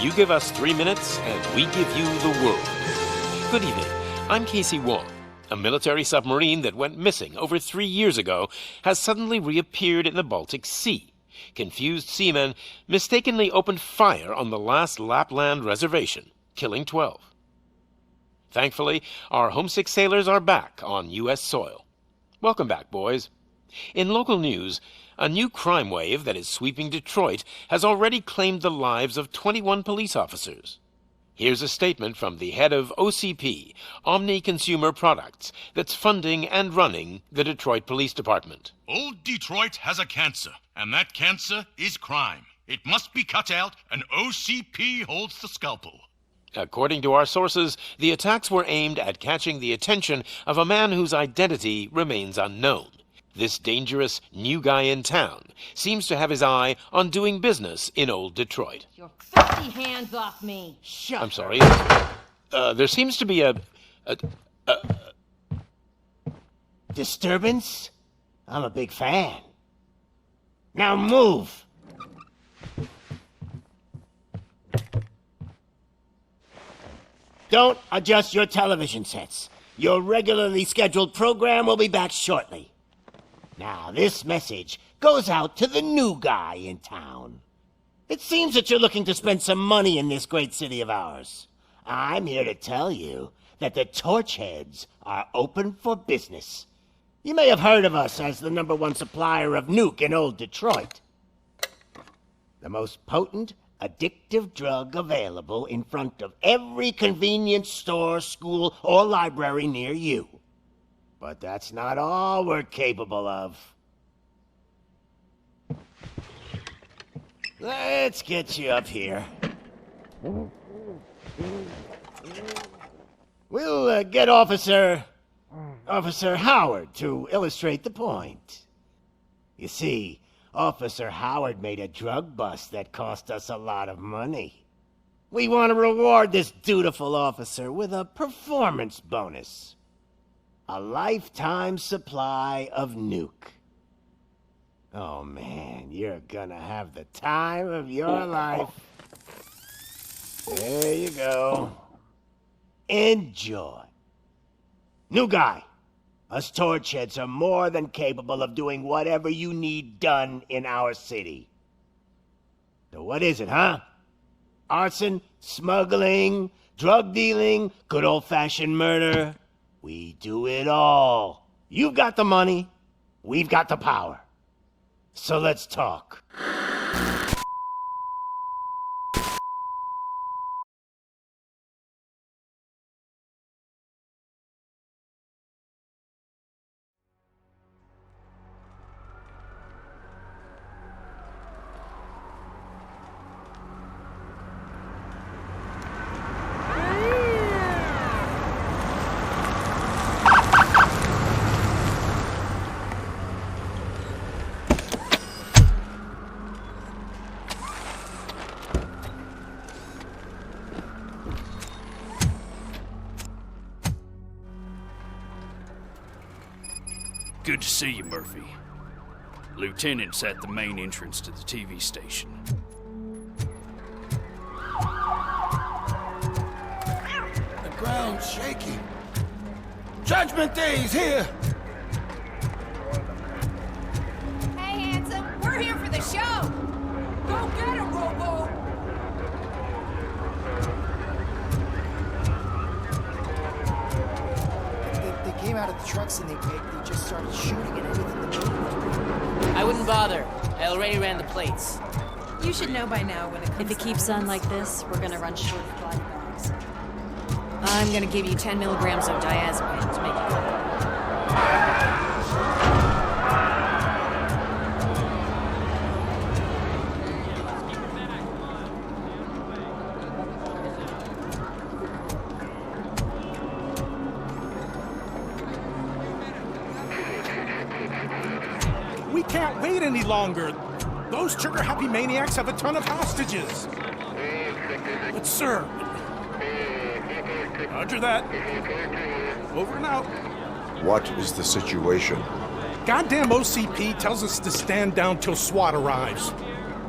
You give us 3 minutes, and we give you the world. Good evening. I'm Casey Wong. A military submarine that went missing over 3 years ago has suddenly reappeared in the Baltic Sea. Confused seamen mistakenly opened fire on the last Lapland reservation, killing 12. Thankfully, our homesick sailors are back on U.S. soil. Welcome back, boys. In local news, a new crime wave that is sweeping Detroit has already claimed the lives of 21 police officers. Here's a statement from the head of OCP, Omni Consumer Products, that's funding and running the Detroit Police Department. Old Detroit has a cancer, and that cancer is crime. It must be cut out, and OCP holds the scalpel. According to our sources, the attacks were aimed at catching the attention of a man whose identity remains unknown. This dangerous new guy in town seems to have his eye on doing business in old Detroit. Your filthy hands off me! Shut I'm sorry. There seems to be a disturbance? I'm a big fan. Now move! Don't adjust your television sets. Your regularly scheduled program will be back shortly. Now, this message goes out to the new guy in town. It seems that you're looking to spend some money in this great city of ours. I'm here to tell you that the Torchheads are open for business. You may have heard of us as the #1 supplier of nuke in old Detroit. The most potent, addictive drug available in front of every convenience store, school, or library near you. But that's not all we're capable of. Let's get you up here. We'll get Officer Howard to illustrate the point. You see, Officer Howard made a drug bust that cost us a lot of money. We want to reward this dutiful officer with a performance bonus. A lifetime supply of nuke. Oh man, you're gonna have the time of your life. There you go. Enjoy. New guy, us Torchheads are more than capable of doing whatever you need done in our city. So what is it, huh? Arson, smuggling, drug dealing, good old-fashioned murder? We do it all. You've got the money, we've got the power. So let's talk. Good to see you, Murphy. Lieutenant's at the main entrance to the TV station. The ground's shaking. Judgment Day's here! Hey, handsome, we're here for the show! Go get him, Robo! They came out of the trucks and they just started shooting at anything that moved. I wouldn't bother. I already ran the plates. You should know by now when it comes If it keeps on like this, we're gonna run short of body bags. I'm gonna give you 10 milligrams of diazepam to make it quick. We can't wait any longer. Those trigger-happy maniacs have a ton of hostages. But sir... Roger that. Over and out. What is the situation? Goddamn OCP tells us to stand down till SWAT arrives.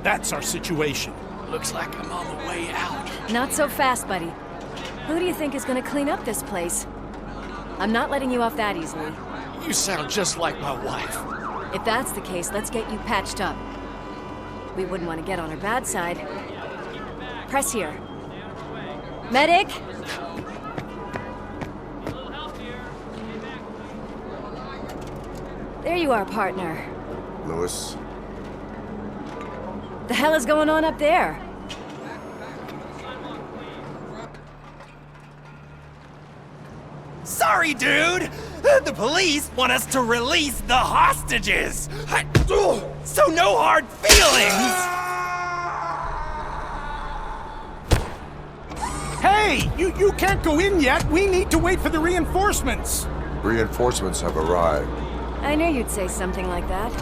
That's our situation. Looks like I'm on the way out. Not so fast, buddy. Who do you think is gonna clean up this place? I'm not letting you off that easily. You sound just like my wife. If that's the case, let's get you patched up. We wouldn't want to get on her bad side. Press here. Medic! There you are, partner. Lewis, The hell is going on up there? Sorry, dude! The police want us to release the hostages! So no hard feelings! Hey, you can't go in yet. We need to wait for the reinforcements. reinforcements have arrived. I knew you'd say something like that.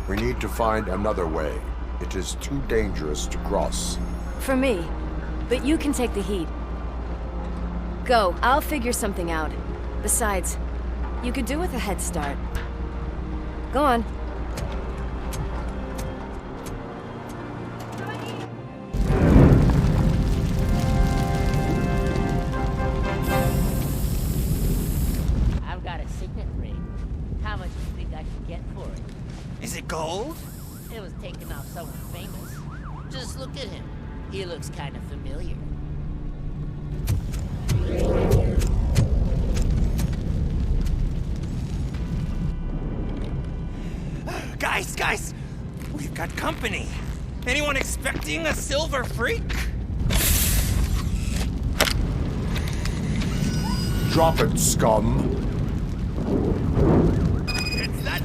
We need to find another way. It is too dangerous to cross. For me. But you can take the heat. Go, I'll figure something out. Besides, you could do with a head start. Go on. I've got a signet ring. How much do you think I can get for it? Is it gold? It was taken off someone famous. Just look at him. He looks kind of familiar. Guys, we've got company. Anyone expecting a silver freak? Drop it, scum. It's that...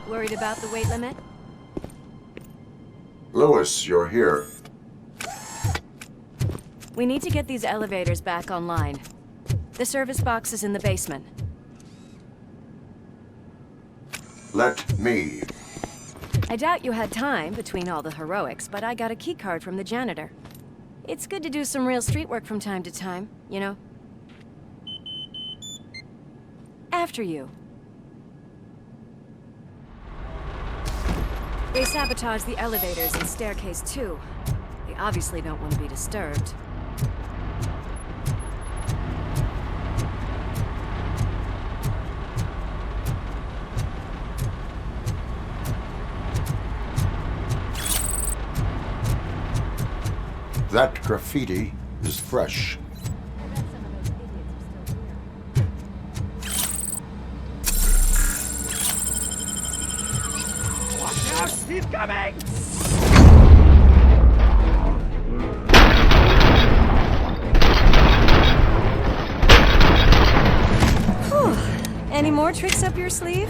Worried about the weight limit? Lewis, you're here. We need to get these elevators back online. The service box is in the basement. Let me. I doubt you had time between all the heroics, but I got a keycard from the janitor. It's good to do some real street work from time to time, you know? After you. They sabotaged the elevators and staircase too. They obviously don't want to be disturbed. That graffiti is fresh. He's coming! Whew. Any more tricks up your sleeve?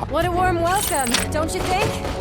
What a warm welcome, don't you think?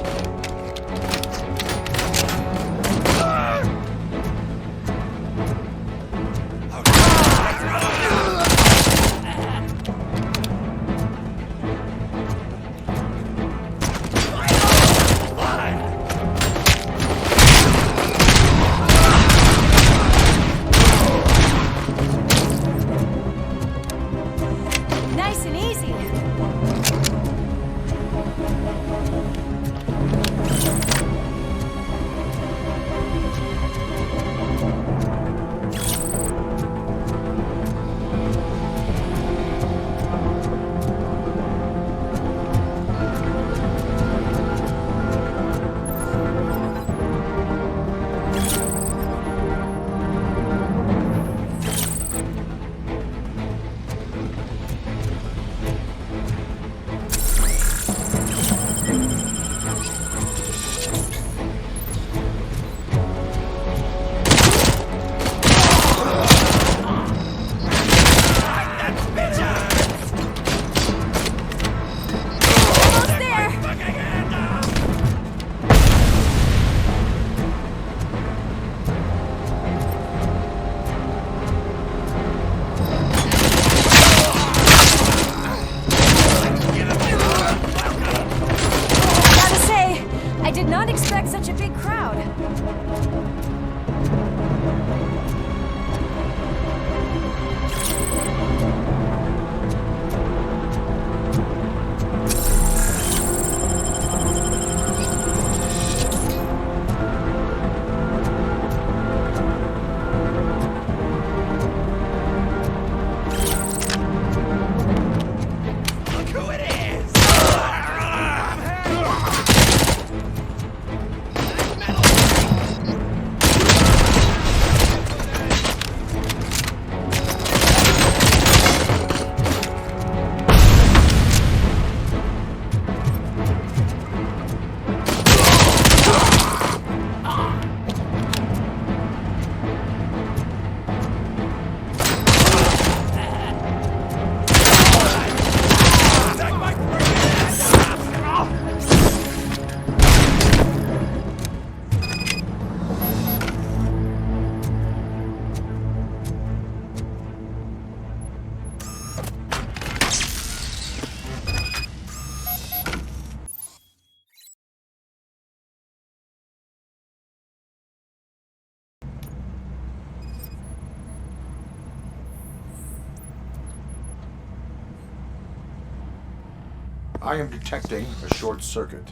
I am detecting a short circuit.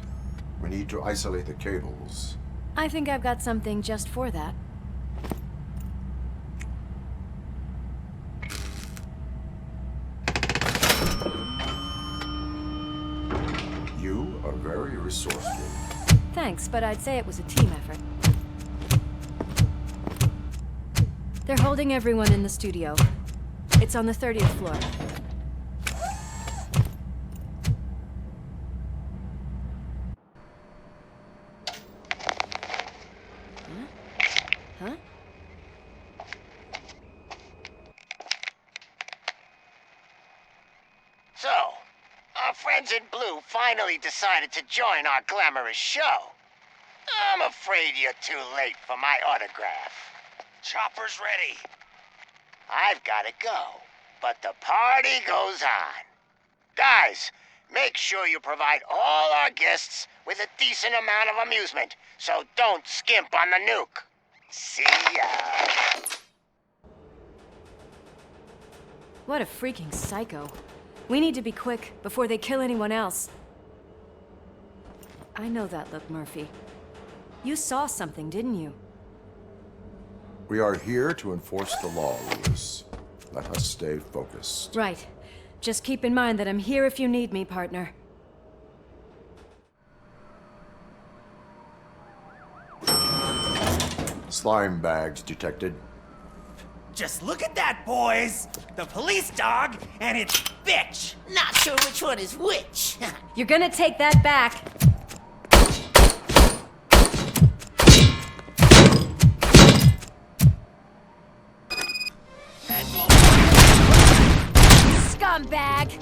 We need to isolate the cables. I think I've got something just for that. You are very resourceful. Thanks, but I'd say it was a team effort. They're holding everyone in the studio. It's on the 30th floor. Huh? So, our friends in blue finally decided to join our glamorous show. I'm afraid you're too late for my autograph. Chopper's ready. I've got to go, but the party goes on. Guys, make sure you provide all our guests with a decent amount of amusement, so don't skimp on the nuke. See ya. What a freaking psycho. We need to be quick before they kill anyone else. I know that look, Murphy. You saw something, didn't you? We are here to enforce the law, Lewis. Let us stay focused. Right. Just keep in mind that I'm here if you need me, partner. Slime bags detected. Just look at that, boys! The police dog and its bitch! Not sure which one is which. You're gonna take that back. Scumbag!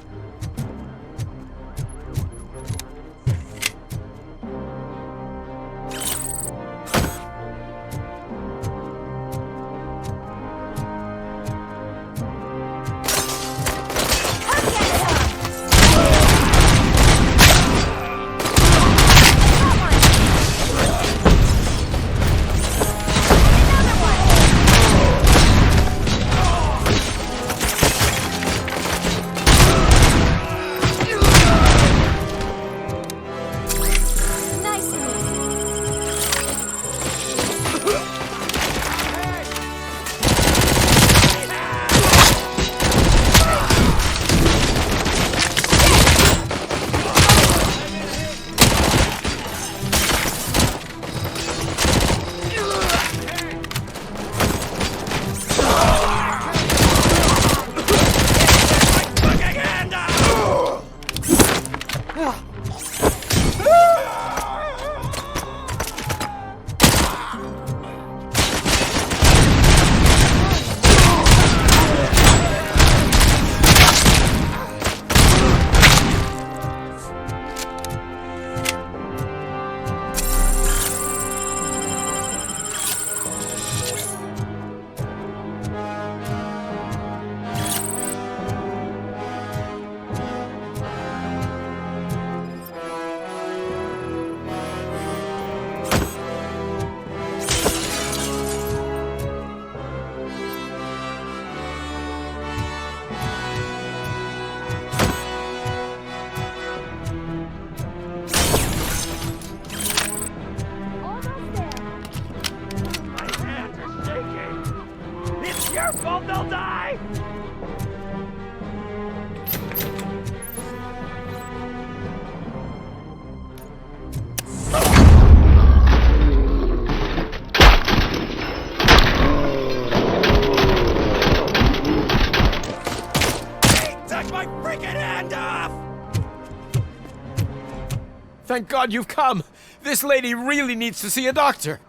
Thank God you've come! This lady really needs to see a doctor!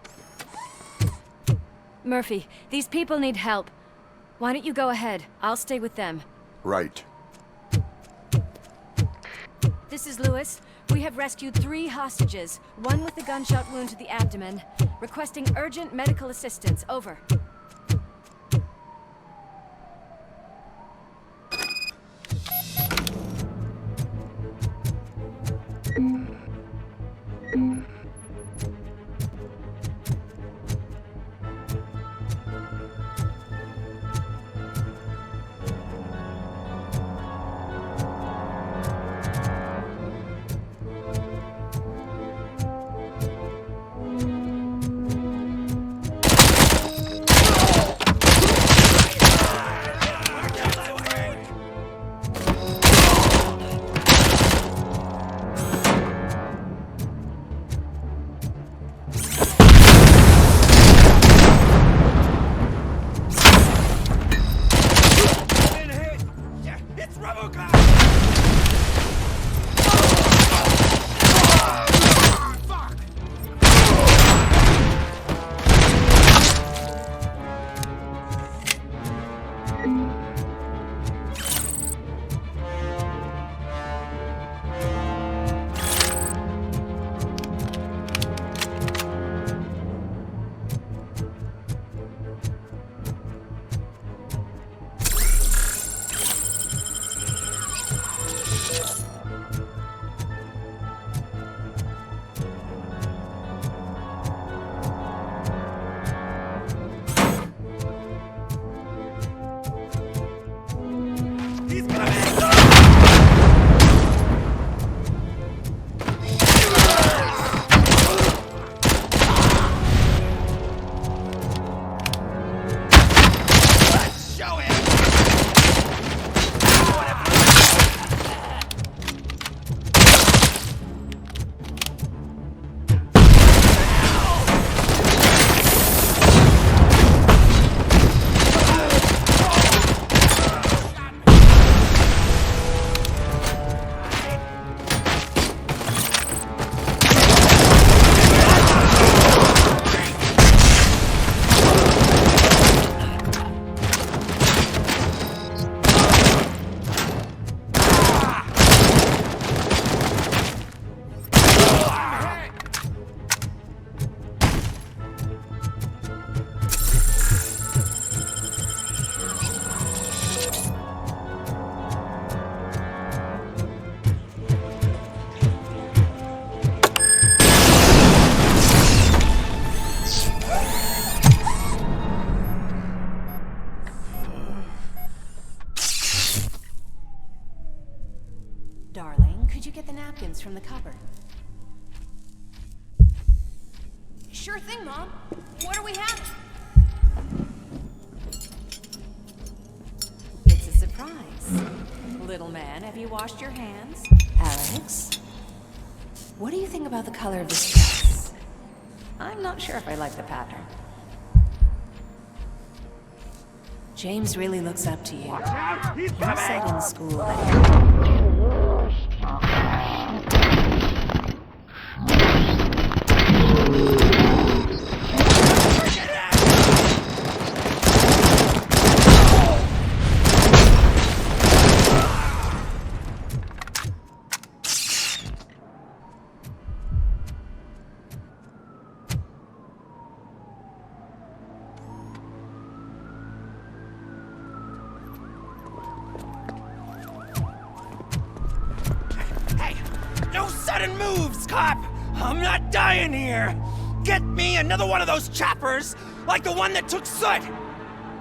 Murphy, these people need help. Why don't you go ahead? I'll stay with them. Right. This is Lewis. We have rescued 3 hostages, one with a gunshot wound to the abdomen. Requesting urgent medical assistance. Over. Darling, could you get the napkins from the cupboard? Sure thing, Mom. What are we having? It's a surprise. Little man, have you washed your hands? Alex? What do you think about the color of this dress? I'm not sure if I like the pattern. James really looks up to you. He said in school that... Moves, cop! I'm not dying here! Get me another one of those choppers, like the one that took Soot!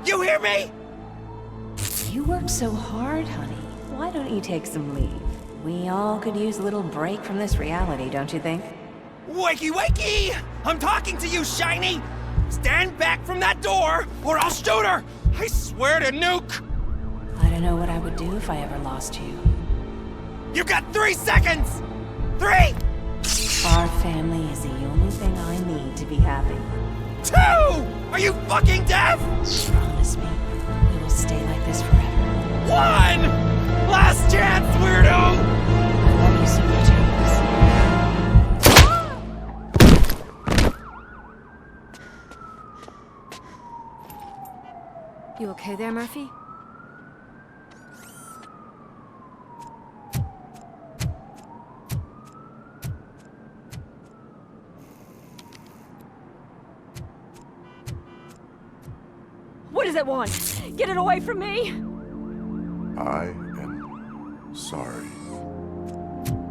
You hear me? You work so hard, honey. Why don't you take some leave? We all could use a little break from this reality, don't you think? Wakey, wakey! I'm talking to you, Shiny! Stand back from that door, or I'll shoot her! I swear to nuke! I don't know what I would do if I ever lost you. You got 3 seconds! 3! Our family is the only thing I need to be happy. 2! Are you fucking deaf? Promise me, you will stay like this forever. 1! Last chance, weirdo! I love you so much, Alex. You okay there, Murphy? What does it want? Get it away from me! I am sorry.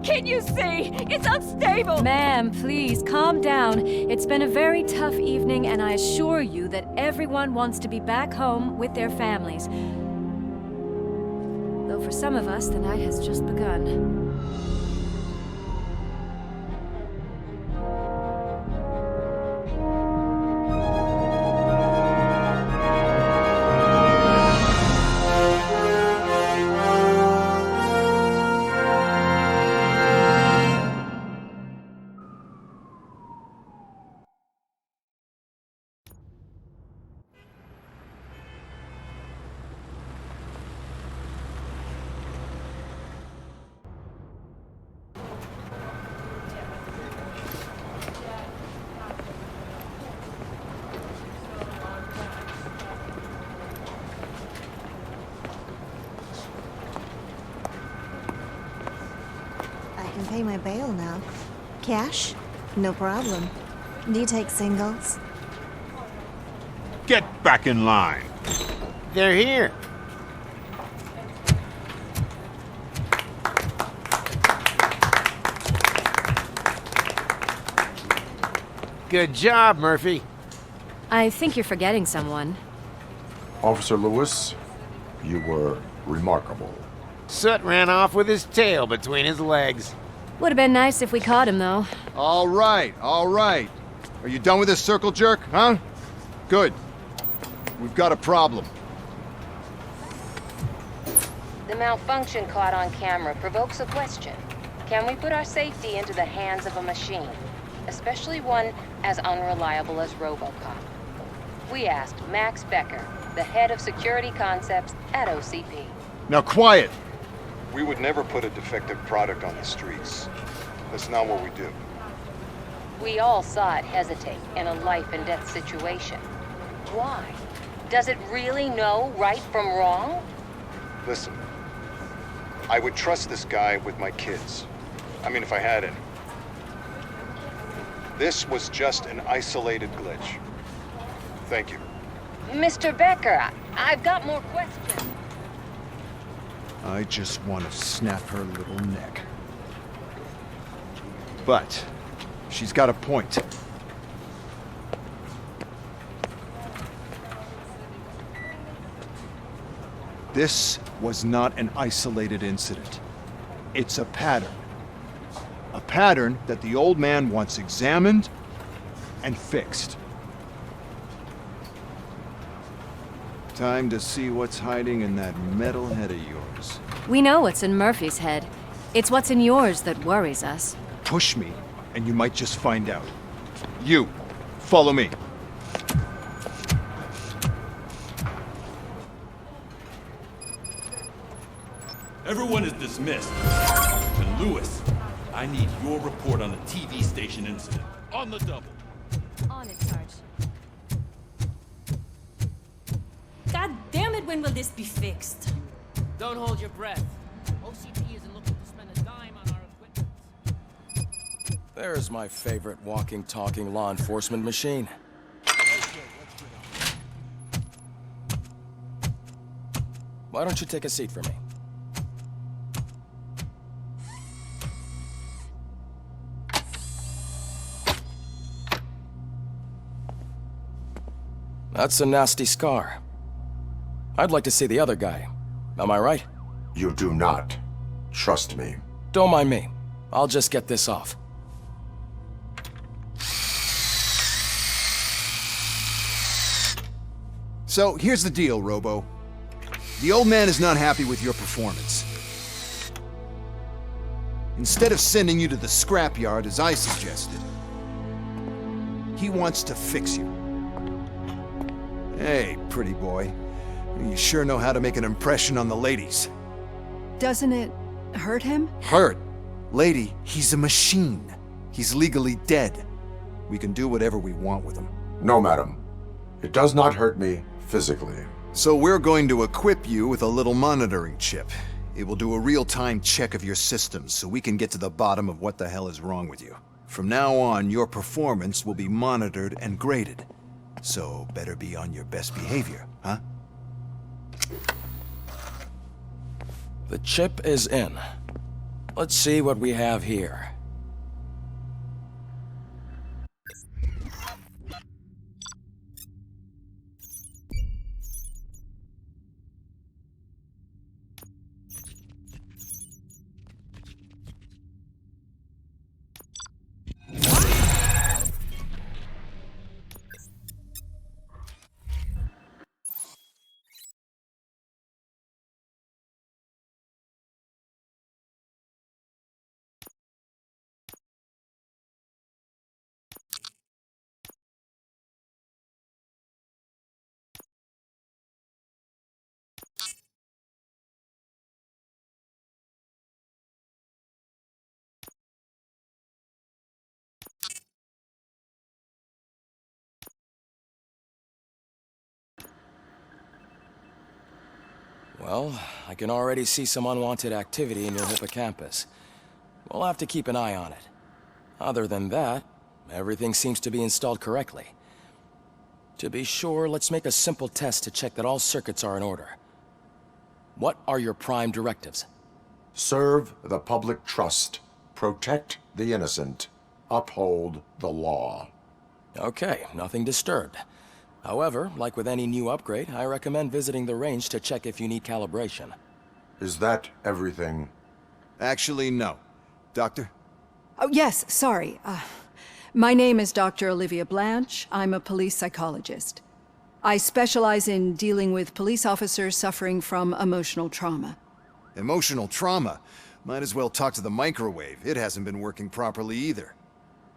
Can't you see? It's unstable! Ma'am, please, calm down. It's been a very tough evening, and I assure you that everyone wants to be back home with their families. Though for some of us, the night has just begun. Pay my bail now. Cash? No problem. Do you take singles? Get back in line. They're here. Good job, Murphy. I think you're forgetting someone. Officer Lewis, you were remarkable. Soot ran off with his tail between his legs. Would have been nice if we caught him, though. All right, all right. Are you done with this circle jerk, huh? Good. We've got a problem. The malfunction caught on camera provokes a question. Can we put our safety into the hands of a machine? Especially one as unreliable as RoboCop. We asked Max Becker, the head of security concepts at OCP. Now quiet! We would never put a defective product on the streets. That's not what we do. We all saw it hesitate in a life-and-death situation. Why? Does it really know right from wrong? Listen, I would trust this guy with my kids. I mean, if I had any. This was just an isolated glitch. Thank you. Mr. Becker, I've got more questions. I just want to snap her little neck. But she's got a point. This was not an isolated incident. It's a pattern. A pattern that the old man wants examined and fixed. Time to see what's hiding in that metal head of yours. We know what's in Murphy's head. It's what's in yours that worries us. Push me, and you might just find out. You, follow me. Everyone is dismissed. And Lewis, I need your report on the TV station incident. On the double. On it, Sarge. God damn it, when will this be fixed? Don't hold your breath. OCP isn't looking to spend a dime on our equipment. There's my favorite walking, talking law enforcement machine. Why don't you take a seat for me? That's a nasty scar. I'd like to see the other guy. Am I right? You do not. Trust me. Don't mind me. I'll just get this off. So, here's the deal, Robo. The old man is not happy with your performance. Instead of sending you to the scrapyard as I suggested, he wants to fix you. Hey, pretty boy. You sure know how to make an impression on the ladies. Doesn't it hurt him? Hurt? Lady, he's a machine. He's legally dead. We can do whatever we want with him. No, madam. It does not hurt me physically. So we're going to equip you with a little monitoring chip. It will do a real-time check of your systems so we can get to the bottom of what the hell is wrong with you. From now on, your performance will be monitored and graded. So better be on your best behavior, huh? The chip is in. Let's see what we have here. Well, I can already see some unwanted activity in your hippocampus. We'll have to keep an eye on it. Other than that, everything seems to be installed correctly. To be sure, let's make a simple test to check that all circuits are in order. What are your prime directives? Serve the public trust. Protect the innocent. Uphold the law. Okay, nothing disturbed. However, like with any new upgrade, I recommend visiting the range to check if you need calibration. Is that everything? Actually, no. Doctor? Oh, yes, sorry. My name is Dr. Olivia Blanche. I'm a police psychologist. I specialize in dealing with police officers suffering from emotional trauma. Emotional trauma? Might as well talk to the microwave. It hasn't been working properly either.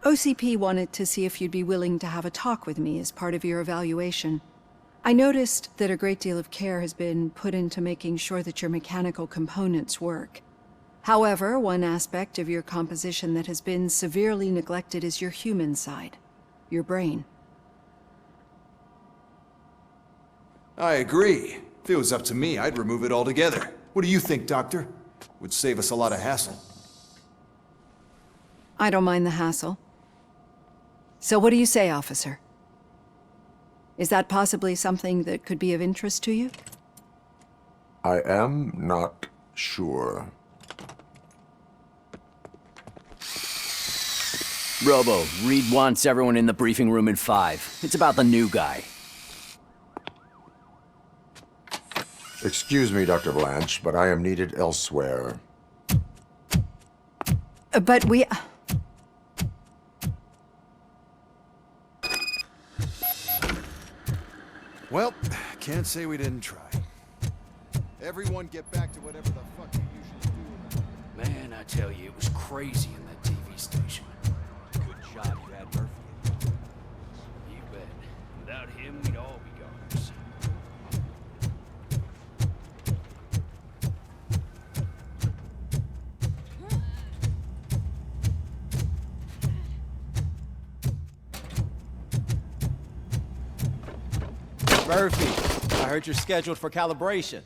OCP wanted to see if you'd be willing to have a talk with me as part of your evaluation. I noticed that a great deal of care has been put into making sure that your mechanical components work. However, one aspect of your composition that has been severely neglected is your human side, your brain. I agree. If it was up to me, I'd remove it altogether. What do you think, Doctor? Would save us a lot of hassle. I don't mind the hassle. So what do you say, officer? Is that possibly something that could be of interest to you? I am not sure. Robo, Reed wants everyone in the briefing room in 5. It's about the new guy. Excuse me, Dr. Blanche, but I am needed elsewhere. But we... Well, can't say we didn't try. Everyone get back to whatever the fuck you usually do. Man, I tell you, it was crazy in that TV station. Good job you had Murphy. You bet. Without him, we'd all be goners. Murphy, I heard you're scheduled for calibration.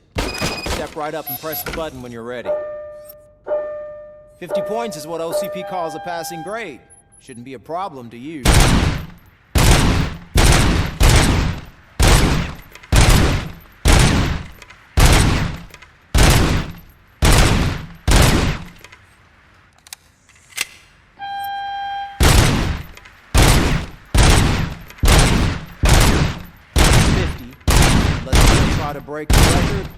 Step right up and press the button when you're ready. 50 points is what OCP calls a passing grade. Shouldn't be a problem to use. Try to break the record.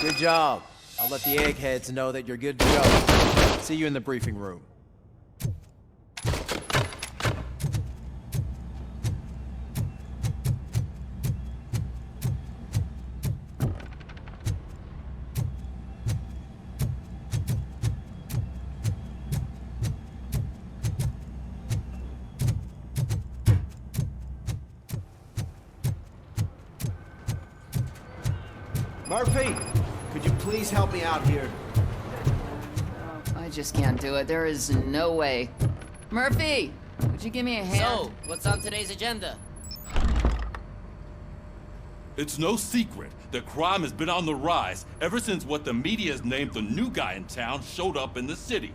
Good job. I'll let the eggheads know that you're good to go. See you in the briefing room. Murphy, could you please help me out here? I just can't do it. There is no way. Murphy, would you give me a hand? So, what's on today's agenda? It's no secret that crime has been on the rise ever since what the media has named the new guy in town showed up in the city.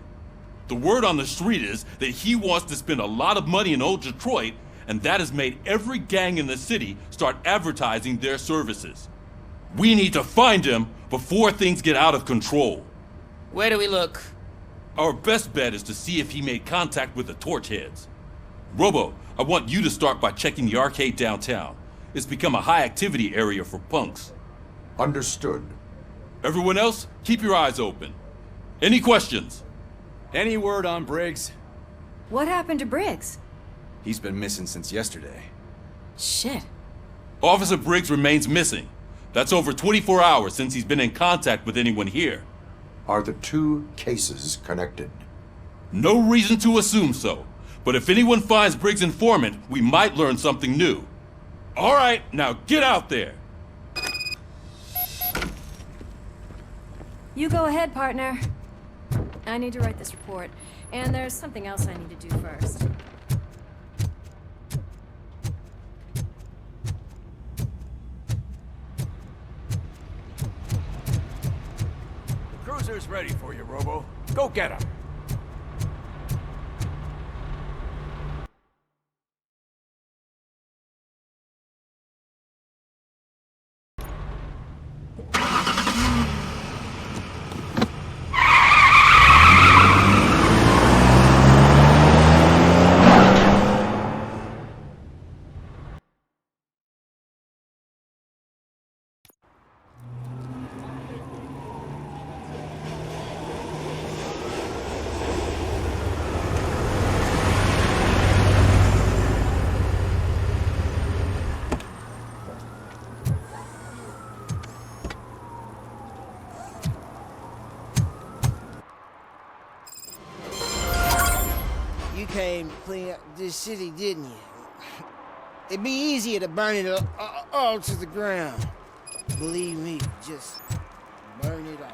The word on the street is that he wants to spend a lot of money in old Detroit, and that has made every gang in the city start advertising their services. We need to find him before things get out of control. Where do we look? Our best bet is to see if he made contact with the Torchheads. Robo, I want you to start by checking the arcade downtown. It's become a high-activity area for punks. Understood. Everyone else, keep your eyes open. Any questions? Any word on Briggs? What happened to Briggs? He's been missing since yesterday. Shit. Officer Briggs remains missing. That's over 24 hours since he's been in contact with anyone here. Are the two cases connected? No reason to assume so. But if anyone finds Briggs' informant, we might learn something new. All right, now get out there. You go ahead, partner. I need to write this report, and there's something else I need to do first. Cruiser's ready for you, Robo. Go get him. Came to clean up this city, didn't you? It'd be easier to burn it all to the ground. Believe me, just burn it all.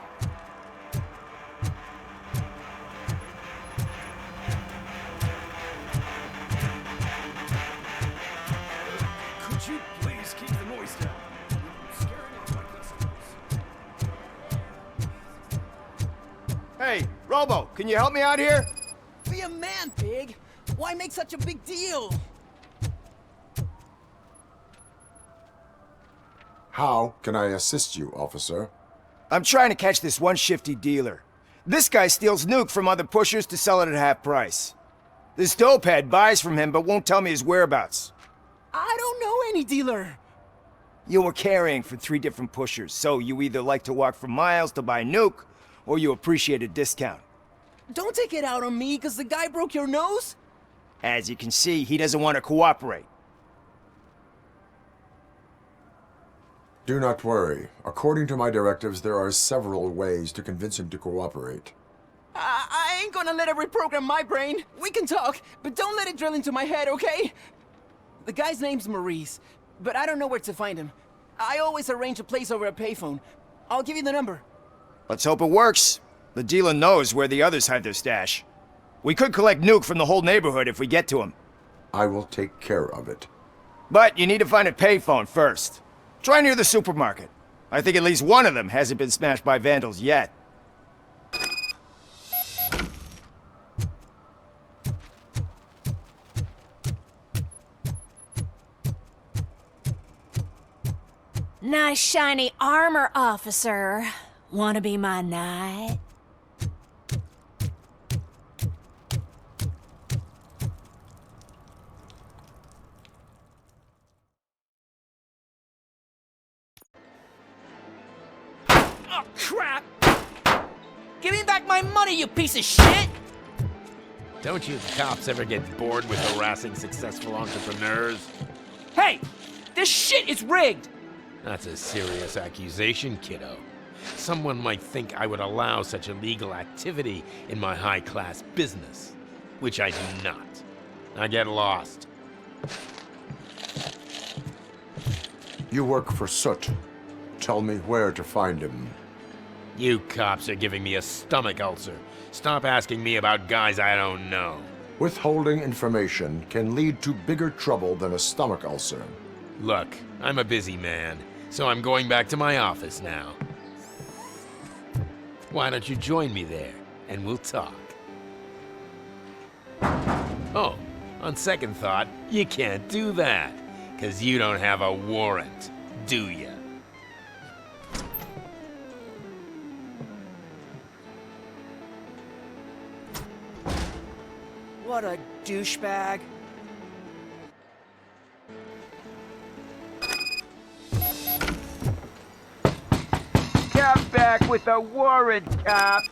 Could you please keep the noise down? I'm scaring off my customers. Hey, Robo, can you help me out here? Be a man, Big. Why make such a big deal? How can I assist you, officer? I'm trying to catch this one shifty dealer. This guy steals nuke from other pushers to sell it at half price. This dopehead buys from him but won't tell me his whereabouts. I don't know any dealer. You were carrying for 3 different pushers, so you either like to walk for miles to buy nuke, or you appreciate a discount. Don't take it out on me, because the guy broke your nose? As you can see, he doesn't want to cooperate. Do not worry. According to my directives, there are several ways to convince him to cooperate. I ain't gonna let it reprogram my brain. We can talk, but don't let it drill into my head, okay? The guy's name's Maurice, but I don't know where to find him. I always arrange a place over a payphone. I'll give you the number. Let's hope it works. The dealer knows where the others hide their stash. We could collect nuke from the whole neighborhood if we get to him. I will take care of it. But you need to find a payphone first. Try near the supermarket. I think at least one of them hasn't been smashed by vandals yet. Nice shiny armor, officer. Wanna be my knight? Oh, crap! Give me back my money, you piece of shit! Don't you cops ever get bored with harassing successful entrepreneurs? Hey! This shit is rigged! That's a serious accusation, kiddo. Someone might think I would allow such illegal activity in my high-class business, which I do not. Now get lost. You work for Soot. Tell me where to find him. You cops are giving me a stomach ulcer. Stop asking me about guys I don't know. Withholding information can lead to bigger trouble than a stomach ulcer. Look, I'm a busy man, so I'm going back to my office now. Why don't you join me there, and we'll talk. Oh, on second thought, you can't do that, 'cause you don't have a warrant, do ya? What a douchebag. Come back with a warrant, cop!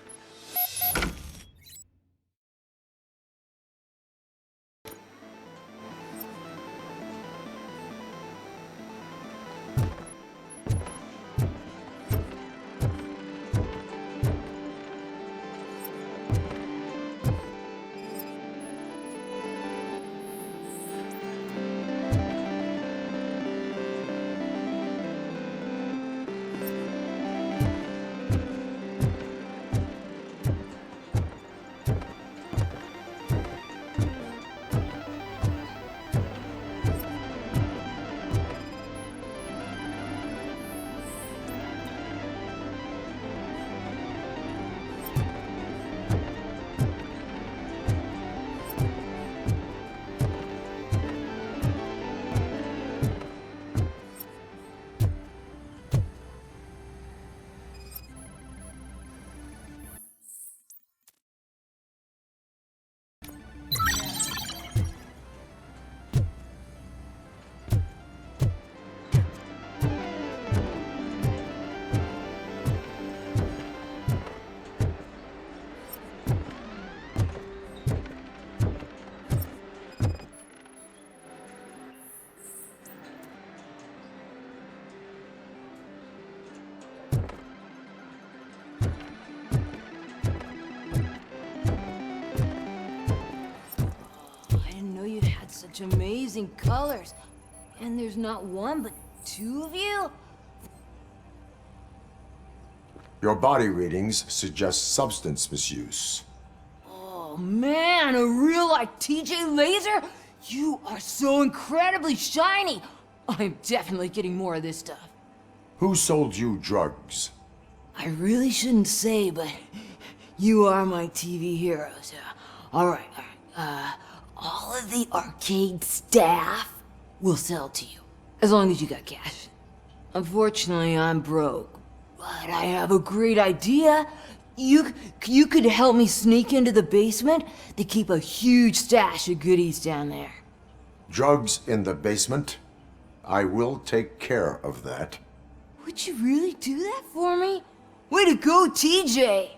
Such amazing colors. And there's not one, but 2 of you? Your body readings suggest substance misuse. Oh man, a real like TJ laser? You are so incredibly shiny! I'm definitely getting more of this stuff. Who sold you drugs? I really shouldn't say, but you are my TV heroes. Alright. All of the arcade staff will sell to you, as long as you got cash. Unfortunately, I'm broke, but I have a great idea. You could help me sneak into the basement. They keep a huge stash of goodies down there. Drugs in the basement? I will take care of that. Would you really do that for me? Way to go, TJ!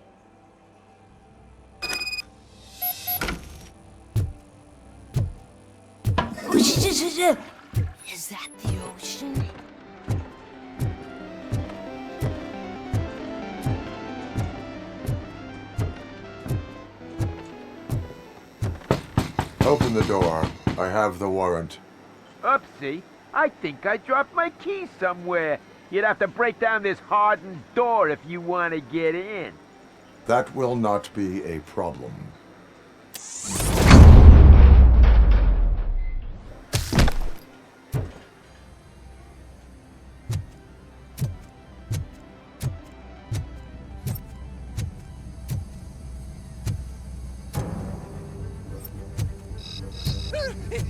Is that the ocean? Open the door. I have the warrant. Oopsie. I think I dropped my keys somewhere. You'd have to break down this hardened door if you want to get in. That will not be a problem.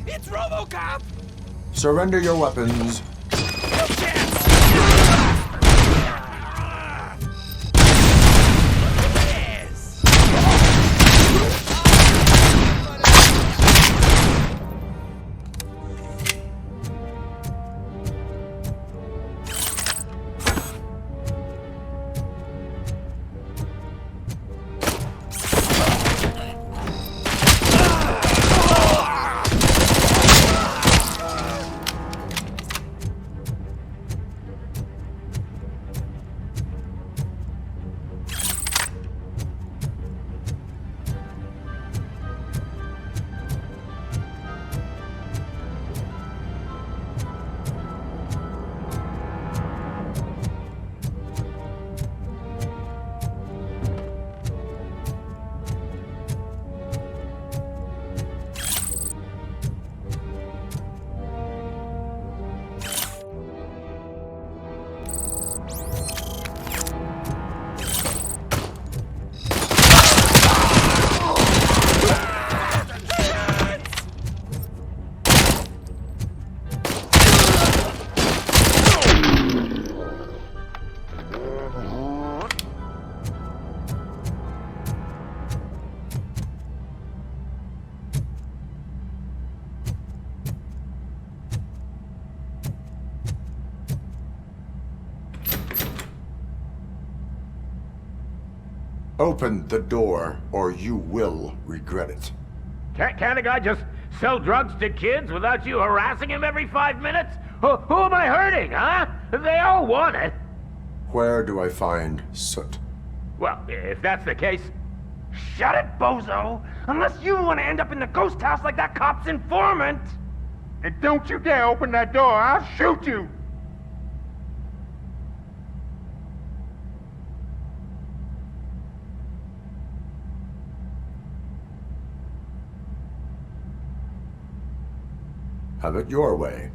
It's RoboCop! Surrender your weapons. No chance! Open the door, or you will regret it. Can't a guy just sell drugs to kids without you harassing him every 5 minutes? Who am I hurting, huh? They all want it. Where do I find Soot? Well, if that's the case, shut it, bozo! Unless you want to end up in the ghost house like that cop's informant! And don't you dare open that door, I'll shoot you! Have it your way.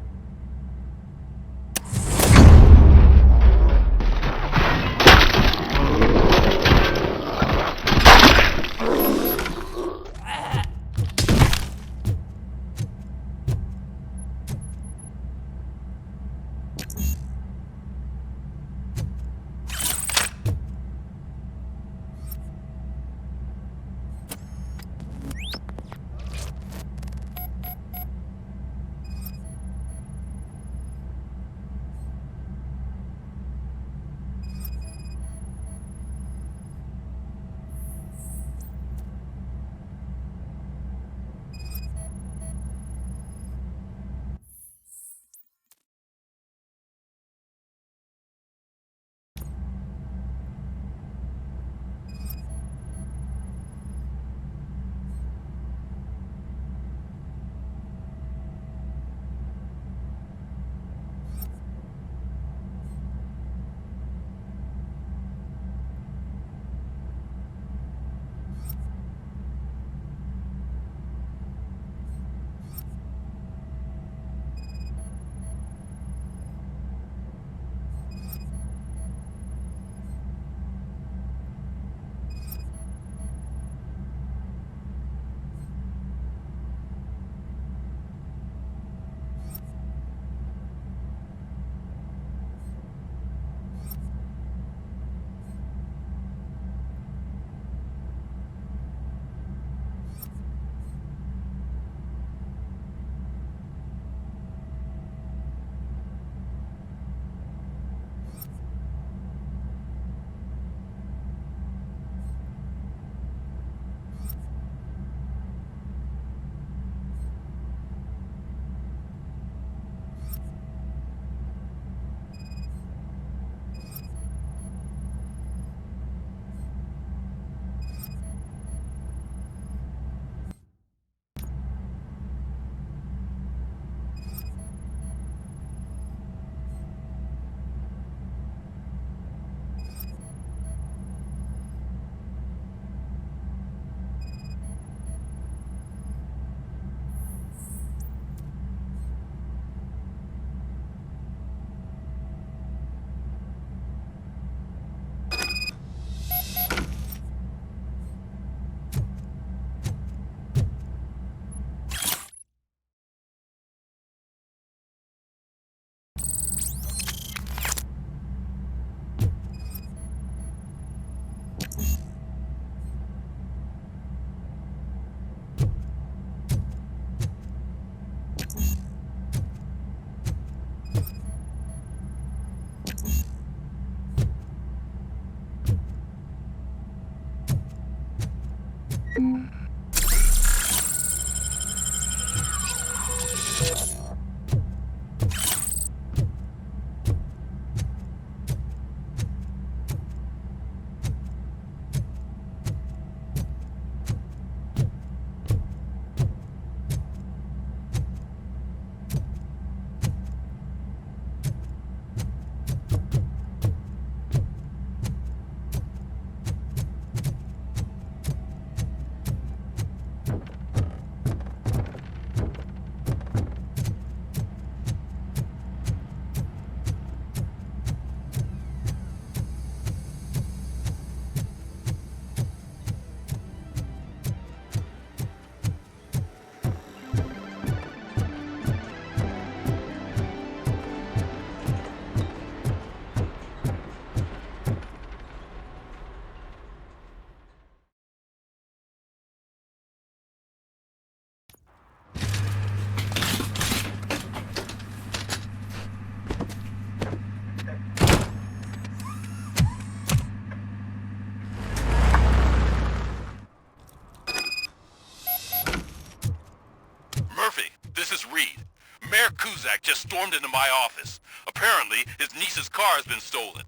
Kuzak just stormed into my office. Apparently, his niece's car has been stolen.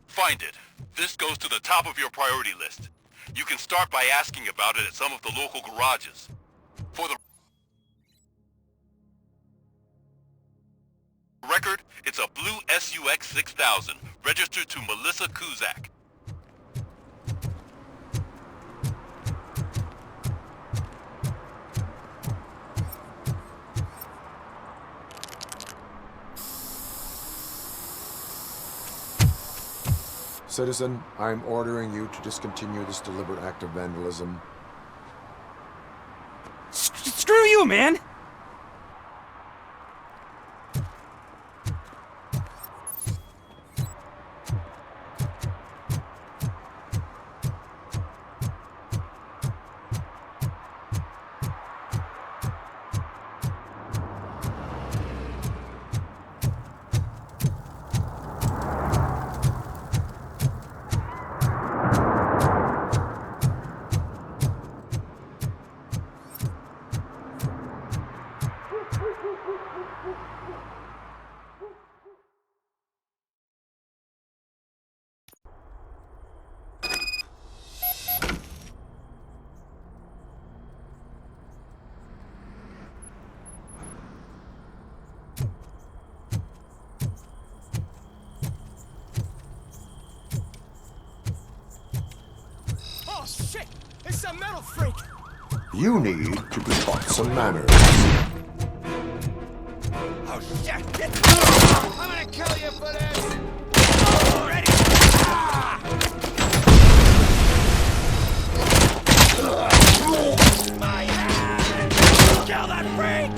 Find it. This goes to the top of your priority list. You can start by asking about it at some of the local garages. For the record, it's a blue SUX 6000, registered to Melissa Kuzak. Citizen, I'm ordering you to discontinue this deliberate act of vandalism. Screw you, man! Oh shit! It's a metal freak! You need to be taught some manners. Oh shit! I'm gonna kill you for this! Already! My hand! Kill that freak!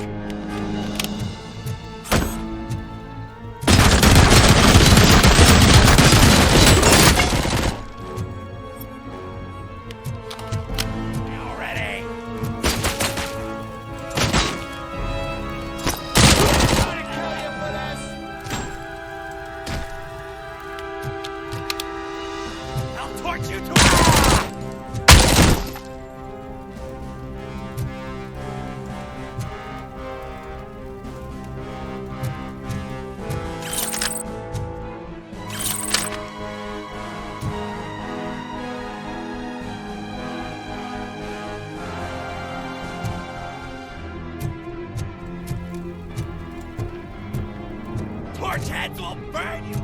Torch heads will burn you!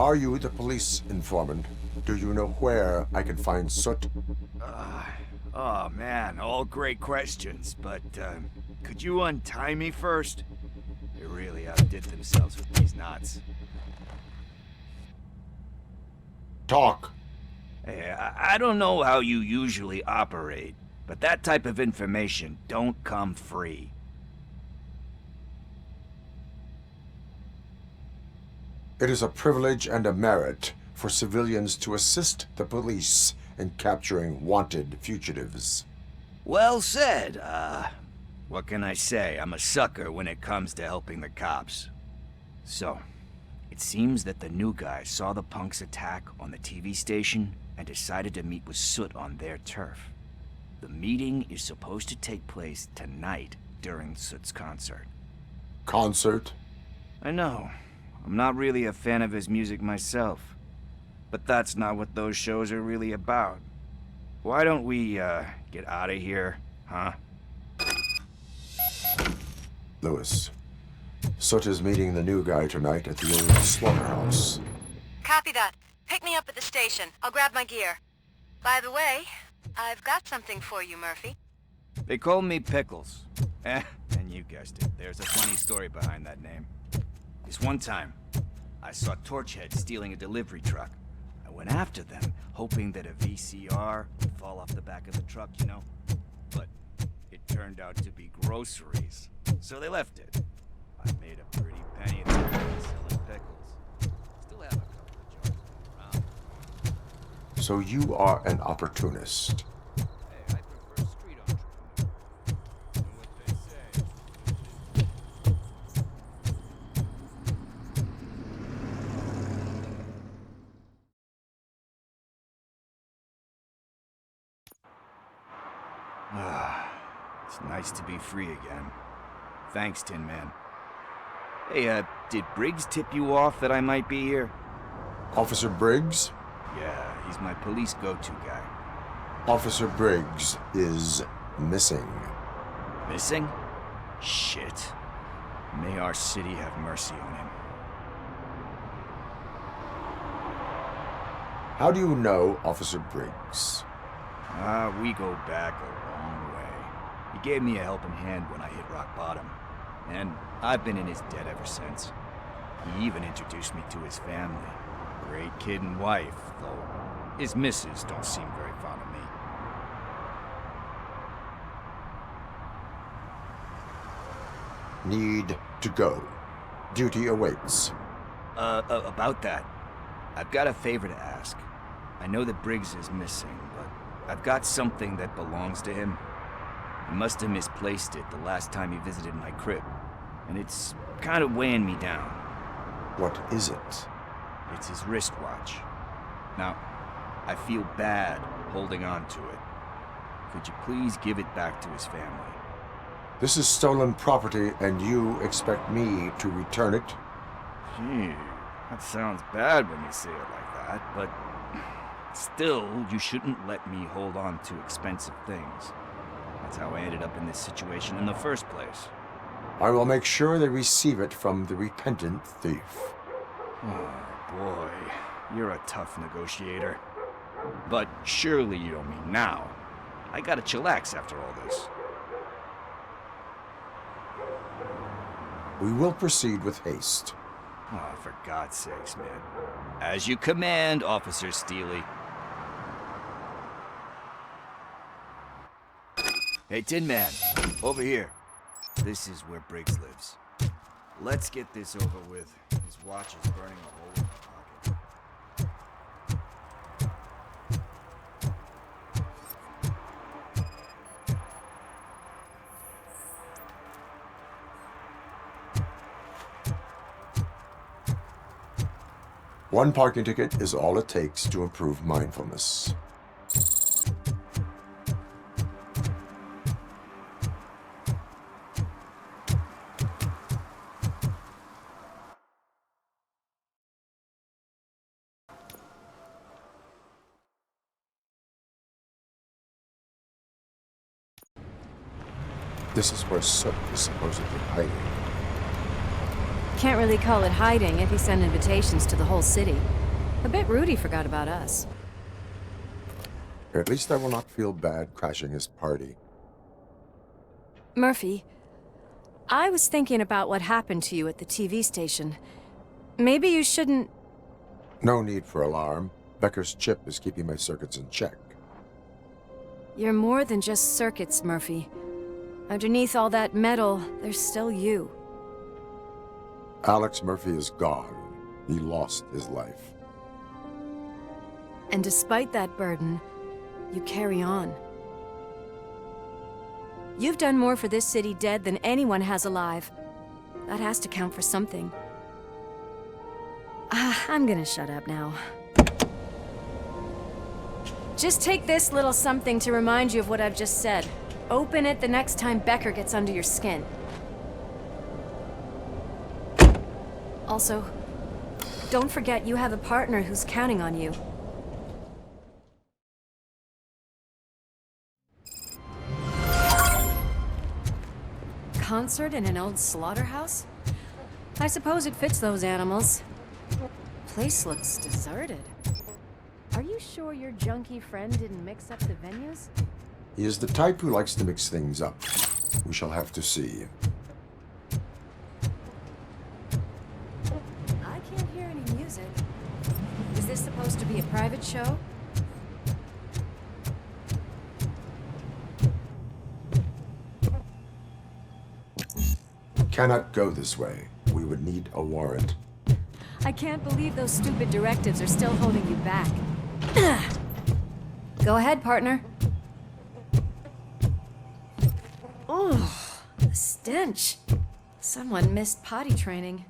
Are you the police informant? Do you know where I can find Soot? Oh man, all great questions, but could you untie me first? They really outdid themselves with these knots. Talk. Hey, I don't know how you usually operate, but that type of information don't come free. It is a privilege and a merit for civilians to assist the police in capturing wanted fugitives. Well said. What can I say? I'm a sucker when it comes to helping the cops. So, it seems that the new guy saw the punks' attack on the TV station and decided to meet with Soot on their turf. The meeting is supposed to take place tonight during Soot's concert. Concert? I know. I'm not really a fan of his music myself. But that's not what those shows are really about. Why don't we, get out of here, huh? Lewis, Soot is meeting the new guy tonight at the old slaughterhouse. Copy that. Pick me up at the station. I'll grab my gear. By the way, I've got something for you, Murphy. They call me Pickles. And you guessed it, there's a funny story behind that name. This one time, I saw Torchhead stealing a delivery truck. I went after them, hoping that a VCR would fall off the back of the truck, you know? But it turned out to be groceries, so they left it. I made a pretty penny selling pickles. Still have a couple of jars around. So you are an opportunist. Hey, I prefer street entrepreneur. You know what they say. It's nice to be free again. Thanks, Tin Man. Hey, did Briggs tip you off that I might be here? Officer Briggs? Yeah, he's my police go-to guy. Officer Briggs is missing. Missing? Shit. May our city have mercy on him. How do you know Officer Briggs? We go back a long way. He gave me a helping hand when I hit rock bottom. And I've been in his debt ever since. He even introduced me to his family. Great kid and wife, though his missus don't seem very fond of me. Need to go. Duty awaits. About that, I've got a favor to ask. I know that Briggs is missing, but I've got something that belongs to him. He must have misplaced it the last time he visited my crib, and it's kind of weighing me down. What is it? It's his wristwatch. Now, I feel bad holding on to it. Could you please give it back to his family? This is stolen property, and you expect me to return it? Gee, that sounds bad when you say it like that, but still, you shouldn't let me hold on to expensive things. That's how I ended up in this situation in the first place. I will make sure they receive it from the repentant thief. Oh, boy. You're a tough negotiator. But surely you don't mean now. I gotta chillax after all this. We will proceed with haste. Oh, for God's sakes, man. As you command, Officer Steely. Hey, Tin Man, over here. This is where Briggs lives. Let's get this over with. His watch is burning a hole in my pocket. One parking ticket is all it takes to improve mindfulness. This is where Soot is supposedly hiding. can't really call it hiding if he sent invitations to the whole city. A bit rude he forgot about us. At least I will not feel bad crashing his party. Murphy, I was thinking about what happened to you at the TV station. Maybe you shouldn't... No need for alarm. Becker's chip is keeping my circuits in check. You're more than just circuits, Murphy. Underneath all that metal, there's still you. Alex Murphy is gone. He lost his life. And despite that burden, you carry on. You've done more for this city dead than anyone has alive. That has to count for something. I'm gonna shut up now. Just take this little something to remind you of what I've just said. Open it the next time Becker gets under your skin. Also, don't forget you have a partner who's counting on you. Concert in an old slaughterhouse? I suppose it fits those animals. Place looks deserted. Are you sure your junkie friend didn't mix up the venues? He is the type who likes to mix things up. We shall have to see. I can't hear any music. Is this supposed to be a private show? Cannot go this way. We would need a warrant. I can't believe those stupid directives are still holding you back. Go ahead, partner. Oh, the stench. Someone missed potty training.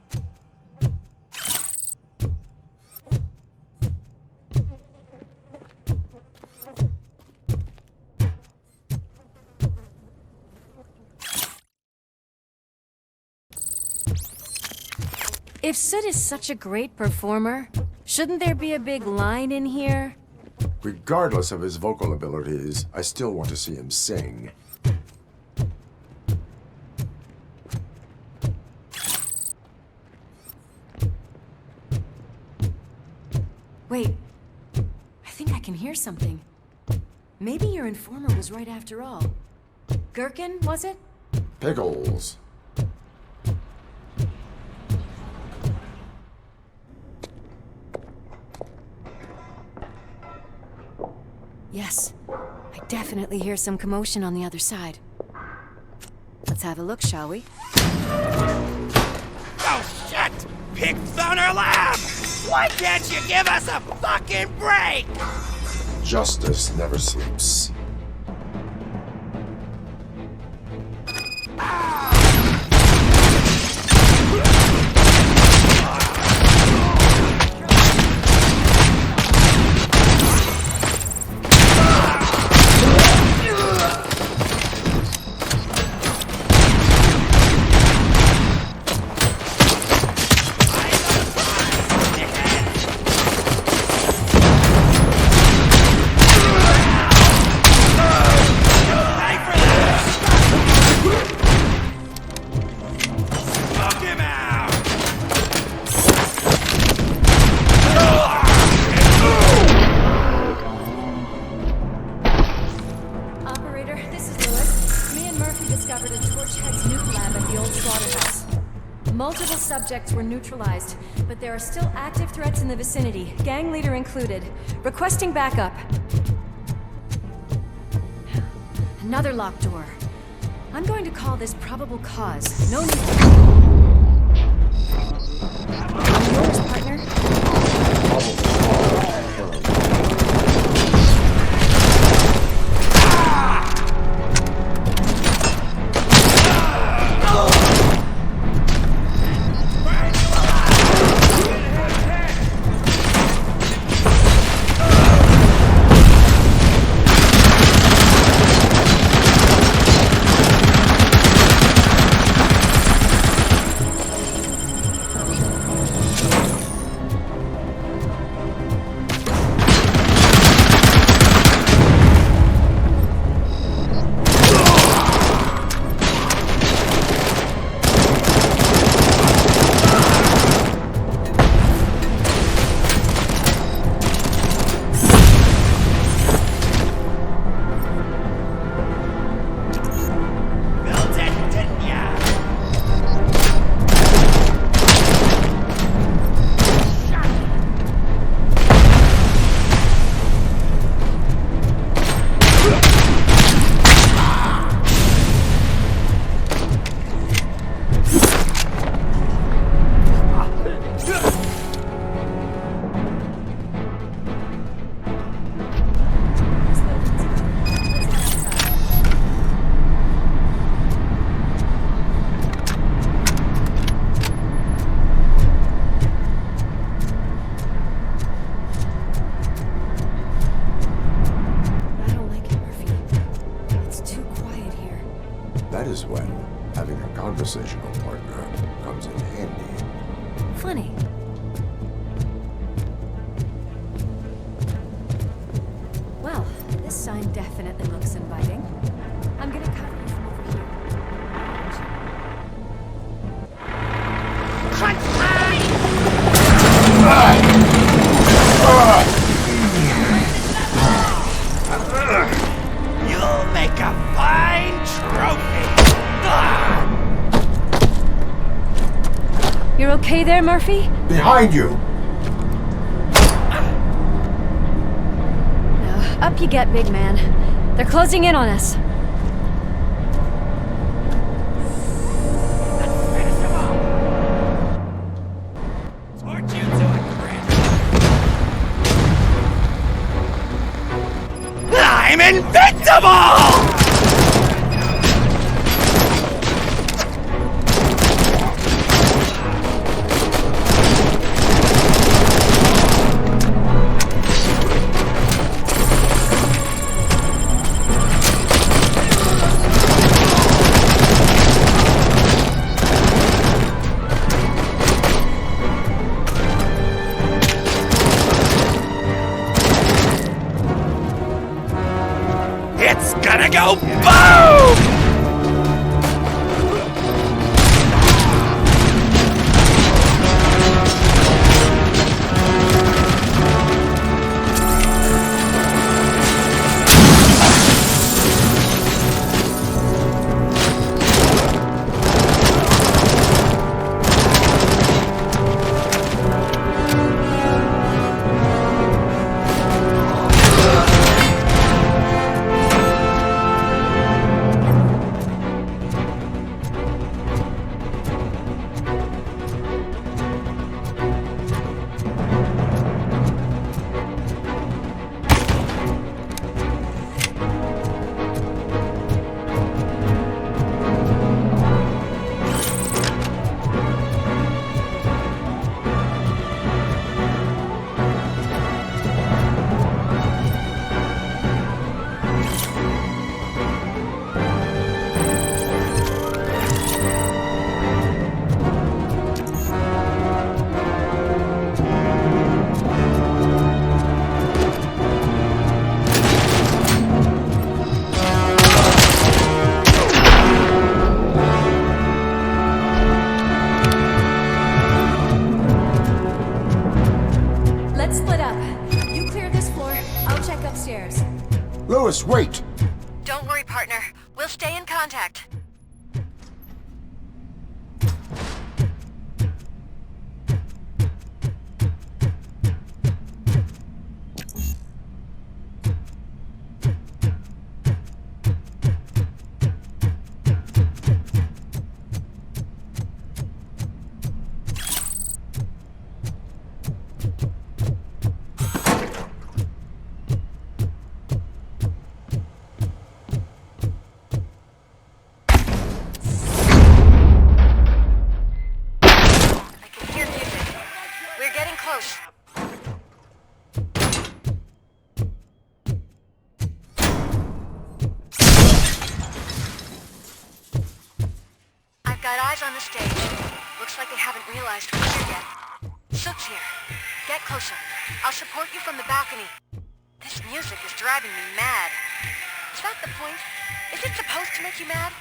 If Soot is such a great performer, shouldn't there be a big line in here? Regardless of his vocal abilities, I still want to see him sing. Wait, I think I can hear something. Maybe your informer was right after all. Gherkin, was it? Pickles. Yes, I definitely hear some commotion on the other side. Let's have a look, shall we? Oh shit! Pigs on our lab! Why can't you give us a fucking break? Justice never sleeps. Subjects were neutralized, but there are still active threats in the vicinity, gang leader included. Requesting backup. Another locked door. I'm going to call this probable cause. No need yours, partner. precisional partner comes in handy. Funny. Well, this sign definitely looks inviting. I'm gonna cover you from over here. You'll make a fine trophy! You're okay there, Murphy? Behind you! Now, up you get, big man. They're closing in on us. I'm invincible! It's gonna go boom! Lewis, wait! Don't worry, partner. We'll stay in contact. On the stage. Looks like they haven't realized we're here yet. Soot's here. Get closer. I'll support you from the balcony. This music is driving me mad. Is that the point? Is it supposed to make you mad?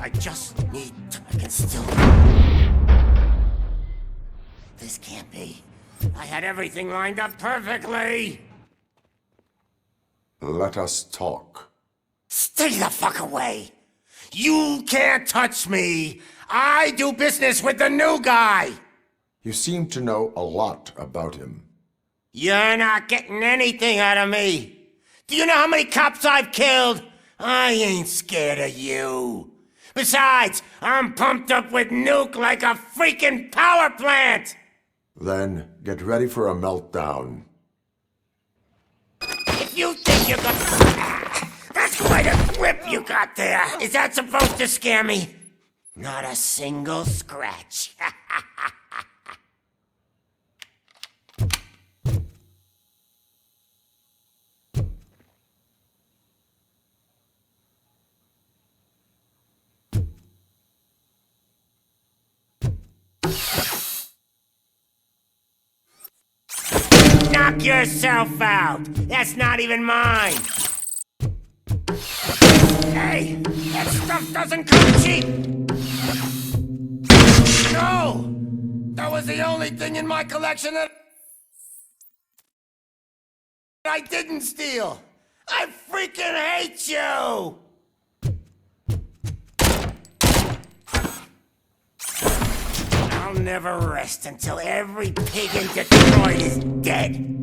I just need to... I can still... This can't be. I had everything lined up perfectly. Let us talk. Stay the fuck away. You can't touch me. I do business with the new guy. You seem to know a lot about him. You're not getting anything out of me. Do you know how many cops I've killed? I ain't scared of you. Besides, I'm pumped up with nuke like a freaking power plant. Then get ready for a meltdown. If you think you got... That's quite a grip you got there. Is that supposed to scare me? Not a single scratch. Knock yourself out. That's not even mine. Hey, that stuff doesn't come cheap. No! That was the only thing in my collection that I didn't steal. I freaking hate you! I'll never rest until every pig in Detroit is dead.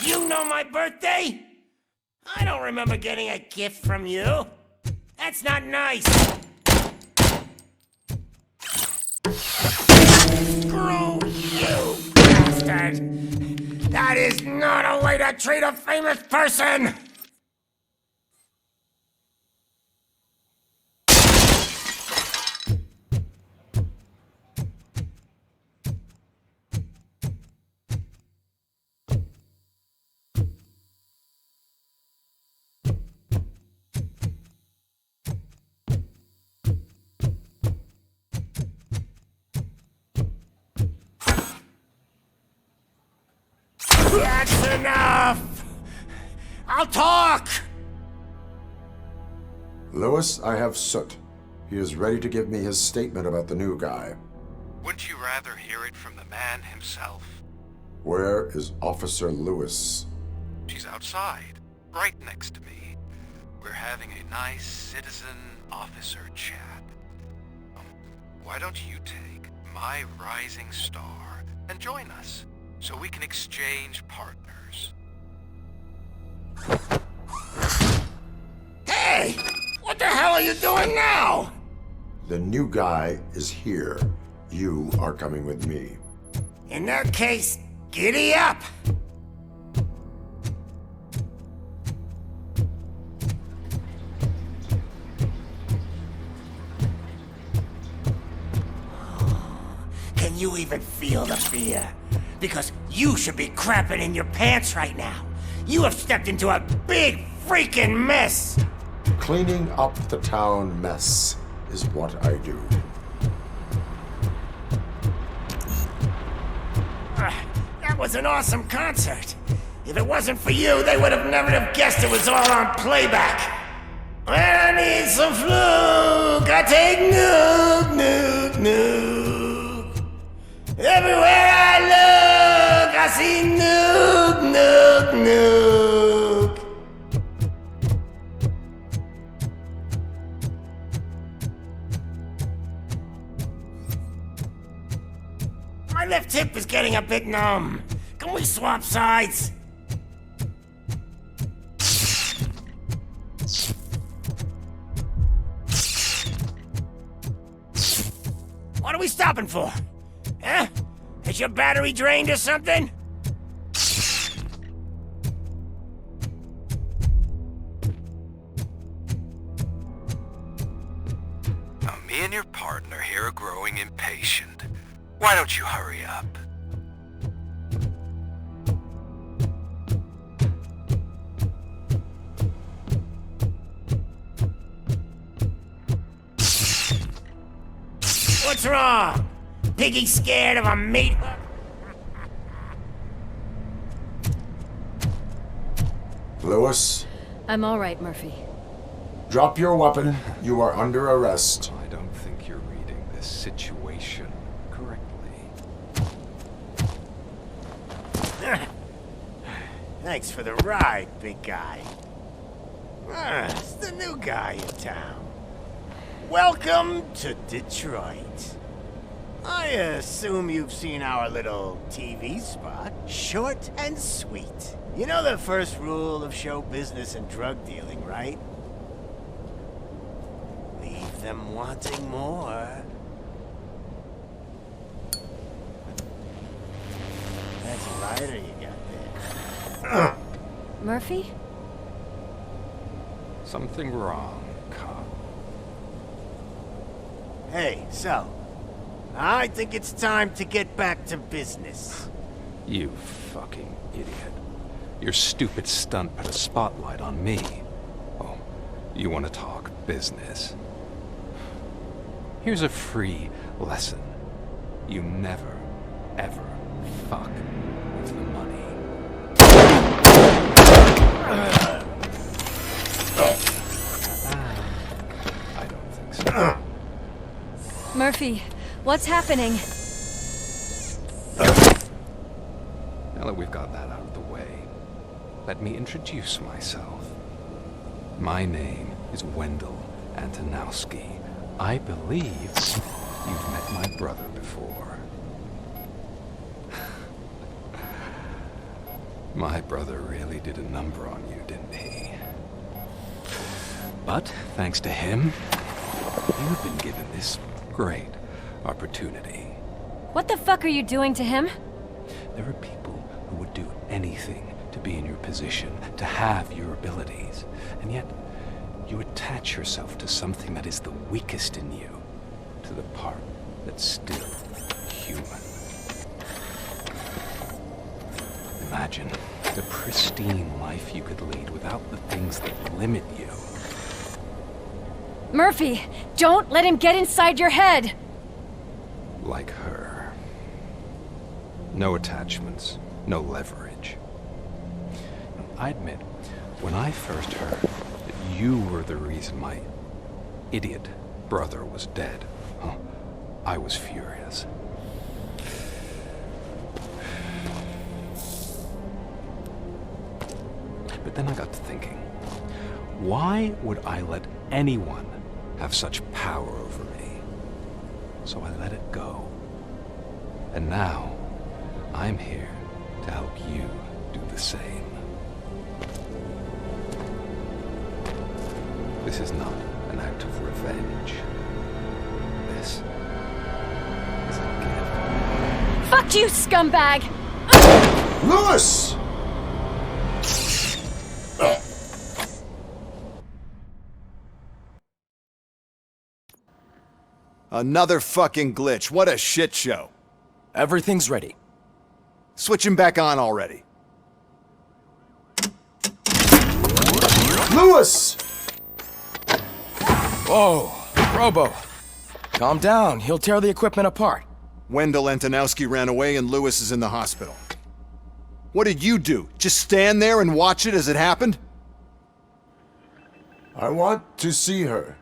You know my birthday? I don't remember getting a gift from you. That's not nice. Screw you, bastard! That is not a way to treat a famous person! That's enough! I'll talk! Lewis, I have Soot. He is ready to give me his statement about the new guy. Wouldn't you rather hear it from the man himself? Where is Officer Lewis? She's outside, right next to me. We're having a nice citizen-officer chat. Why don't you take my rising star and join us, so we can exchange partners? Hey! What the hell are you doing now? The new guy is here. You are coming with me. In that case, giddy up! Can you even feel the fear? Because you should be crapping in your pants right now. You have stepped into a big freaking mess! Cleaning up the town mess is what I do. That was an awesome concert. If it wasn't for you, they would have never have guessed it was all on playback. When I need some fluke, I take nuke, nuke, nuke. Everywhere I look, I see nuke, nuke, nuke. My left hip is getting a bit numb. Can we swap sides? What are we stopping for? Huh? Is your battery drained or something? Now, me and your partner here are growing impatient. Why don't you hurry up? What's wrong? piggy scared of a meat hook? Lewis, I'm all right, Murphy. drop your weapon. You are under arrest. I don't think you're reading this situation correctly. Thanks for the ride, big guy. It's the new guy in town. Welcome to Detroit. I assume you've seen our little TV spot. Short and sweet. You know the first rule of show business and drug dealing, right? Leave them wanting more. That's a rider you got there. Murphy? Something wrong, cop. Hey, so, I think it's time to get back to business. You fucking idiot. Your stupid stunt put a spotlight on me. Oh, you want to talk business? Here's a free lesson. You never, ever fuck with the money. I don't think so. Murphy, what's happening? Now that we've got that out of the way, let me introduce myself. My name is Wendell Antonowski. I believe you've met my brother before. My brother really did a number on you, didn't he? But, thanks to him, you've been given this great opportunity. What the fuck are you doing to him? There are people who would do anything to be in your position, to have your abilities, and yet you attach yourself to something that is the weakest in you, to the part that's still human. Imagine the pristine life you could lead without the things that limit you. Murphy, don't let him get inside your head! Like her. No attachments, no leverage. I admit, when I first heard that you were the reason my idiot brother was dead, I was furious. But then I got to thinking, why would I let anyone have such power over me? So I let it go. And now, I'm here to help you do the same. This is not an act of revenge. This is a gift. Fuck you, scumbag! Lewis! Another fucking glitch. What a shit show. Everything's ready. Switch him back on already. Lewis! Whoa, Robo. Calm down. He'll tear the equipment apart. Wendell Antonowski ran away and Lewis is in the hospital. What did you do? Just stand there and watch it as it happened? I want to see her.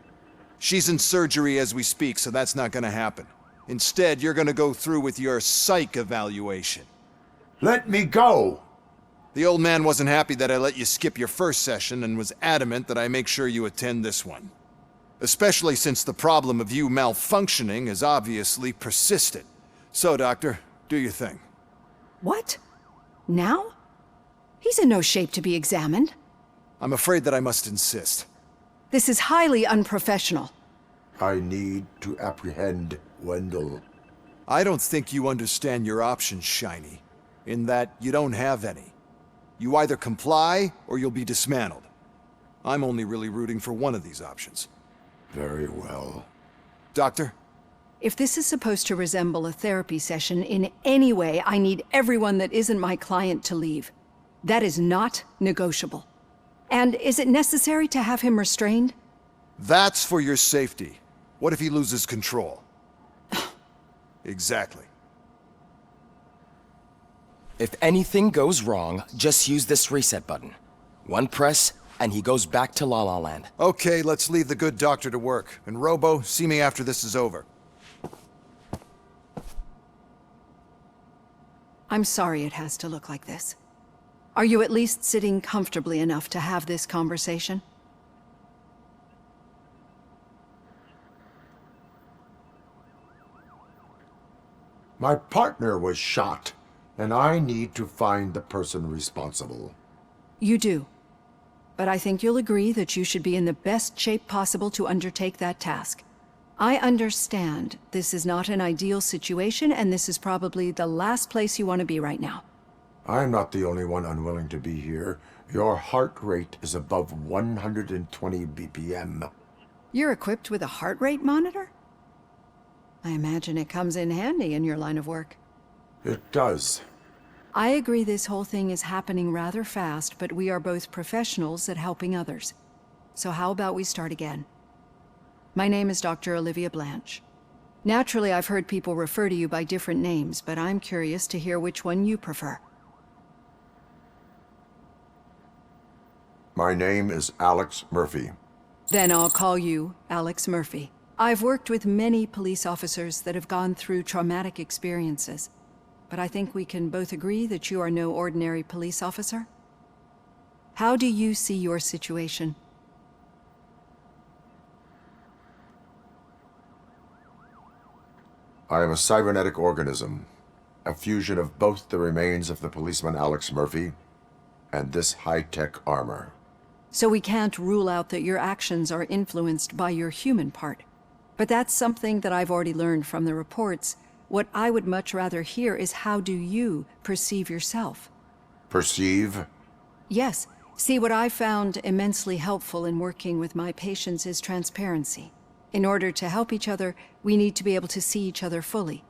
She's in surgery as we speak, so that's not gonna happen. Instead, you're gonna go through with your psych evaluation. Let me go! The old man wasn't happy that I let you skip your first session and was adamant that I make sure you attend this one. Especially since the problem of you malfunctioning is obviously persistent. So, Doctor, do your thing. What? Now? He's in no shape to be examined. I'm afraid that I must insist. This is highly unprofessional. I need to apprehend Wendell. I don't think you understand your options, Shiny. In that you don't have any. You either comply, or you'll be dismantled. I'm only really rooting for one of these options. Very well. Doctor? If this is supposed to resemble a therapy session in any way, I need everyone that isn't my client to leave. That is not negotiable. And is it necessary to have him Exactly. If anything goes wrong, just use this reset button. One press, and he goes back to La La Land. Okay, let's leave the good doctor to work. And Robo, see me after this is over. I'm sorry it has to look like this. Are you at least sitting comfortably enough to have this conversation? My partner was shot, and I need to find the person responsible. You do. But I think you'll agree that you should be in the best shape possible to undertake that task. I understand this is not an ideal situation, and this is probably the last place you want to be right now. I'm not the only one unwilling to be here. Your heart rate is above 120 BPM. You're equipped with a heart rate monitor? I imagine it comes in handy in your line of work. It does. I agree this whole thing is happening rather fast, but we are both professionals at helping others. So how about we start again? My name is Dr. Olivia Blanche. Naturally, I've heard people refer to you by different names, but I'm curious to hear which one you prefer. My name is Alex Murphy. Then I'll call you Alex Murphy. I've worked with many police officers that have gone through traumatic experiences, but I think we can both agree that you are no ordinary police officer. How do you see your situation? I am a cybernetic organism, a fusion of both the remains of the policeman Alex Murphy and this high-tech armor. So we can't rule out that your actions are influenced by your human part. But that's something that I've already learned from the reports. What I would much rather hear is how do you perceive yourself? Perceive? Yes. See, what I found immensely helpful in working with my patients is transparency. In order to help each other, we need to be able to see each other fully.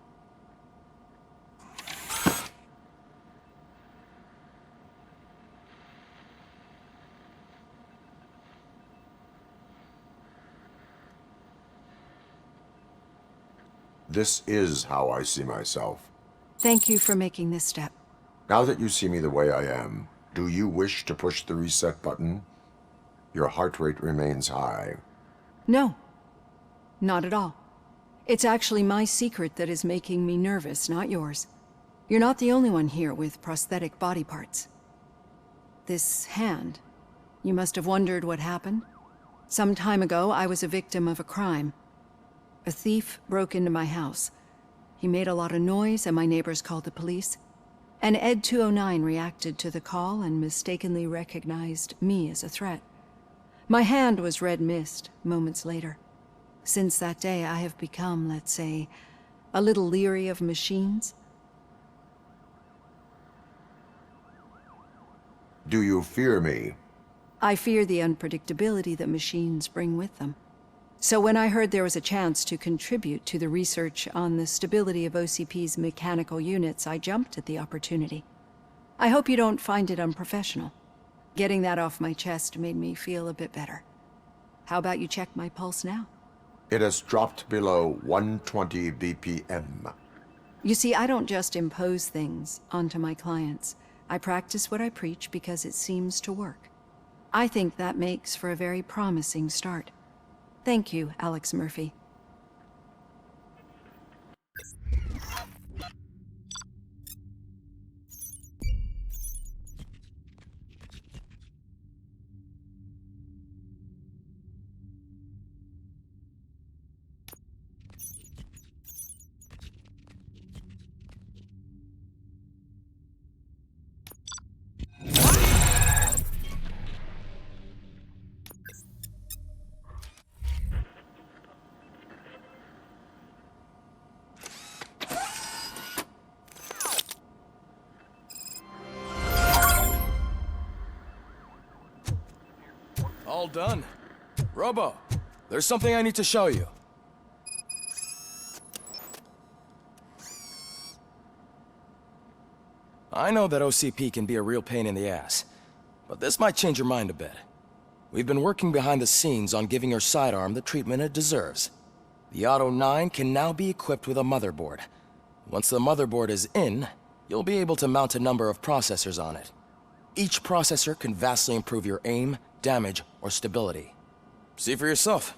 This is how I see myself. Thank you for making this step. Now that you see me the way I am, do you wish to push the reset button? Your heart rate remains high. No. Not at all. It's actually my secret that is making me nervous, not yours. You're not the only one here with prosthetic body parts. This hand, you must have wondered what happened. Some time ago, I was a victim of a crime. A thief broke into my house. He made a lot of noise and my neighbors called the police. And Ed 209 reacted to the call and mistakenly recognized me as a threat. My hand was red mist moments later. Since that day, I have become, let's say, a little leery of machines. Do you fear me? I fear the unpredictability that machines bring with them. So when I heard there was a chance to contribute to the research on the stability of OCP's mechanical units, I jumped at the opportunity. I hope you don't find it unprofessional. Getting that off my chest made me feel a bit better. How about you check my pulse now? It has dropped below 120 BPM. You see, I don't just impose things onto my clients. I practice what I preach because it seems to work. I think that makes for a very promising start. Thank you, Alex Murphy. All done. Robo, there's something I need to show you. I know that OCP can be a real pain in the ass, but this might change your mind a bit. We've been working behind the scenes on giving your sidearm the treatment it deserves. The Auto 9 can now be equipped with a motherboard, Once the motherboard is in, you'll be able to mount a number of processors on it. Each processor can vastly improve your aim, damage, or stability. See for yourself.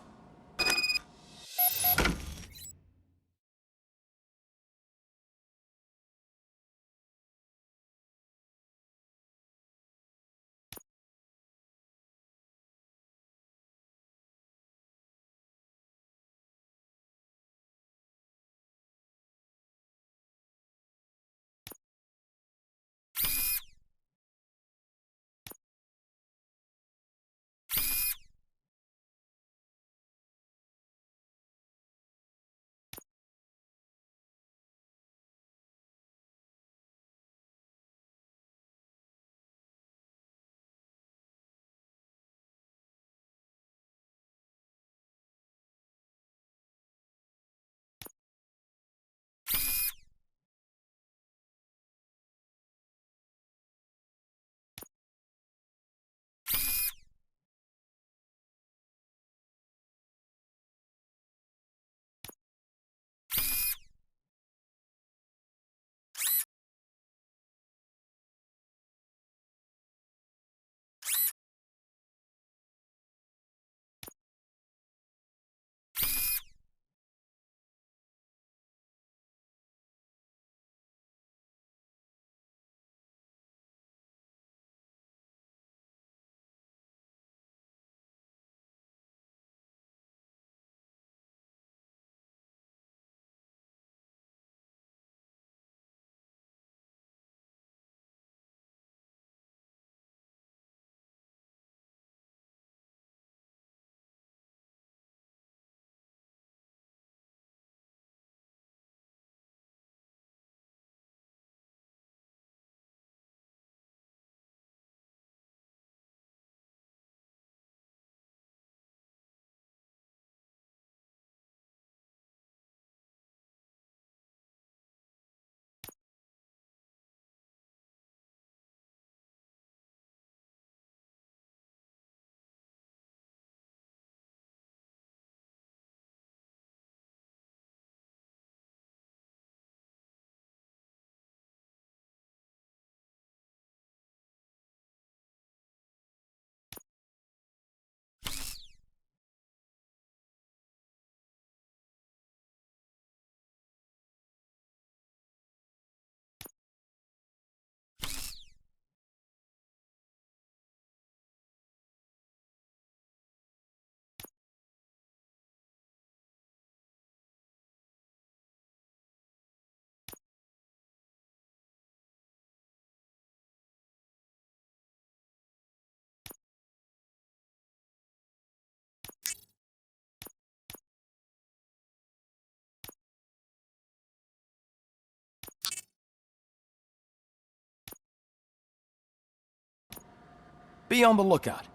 Be on the lookout.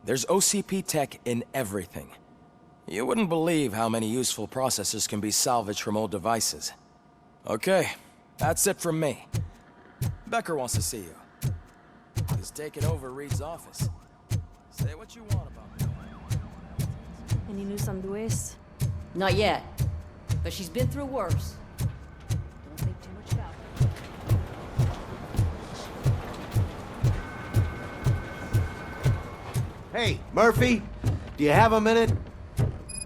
There's OCP tech in everything. You wouldn't believe how many useful processors can be salvaged from old devices. Okay, that's it from me. Becker wants to see you. He's taking over Reed's office. Say what you want about me. Any news on Luis? Not yet, but she's been through worse. Don't think too much about it. Hey, Murphy, do you have a minute?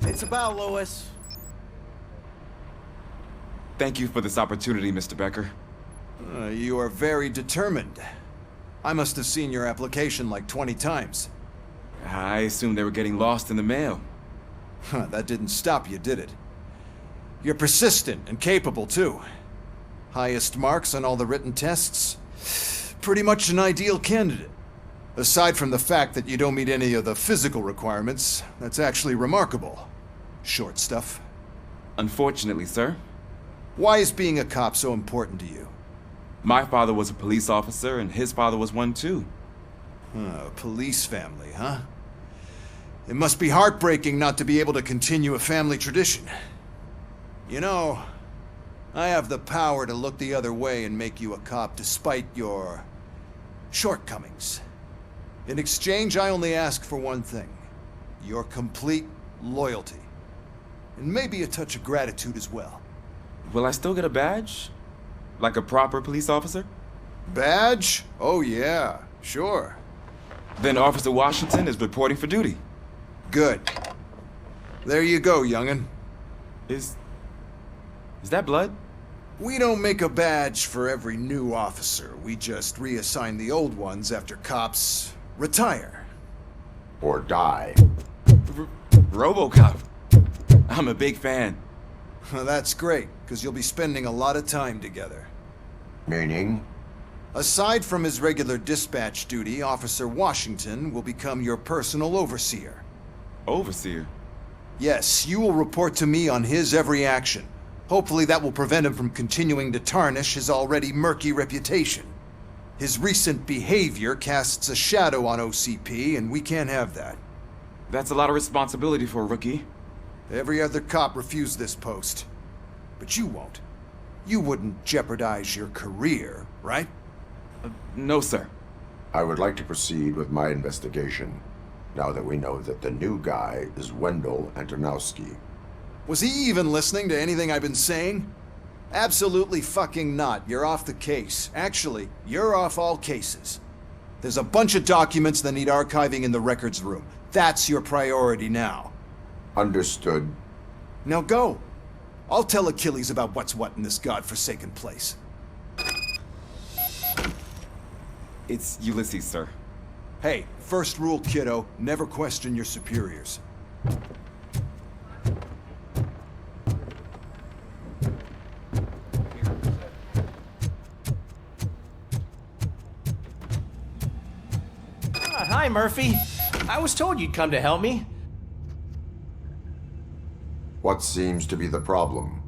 It's about Louis. Thank you for this opportunity, Mr. Becker. You are very determined. I must have seen your application like 20 times. I assumed they were getting lost in the mail. That didn't stop you, did it? You're persistent and capable, too. Highest marks on all the written tests. Pretty much an ideal candidate. Aside from the fact that you don't meet any of the physical requirements, that's actually remarkable. Short stuff. Unfortunately, sir. Why is being a cop so important to you? My father was a police officer, and his father was one too. A police family, huh? It must be heartbreaking not to be able to continue a family tradition. You know, I have the power to look the other way and make you a cop despite your shortcomings. In exchange, I only ask for one thing. Your complete loyalty. And maybe a touch of gratitude as well. Will I still get a badge? Like a proper police officer? Badge? Oh yeah, sure. Then Officer Washington is reporting for duty. Good. There you go, young'un. Is that blood? We don't make a badge for every new officer. We just reassign the old ones after cops retire. Or die. RoboCop. I'm a big fan. That's great, because you'll be spending a lot of time together. Meaning? Aside from his regular dispatch duty, Officer Washington will become your personal overseer. Overseer? Yes, you will report to me on his every action. Hopefully that will prevent him from continuing to tarnish his already murky reputation. His recent behavior casts a shadow on OCP, and we can't have that. That's a lot of responsibility for a rookie. Every other cop refused this post. But you won't. You wouldn't jeopardize your career, right? No, sir. I would like to proceed with my investigation, now that we know that the new guy is Wendell Antonowski. Was he even listening to anything I've been saying? Absolutely fucking not. You're off the case. Actually, you're off all cases. There's a bunch of documents that need archiving in the records room. That's your priority now. Understood. Now go. I'll tell Achilles about what's what in this godforsaken place. It's Ulysses, sir. Hey, first rule, kiddo, never question your superiors. Hi, Murphy. I was told you'd come to help me. What seems to be the problem?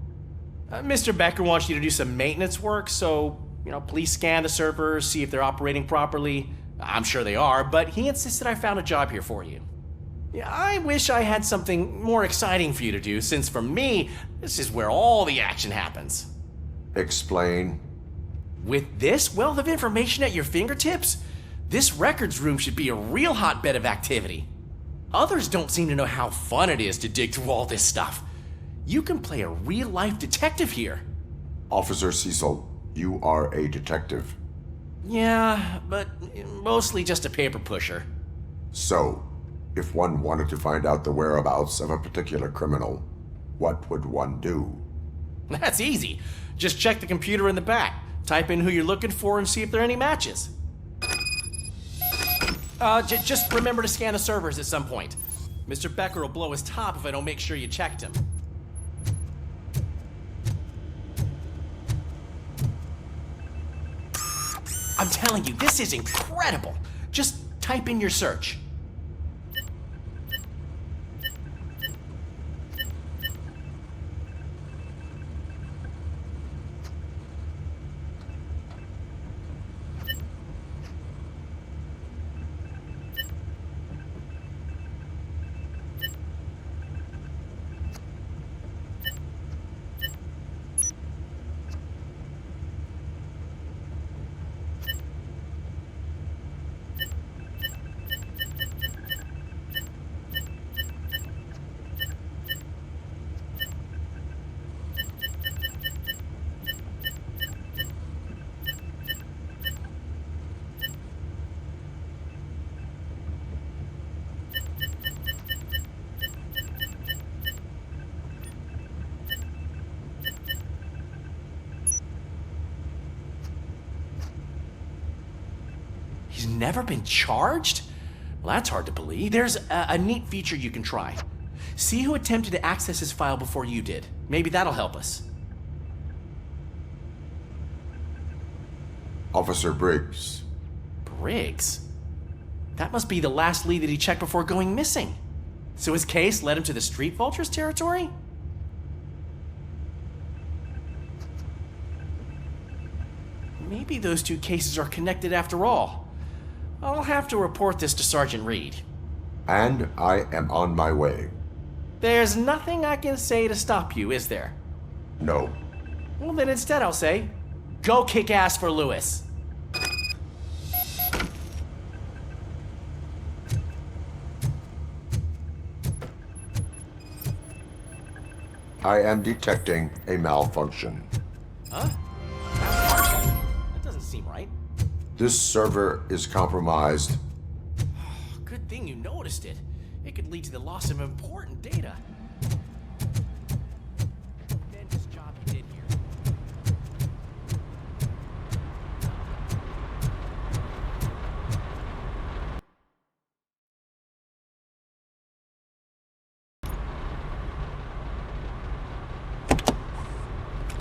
Mr. Becker wants you to do some maintenance work, so, please scan the servers, see if they're operating properly. I'm sure they are, but he insisted I found a job here for you. Yeah, I wish I had something more exciting for you to do, since for me, this is where all the action happens. Explain. With this wealth of information at your fingertips, this records room should be a real hotbed of activity. Others don't seem to know how fun it is to dig through all this stuff. You can play a real-life detective here. Officer Cecil, you are a detective. Yeah, but mostly just a paper pusher. So, if one wanted to find out the whereabouts of a particular criminal, what would one do? That's easy. Just check the computer in the back, type in who you're looking for, and see if there are any matches. Just remember to scan the servers at some point. Mr. Becker will blow his top if I don't make sure you checked him. I'm telling you, this is incredible. Just type in your search. He's never been charged? Well, that's hard to believe. There's a neat feature you can try. See who attempted to access his file before you did. Maybe that'll help us. Officer Briggs. Briggs? That must be the last lead that he checked before going missing. So his case led him to the Street Vultures territory? Maybe those two cases are connected after all. I'll have to report this to Sergeant Reed. And I am on my way. There's nothing I can say to stop you, is there? No. Well, then instead I'll say, go kick ass for Lewis. I am detecting a malfunction. Huh? This server is compromised. Good thing you noticed it. It could lead to the loss of important data. Tremendous job you did here.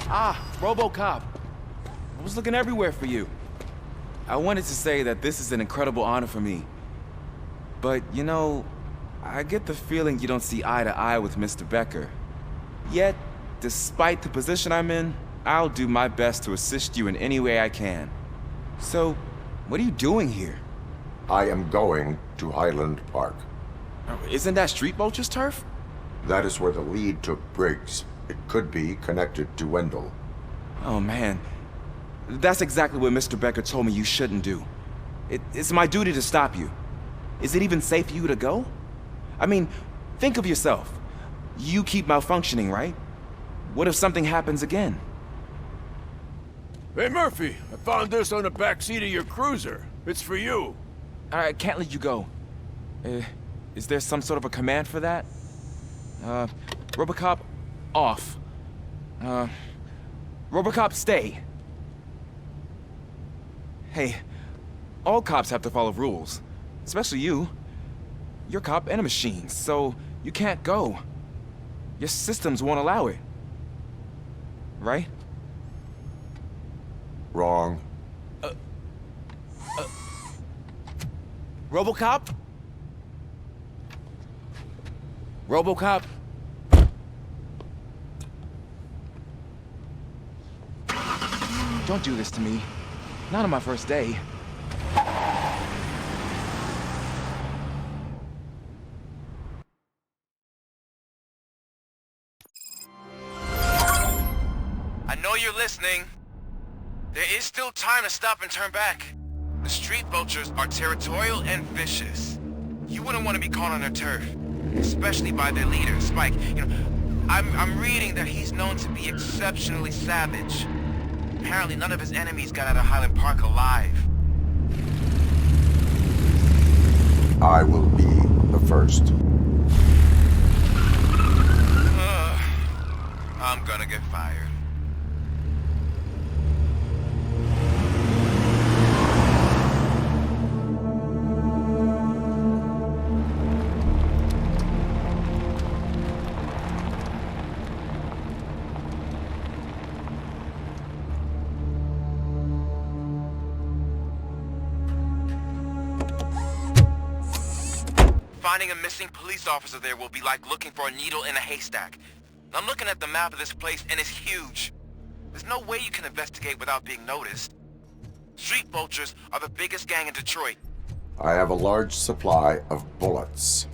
Ah, RoboCop. I was looking everywhere for you. I wanted to say that this is an incredible honor for me. But, you know, I get the feeling you don't see eye to eye with Mr. Becker. Yet, despite the position I'm in, I'll do my best to assist you in any way I can. So, what are you doing here? I am going to Highland Park. Isn't that Street Vultures turf? That is where the lead took Briggs. It could be connected to Wendell. Oh man, that's exactly what Mr. Becker told me you shouldn't do. It's my duty to stop you. Is it even safe for you to go? I mean, think of yourself. You keep malfunctioning, right? What if something happens again? Hey Murphy, I found this on the back seat of your cruiser. It's for you. I can't let you go. Is there some sort of a command for that? RoboCop, off. RoboCop, stay. Hey, all cops have to follow rules. Especially you. You're a cop and a machine, so you can't go. Your systems won't allow it. Right? Wrong. RoboCop? RoboCop? Don't do this to me. Not on my first day. I know you're listening. There is still time to stop and turn back. The street vultures are territorial and vicious. You wouldn't want to be caught on their turf, especially by their leader, Spike. You know, I'm reading that he's known to be exceptionally savage. Apparently none of his enemies got out of Highland Park alive. I will be the first. I'm gonna get fired. Finding a missing police officer there will be like looking for a needle in a haystack. I'm looking at the map of this place and it's huge. There's no way you can investigate without being noticed. Street Vultures are the biggest gang in Detroit. I have a large supply of bullets.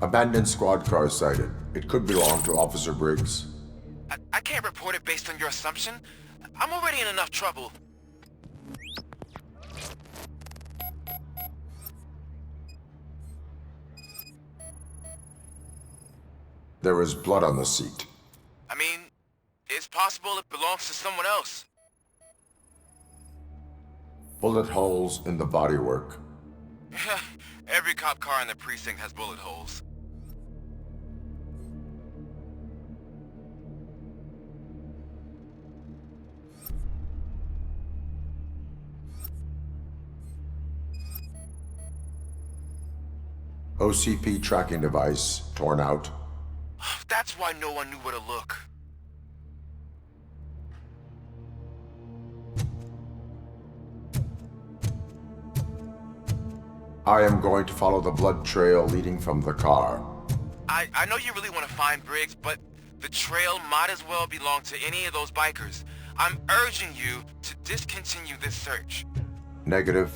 Abandoned squad car sighted. It could belong to Officer Briggs. I can't report it based on your assumption. I'm already in enough trouble. There is blood on the seat. I mean, it's possible it belongs to someone else. Bullet holes in the bodywork. Every cop car in the precinct has bullet holes. OCP tracking device torn out. That's why no one knew where to look. I am going to follow the blood trail leading from the car. I know you really want to find Briggs, but the trail might as well belong to any of those bikers. I'm urging you to discontinue this search. Negative.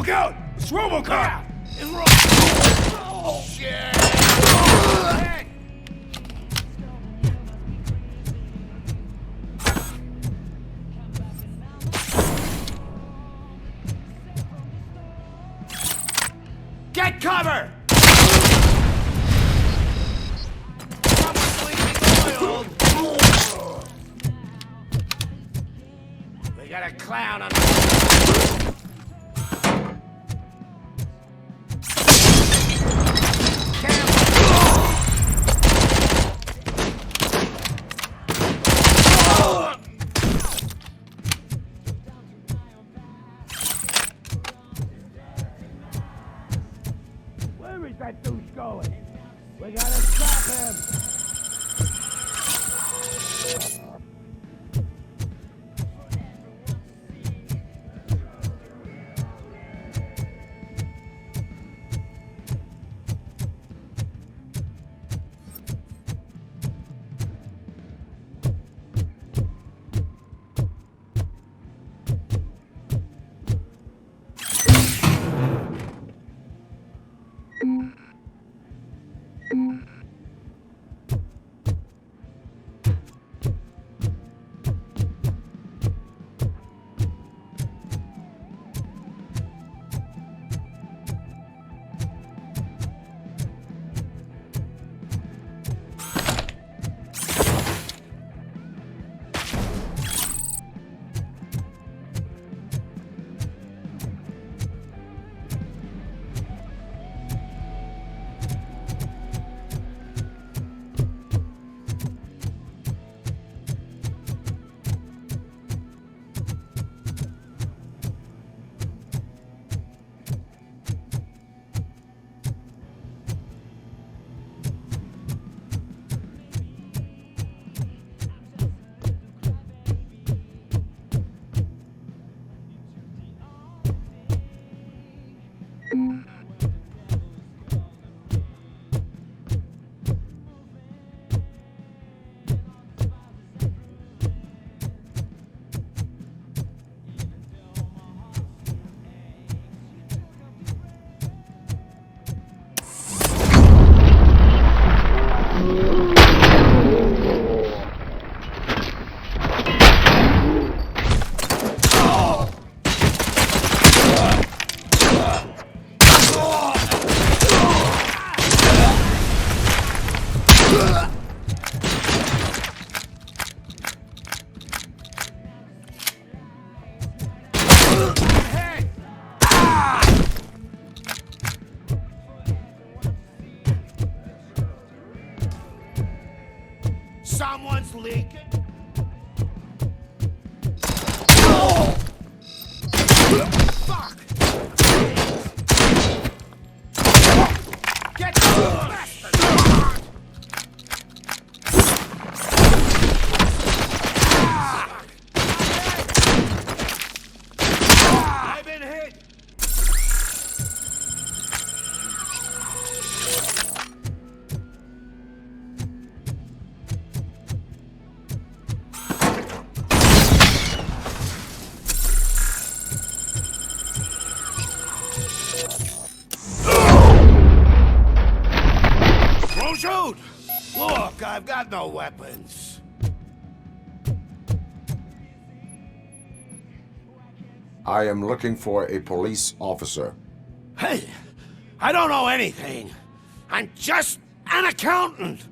Look out! It's RoboCop! It's Oh, shit! Get cover! We got a clown on the... Where is that douche going? We gotta stop him! Someone's leaking. Fuck! Get the bastard! I've been hit. Shoot! Look, I've got no weapons. I am looking for a police officer. Hey, I don't know anything. I'm just an accountant.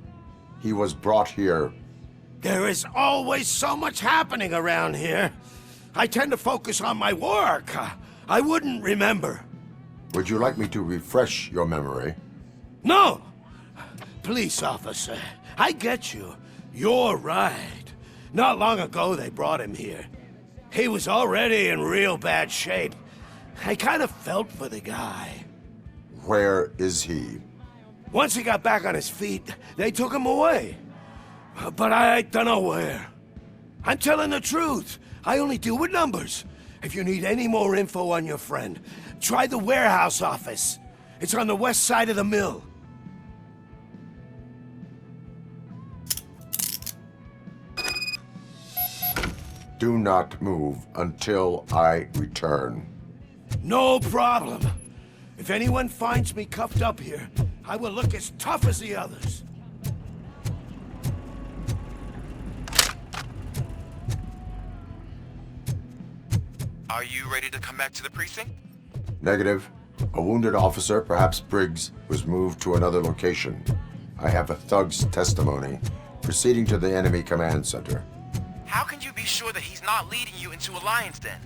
He was brought here. There is always so much happening around here. I tend to focus on my work. I wouldn't remember. Would you like me to refresh your memory? No! Police officer, I get you. You're right. Not long ago they brought him here. He was already in real bad shape. I kind of felt for the guy. Where is he? Once he got back on his feet, they took him away. But I don't know where. I'm telling the truth. I only deal with numbers. If you need any more info on your friend, try the warehouse office. It's on the west side of the mill. Do not move until I return. No problem. If anyone finds me cuffed up here, I will look as tough as the others. Are you ready to come back to the precinct? Negative. A wounded officer, perhaps Briggs, was moved to another location. I have a thug's testimony. Proceeding to the enemy command center. How can you be sure that he's not leading you into Alliance then?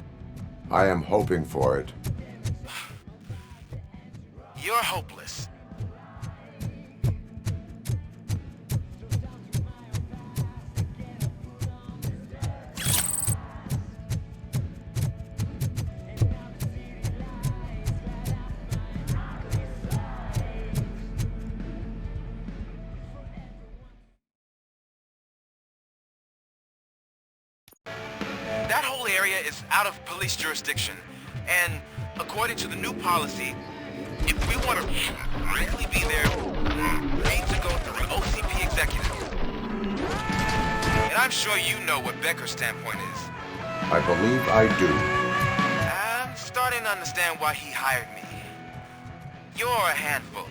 I am hoping for it. You're hopeless. That whole area is out of police jurisdiction, and according to the new policy, if we want to really be there, we need to go through an OCP executive. And I'm sure you know what Becker's standpoint is. I believe I do. I'm starting to understand why he hired me. You're a handful.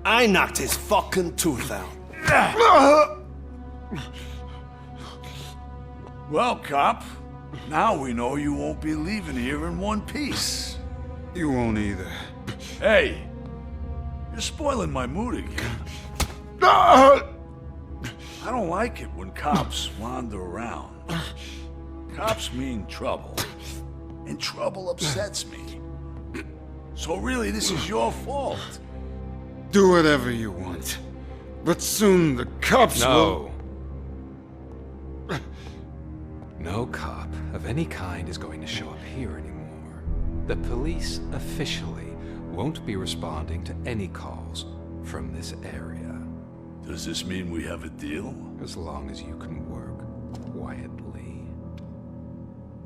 I knocked his fucking tooth out. Well, cop, now we know you won't be leaving here in one piece. You won't either. Hey, you're spoiling my mood again. I don't like it when cops wander around. Cops mean trouble, and trouble upsets me. So really, this is your fault. Do whatever you want. But soon the cops will... No cop of any kind is going to show up here anymore. The police officially won't be responding to any calls from this area. Does this mean we have a deal? As long as you can work quietly.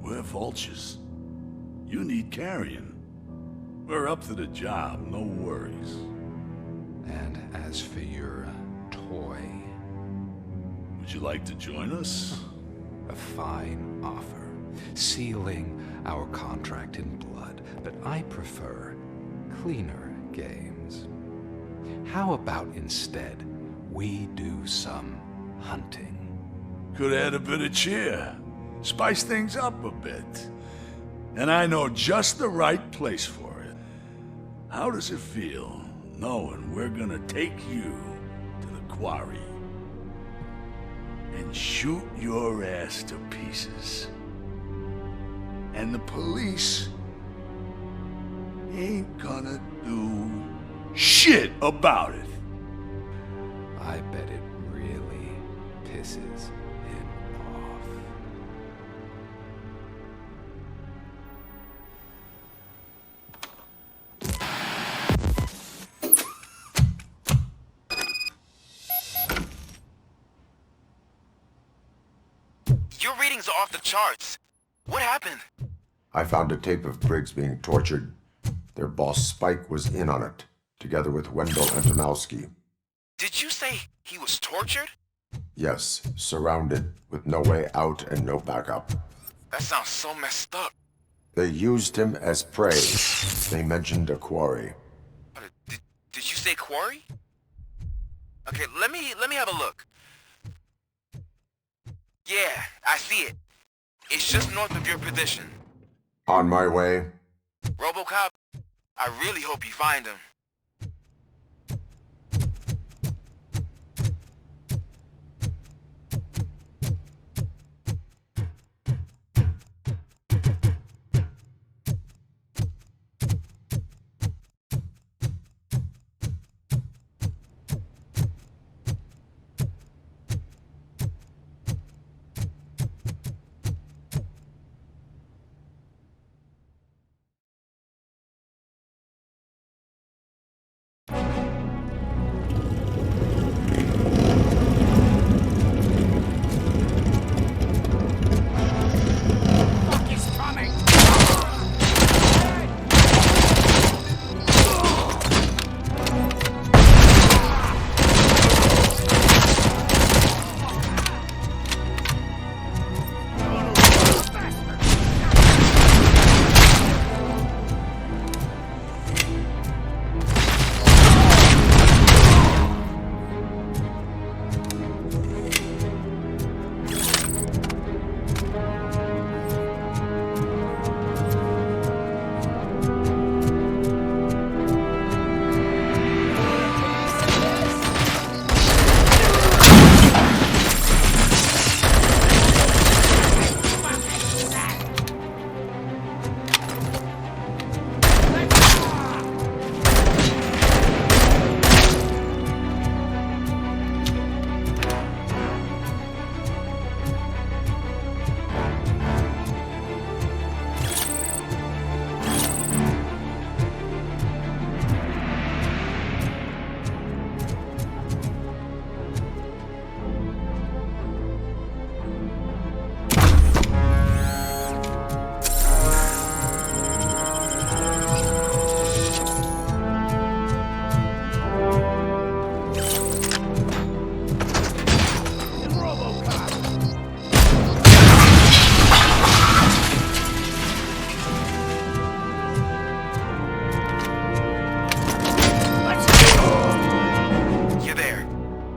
We're vultures. You need carrying. We're up to the job, no worries. And as for your toy... Would you like to join us? A fine offer, sealing our contract in blood, but I prefer cleaner games. How about instead we do some hunting? Could add a bit of cheer, spice things up a bit. And I know just the right place for it. How does it feel knowing we're gonna take you to the quarry and shoot your ass to pieces? And the police ain't gonna do shit about it. I bet it really pisses him off. Your readings are off the charts. What happened? I found a tape of Briggs being tortured. Their boss Spike was in on it, together with Wendell Antonowski. Did you say he was tortured? Yes, surrounded, with no way out and no backup. That sounds so messed up. They used him as prey. They mentioned a quarry. Did you say quarry? Okay, let me have a look. Yeah, I see it. It's just north of your position. On my way. RoboCop, I really hope you find him.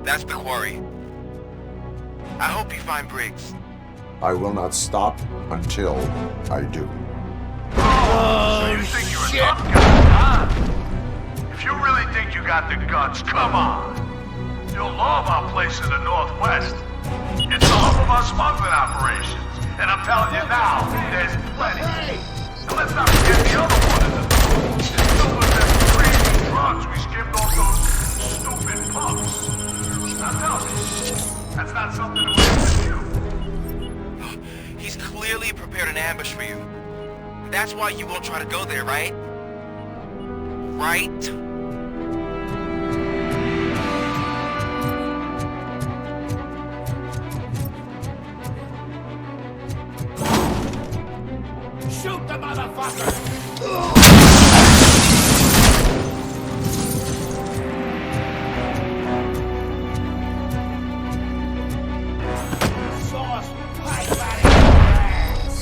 That's the quarry. I hope you find Briggs. I will not stop until I do. So you think you're a tough guy, huh? If you really think you got the guts, come on. You'll love our place in the Northwest. It's the hub of our smuggling operations. And I'm telling you now, there's plenty. And let's not forget the other one in the north. It's filled with them crazy drugs we skimmed off those stupid punks. Now tell me, that's not something that would with you. He's clearly prepared an ambush for you. That's why you won't try to go there, right? Right? Shoot the motherfucker! Sauce right out of your ass!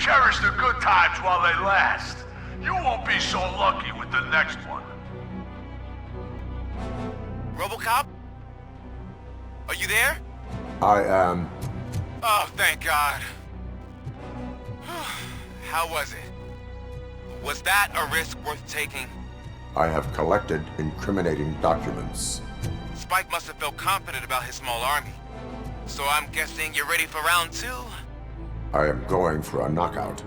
Cherish the good times while they last. You won't be so lucky with the next one. RoboCop? Are you there? I am. Oh, thank God. How was it? Was that a risk worth taking? I have collected incriminating documents. Spike must have felt confident about his small army. So I'm guessing you're ready for round 2? I am going for a knockout.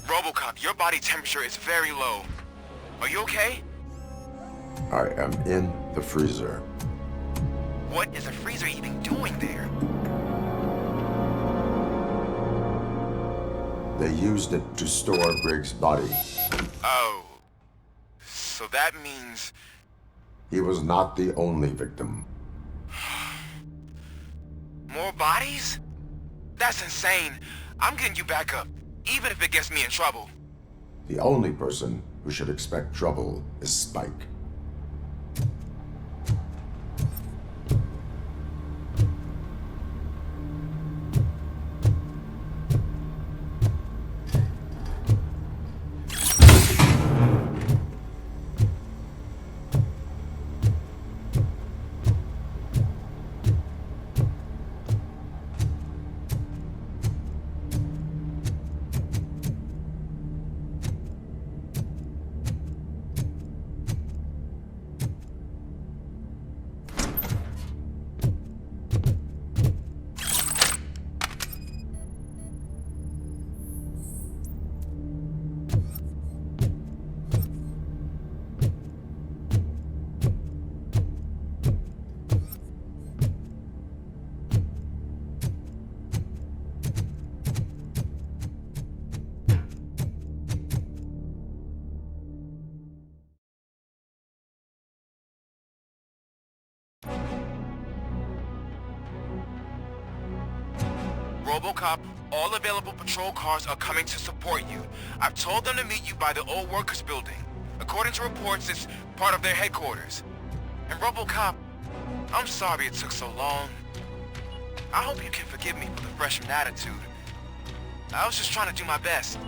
RoboCop, your body temperature is very low. Are you okay? I am in the freezer. What is a freezer even doing there? They used it to store Griggs' body. Oh. So that means... He was not the only victim. More bodies? That's insane. I'm getting you back up, even if it gets me in trouble. The only person who should expect trouble is Spike. RoboCop, all available patrol cars are coming to support you. I've told them to meet you by the old workers building. According to reports, it's part of their headquarters. And RoboCop, I'm sorry it took so long. I hope you can forgive me for the freshman attitude. I was just trying to do my best.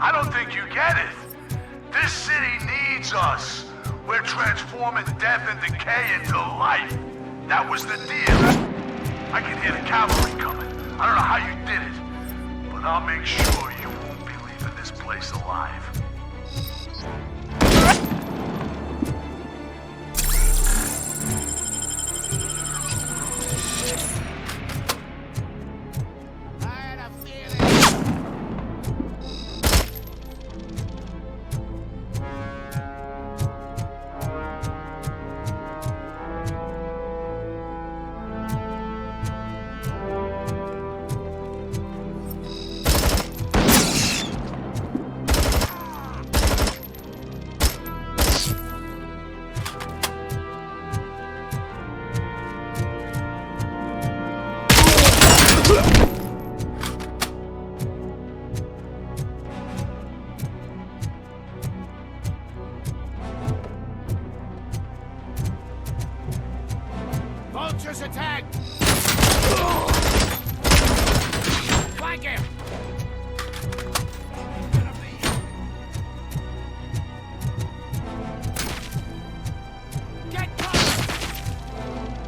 I don't think you get it. This city needs us. We're transforming death and decay into life. That was the deal. I can hear the cavalry coming. I don't know how you did it, but I'll make sure you won't be leaving this place alive. Vultures attack! Flank him! Get cover!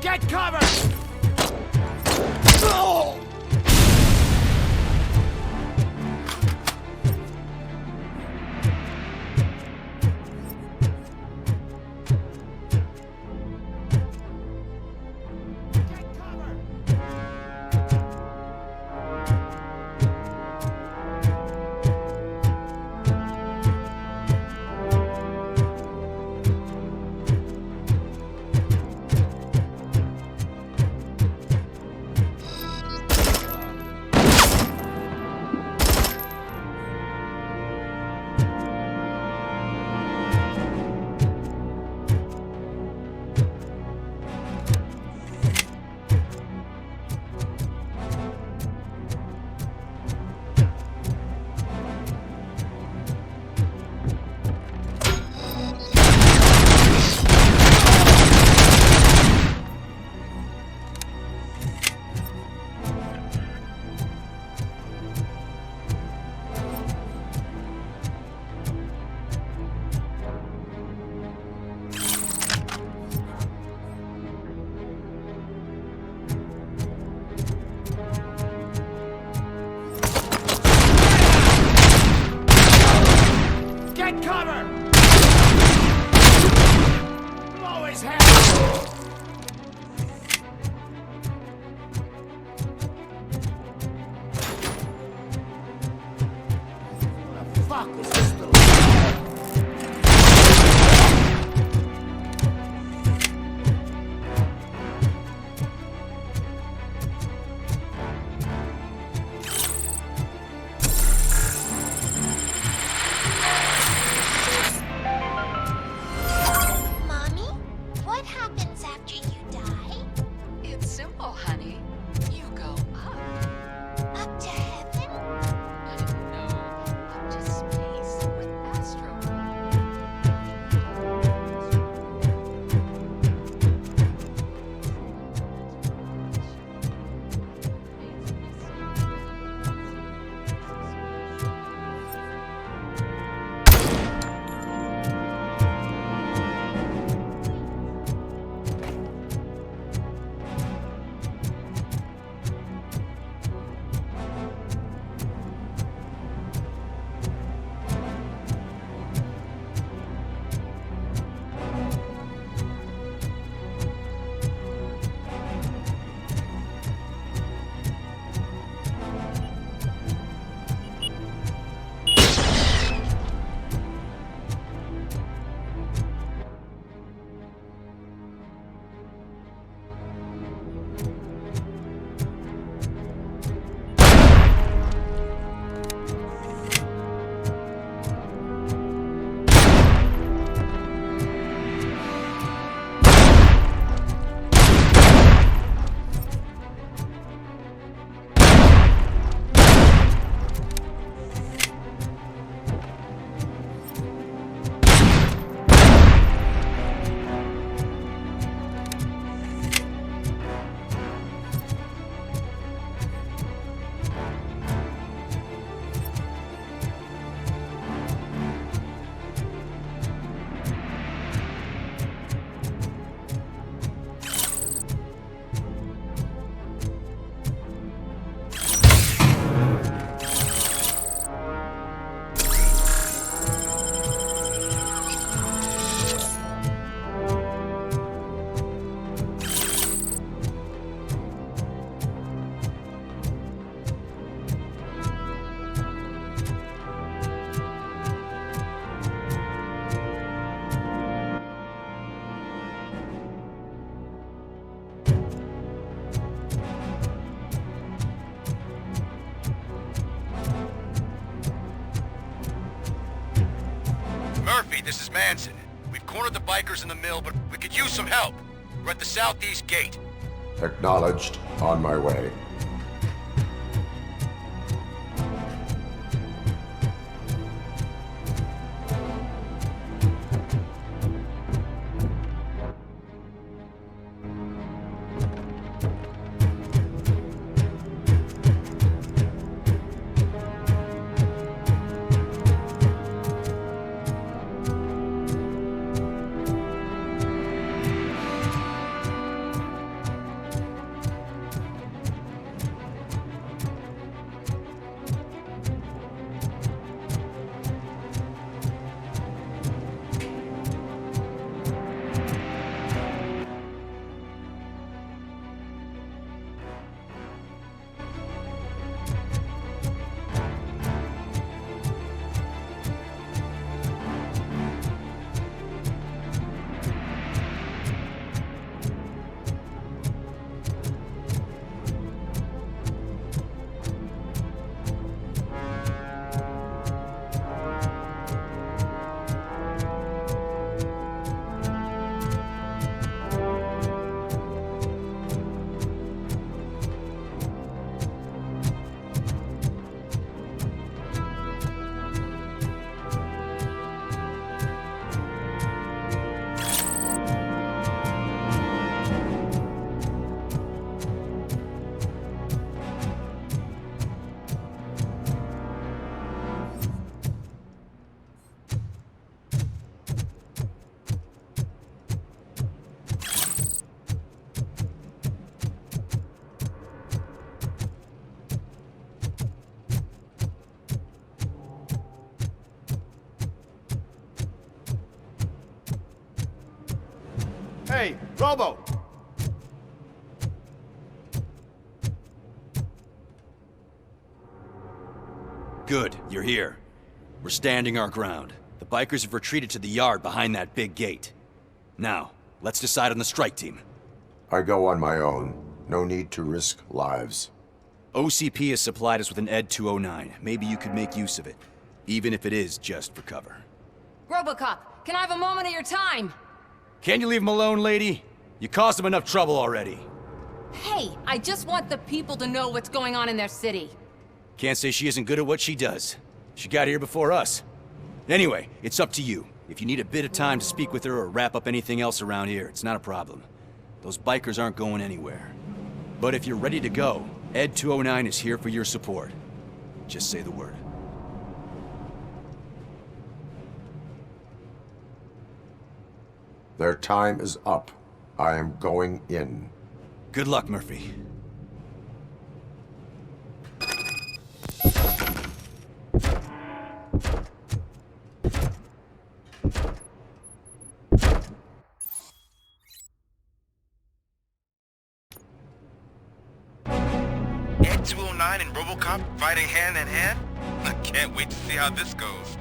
Get cover! this is Manson. We've cornered the bikers in the mill, but we could use some help. We're at the southeast gate. Acknowledged. On my way. Hey, Robo! Good, you're here. We're standing our ground. The bikers have retreated to the yard behind that big gate. Now, let's decide on the strike team. I go on my own. No need to risk lives. OCP has supplied us with an ED 209. Maybe you could make use of it, even if it is just for cover. RoboCop, can I have a moment of your time? Can you leave him alone, lady? You caused him enough trouble already. Hey, I just want the people to know what's going on in their city. Can't say she isn't good at what she does. She got here before us. Anyway, it's up to you. If you need a bit of time to speak with her or wrap up anything else around here, it's not a problem. Those bikers aren't going anywhere. But if you're ready to go, ED 209 is here for your support. Just say the word. Their time is up. I am going in. Good luck, Murphy. Ed 209 and RoboCop fighting hand in hand? I can't wait to see how this goes.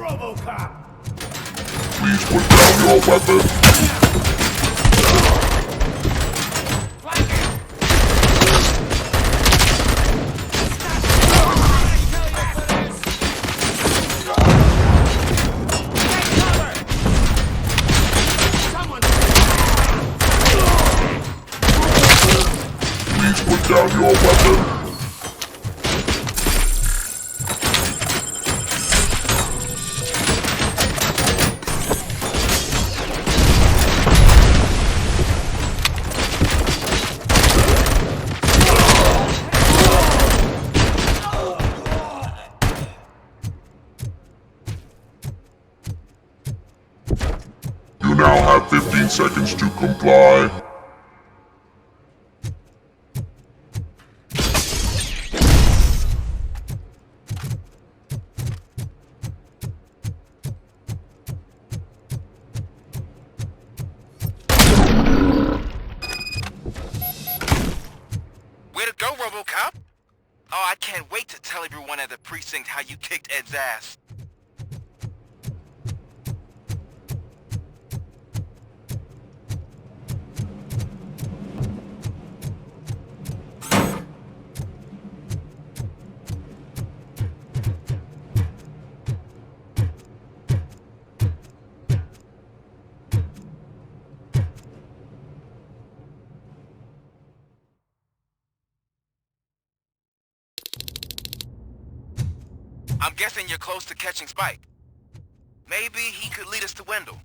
RoboCop! Please put down your weapon. 15 seconds to comply. Way to go, RoboCop! Oh, I can't wait to tell everyone at the precinct how you kicked Ed's ass. I'm guessing you're close to catching Spike. Maybe he could lead us to Wendell.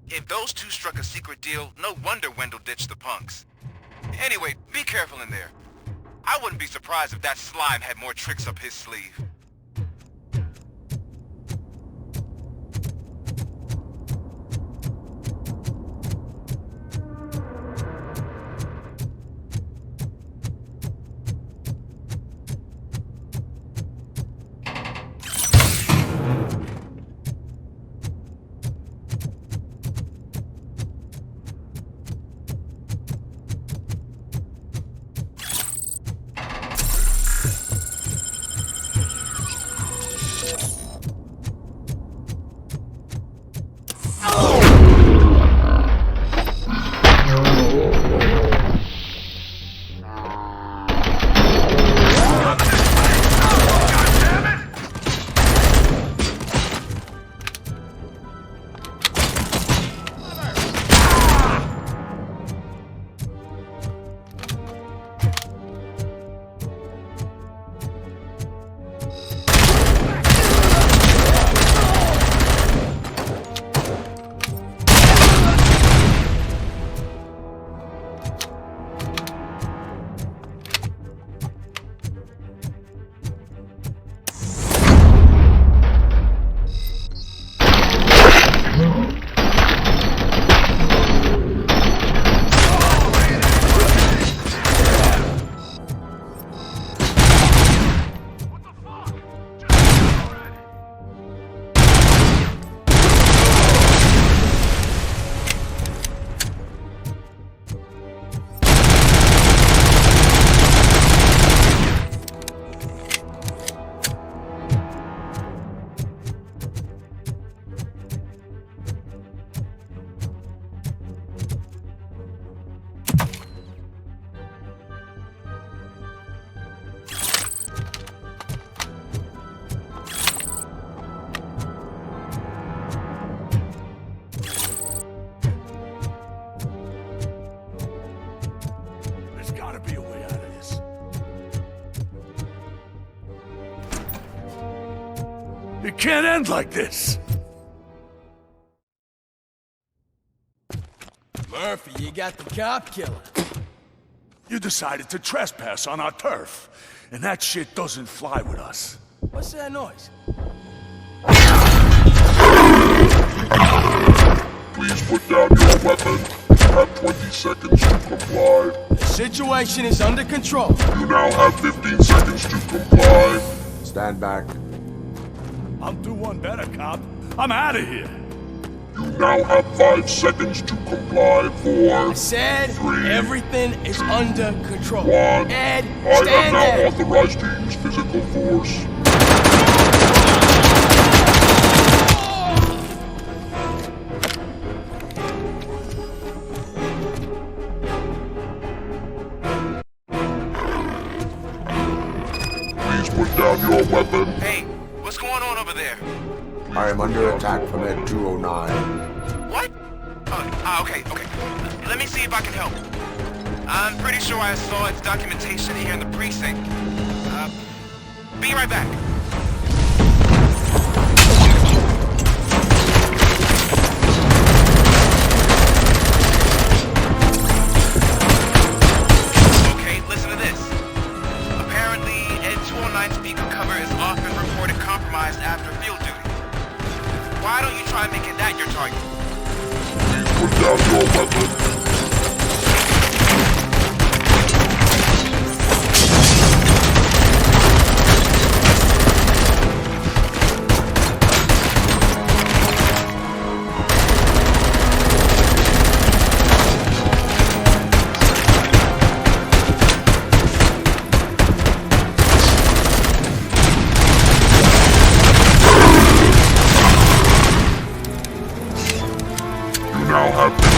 If those two struck a secret deal, no wonder Wendell ditched the punks. Anyway, be careful in there. I wouldn't be surprised if that slime had more tricks up his sleeve. It can't end like this. Murphy, you got the cop killer. You decided to trespass on our turf, and that shit doesn't fly with us. What's that noise? Please put down your weapon. You have 20 seconds to comply. The situation is under control. You now have 15 seconds to comply. Stand back. I'll do one better, cop. I'm out of here. You now have 5 seconds to comply. 4, I said 3, everything is under control. 1. Ed, I am stand now there. authorized to use physical force. Please put down your weapon. Hey, what's going on over there? I am under attack from Ed 209. What? Okay. Let me see if I can help. I'm pretty sure I saw its documentation here in the precinct. Be right back. Okay, listen to this. Apparently, Ed 209 speaker cover is often reported compromised after field duty. Why don't you try making that your target? Please Put down your weapon. Now have 50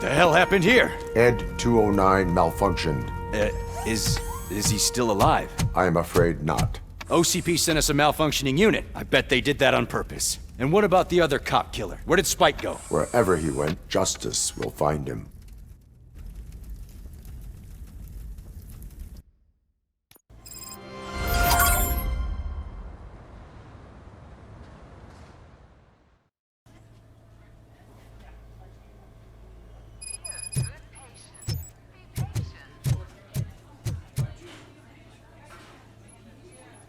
The hell happened here? Ed 209 malfunctioned. Is he still alive? I am afraid not. OCP sent us a malfunctioning unit. I bet they did that on purpose. And what about the other cop killer? Where did Spike go? Wherever he went, justice will find him.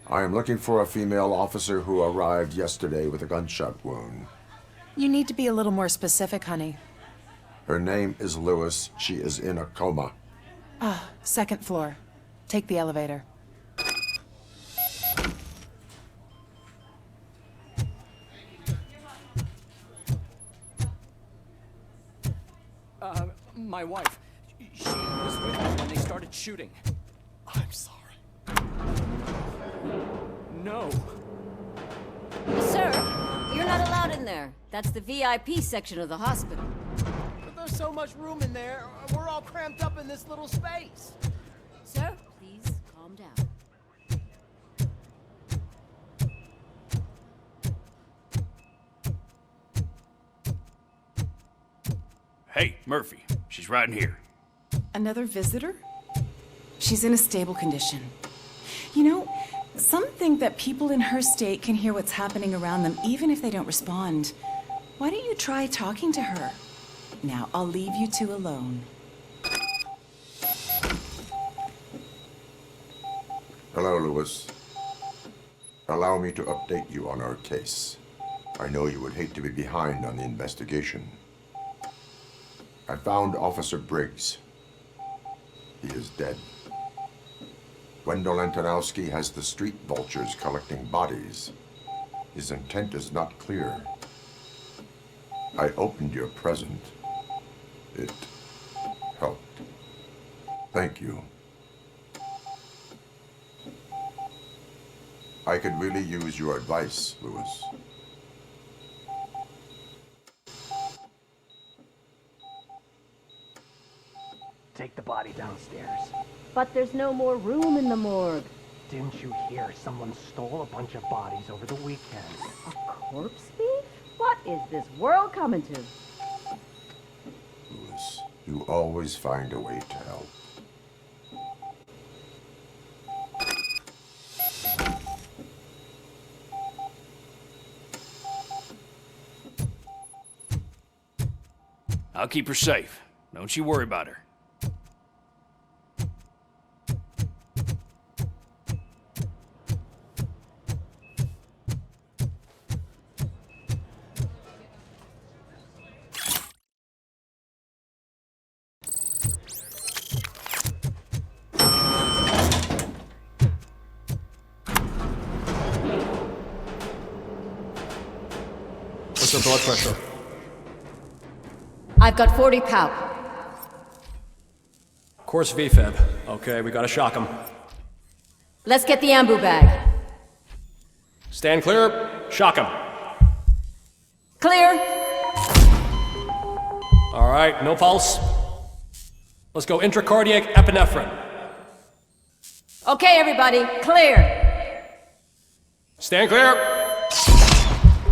I am looking for a female officer who arrived yesterday with a gunshot wound. You need to be a little more specific, honey. Her name is Lewis. She is in a coma. Ah, second floor. Take the elevator. My wife. with me when they started shooting. I'm sorry. No. Sir, you're not allowed in there. That's the VIP section of the hospital. But there's so much room in there. We're all cramped up in this little space. Sir, please calm down. Hey, Murphy. She's right in here. Another visitor? She's in a stable condition. You know, some think that people in her state can hear what's happening around them even if they don't respond. Why don't you try talking to her? Now, I'll leave you two alone. Hello, Lewis. Allow me to update you on our case. I know you would hate to be behind on the investigation. I found Officer Briggs. He is dead. Wendell Antonowski has the street vultures collecting bodies. His intent is not clear. I opened your present. It helped. Thank you. I could really use your advice, Lewis. Take the body downstairs. But there's no more room in the morgue. Didn't you hear someone stole a bunch of bodies over the weekend? A corpse thief? What is this world coming to? Lewis, you always find a way to help. I'll keep her safe. Don't you worry about her. What's your blood pressure? I've got 40 pow. Course VFib. Okay, we gotta shock him. Let's get the ambu bag. Stand clear. Shock him. Clear. All right, no pulse. Let's go intracardiac epinephrine. Okay, everybody, clear. Stand clear.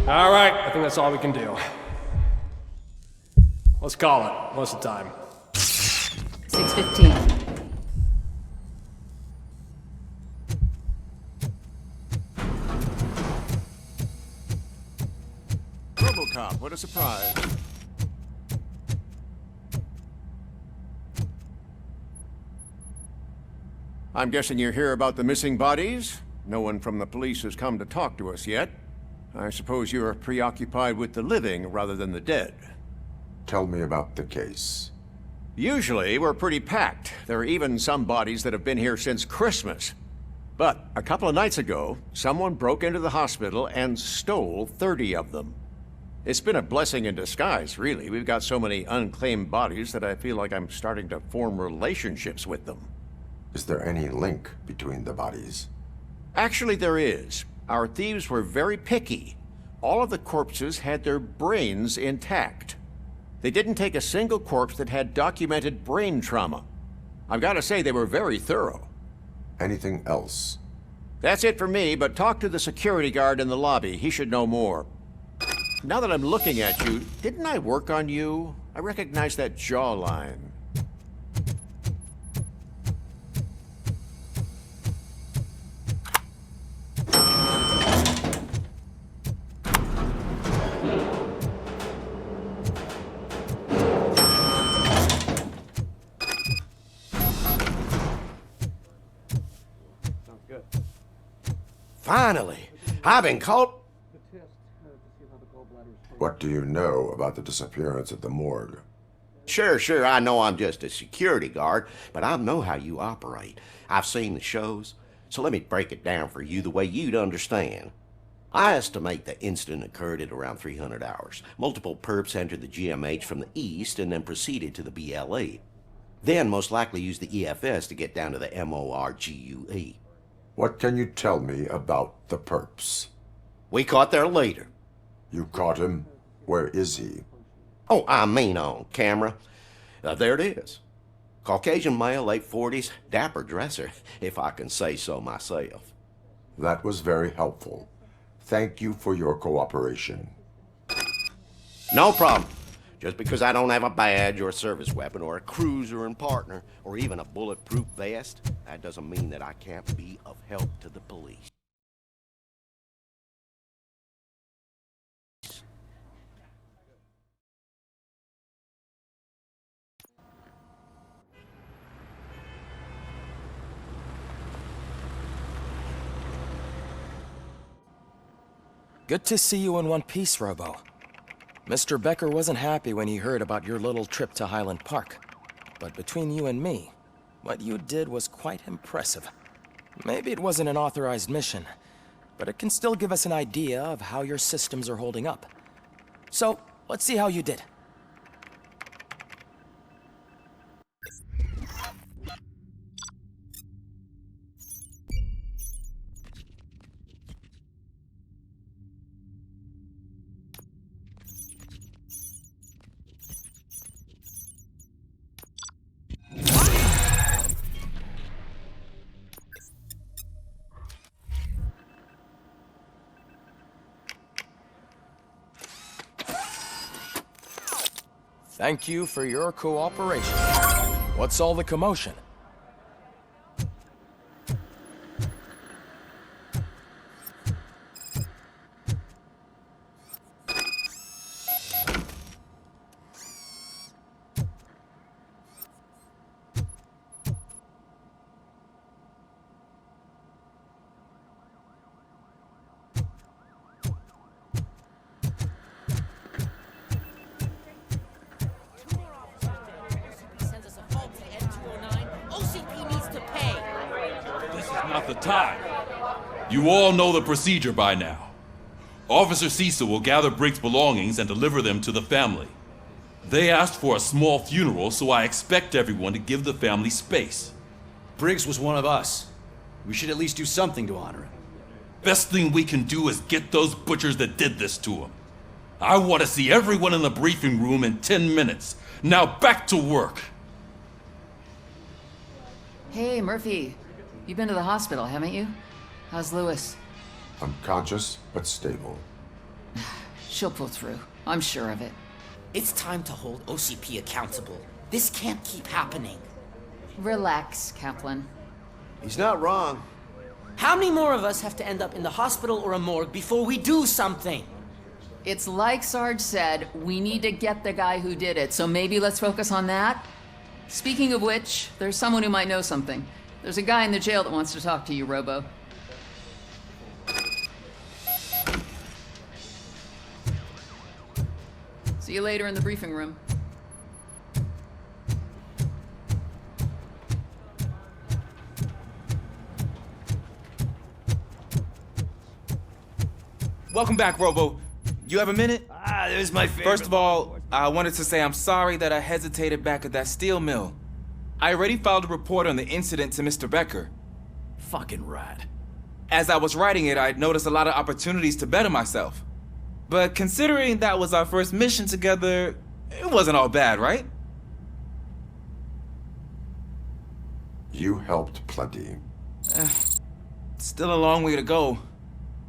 All right, I think that's all we can do. Let's call it. What's the time? 6:15. RoboCop, what a surprise. I'm guessing you're here about the missing bodies? No one from the police has come to talk to us yet. I suppose you're preoccupied with the living rather than the dead. Tell me about the case. Usually, we're pretty packed. There are even some bodies that have been here since Christmas. But a couple of nights ago, someone broke into the hospital and stole 30 of them. It's been a blessing in disguise, really. We've got so many unclaimed bodies that I feel like I'm starting to form relationships with them. Is there any link between the bodies? Actually, there is. Our thieves were very picky. All of the corpses had their brains intact. They didn't take a single corpse that had documented brain trauma. I've got to say, they were very thorough. Anything else? That's it for me, but talk to the security guard in the lobby. He should know more. Now that I'm looking at you, didn't I work on you? I recognize that jawline. Finally, I've been caught. What do you know about the disappearance at the morgue? Sure, I know I'm just a security guard, but I know how you operate. I've seen the shows, so let me break it down for you the way you'd understand. I estimate the incident occurred at around 300 hours. Multiple perps entered the GMH from the east and then proceeded to the BLE. Then most likely use the EFS to get down to the MORGUE. What can you tell me about the perps? We caught their leader. You caught him? Where is he? Oh, I mean on camera. There it is. Caucasian male, late 40s, dapper dresser, if I can say so myself. That was very helpful. Thank you for your cooperation. No problem. Just because I don't have a badge or a service weapon or a cruiser and partner or even a bulletproof vest, that doesn't mean that I can't be of help to the police. Good to see you in one piece, Robo. Mr. Becker wasn't happy when he heard about your little trip to Highland Park. But between you and me, what you did was quite impressive. Maybe it wasn't an authorized mission, but it can still give us an idea of how your systems are holding up. So, let's see how you did. Thank you for your cooperation. What's all the commotion? Not the time. You all know the procedure by now. Officer Cecil will gather Briggs' belongings and deliver them to the family. They asked for a small funeral, so I expect everyone to give the family space. Briggs was one of us. We should at least do something to honor him. Best thing we can do is get those butchers that did this to him. I want to see everyone in the briefing room in 10 minutes. Now back to work. Hey, Murphy. You've been to the hospital, haven't you? How's Lewis? Unconscious, but stable. She'll pull through. I'm sure of it. It's time to hold OCP accountable. This can't keep happening. Relax, Kaplan. He's not wrong. How many more of us have to end up in the hospital or a morgue before we do something? It's like Sarge said, we need to get the guy who did it, so maybe let's focus on that? Speaking of which, there's someone who might know something. There's a guy in the jail that wants to talk to you, Robo. See you later in the briefing room. Welcome back, Robo. You have a minute? There's my favorite. First of all, I wanted to say I'm sorry that I hesitated back at that steel mill. I already filed a report on the incident to Mr. Becker. Fucking rat. As I was writing it, I noticed a lot of opportunities to better myself. But considering that was our first mission together, it wasn't all bad, right? You helped plenty. Still a long way to go.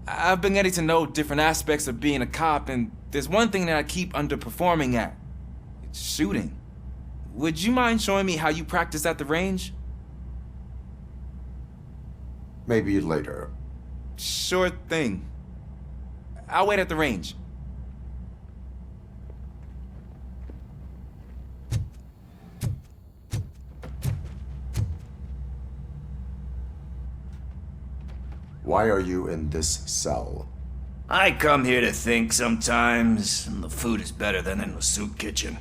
I've been getting to know different aspects of being a cop, and there's one thing that I keep underperforming at. It's shooting. Would you mind showing me how you practice at the range? Maybe later. Sure thing. I'll wait at the range. Why are you in this cell? I come here to think sometimes, and the food is better than in the Soot kitchen.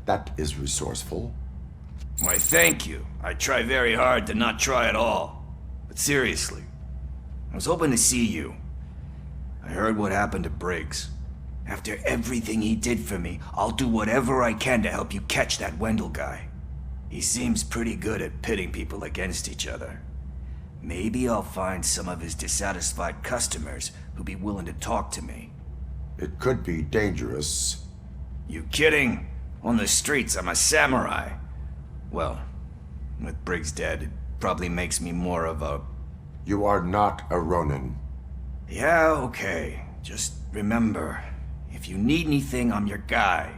That is resourceful. Why, thank you. I try very hard to not try at all. But seriously, I was hoping to see you. I heard what happened to Briggs. After everything he did for me, I'll do whatever I can to help you catch that Wendell guy. He seems pretty good at pitting people against each other. Maybe I'll find some of his dissatisfied customers who'd be willing to talk to me. It could be dangerous. You kidding? On the streets, I'm a samurai. Well, with Briggs dead, it probably makes me more of a... You are not a Ronin. Yeah, okay. Just remember, if you need anything, I'm your guy.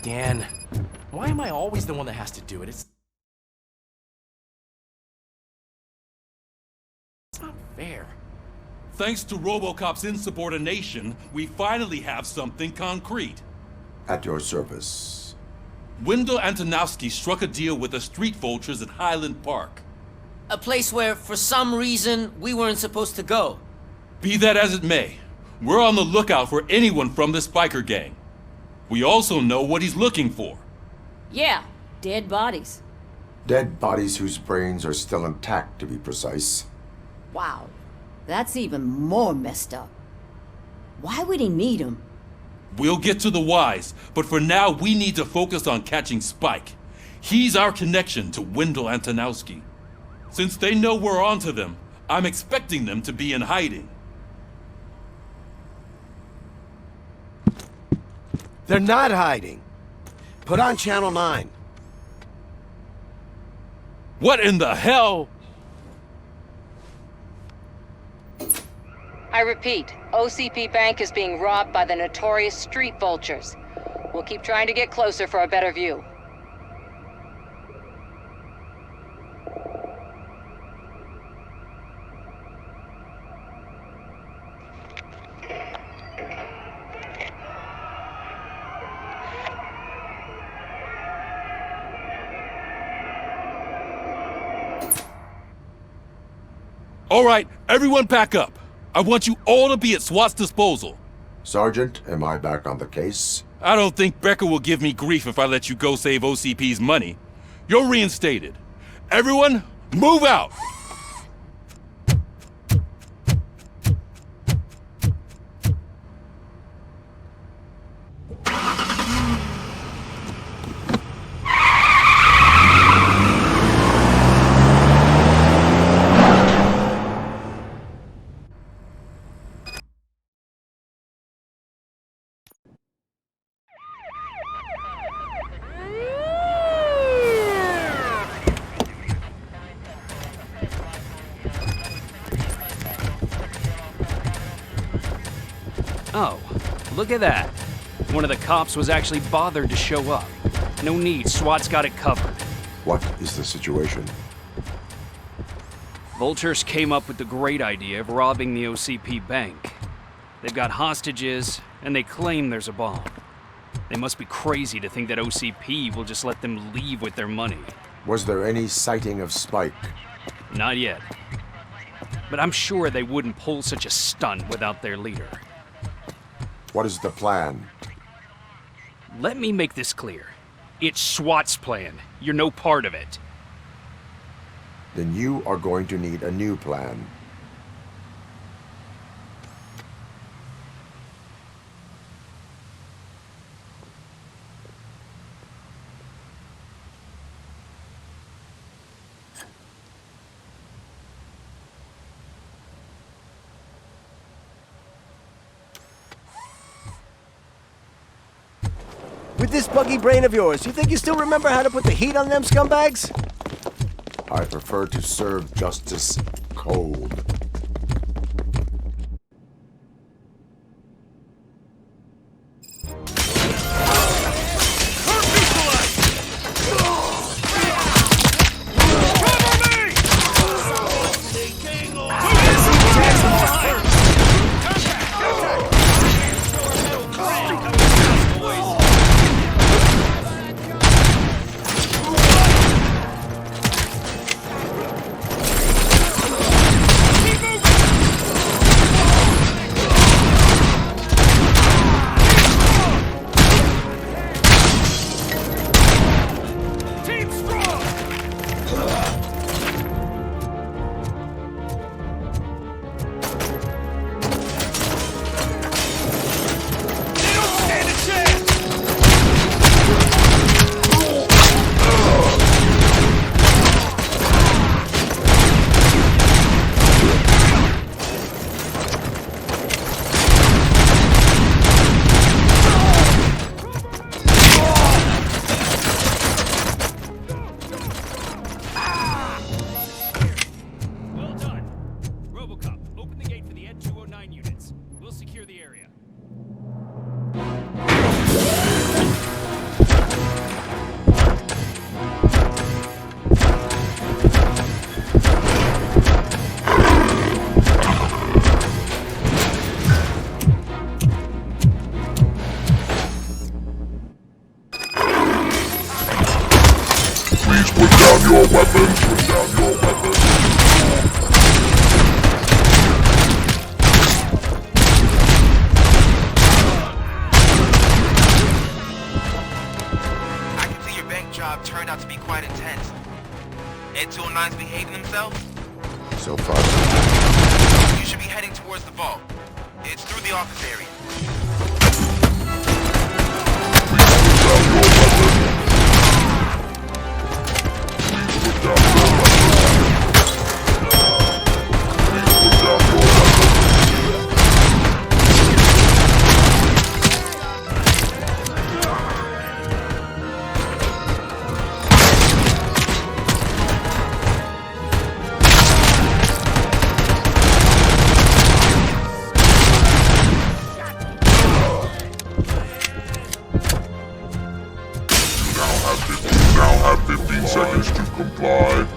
Again. Why am I always the one that has to do it? It's not fair. Thanks to RoboCop's insubordination, we finally have something concrete. At your service. Wendell Antonowski struck a deal with the street vultures at Highland Park. A place where, for some reason, we weren't supposed to go. Be that as it may, we're on the lookout for anyone from this biker gang. We also know what he's looking for. Yeah, dead bodies. Dead bodies whose brains are still intact, to be precise. Wow, that's even more messed up. Why would he need them? We'll get to the whys, but for now we need to focus on catching Spike. He's our connection to Wendell Antonowski. Since they know we're onto them, I'm expecting them to be in hiding. They're not hiding. Put on Channel 9. What in the hell? I repeat, OCP Bank is being robbed by the notorious street vultures. We'll keep trying to get closer for a better view. All right, everyone back up. I want you all to be at SWAT's disposal. Sergeant, am I back on the case? I don't think Becker will give me grief if I let you go save OCP's money. You're reinstated. Everyone, move out! Oh, look at that. One of the cops was actually bothered to show up. No need, SWAT's got it covered. What is the situation? Vultures came up with the great idea of robbing the OCP bank. They've got hostages, and they claim there's a bomb. They must be crazy to think that OCP will just let them leave with their money. Was there any sighting of Spike? Not yet. But I'm sure they wouldn't pull such a stunt without their leader. What is the plan? Let me make this clear. It's SWAT's plan. You're no part of it. Then you are going to need a new plan. With this buggy brain of yours, you think you still remember how to put the heat on them scumbags? I prefer to serve justice cold. Put down your weapons, put down your weapons. I can see your bank job turned out to be quite intense. Ed 209's behaving themselves? So far. You should be heading towards the vault. It's through the office area. Now have 15 seconds to comply.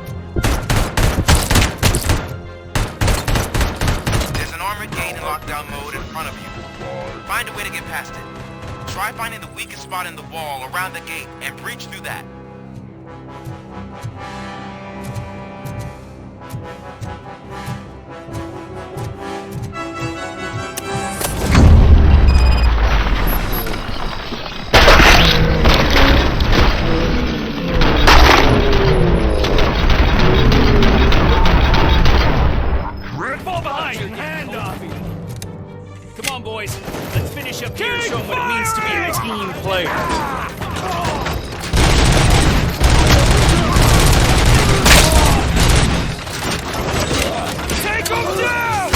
There's an armored gate in lockdown mode in front of you. Find a way to get past it. Try finding the weakest spot in the wall around the gate and breach through that. Fall behind! Hand off! Come on, boys. Let's finish up here and show them what it means to be a team player. Take them down!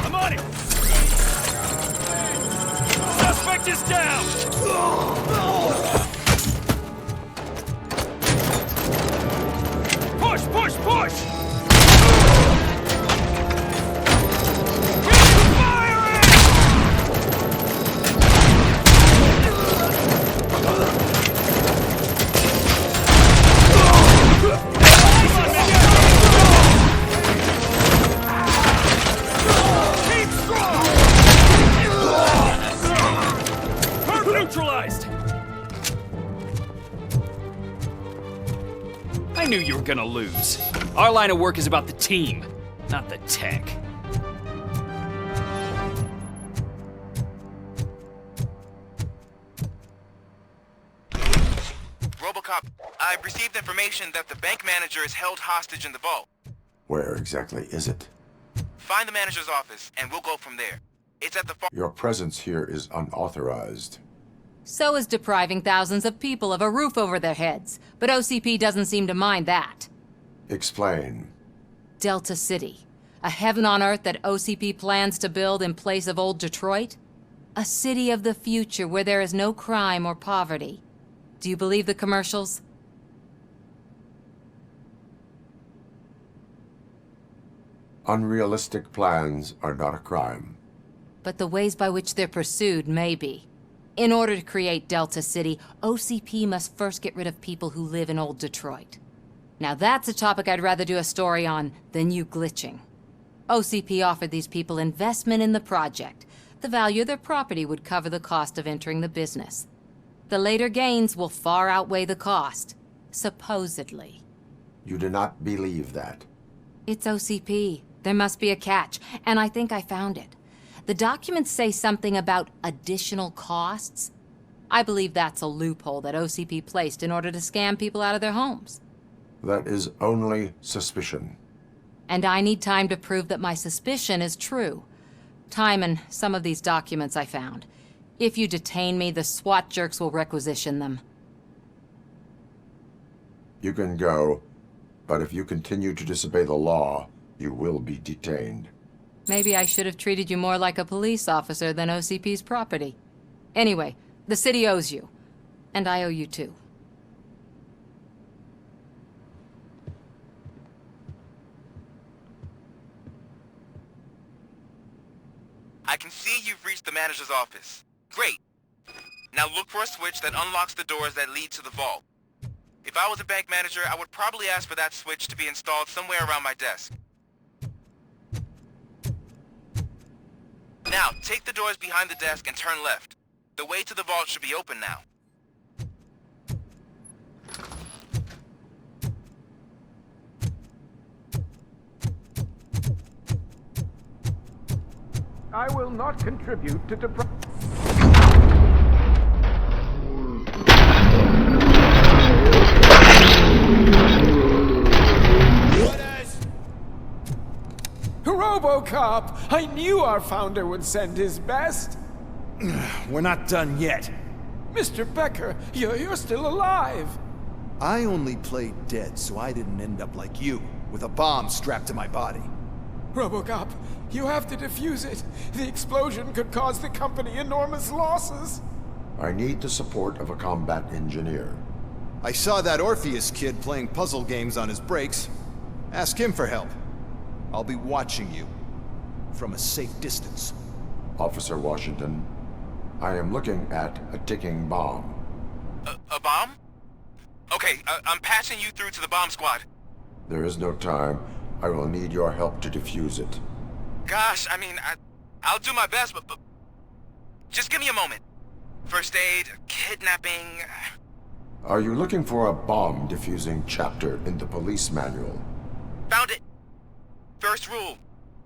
I'm on it! Suspect is down! Push, push, push! Neutralized! I knew you were gonna lose. Our line of work is about the team, not the tech. RoboCop, I've received information that the bank manager is held hostage in the vault. Where exactly is it? Find the manager's office, and we'll go from there. It's at the far— Your presence here is unauthorized. So is depriving thousands of people of a roof over their heads. But OCP doesn't seem to mind that. Explain. Delta City. A heaven on earth that OCP plans to build in place of old Detroit? A city of the future where there is no crime or poverty. Do you believe the commercials? Unrealistic plans are not a crime. But the ways by which they're pursued may be. In order to create Delta City, OCP must first get rid of people who live in old Detroit. Now that's a topic I'd rather do a story on than you glitching. OCP offered these people investment in the project. The value of their property would cover the cost of entering the business. The later gains will far outweigh the cost, supposedly. You do not believe that. It's OCP. There must be a catch, and I think I found it. The documents say something about additional costs. I believe that's a loophole that OCP placed in order to scam people out of their homes. That is only suspicion. And I need time to prove that my suspicion is true. Time and some of these documents I found. If you detain me, the SWAT jerks will requisition them. You can go, but if you continue to disobey the law, you will be detained. Maybe I should have treated you more like a police officer than OCP's property. Anyway, the city owes you. And I owe you too. I can see you've reached the manager's office. Great. Now look for a switch that unlocks the doors that lead to the vault. If I was a bank manager, I would probably ask for that switch to be installed somewhere around my desk. Now, take the doors behind the desk and turn left. The way to the vault should be open now. I will not contribute to RoboCop! I knew our founder would send his best! We're not done yet. Mr. Becker, you're still alive! I only played dead so I didn't end up like you, with a bomb strapped to my body. RoboCop, you have to defuse it. The explosion could cause the company enormous losses. I need the support of a combat engineer. I saw that Orpheus kid playing puzzle games on his breaks. Ask him for help. I'll be watching you. From a safe distance. Officer Washington, I am looking at a ticking bomb. A bomb? Okay, I'm passing you through to the bomb squad. There is no time. I will need your help to defuse it. Gosh, I mean, I'll do my best, but just give me a moment. First aid, kidnapping... Are you looking for a bomb defusing chapter in the police manual? Found it! First rule,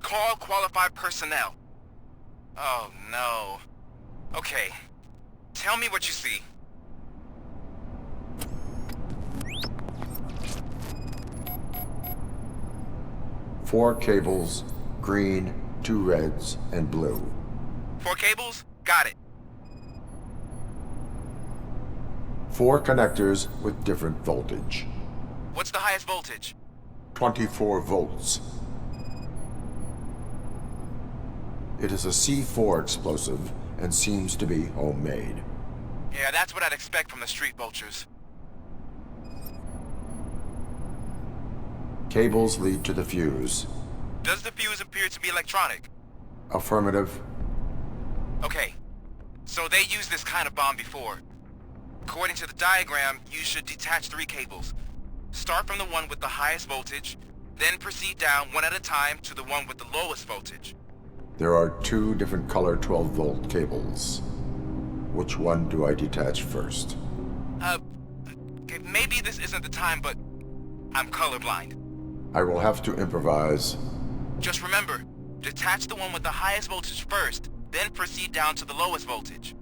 call qualified personnel. Oh no. Okay, tell me what you see. Four cables, green, 2 reds, and blue. 4 cables? Got it. 4 connectors with different voltage. What's the highest voltage? 24 volts. It is a C4 explosive and seems to be homemade. Yeah, that's what I'd expect from the street vultures. Cables lead to the fuse. Does the fuse appear to be electronic? Affirmative. Okay, so they used this kind of bomb before. According to the diagram, you should detach 3 cables. Start from the one with the highest voltage, then proceed down one at a time to the one with the lowest voltage. There are 2 different color 12-volt cables. Which one do I detach first? Okay, maybe this isn't the time, but I'm colorblind. I will have to improvise. Just remember, detach the one with the highest voltage first, then proceed down to the lowest voltage.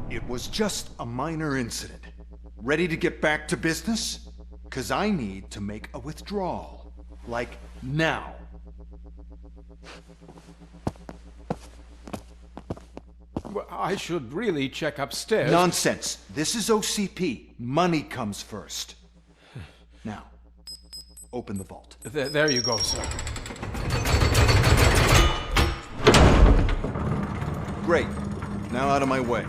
It was just a minor incident. Ready to get back to business? 'Cause I need to make a withdrawal. Like, now. Well, I should really check upstairs. Nonsense. This is OCP. Money comes first. Now, open the vault. There you go, sir. Great. Now out of my way.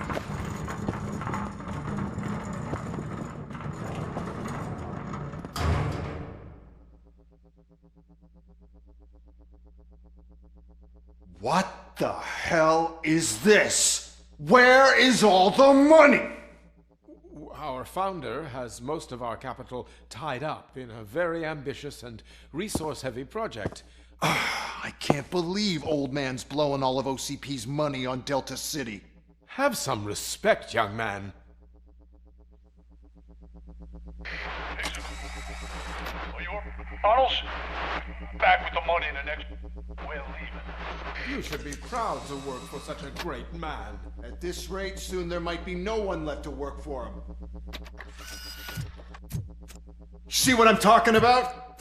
What the hell is this? Where is all the money? Our founder has most of our capital tied up in a very ambitious and resource-heavy project. I can't believe old man's blowing all of OCP's money on Delta City. Have some respect, young man. Arnold's back with the money in the next... We're leaving. You should be proud to work for such a great man. At this rate, soon there might be no one left to work for him. See what I'm talking about?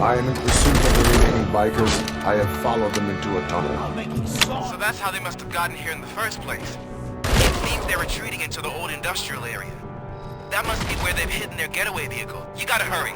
I am in pursuit of the remaining bikers. I have followed them into a tunnel. So that's how they must have gotten here in the first place. It seems they're retreating into the old industrial area. That must be where they've hidden their getaway vehicle. You gotta hurry.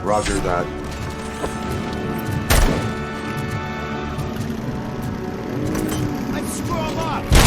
Roger that. Let's screw 'em up!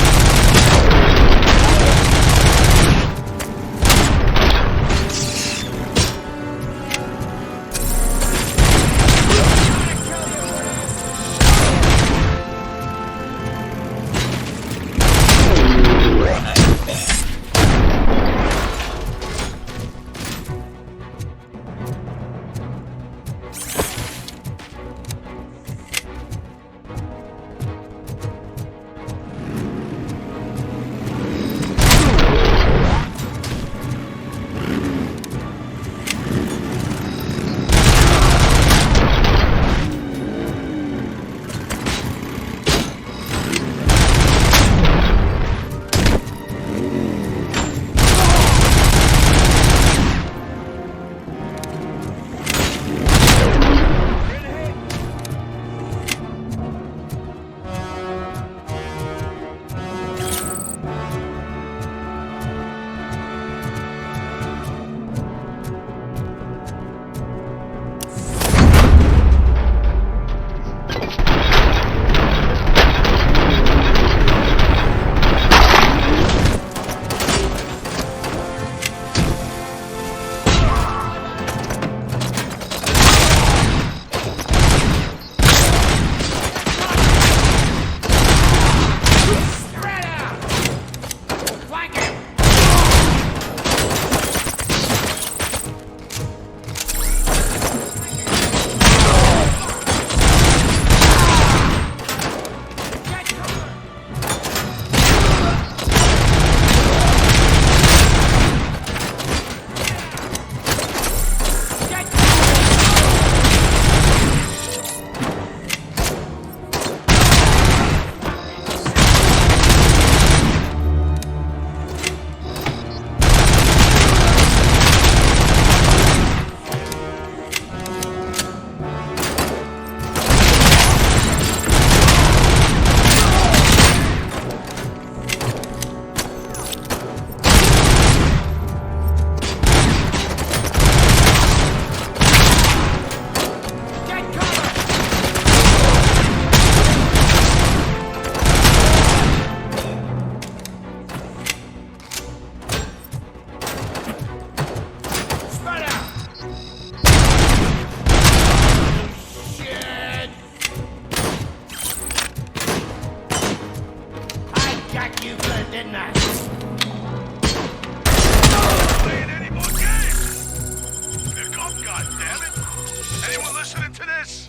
listening to this?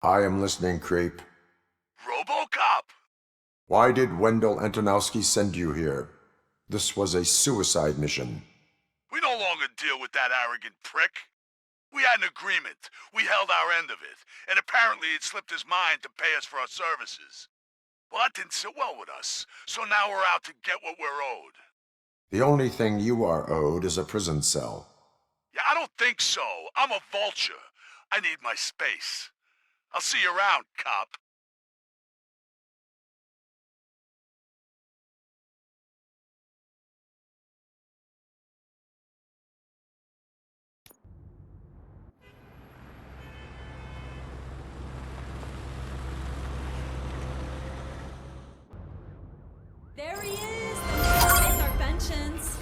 I am listening, creep. RoboCop! Why did Wendell Antonowski send you here? This was a suicide mission. We no longer deal with that arrogant prick. We had an agreement. We held our end of it. And apparently it slipped his mind to pay us for our services. Well, that didn't sit well with us. So now we're out to get what we're owed. The only thing you are owed is a prison cell. Yeah, I don't think so. I'm a vulture. I need my space. I'll see you around, cop. There he is! It's our pensions.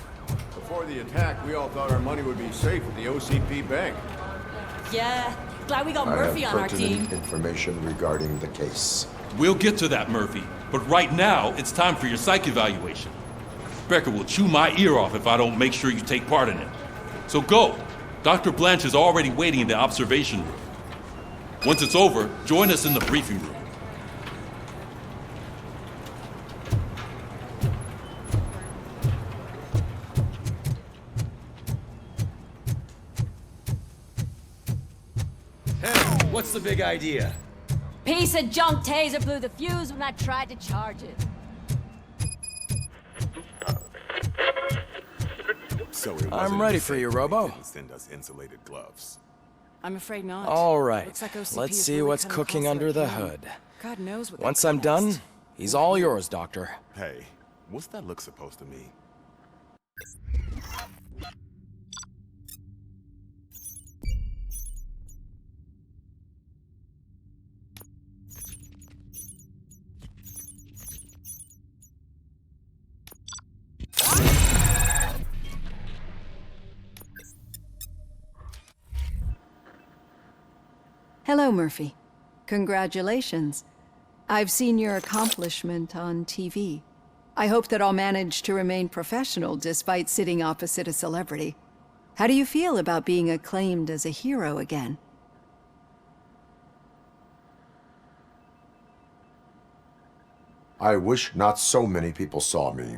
Before the attack, we all thought our money would be safe at the OCP bank. Yeah, glad we got I Murphy have on our team. pertinent information regarding the case. We'll get to that, Murphy. But right now, it's time for your psych evaluation. Becker will chew my ear off if I don't make sure you take part in it. So go. Dr. Blanche is already waiting in the observation room. Once it's over, join us in the briefing room. What's the big idea? Piece of junk taser blew the fuse when I tried to charge it. So it I'm ready for you, Robo. Send us insulated gloves. I'm afraid not. All right. Looks like OCP Let's is see really what's cutting cooking across under their the can. hood. God knows what. Once I'm done, he's all yours, Doctor. Hey, what's that look supposed to mean? Hello, Murphy. Congratulations. I've seen your accomplishment on TV. I hope that I'll manage to remain professional despite sitting opposite a celebrity. How do you feel about being acclaimed as a hero again? I wish not so many people saw me,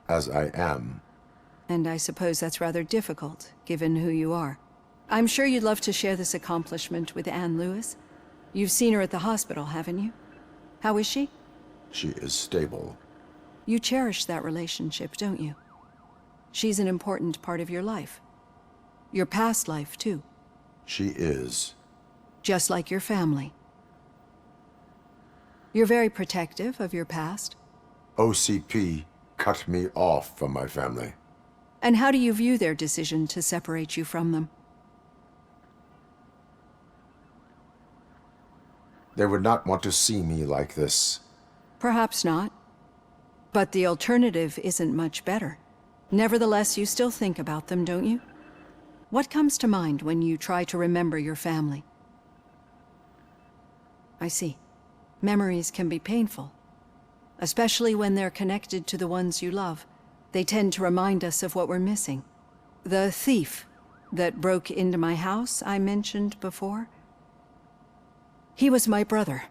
as I am. And I suppose that's rather difficult, given who you are. I'm sure you'd love to share this accomplishment with Anne Lewis. You've seen her at the hospital, haven't you? How is she? She is stable. You cherish that relationship, don't you? She's an important part of your life. Your past life, too. She is. Just like your family. You're very protective of your past. OCP cut me off from my family. And how do you view their decision to separate you from them? They would not want to see me like this. Perhaps not. But the alternative isn't much better. Nevertheless, you still think about them, don't you? What comes to mind when you try to remember your family? I see. Memories can be painful. Especially when they're connected to the ones you love. They tend to remind us of what we're missing. The thief that broke into my house I mentioned before? He was my brother.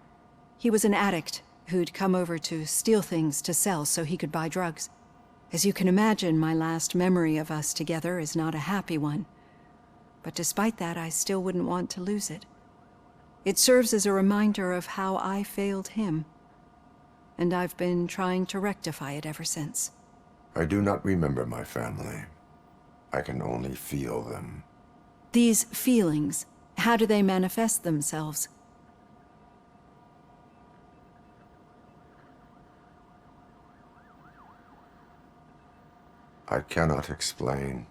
He was an addict who'd come over to steal things to sell so he could buy drugs. As you can imagine, my last memory of us together is not a happy one. But despite that, I still wouldn't want to lose it. It serves as a reminder of how I failed him. And I've been trying to rectify it ever since. I do not remember my family. I can only feel them. These feelings, how do they manifest themselves? I cannot explain,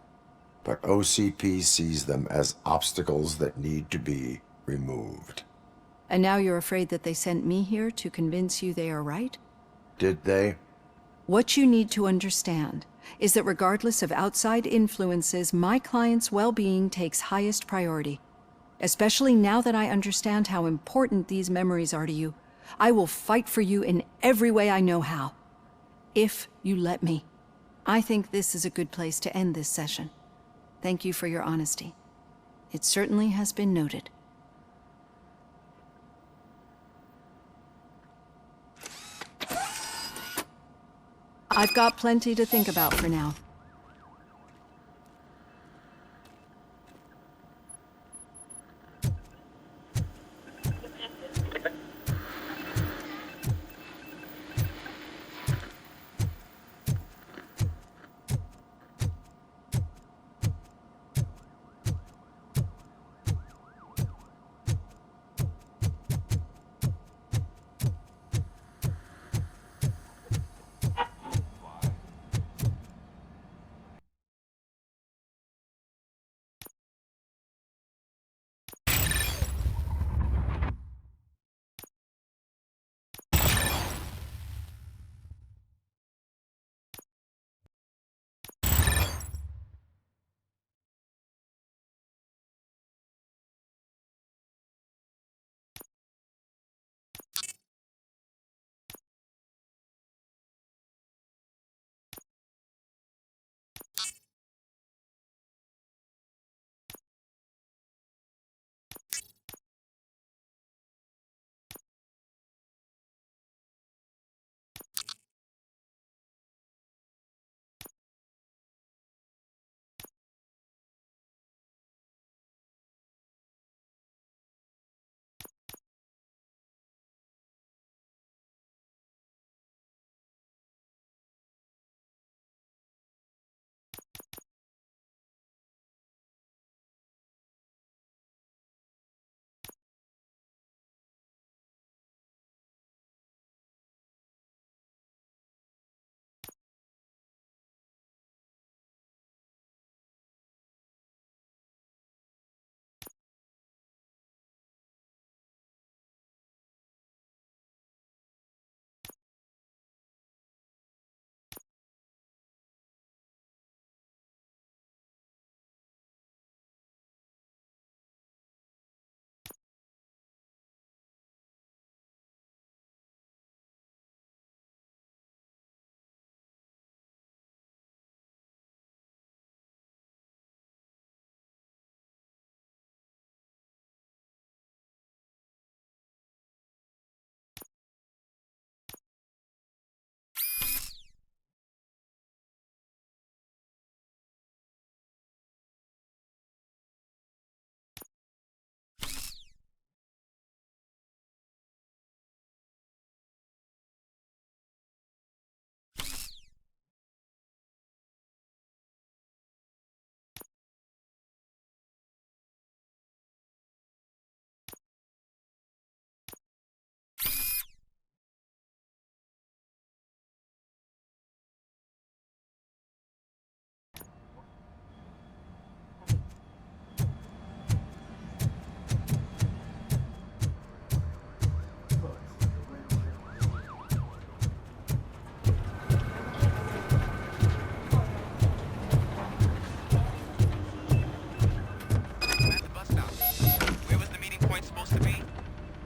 but OCP sees them as obstacles that need to be removed. And now you're afraid that they sent me here to convince you they are right? Did they? What you need to understand is that regardless of outside influences, my client's well-being takes highest priority. Especially now that I understand how important these memories are to you, I will fight for you in every way I know how. If you let me. I think this is a good place to end this session. Thank you for your honesty. It certainly has been noted. I've got plenty to think about for now.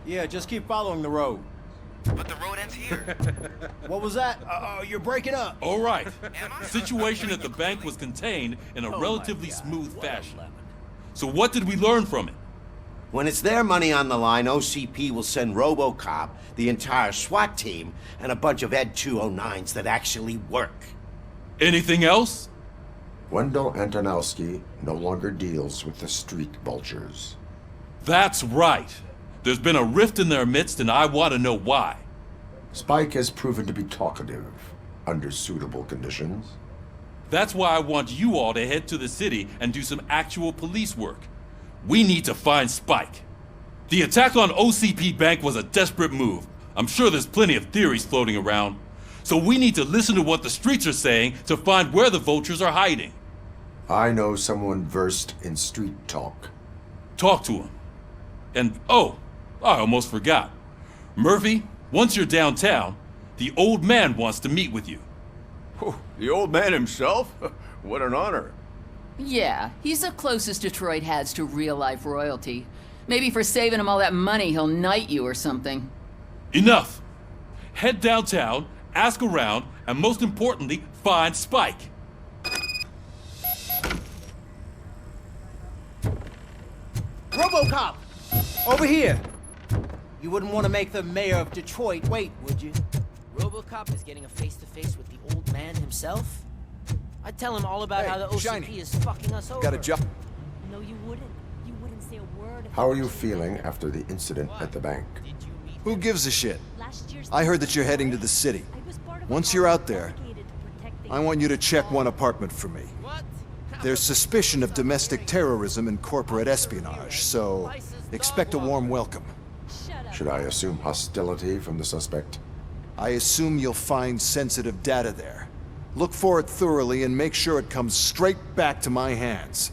Yeah, just keep following the road. But the road ends here. What was that? You're breaking up. All right. The situation at the bank was contained in a relatively smooth fashion. So what did we learn from it? When it's their money on the line, OCP will send RoboCop, the entire SWAT team, and a bunch of Ed 209s that actually work. Anything else? Wendell Antonowski no longer deals with the street vultures. That's right. There's been a rift in their midst, and I want to know why. Spike has proven to be talkative under suitable conditions. That's why I want you all to head to the city and do some actual police work. We need to find Spike. The attack on OCP Bank was a desperate move. I'm sure there's plenty of theories floating around. So we need to listen to what the streets are saying to find where the vultures are hiding. I know someone versed in street talk. Talk to him. And, oh, I almost forgot. Murphy, once you're downtown, the old man wants to meet with you. Oh, the old man himself? What an honor. Yeah, he's the closest Detroit has to real-life royalty. Maybe for saving him all that money, he'll knight you or something. Enough! Head downtown, ask around, and most importantly, find Spike. RoboCop! Over here! You wouldn't want to make the mayor of Detroit wait, would you? RoboCop is getting a face-to-face with the old man himself? I'd tell him all about how the OCP Shiny. is fucking us over. Got a job. No, you wouldn't. You wouldn't say a word. How are you feeling after the incident at the bank? Who gives a shit? I heard that you're heading to the city. Once you're out there, I want you to check one apartment for me. There's suspicion of domestic terrorism and corporate espionage, so expect a warm welcome. Should I assume hostility from the suspect? I assume you'll find sensitive data there. Look for it thoroughly and make sure it comes straight back to my hands.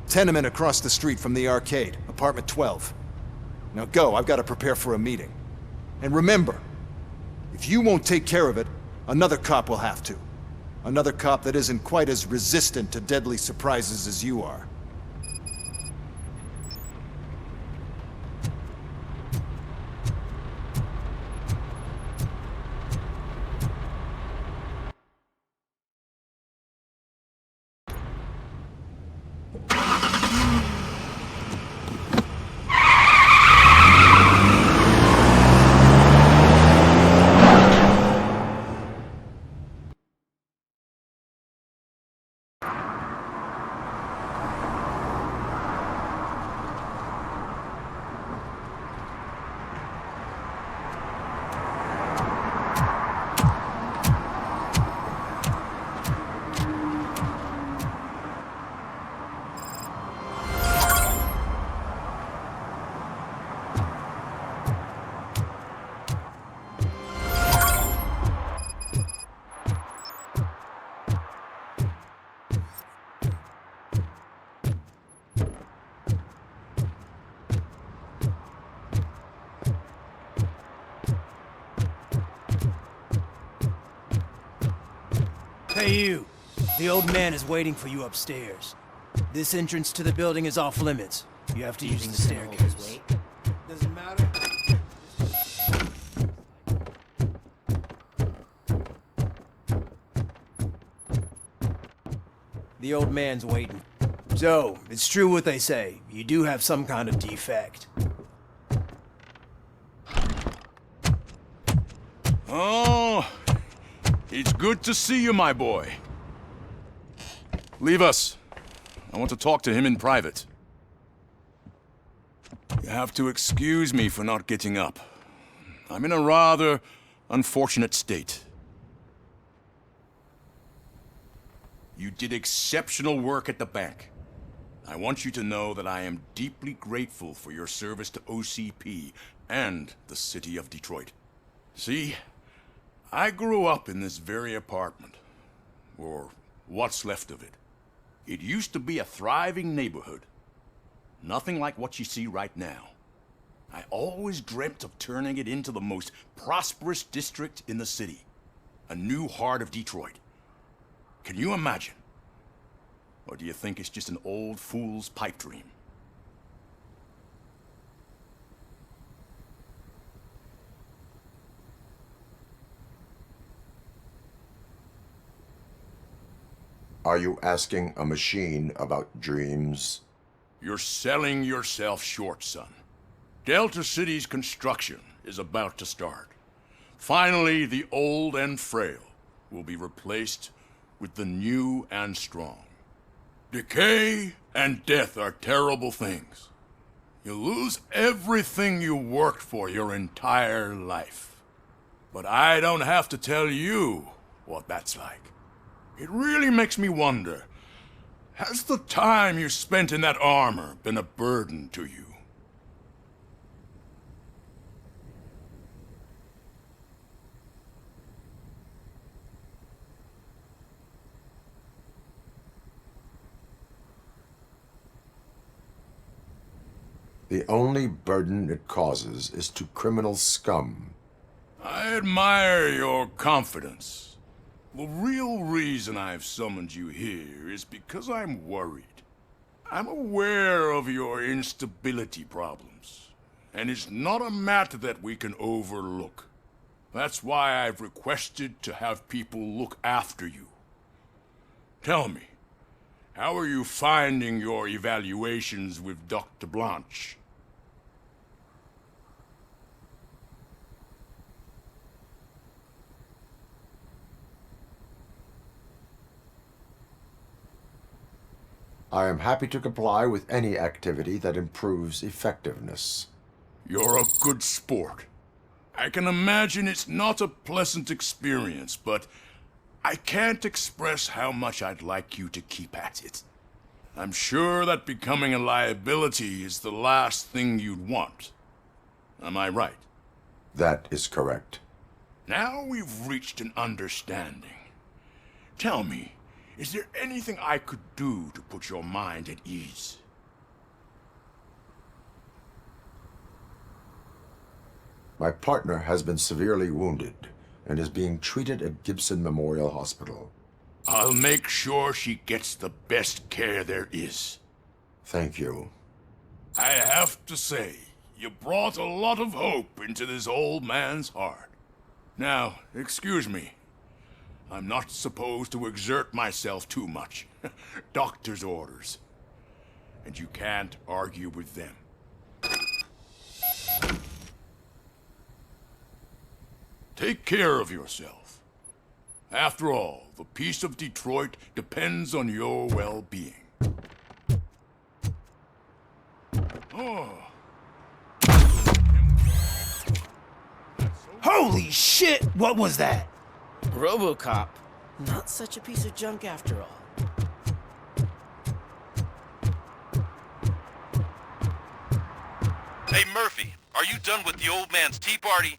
Tenement across the street from the arcade, apartment 12. Now go, I've got to prepare for a meeting. And remember, if you won't take care of it, another cop will have to. Another cop that isn't quite as resistant to deadly surprises as you are. Hey you! The old man is waiting for you upstairs. This entrance to the building is off limits. You have to use the staircase. Doesn't matter. The old man's waiting. So, it's true what they say. You do have some kind of defect. Oh, it's good to see you, my boy. Leave us. I want to talk to him in private. You have to excuse me for not getting up. I'm in a rather unfortunate state. You did exceptional work at the bank. I want you to know that I am deeply grateful for your service to OCP and the city of Detroit. See, I grew up in this very apartment, or what's left of it. It used to be a thriving neighborhood. Nothing like what you see right now. I always dreamt of turning it into the most prosperous district in the city. A new heart of Detroit. Can you imagine? Or do you think it's just an old fool's pipe dream? Are you asking a machine about dreams? You're selling yourself short, son. Delta City's construction is about to start. Finally, the old and frail will be replaced with the new and strong. Decay and death are terrible things. You lose everything you worked for your entire life. But I don't have to tell you what that's like. It really makes me wonder, has the time you spent in that armor been a burden to you? The only burden it causes is to criminal scum. I admire your confidence. The real reason I've summoned you here is because I'm worried. I'm aware of your instability problems, and it's not a matter that we can overlook. That's why I've requested to have people look after you. Tell me, how are you finding your evaluations with Dr. Blanche? I am happy to comply with any activity that improves effectiveness. You're a good sport. I can imagine it's not a pleasant experience, but I can't express how much I'd like you to keep at it. I'm sure that becoming a liability is the last thing you'd want. Am I right? That is correct. Now we've reached an understanding. Tell me, is there anything I could do to put your mind at ease? My partner has been severely wounded and is being treated at Gibson Memorial Hospital. I'll make sure she gets the best care there is. Thank you. I have to say, you brought a lot of hope into this old man's heart. Now, excuse me. I'm not supposed to exert myself too much. Doctor's orders. And you can't argue with them. Take care of yourself. After all, the peace of Detroit depends on your well-being. Oh. Holy shit! What was that? RoboCop. Not such a piece of junk after all. Hey, Murphy, are you done with the old man's tea party?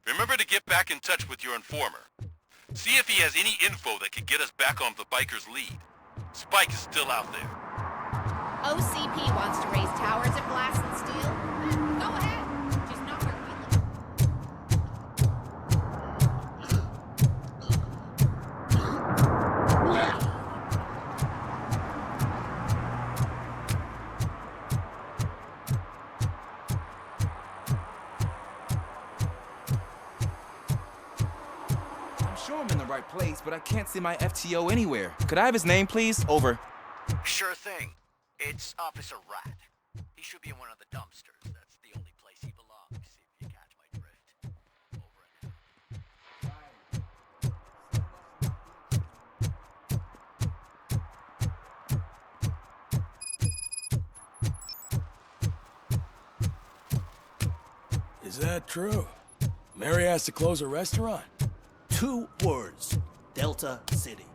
Remember to get back in touch with your informer. See if he has any info that could get us back on the biker's lead. Spike is still out there. OCP wants to raise towers at Blast and Steel? Go ahead. Just not where we live. I'm sure I'm in the right place, but I can't see my FTO anywhere. Could I have his name, please? Over. Sure thing. It's Officer Rat. He should be in one of the dumpsters. That's the only place he belongs, if you catch my drift. Is that true? Mary has to close a restaurant? 2 words. Delta City.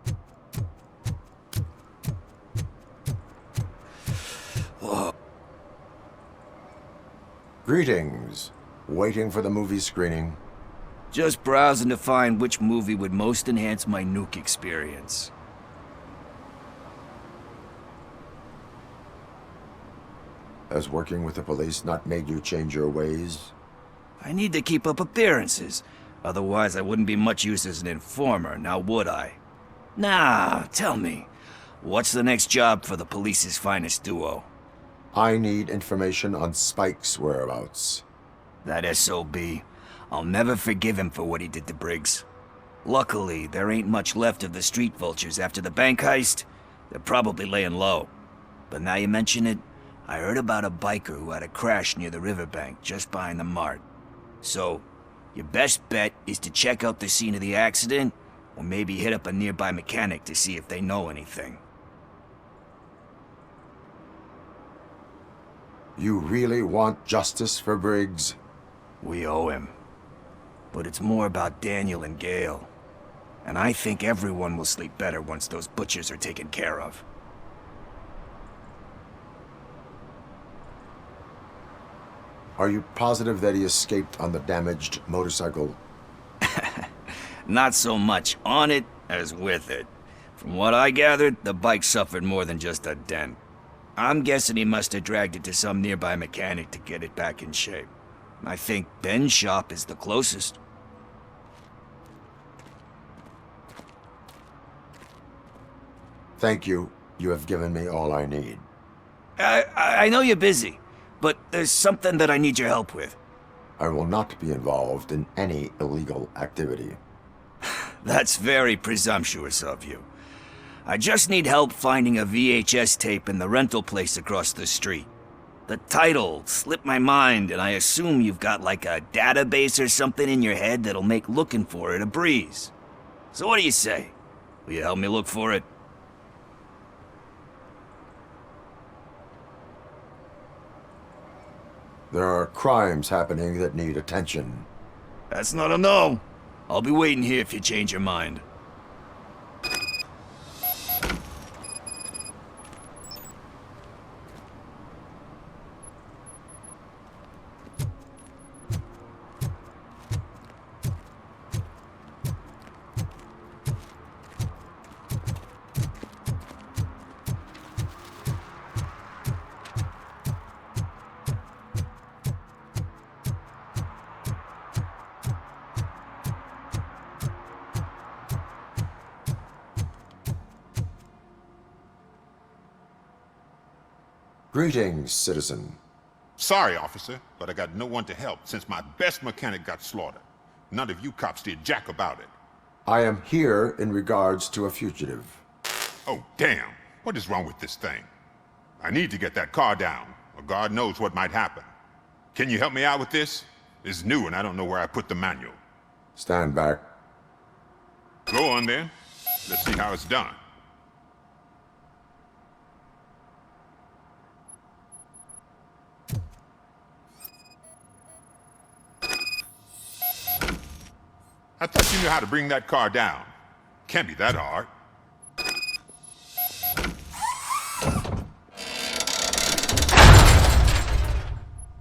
Whoa. Greetings. Waiting for the movie screening. Just browsing to find which movie would most enhance my nuke experience. Has working with the police not made you change your ways? I need to keep up appearances. Otherwise, I wouldn't be much use as an informer, now would I? Nah, tell me. What's the next job for the police's finest duo? I need information on Spike's whereabouts. That SOB. I'll never forgive him for what he did to Briggs. Luckily, there ain't much left of the street vultures after the bank heist. They're probably laying low. But now you mention it, I heard about a biker who had a crash near the riverbank just behind the mart. So, your best bet is to check out the scene of the accident, or maybe hit up a nearby mechanic to see if they know anything. You really want justice for Briggs? We owe him. But it's more about Daniel and Gale. And I think everyone will sleep better once those butchers are taken care of. Are you positive that he escaped on the damaged motorcycle? Not so much on it as with it. From what I gathered, the bike suffered more than just a dent. I'm guessing he must have dragged it to some nearby mechanic to get it back in shape. I think Ben's shop is the closest. Thank you. You have given me all I need. I know you're busy, but there's something that I need your help with. I will not be involved in any illegal activity. That's very presumptuous of you. I just need help finding a VHS tape in the rental place across the street. The title slipped my mind, and I assume you've got like a database or something in your head that'll make looking for it a breeze. So what do you say? Will you help me look for it? There are crimes happening that need attention. That's not a no. I'll be waiting here if you change your mind. Greetings, citizen. Sorry, officer, but I got no one to help since my best mechanic got slaughtered. None of you cops did jack about it. I am here in regards to a fugitive. Oh, damn. What is wrong with this thing? I need to get that car down, or God knows what might happen. Can you help me out with this? It's new and I don't know where I put the manual. Stand back. Go on then. Let's see how it's done. I thought you knew how to bring that car down. Can't be that hard.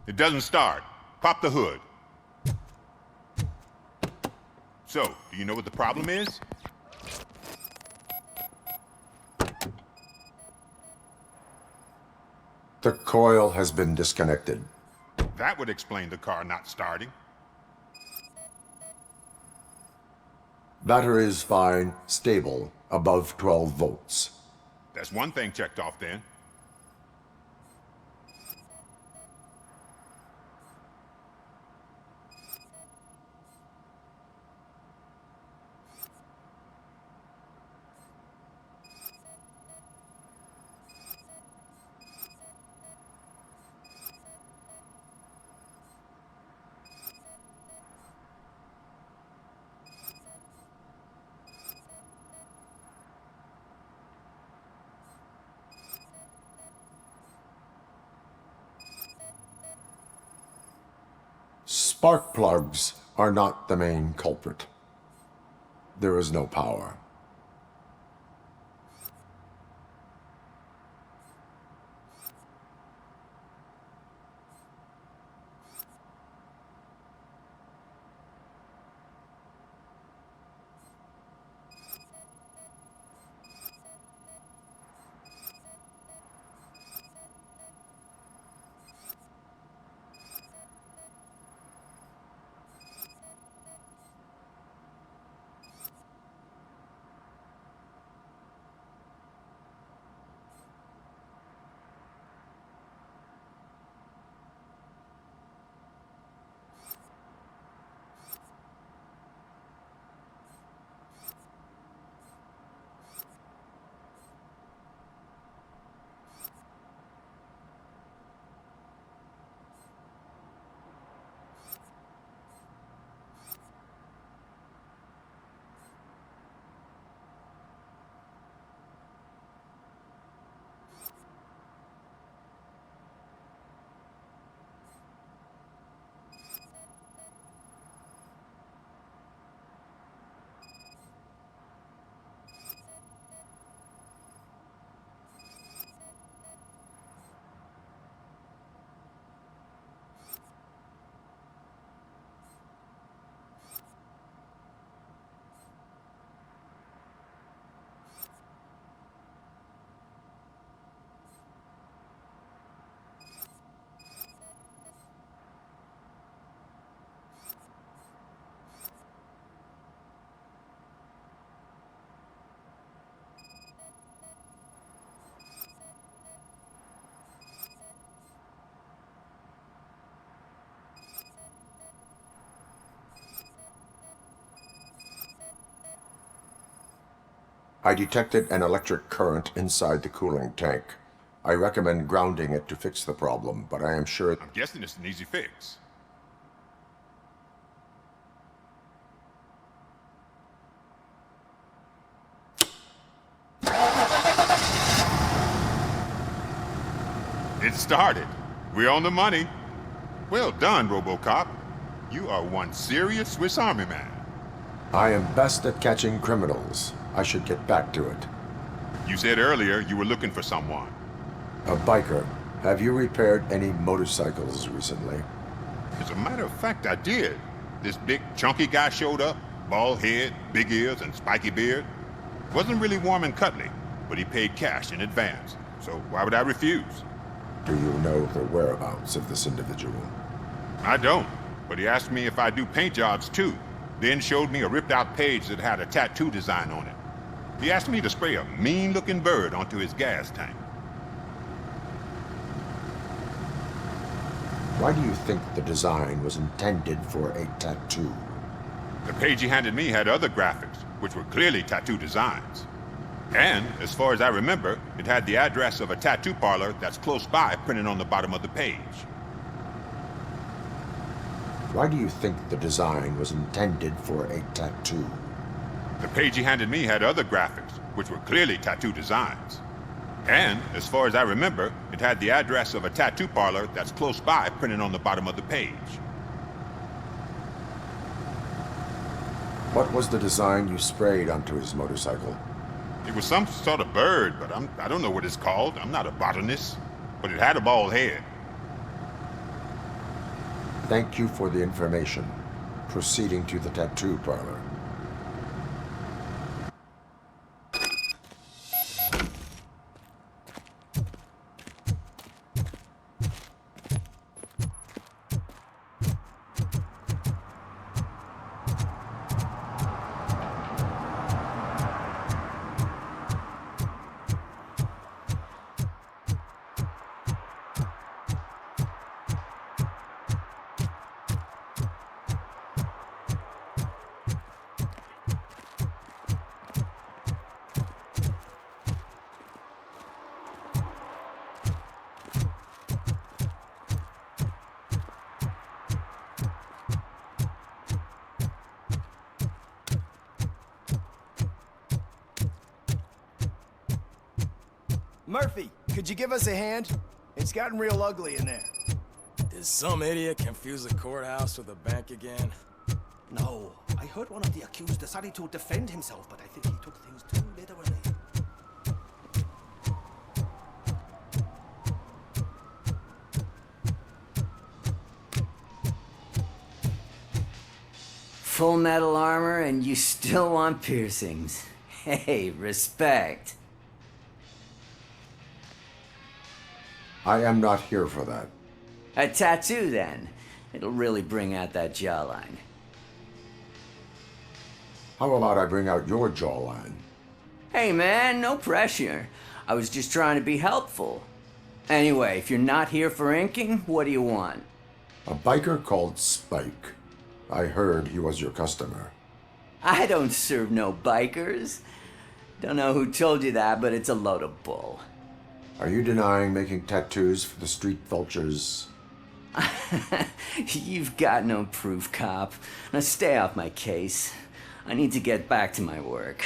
It doesn't start. Pop the hood. So, do you know what the problem is? The coil has been disconnected. That would explain the car not starting. Battery is fine, stable, above 12 volts. That's one thing checked off then. Spark plugs are not the main culprit. There is no power. I detected an electric current inside the cooling tank. I recommend grounding it to fix the problem, but I am sure... I'm guessing it's an easy fix. It started. We're on the money. Well done, RoboCop. You are one serious Swiss Army man. I am best at catching criminals. I should get back to it. You said earlier you were looking for someone. A biker. Have you repaired any motorcycles recently? As a matter of fact, I did. This big, chunky guy showed up. Bald head, big ears, and spiky beard. Wasn't really warm and cuddly, but he paid cash in advance. So why would I refuse? Do you know the whereabouts of this individual? I don't, but he asked me if I do paint jobs too. Then showed me a ripped-out page that had a tattoo design on it. He asked me to spray a mean-looking bird onto his gas tank. Why do you think the design was intended for a tattoo? The page he handed me had other graphics, which were clearly tattoo designs. And, as far as I remember, it had the address of a tattoo parlor that's close by printed on the bottom of the page. Why do you think the design was intended for a tattoo? The page he handed me had other graphics, which were clearly tattoo designs. And, as far as I remember, it had the address of a tattoo parlor that's close by printed on the bottom of the page. What was the design you sprayed onto his motorcycle? It was some sort of bird, but I don't know what it's called. I'm not a botanist. But it had a bald head. Thank you for the information. Proceeding to the tattoo parlor. Murphy, could you give us a hand? It's gotten real ugly in there. Did some idiot confuse the courthouse with a bank again? No, I heard one of the accused decided to defend himself, but I think he took things too literally. Full metal armor and you still want piercings. Hey, respect. I am not here for that. A tattoo, then. It'll really bring out that jawline. How about I bring out your jawline? Hey, man, no pressure. I was just trying to be helpful. Anyway, if you're not here for inking, what do you want? A biker called Spike. I heard he was your customer. I don't serve no bikers. Don't know who told you that, but it's a load of bull. Are you denying making tattoos for the street vultures? You've got no proof, cop. Now stay off my case. I need to get back to my work.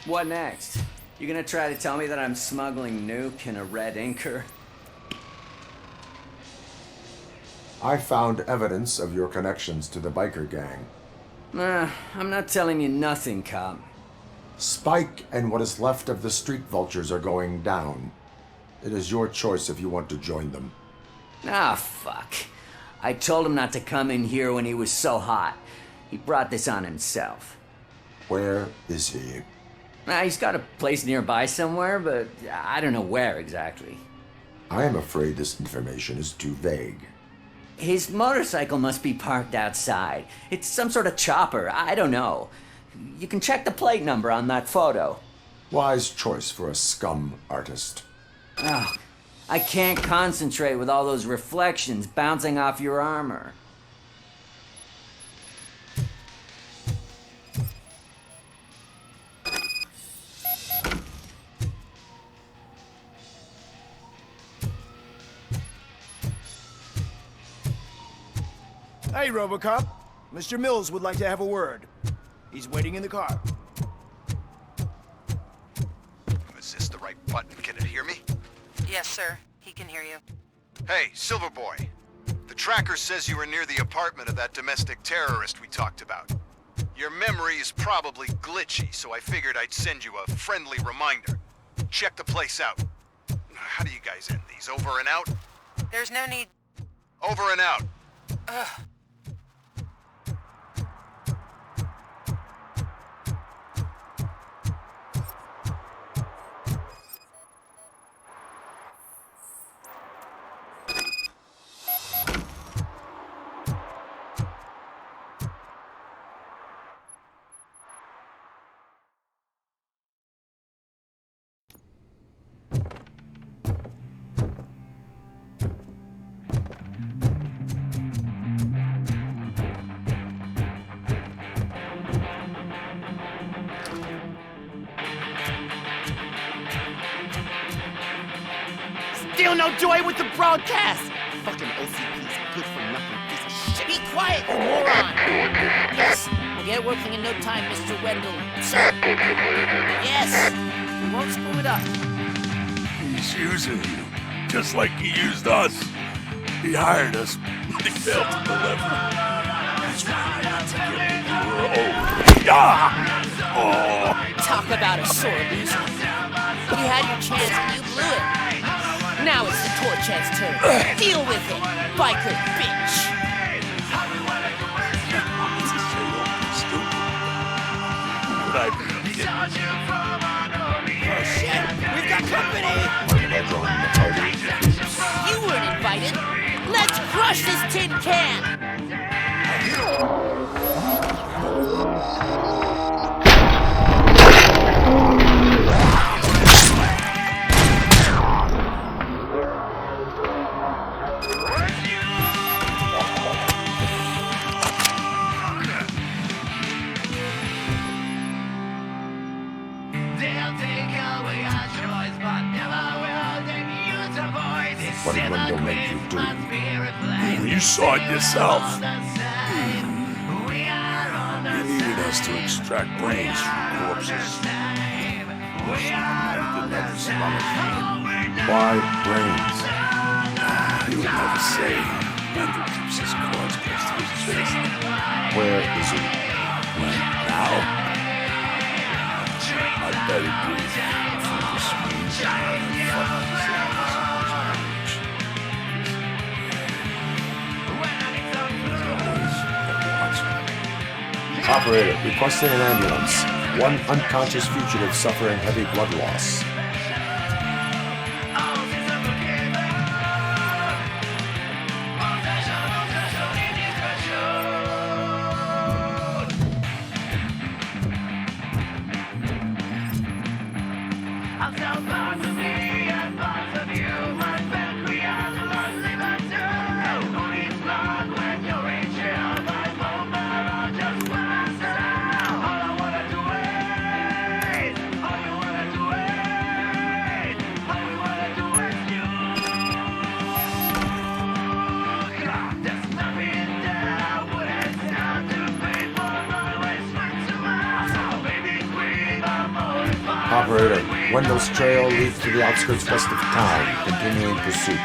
What next? You gonna try to tell me that I'm smuggling nuke in a red inker? I found evidence of your connections to the biker gang. I'm not telling you nothing, cop. Spike and what is left of the street vultures are going down. It is your choice if you want to join them. Ah, fuck. I told him not to come in here when he was so hot. He brought this on himself. Where is he? He's got a place nearby somewhere, but I don't know where exactly. I am afraid this information is too vague. His motorcycle must be parked outside. It's some sort of chopper. I don't know. You can check the plate number on that photo. Wise choice for a scum artist. Oh, I can't concentrate with all those reflections bouncing off your armor. Hey, RoboCop. Mr. Mills would like to have a word. He's waiting in the car. Is this the right button? Can it hear me? Yes, sir. He can hear you. Hey, Silverboy. The tracker says you were near the apartment of that domestic terrorist we talked about. Your memory is probably glitchy, so I figured I'd send you a friendly reminder. Check the place out. How do you guys end these? Over and out? There's no need... Over and out. Ugh. Still no joy with the broadcast! Fucking OCP's good for nothing piece of shit. Be quiet, you moron! Yes, we'll get it working in no time, Mr. Wendell. Sir. Yes, we won't screw it up. He's using you, just like he used us. He hired us, but he failed to deliver. That's why we have to get the Talk about a sore loser. You had your chance and you blew it. Now it's the Torchhead's turn. Deal with it, biker bitch! Oh shit! We've got company! You weren't invited! Let's crush this tin can! What did Wendell make you do? You saw it yourself. You needed us to extract brains from corpses. Why brains? He would never say. Wendell keeps his cards close to his chest. Where is he? Now? I bet he breathes through the screens. Operator, requesting an ambulance. One unconscious fugitive suffering heavy blood loss. Operator, Wendell's trail leads to the outskirts west of town, continuing pursuit.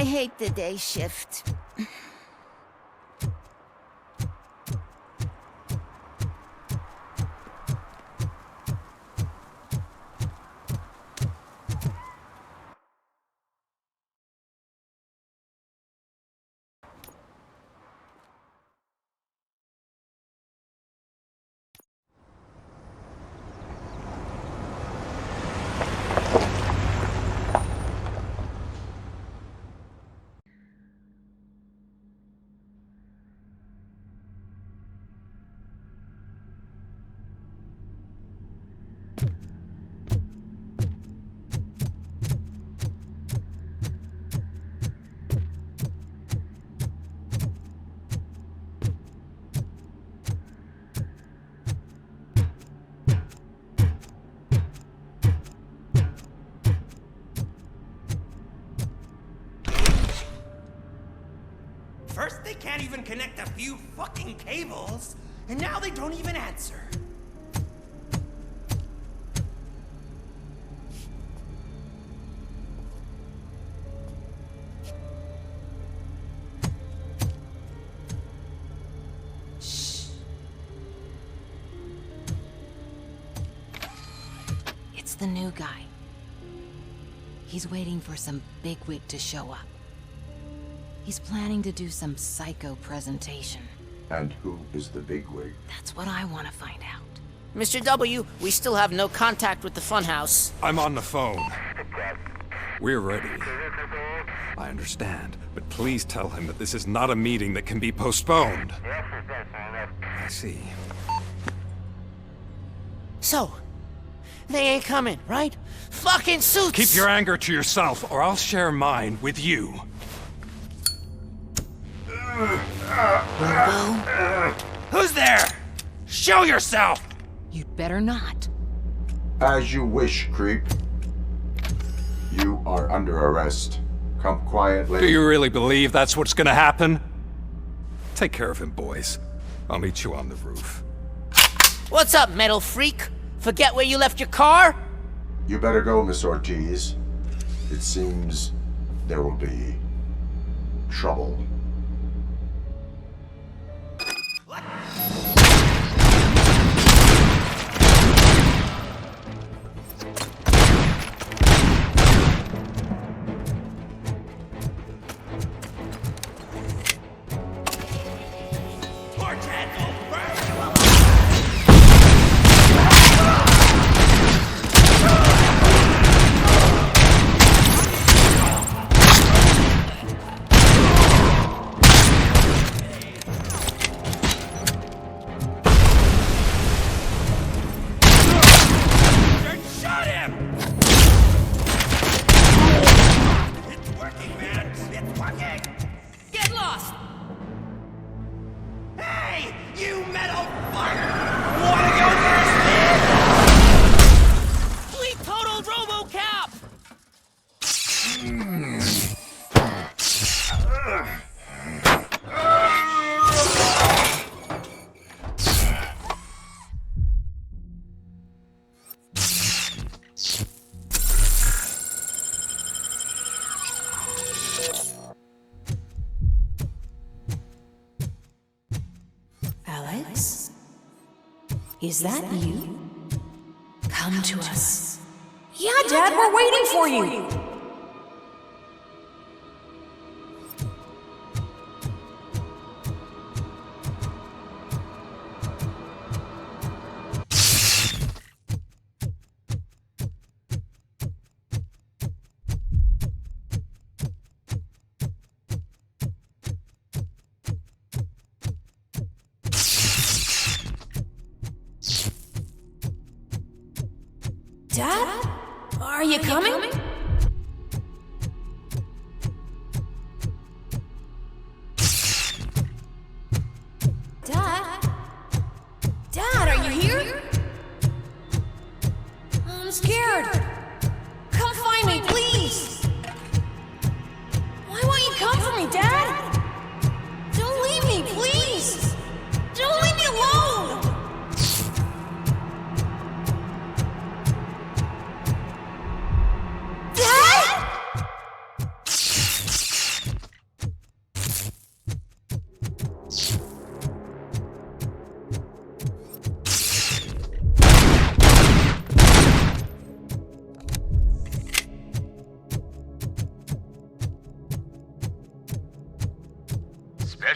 I hate the day shift. First, they can't even connect a few fucking cables, and now they don't even answer. Shh. It's the new guy. He's waiting for some bigwig to show up. He's planning to do some psycho presentation. And who is the bigwig? That's what I want to find out. Mr. W, we still have no contact with the funhouse. I'm on the phone. We're ready. I understand, but please tell him that this is not a meeting that can be postponed. I see. So, they ain't coming, right? Fucking Suits! Keep your anger to yourself, or I'll share mine with you. Robo? Who's there? Show yourself! You'd better not. As you wish, creep. You are under arrest. Come quietly. Do you really believe that's what's gonna happen? Take care of him, boys. I'll meet you on the roof. What's up, metal freak? Forget where you left your car? You better go, Miss Ortiz. It seems there will be trouble. Alex? Is that you? Come to us. Yeah, Dad, we're waiting for you. Dad? Are you coming? Dad? Dad, are you here? I'm scared. Come find me, please. Why won't you come for me, Dad? Don't leave me, please. Don't leave me alone.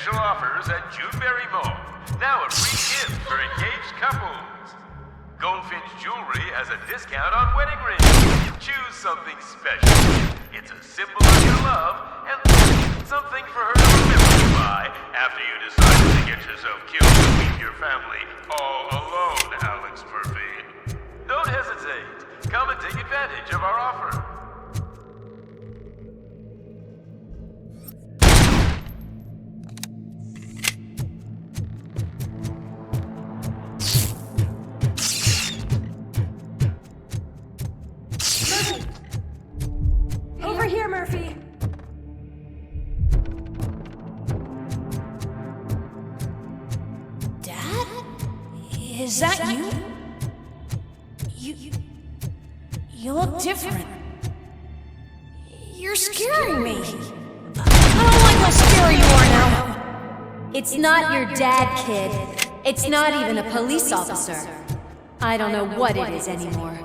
special offers at Juneberry Mall. Now a free gift for engaged couples. Goldfinch Jewelry has a discount on wedding rings. Choose something special. It's a symbol of your love and something for her to remember you by after you decide to get yourself killed and leave your family all alone, Alex Murphy. Don't hesitate. Come and take advantage of our offer. Over here, Murphy. Dad? Is that you? You look different. You're scaring me. I don't like how scary you are now. It's not your dad, kid. It's not even a police officer. I don't know what it is anymore.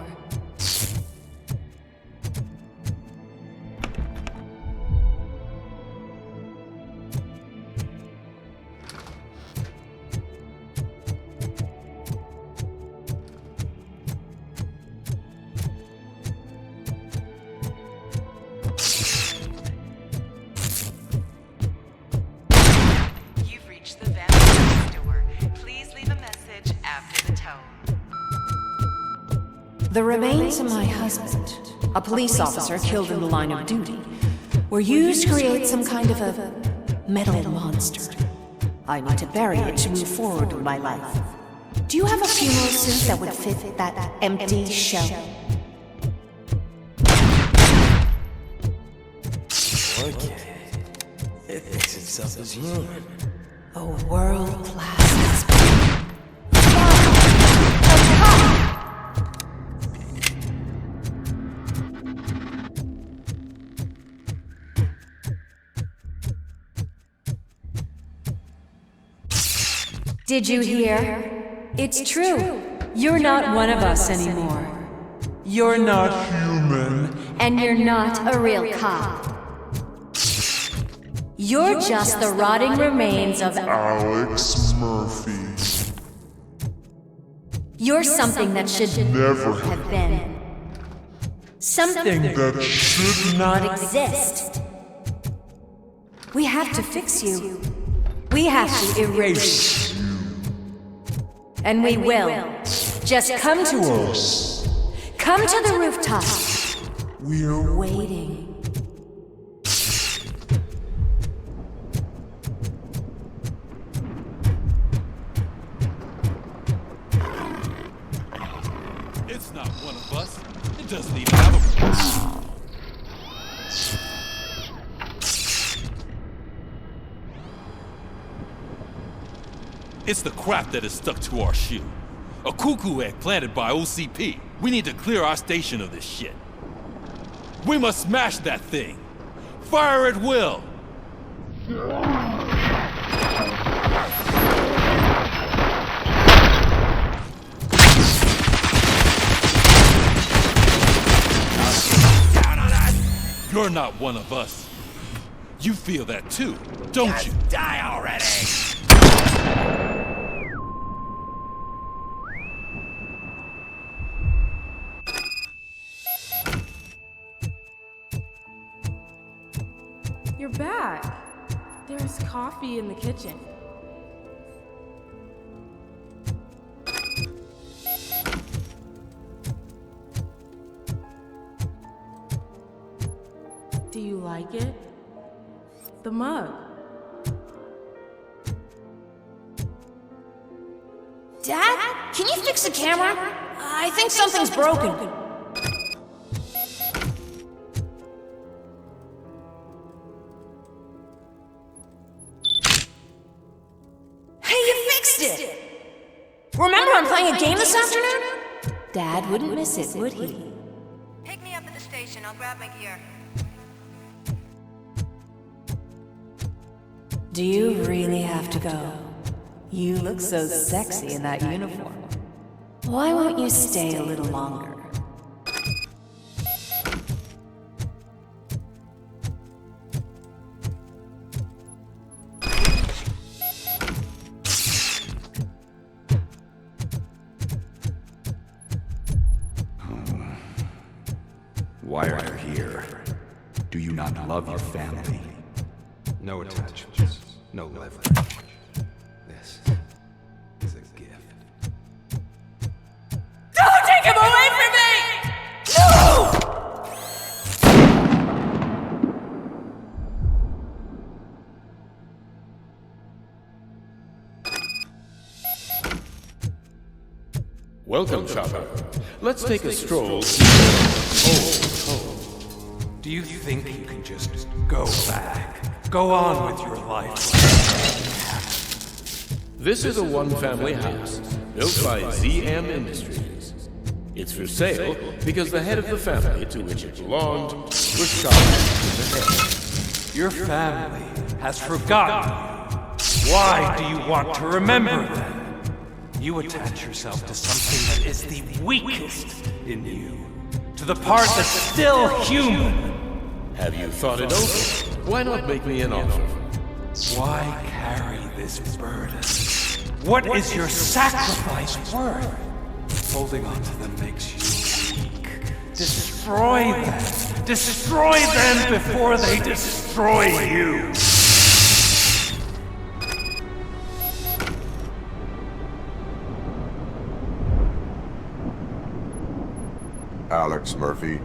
The remains of my husband, a police officer killed in the line of duty, were used to create some kind of a metal monster. I need to bury it to move forward with my life. Do you have a funeral suit that would fit that empty shell? Okay. It thinks itself as human. A world-class. Did you hear? It's true. You're not one of us anymore. You're not human. And you're not a real cop. You're just the rotting remains of Alex Murphy. You're something that should never have been. Something that should not exist. We have to fix you. We have to erase you. And we will. Just come to us. Come to the rooftop. We're waiting. It's not one of us. It doesn't even have a... It's the crap that is stuck to our shoe. A cuckoo egg planted by OCP. We need to clear our station of this shit. We must smash that thing. Fire at will. You're not one of us. You feel that too, don't you? Die already! You're back. There's coffee in the kitchen. Do you like it? The mug. Dad? Can you fix the camera? I think something's broken. Hey, you fixed it! Remember I'm playing a game this afternoon? Dad wouldn't miss it, would he? Pick me up at the station. I'll grab my gear. Do you really have to go? You look so sexy in that uniform. Why won't you stay a little longer? Why are you here? Do you not love your family? No attachments, no leverage. This is a gift. Don't take him away from me! No! Welcome, Chopper. Let's take a stroll. Do you think you can just go back? Go on with your life? This is a one-family house built by ZM Industries. It's for sale because the head of the family to which it belonged was shot in the head. Your family has forgotten you. Why do you want to remember them? You attach yourself to something that is the weakest in you, to the part that's still human. Have you thought it over? Why not make me an offer? Why carry this burden? What is your sacrifice worth? Holding on to them makes you weak. Destroy them! Destroy them before they destroy you! Alex Murphy,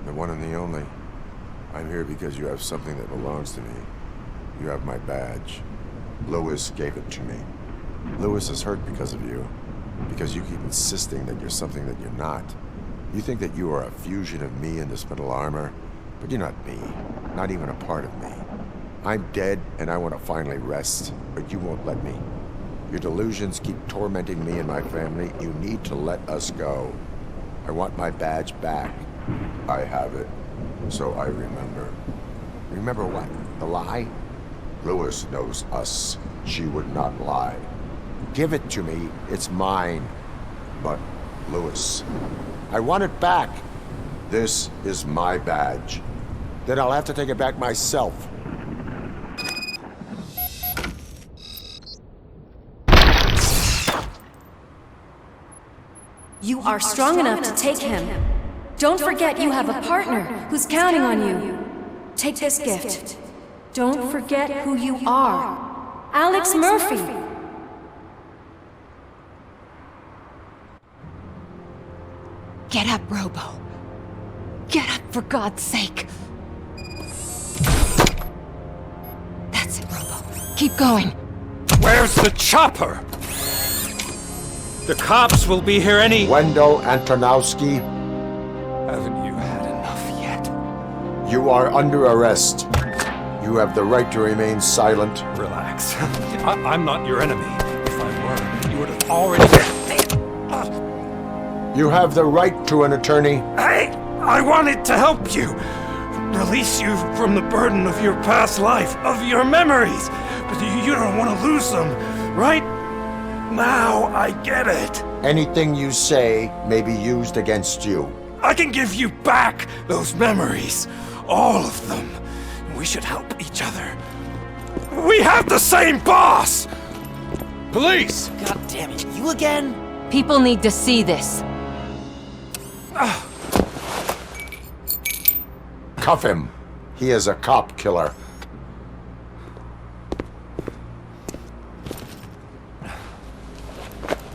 the one and the only. I'm here because you have something that belongs to me. You have my badge. Lewis gave it to me. Lewis is hurt because of you. Because you keep insisting that you're something that you're not. You think that you are a fusion of me in this metal armor, but you're not me. Not even a part of me. I'm dead and I want to finally rest, but you won't let me. Your delusions keep tormenting me and my family. You need to let us go. I want my badge back. I have it, so I remember. Remember what? The lie? Lewis knows us. She would not lie. Give it to me. It's mine. But, Lewis, I want it back. This is my badge. Then I'll have to take it back myself. You are strong enough to take him. Don't forget you have a partner who's counting on you. Take this gift. Don't forget who you are. Alex Murphy. Get up, Robo. Get up, for God's sake. That's it, Robo. Keep going. Where's the chopper? The cops will be here any... Wendell Antonowski. Haven't you had enough yet? You are under arrest. You have the right to remain silent. Relax. I'm not your enemy. If I were, you would have already... You have the right to an attorney. I wanted to help you. Release you from the burden of your past life, of your memories. But you don't want to lose them, right? Now I get it. Anything you say may be used against you. I can give you back those memories. All of them. We should help each other. We have the same boss! Police! God damn it, you again? People need to see this. Cuff him. He is a cop killer.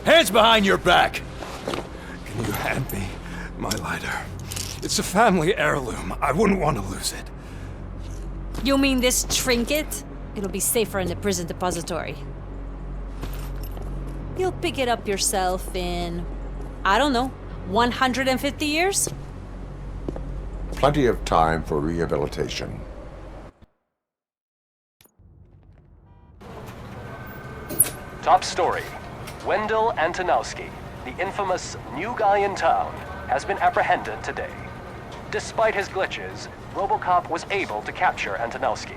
Hands behind your back! Can you hand me my lighter? It's a family heirloom. I wouldn't want to lose it. You mean this trinket? It'll be safer in the prison depository. You'll pick it up yourself in, I don't know, 150 years? Plenty of time for rehabilitation. Top story. Wendell Antonowski, the infamous new guy in town, has been apprehended today. Despite his glitches, RoboCop was able to capture Antonowski.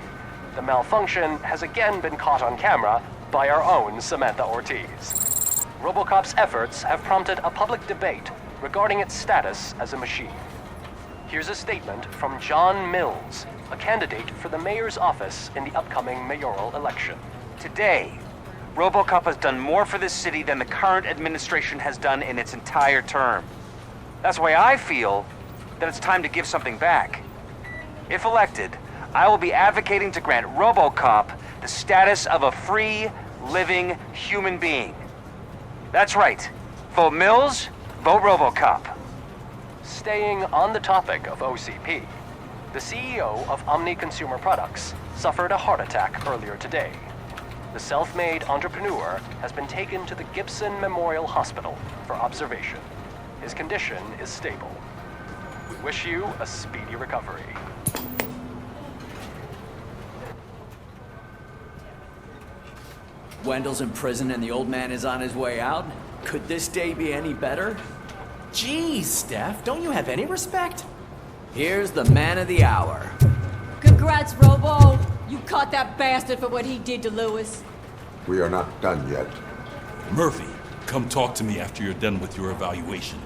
The malfunction has again been caught on camera by our own Samantha Ortiz. RoboCop's efforts have prompted a public debate regarding its status as a machine. Here's a statement from John Mills, a candidate for the mayor's office in the upcoming mayoral election. Today, RoboCop has done more for this city than the current administration has done in its entire term. That's why I feel that it's time to give something back. If elected, I will be advocating to grant RoboCop the status of a free, living human being. That's right. Vote Mills, vote RoboCop. Staying on the topic of OCP, the CEO of Omni Consumer Products suffered a heart attack earlier today. The self-made entrepreneur has been taken to the Gibson Memorial Hospital for observation. His condition is stable. We wish you a speedy recovery. Wendell's in prison and the old man is on his way out? Could this day be any better? Geez, Steph, don't you have any respect? Here's the man of the hour. Congrats, Robo! You caught that bastard for what he did to Lewis. We are not done yet. Murphy, come talk to me after you're done with your evaluation.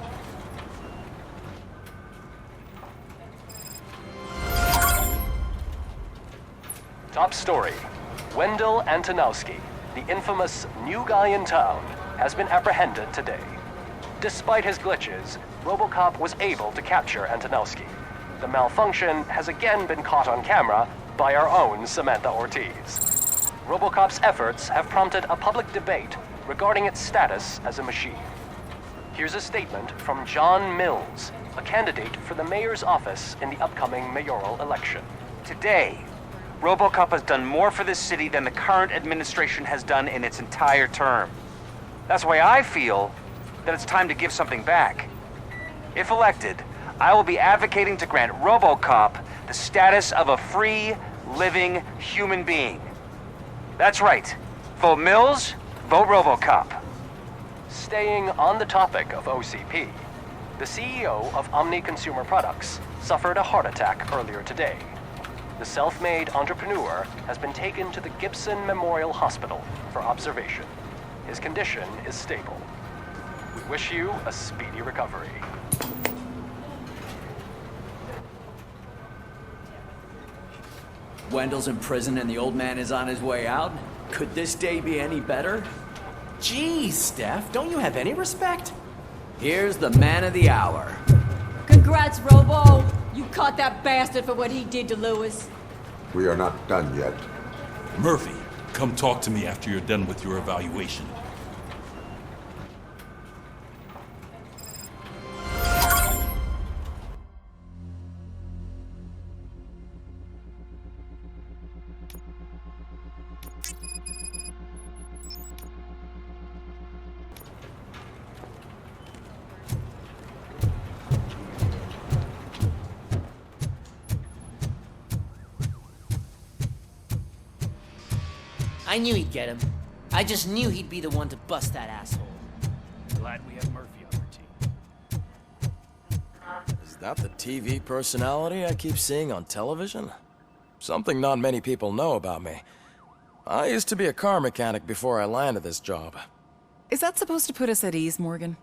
Top story. Wendell Antonowski, the infamous new guy in town, has been apprehended today. Despite his glitches, RoboCop was able to capture Antonowski. The malfunction has again been caught on camera by our own Samantha Ortiz. RoboCop's efforts have prompted a public debate regarding its status as a machine. Here's a statement from John Mills, a candidate for the mayor's office in the upcoming mayoral election. Today, RoboCop has done more for this city than the current administration has done in its entire term. That's why I feel that it's time to give something back. If elected, I will be advocating to grant RoboCop the status of a free, living human being. That's right. Vote Mills, vote RoboCop. Staying on the topic of OCP, the CEO of Omni Consumer Products suffered a heart attack earlier today. The self-made entrepreneur has been taken to the Gibson Memorial Hospital for observation. His condition is stable. We wish you a speedy recovery. Wendell's in prison and the old man is on his way out? Could this day be any better? Geez, Steph, don't you have any respect? Here's the man of the hour. Congrats, Robo! You caught that bastard for what he did to Lewis. We are not done yet. Murphy, come talk to me after you're done with your evaluation. I knew he'd get him. I just knew he'd be the one to bust that asshole. Glad we have Murphy on our team. Is that the TV personality I keep seeing on television? Something not many people know about me. I used to be a car mechanic before I landed this job. Is that supposed to put us at ease, Morgan?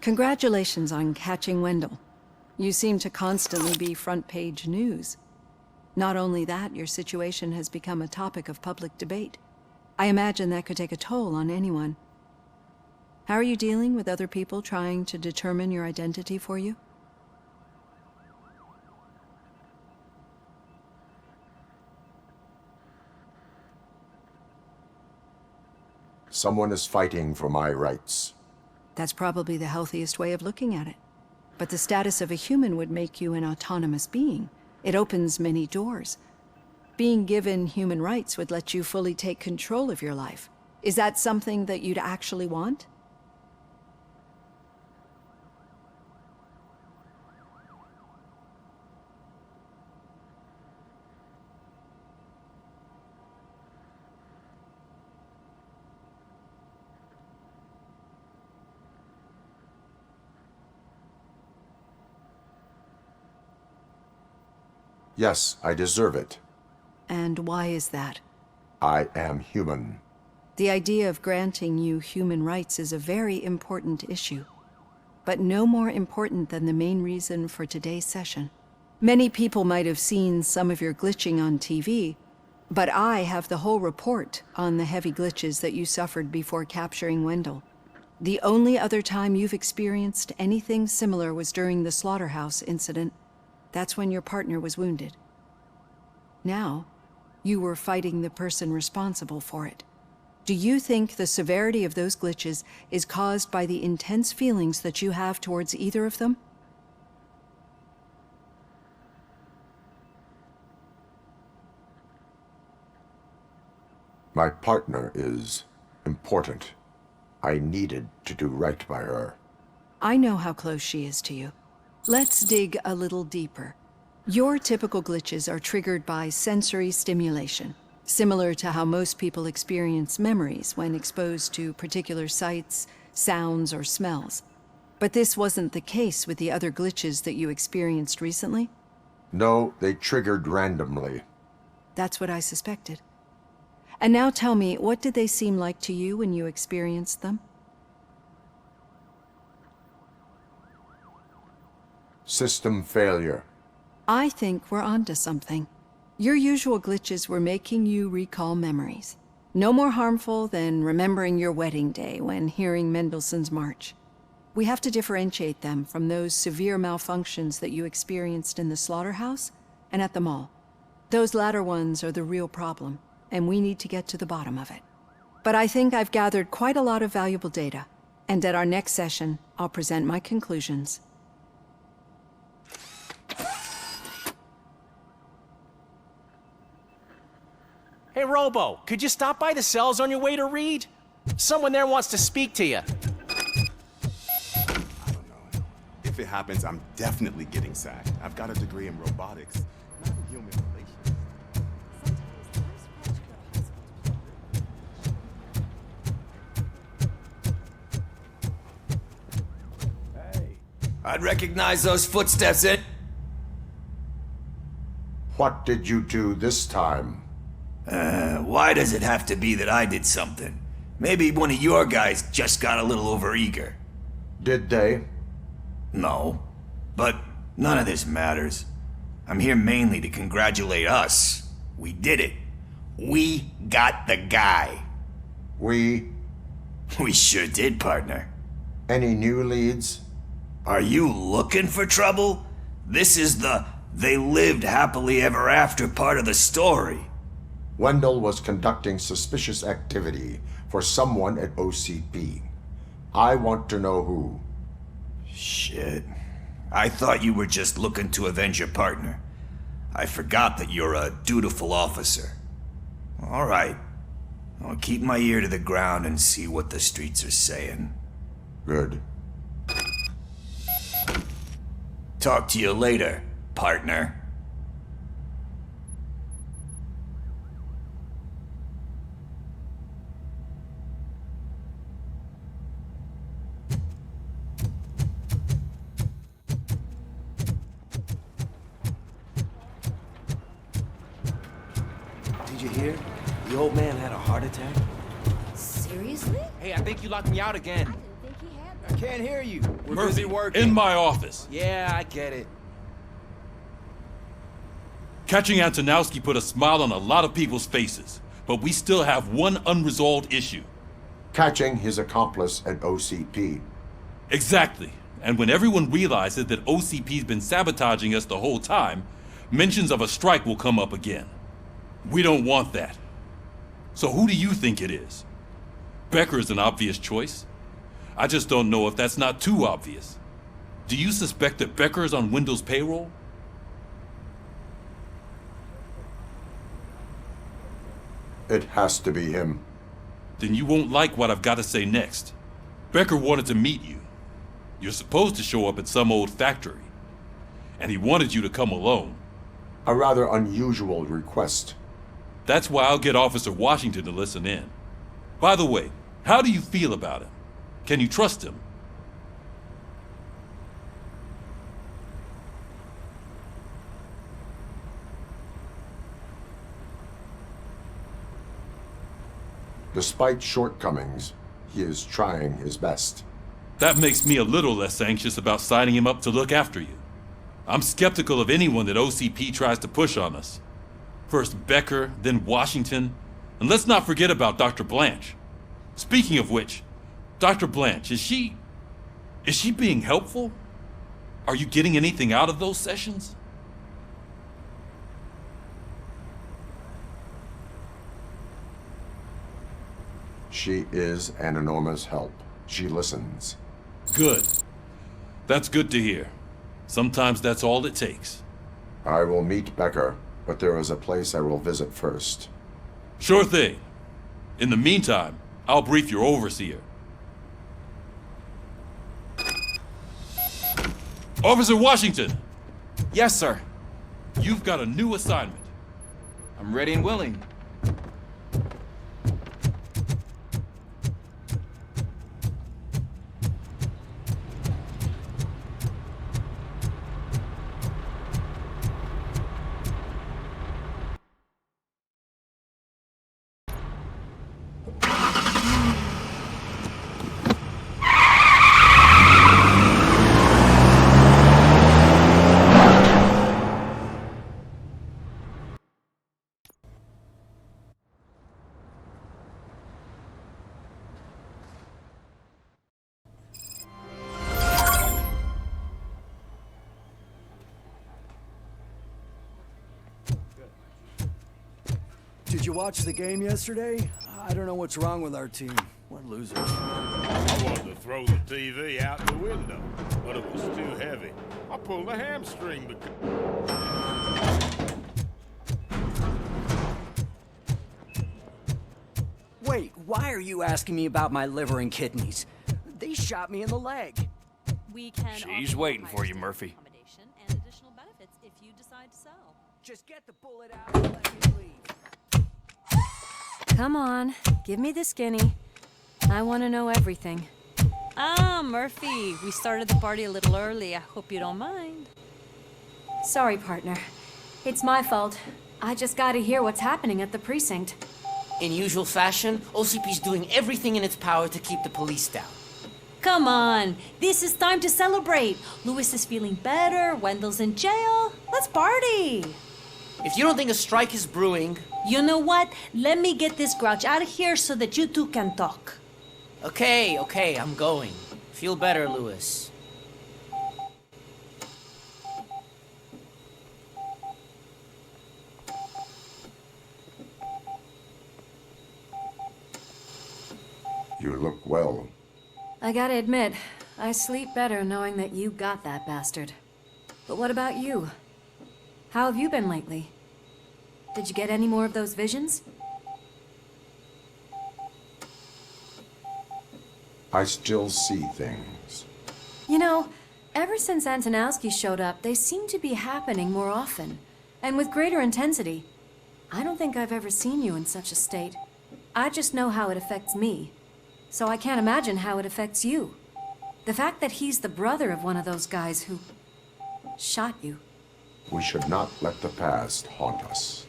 Congratulations on catching Wendell. You seem to constantly be front-page news. Not only that, your situation has become a topic of public debate. I imagine that could take a toll on anyone. How are you dealing with other people trying to determine your identity for you? Someone is fighting for my rights. That's probably the healthiest way of looking at it. But the status of a human would make you an autonomous being. It opens many doors. Being given human rights would let you fully take control of your life. Is that something that you'd actually want? Yes, I deserve it. And why is that? I am human. The idea of granting you human rights is a very important issue, but no more important than the main reason for today's session. Many people might have seen some of your glitching on TV, but I have the whole report on the heavy glitches that you suffered before capturing Wendell. The only other time you've experienced anything similar was during the slaughterhouse incident. That's when your partner was wounded. Now, you were fighting the person responsible for it. Do you think the severity of those glitches is caused by the intense feelings that you have towards either of them? My partner is important. I needed to do right by her. I know how close she is to you. Let's dig a little deeper. Your typical glitches are triggered by sensory stimulation, similar to how most people experience memories when exposed to particular sights, sounds, or smells. But this wasn't the case with the other glitches that you experienced recently? No, they triggered randomly. That's what I suspected. And now tell me, what did they seem like to you when you experienced them? System failure. I think we're onto something. Your usual glitches were making you recall memories. No more harmful than remembering your wedding day when hearing Mendelssohn's March. We have to differentiate them from those severe malfunctions that you experienced in the slaughterhouse and at the mall. Those latter ones are the real problem, and we need to get to the bottom of it. But I think I've gathered quite a lot of valuable data, and at our next session, I'll present my conclusions. Hey, Robo, could you stop by the cells on your way to Reed? Someone there wants to speak to you. If it happens, I'm definitely getting sacked. I've got a degree in robotics, not in human relations. I'd recognize those footsteps in... What did you do this time? Why does it have to be that I did something? Maybe one of your guys just got a little overeager. Did they? No. But none of this matters. I'm here mainly to congratulate us. We did it. We got the guy. We sure did, partner. Any new leads? Are you looking for trouble? This is the they lived happily ever after part of the story. Wendell was conducting suspicious activity for someone at OCP. I want to know who. Shit. I thought you were just looking to avenge your partner. I forgot that you're a dutiful officer. All right. I'll keep my ear to the ground and see what the streets are saying. Good. Talk to you later, partner. Did you hear? The old man had a heart attack. Seriously? Hey, I think you locked me out again. I can't hear you. We're Murphy, busy working. in my office. Yeah, I get it. Catching Antonowski put a smile on a lot of people's faces, but we still have one unresolved issue. Catching his accomplice at OCP. Exactly. And when everyone realizes that OCP's been sabotaging us the whole time, mentions of a strike will come up again. We don't want that. So who do you think it is? Becker is an obvious choice. I just don't know if that's not too obvious. Do you suspect that Becker is on Wendell's payroll? It has to be him. Then you won't like what I've got to say next. Becker wanted to meet you. You're supposed to show up at some old factory. And he wanted you to come alone. A rather unusual request. That's why I'll get Officer Washington to listen in. By the way, how do you feel about him? Can you trust him? Despite shortcomings, he is trying his best. That makes me a little less anxious about signing him up to look after you. I'm skeptical of anyone that OCP tries to push on us. First Becker, then Washington, and let's not forget about Dr. Blanche. Speaking of which, Dr. Blanche, is she being helpful? Are you getting anything out of those sessions? She is an enormous help. She listens. Good. That's good to hear. Sometimes that's all it takes. I will meet Becker, but there is a place I will visit first. Sure thing. In the meantime, I'll brief your overseer. Officer Washington! Yes, sir. You've got a new assignment. I'm ready and willing. Did you watch the game yesterday? I don't know what's wrong with our team. We're losers. I wanted to throw the TV out the window, but it was too heavy. I pulled a hamstring because... Wait, why are you asking me about my liver and kidneys? They shot me in the leg. We can She's waiting for you, Murphy. and additional benefits if you decide to sell. Just get the bullet out and let me leave. Come on, give me the skinny. I want to know everything. Ah, Murphy, we started the party a little early. I hope you don't mind. Sorry, partner. It's my fault. I just gotta hear what's happening at the precinct. In usual fashion, OCP's doing everything in its power to keep the police down. Come on, this is time to celebrate. Louis is feeling better, Wendell's in jail. Let's party. If you don't think a strike is brewing... You know what? Let me get this grouch out of here so that you two can talk. Okay, I'm going. Feel better, Louis. You look well. I gotta admit, I sleep better knowing that you got that bastard. But what about you? How have you been lately? Did you get any more of those visions? I still see things. You know, ever since Antonowski showed up, they seem to be happening more often, and with greater intensity. I don't think I've ever seen you in such a state. I just know how it affects me, so I can't imagine how it affects you. The fact that he's the brother of one of those guys who shot you. We should not let the past haunt us.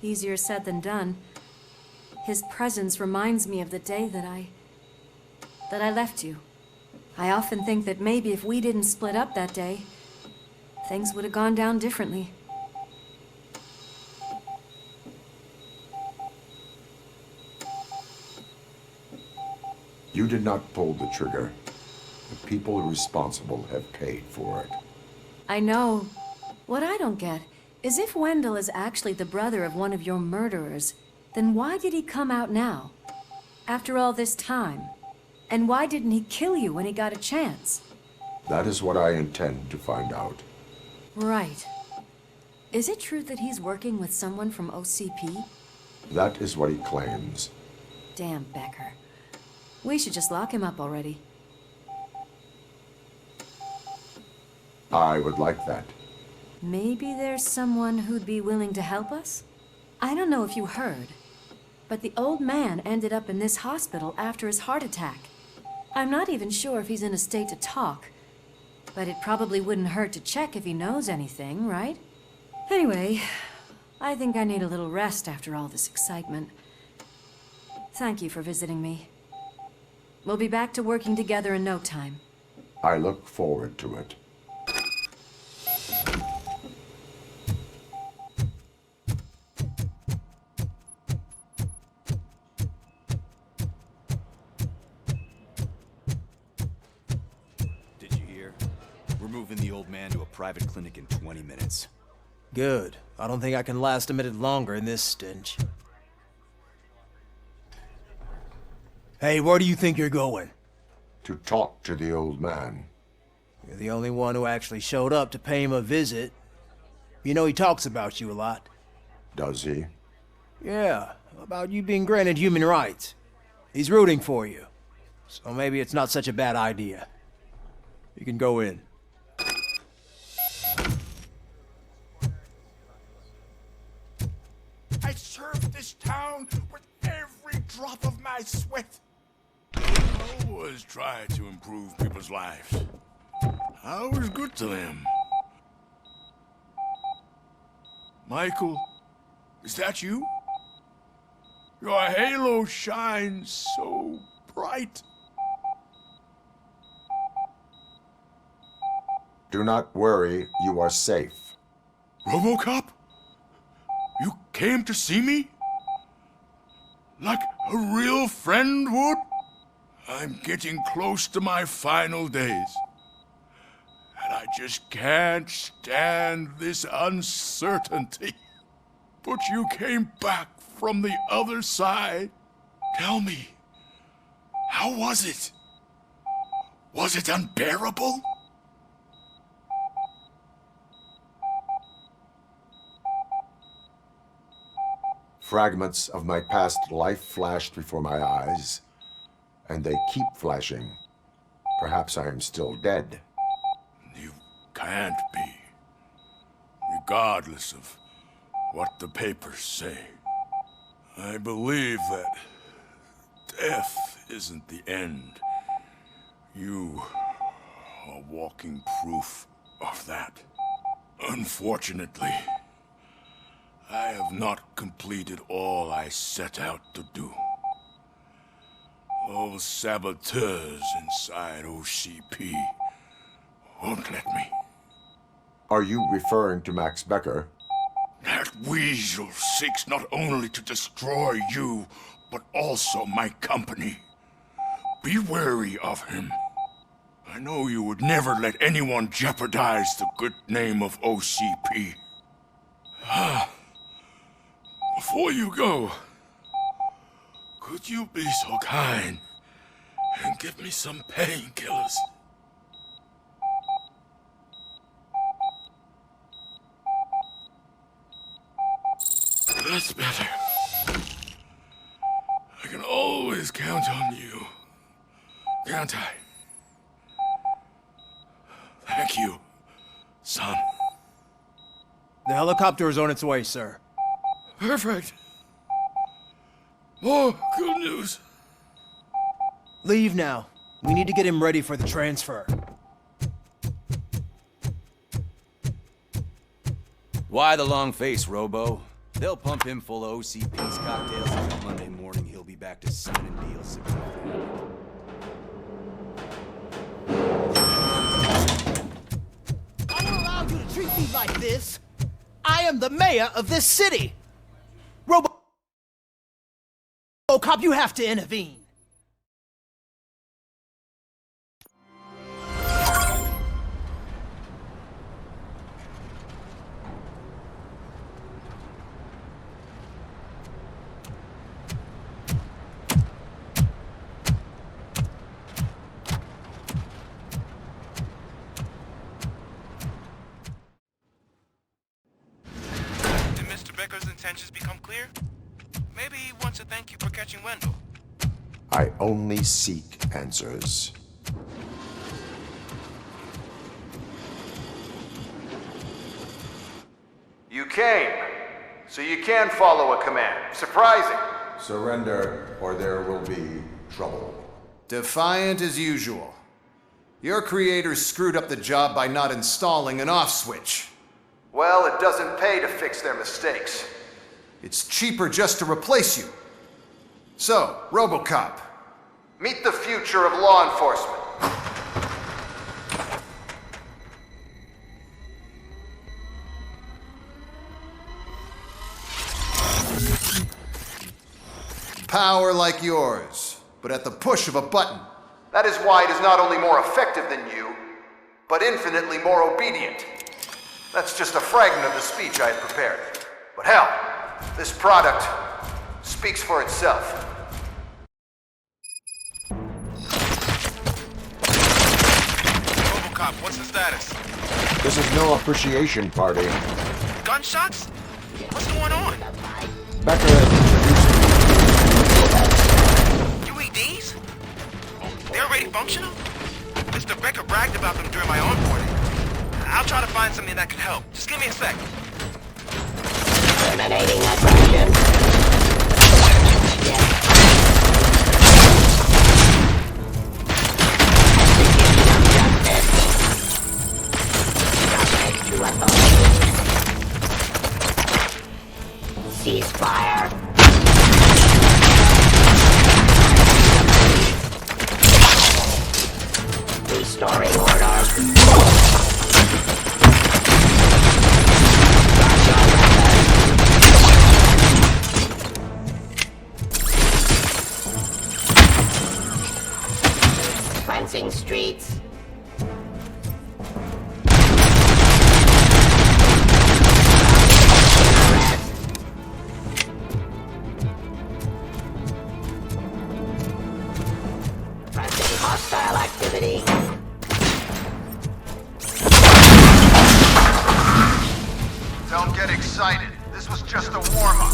Easier said than done. His presence reminds me of the day that I left you. I often think that maybe if we didn't split up that day, things would have gone down differently. You did not pull the trigger. The people responsible have paid for it. I know. What I don't get is if Wendell is actually the brother of one of your murderers, then why did he come out now? After all this time? And why didn't he kill you when he got a chance? That is what I intend to find out. Right. Is it true that he's working with someone from OCP? That is what he claims. Damn Becker. We should just lock him up already. I would like that. Maybe there's someone who'd be willing to help us? I don't know if you heard, but the old man ended up in this hospital after his heart attack. I'm not even sure if he's in a state to talk, but it probably wouldn't hurt to check if he knows anything, right? Anyway, I think I need a little rest after all this excitement. Thank you for visiting me. We'll be back to working together in no time. I look forward to it. Did you hear? We're moving the old man to a private clinic in 20 minutes. Good. I don't think I can last a minute longer in this stench. Hey, where do you think you're going? To talk to the old man. You're the only one who actually showed up to pay him a visit. You know he talks about you a lot. Does he? Yeah, about you being granted human rights. He's rooting for you. So maybe it's not such a bad idea. You can go in. I served this town with every drop of my sweat. I always try to improve people's lives. I was good to them. Michael, is that you? Your halo shines so bright. Do not worry, you are safe. RoboCop? You came to see me? Like a real friend would? I'm getting close to my final days. And I just can't stand this uncertainty. But you came back from the other side. Tell me, how was it? Was it unbearable? Fragments of my past life flashed before my eyes, and they keep flashing. Perhaps I am still dead. You can't be, regardless of what the papers say. I believe that death isn't the end. You are walking proof of that. Unfortunately, I have not completed all I set out to do. Those saboteurs inside OCP won't let me. Are you referring to Max Becker? That weasel seeks not only to destroy you, but also my company. Be wary of him. I know you would never let anyone jeopardize the good name of OCP. Before you go, could you be so kind and give me some painkillers? That's better. I can always count on you, can't I? Thank you, son. The helicopter is on its way, sir. Perfect. More good news. Leave now. We need to get him ready for the transfer. Why the long face, Robo? They'll pump him full of OCP's cocktails, and Monday morning he'll be back to signing deals. I don't allow you to treat me like this. I am the mayor of this city. RoboCop, you have to intervene. Did Mr. Becker's intentions become clear? Maybe he wants to thank you for catching Wendell. I only seek answers. You came, so you can follow a command. Surprising. Surrender, or there will be trouble. Defiant as usual. Your creators screwed up the job by not installing an off switch. Well, it doesn't pay to fix their mistakes. It's cheaper just to replace you. So, RoboCop, meet the future of law enforcement. Power like yours, but at the push of a button. That is why it is not only more effective than you, but infinitely more obedient. That's just a fragment of the speech I had prepared. But hell, this product speaks for itself. RoboCop, what's the status? This is no appreciation party. Gunshots? What's going on? Becker introduced UEDs? They're already functional? Mr. Becker bragged about them during my onboarding. I'll try to find something that could help. Just give me a sec. Terminating aggression. Ceasefire. Restoring order. Cleansing streets. Pressing hostile activity. Don't get excited. This was just a warm-up.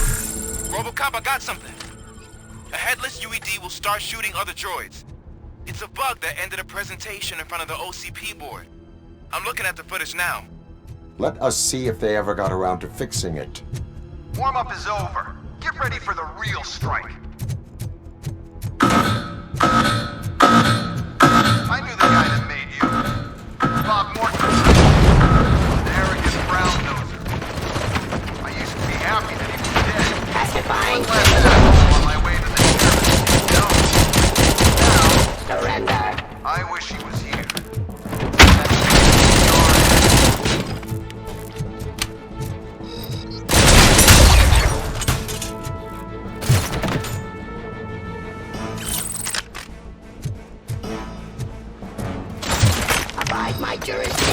RoboCop, I got something. A headless UED will start shooting other droids. It's a bug that ended a presentation in front of the OCP board. I'm looking at the footage now. Let us see if they ever got around to fixing it. Warm-up is over. Get ready for the real strike. I knew the guy that made you. Bob Morton. An arrogant brown noser. I used to be happy that he was dead. Pacifying. On my way to the now, surrender. I wish he was here. Abide my jurisdiction.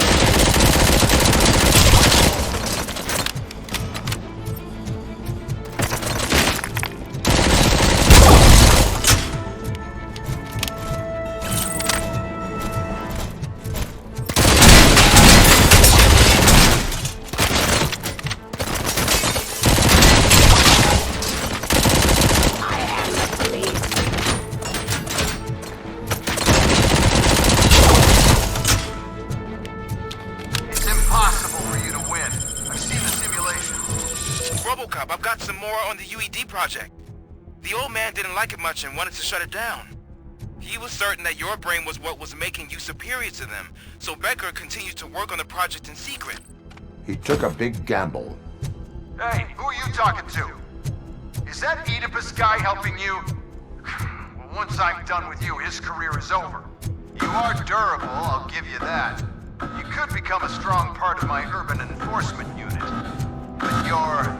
RoboCop, I've got some more on the UED project. The old man didn't like it much and wanted to shut it down. He was certain that your brain was what was making you superior to them, so Becker continued to work on the project in secret. He took a big gamble. Hey, who are you talking to? Is that Oedipus guy helping you? Well, once I'm done with you, his career is over. You are durable, I'll give you that. You could become a strong part of my urban enforcement unit. But your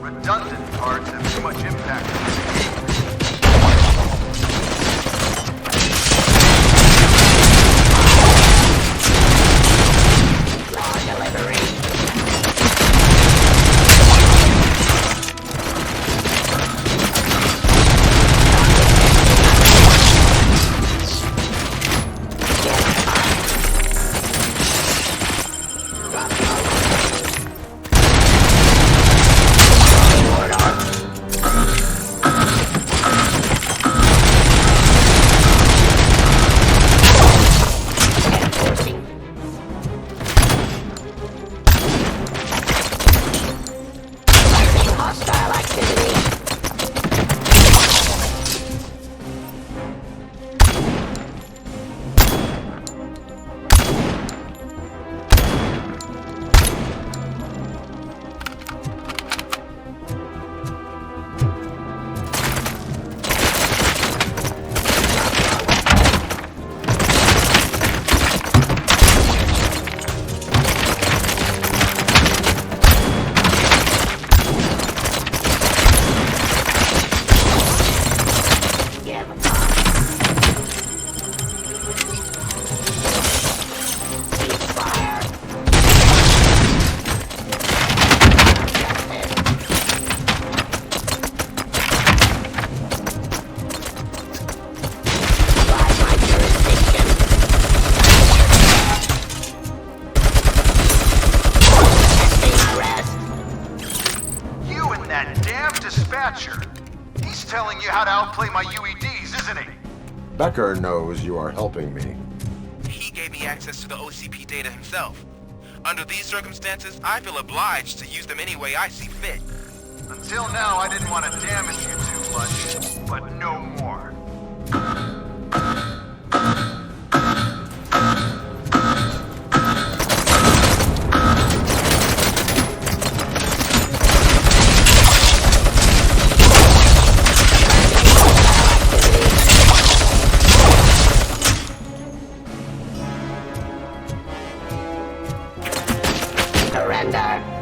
redundant parts have too much impact on me. And that damn dispatcher, he's telling you how to outplay my UEDs, isn't he? Becker knows you are helping me. He gave me access to the OCP data himself. Under these circumstances, I feel obliged to use them any way I see fit. Until now, I didn't want to damage you too much, but no more. Surrender.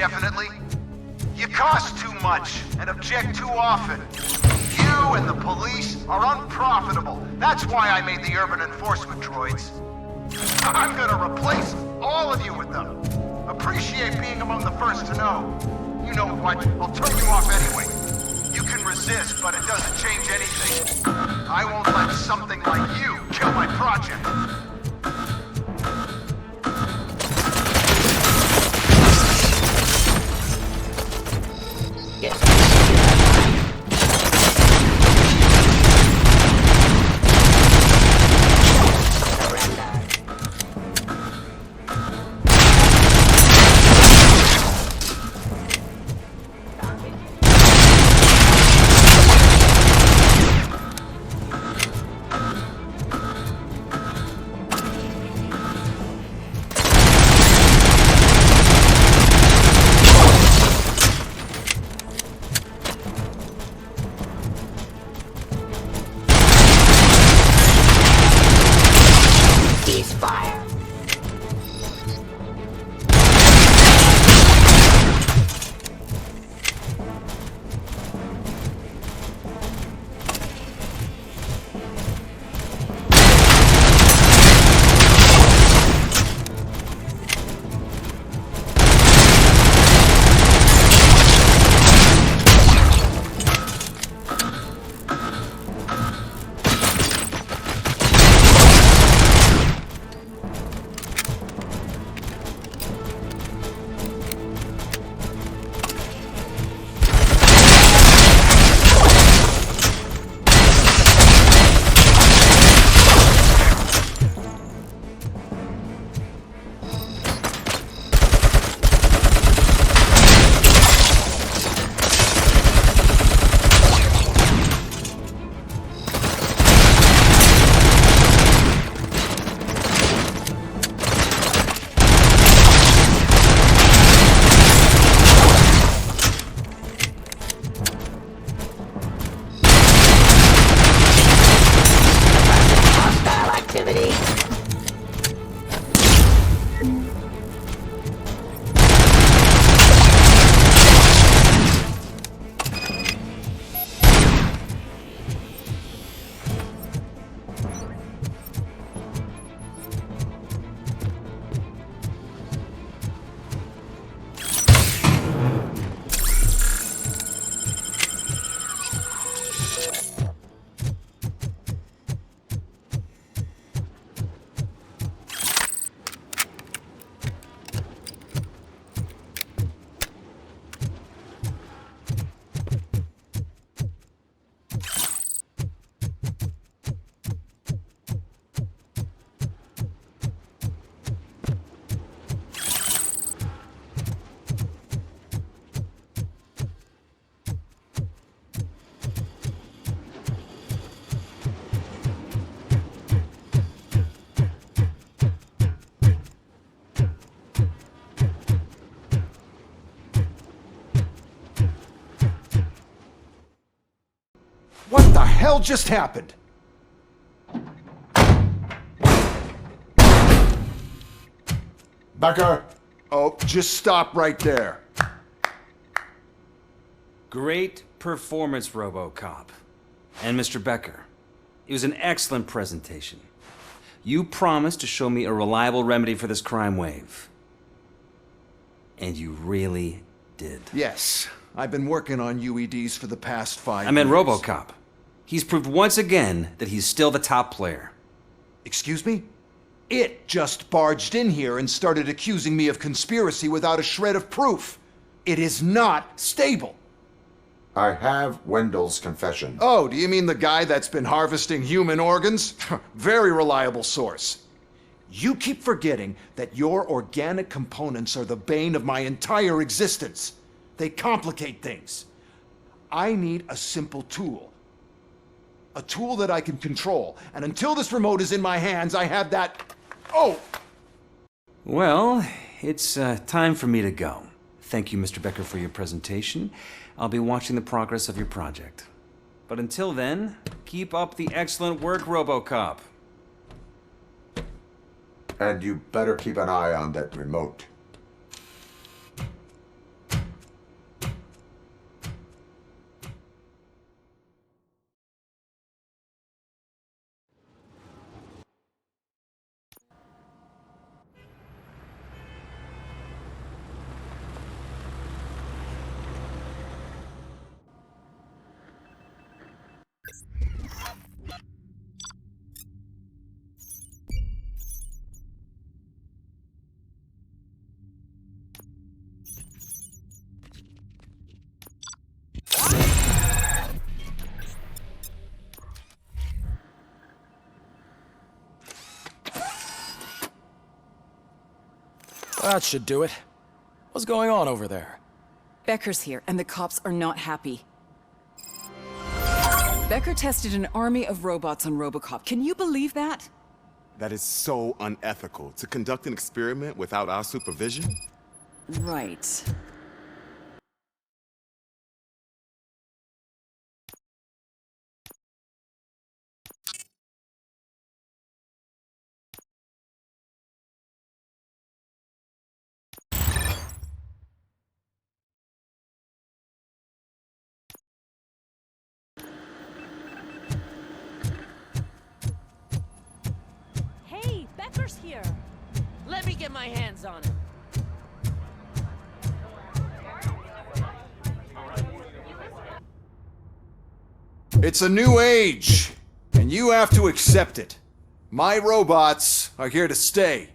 indefinitely? You cost too much and object too often. You and the police are unprofitable. That's why I made the urban enforcement droids. I'm gonna replace all of you with them. Appreciate being among the first to know. You know what? I'll turn you off anyway. You can resist, but it doesn't change anything. I won't let something like you kill my project. hell just happened? Becker! Oh, just stop right there. Great performance, RoboCop. And Mr. Becker, it was an excellent presentation. You promised to show me a reliable remedy for this crime wave. And you really did. Yes, I've been working on UEDs for the past 5 years. I meant RoboCop. He's proved once again that he's still the top player. Excuse me? It just barged in here and started accusing me of conspiracy without a shred of proof. It is not stable. I have Wendell's confession. Oh, do you mean the guy that's been harvesting human organs? Very reliable source. You keep forgetting that your organic components are the bane of my entire existence. They complicate things. I need a simple tool. A tool that I can control. And until this remote is in my hands, I have that... Oh! Well, it's time for me to go. Thank you, Mr. Becker, for your presentation. I'll be watching the progress of your project. But until then, keep up the excellent work, RoboCop. And you better keep an eye on that remote. That should do it. What's going on over there? Becker's here, and the cops are not happy. Becker tested an army of robots on RoboCop. Can you believe that? That is so unethical. To conduct an experiment without our supervision? Right. Hey, Becker's here. Let me get my hands on him. It's a new age, and you have to accept it. My robots are here to stay.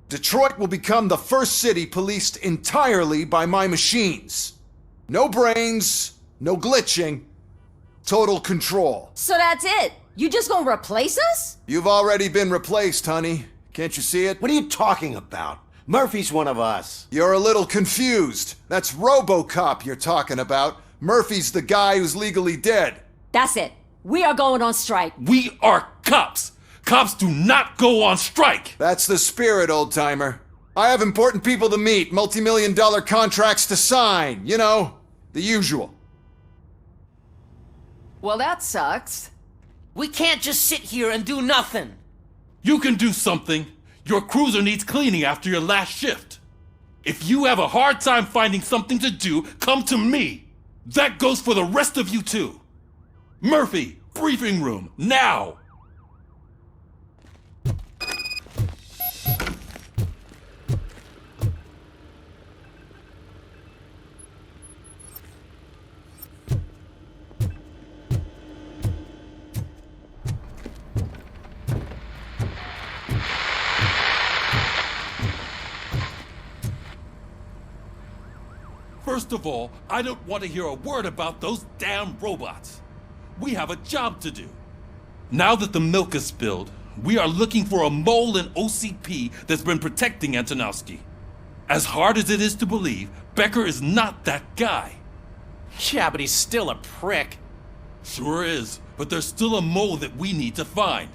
Detroit will become the first city policed entirely by my machines. No brains, no glitching, total control. So that's it? You just gonna replace us? You've already been replaced, honey. Can't you see it? What are you talking about? Murphy's one of us. You're a little confused. That's RoboCop you're talking about. Murphy's the guy who's legally dead. That's it. We are going on strike. We are cops. Cops do not go on strike. That's the spirit, old-timer. I have important people to meet, multi-million-dollar contracts to sign. You know, the usual. Well, that sucks. We can't just sit here and do nothing. You can do something. Your cruiser needs cleaning after your last shift. If you have a hard time finding something to do, come to me. That goes for the rest of you too. Murphy, briefing room, now! First of all, I don't want to hear a word about those damn robots. We have a job to do. Now that the milk is spilled, we are looking for a mole in OCP that's been protecting Antonowski. As hard as it is to believe, Becker is not that guy. Yeah, but he's still a prick. Sure is, but there's still a mole that we need to find.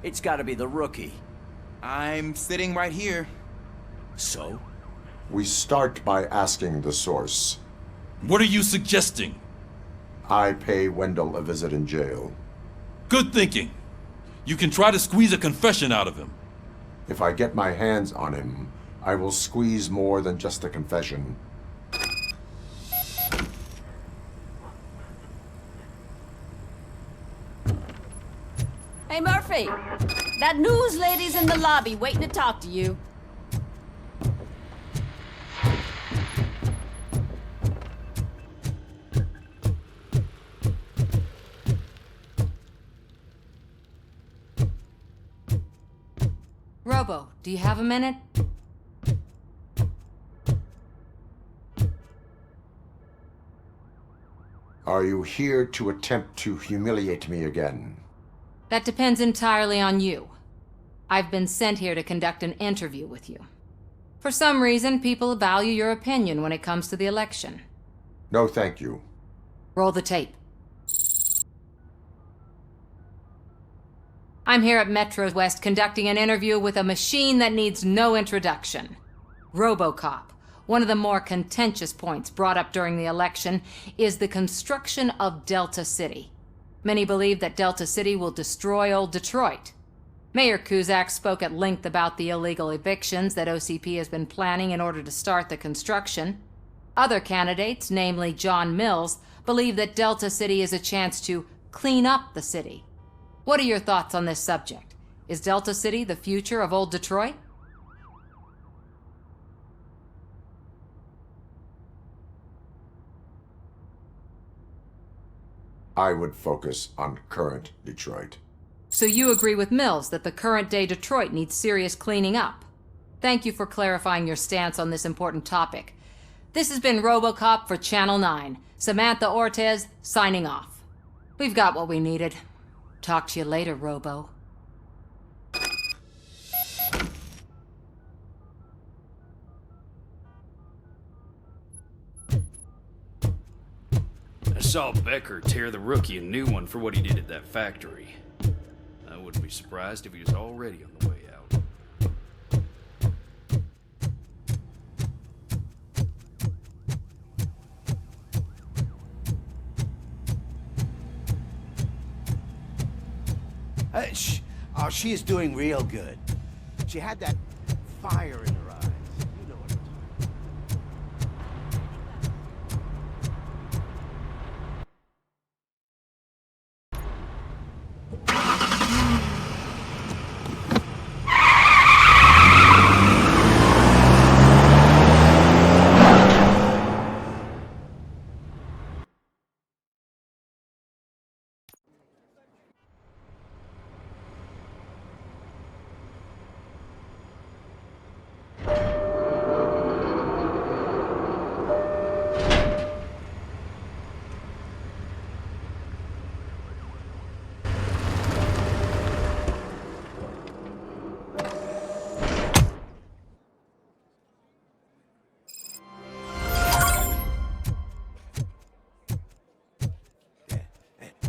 It's gotta be the rookie. I'm sitting right here. So? We start by asking the source. What are you suggesting? I pay Wendell a visit in jail. Good thinking. You can try to squeeze a confession out of him. If I get my hands on him, I will squeeze more than just a confession. Hey, Murphy! That news lady's in the lobby waiting to talk to you. Robo, do you have a minute? Are you here to attempt to humiliate me again? That depends entirely on you. I've been sent here to conduct an interview with you. For some reason, people value your opinion when it comes to the election. No, thank you. Roll the tape. I'm here at Metro West conducting an interview with a machine that needs no introduction. RoboCop. One of the more contentious points brought up during the election is the construction of Delta City. Many believe that Delta City will destroy old Detroit. Mayor Cusack spoke at length about the illegal evictions that OCP has been planning in order to start the construction. Other candidates, namely John Mills, believe that Delta City is a chance to clean up the city. What are your thoughts on this subject? Is Delta City the future of old Detroit? I would focus on current Detroit. So you agree with Mills that the current-day Detroit needs serious cleaning up? Thank you for clarifying your stance on this important topic. This has been RoboCop for Channel 9. Samantha Ortez, signing off. We've got what we needed. Talk to you later, Robo. I saw Becker tear the rookie a new one for what he did at that factory. I wouldn't be surprised if he was already on the way out. Oh, she is doing real good. She had that fire in her eyes. You know what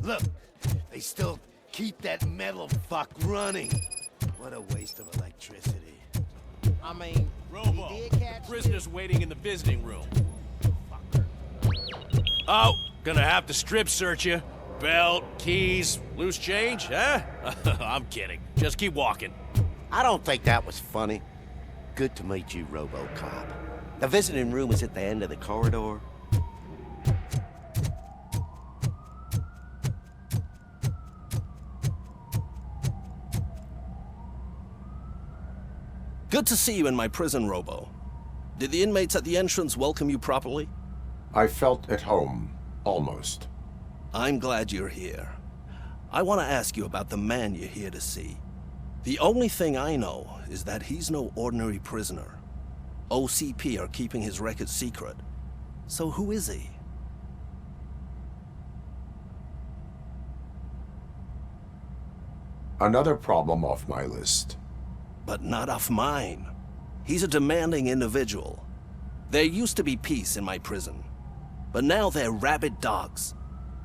Look, they still keep that metal fuck running. What a waste of electricity. I mean, Robo, the prisoner's waiting in the visiting room. Oh, gonna have to strip search you. Belt, keys, loose change, huh? I'm kidding. Just keep walking. I don't think that was funny. Good to meet you, RoboCop. The visiting room is at the end of the corridor. Good to see you in my prison, Robo. Did the inmates at the entrance welcome you properly? I felt at home, almost. I'm glad you're here. I want to ask you about the man you're here to see. The only thing I know is that he's no ordinary prisoner. OCP are keeping his record secret. So who is he? Another problem off my list. But not off mine. He's a demanding individual. There used to be peace in my prison, but now they're rabid dogs.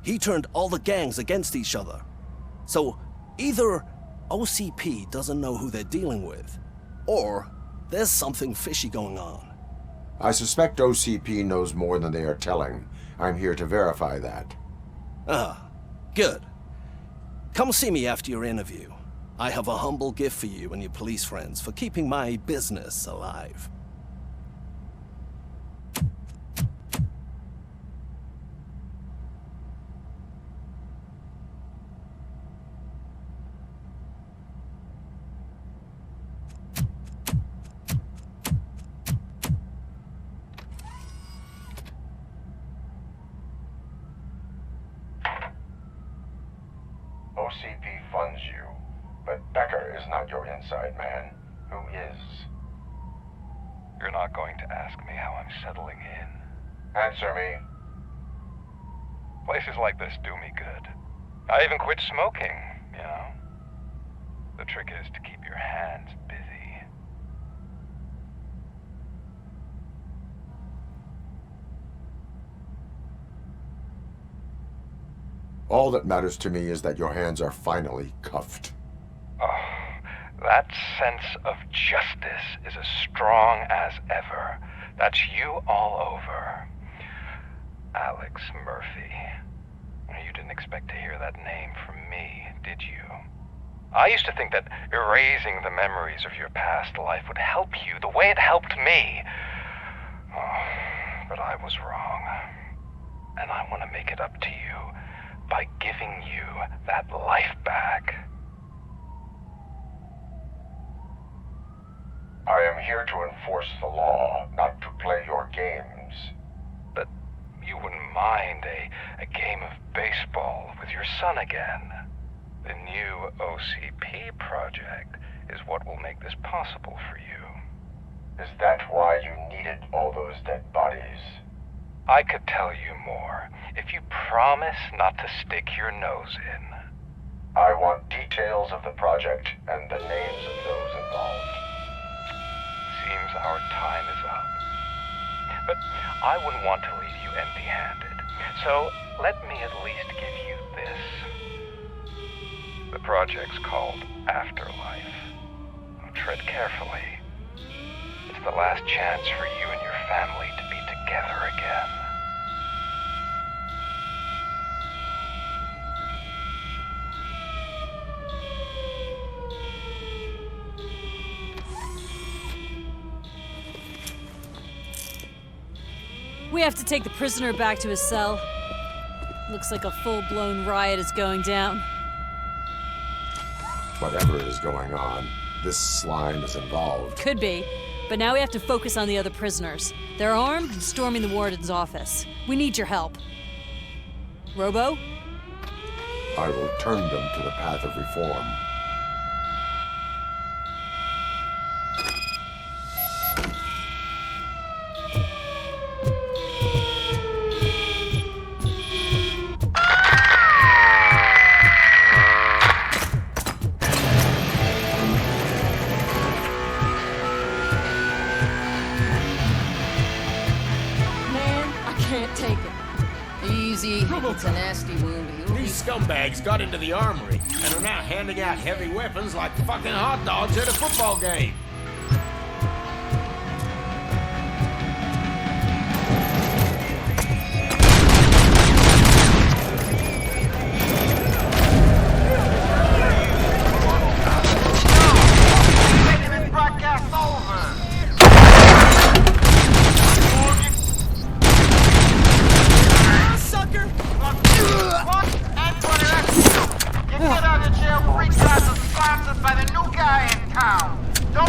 He turned all the gangs against each other. So either OCP doesn't know who they're dealing with, or there's something fishy going on. I suspect OCP knows more than they are telling. I'm here to verify that. Good. Come see me after your interview. I have a humble gift for you and your police friends for keeping my business alive. OCP funds you, but Becker is not your inside man. Who is? You're not going to ask me how I'm settling in. Answer me. Places like this do me good. I even quit smoking, you know. The trick is to keep your hands busy. All that matters to me is that your hands are finally cuffed. Oh, that sense of justice is as strong as ever. That's you all over. Alex Murphy. You didn't expect to hear that name from me, did you? I used to think that erasing the memories of your past life would help you the way it helped me. Oh, but I was wrong. And I want to make it up to you by giving you that life back. I am here to enforce the law, not to play your games. But you wouldn't mind a game of baseball with your son again. The new OCP project is what will make this possible for you. Is that why you needed all those dead bodies? I could tell you more if you promise not to stick your nose in. I want details of the project and the names of those involved. Seems our time is up. But I wouldn't want to leave you empty-handed, so let me at least give you this. The project's called Afterlife. Tread carefully. It's the last chance for you and your family to be together again. We have to take the prisoner back to his cell. Looks like a full-blown riot is going down. Whatever is going on, this slime is involved. Could be, but now we have to focus on the other prisoners. They're armed and storming the warden's office. We need your help. Robo? I will turn them to the path of reform. It's a nasty wound. These scumbags got into the armory and are now handing out heavy weapons like fucking hot dogs at a football game. By the new guy in town. Don't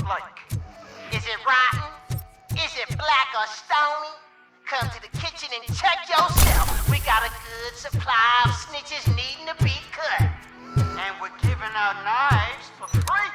like? Is it rotten? Is it black or stony? Come to the kitchen and check yourself. We got a good supply of snitches needing to be cut. And we're giving out knives for free.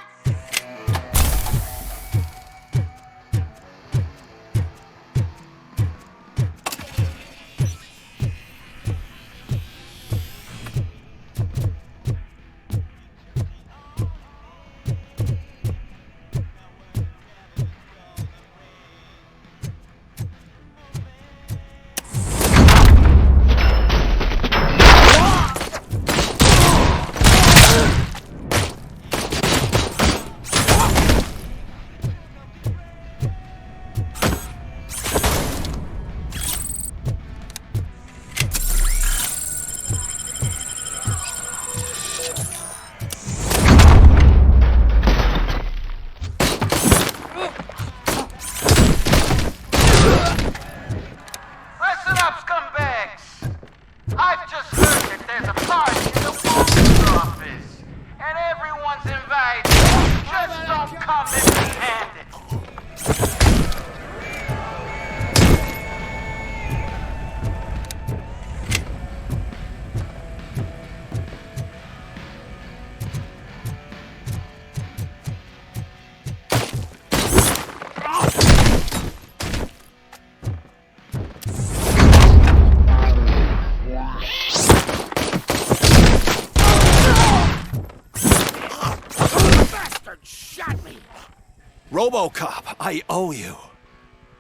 RoboCop, I owe you.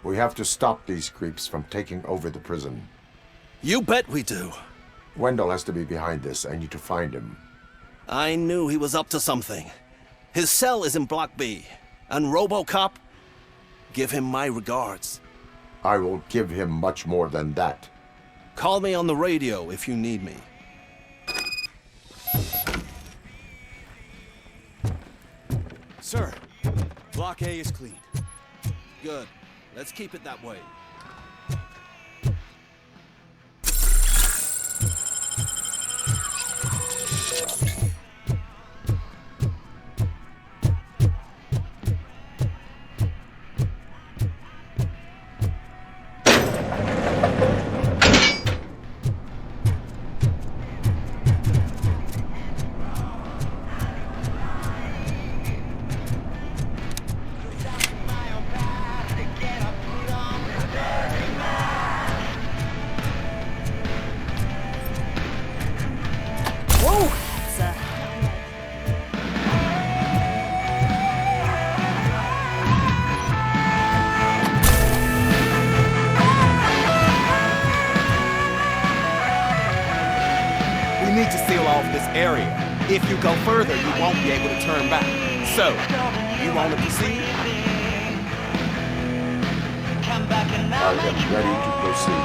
We have to stop these creeps from taking over the prison. You bet we do. Wendell has to be behind this. I need to find him. I knew he was up to something. His cell is in Block B. And RoboCop, give him my regards. I will give him much more than that. Call me on the radio if you need me. Sir, Block A is clean. Good. Let's keep it that way. If you go further, you won't be able to turn back. So, you want to proceed? I am ready to proceed.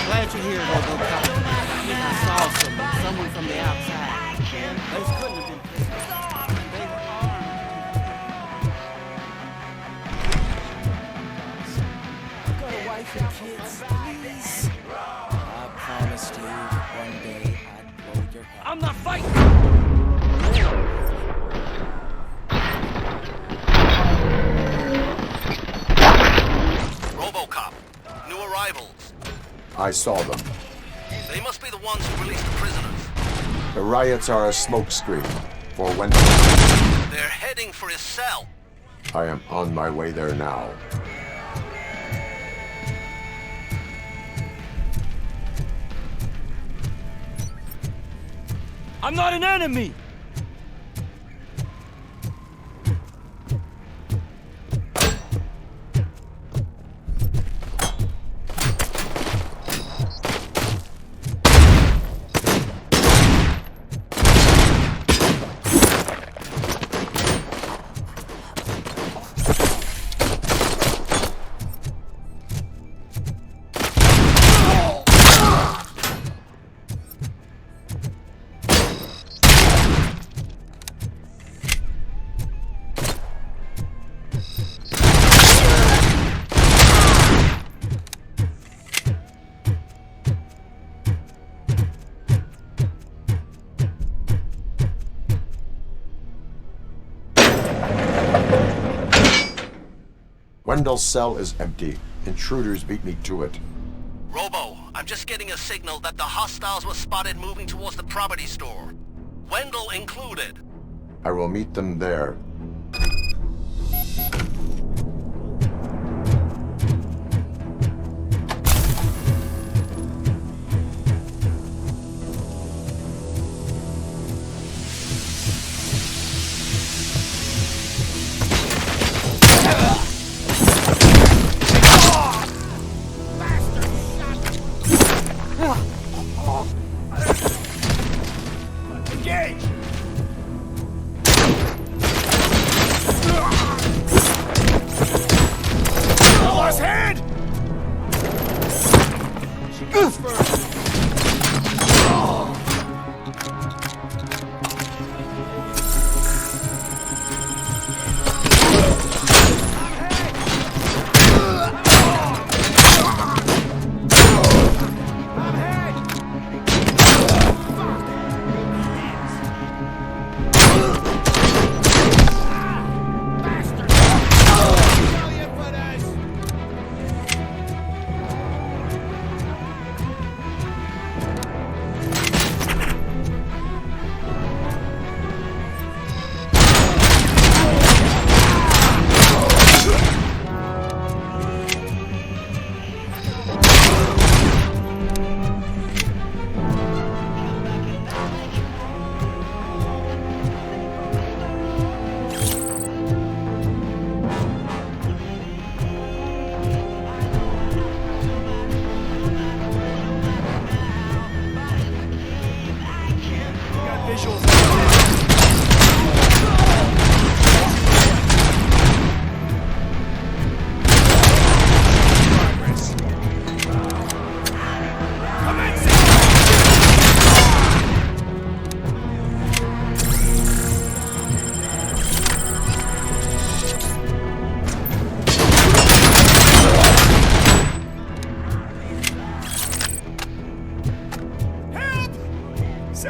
Glad you're here, RoboCop. I think I saw someone from the outside. Those couldn't have been prisoners. They were armed. Kids, please. I promised you that one day I'd blow your head. I'm not fighting! RoboCop, new arrivals. I saw them. They must be the ones who released the prisoners. The riots are a smokescreen for Wendell. They're heading for his cell. I am on my way there now. I'm not an enemy! Wendell's cell is empty. Intruders beat me to it. Robo, I'm just getting a signal that the hostiles were spotted moving towards the property store. Wendell included. I will meet them there.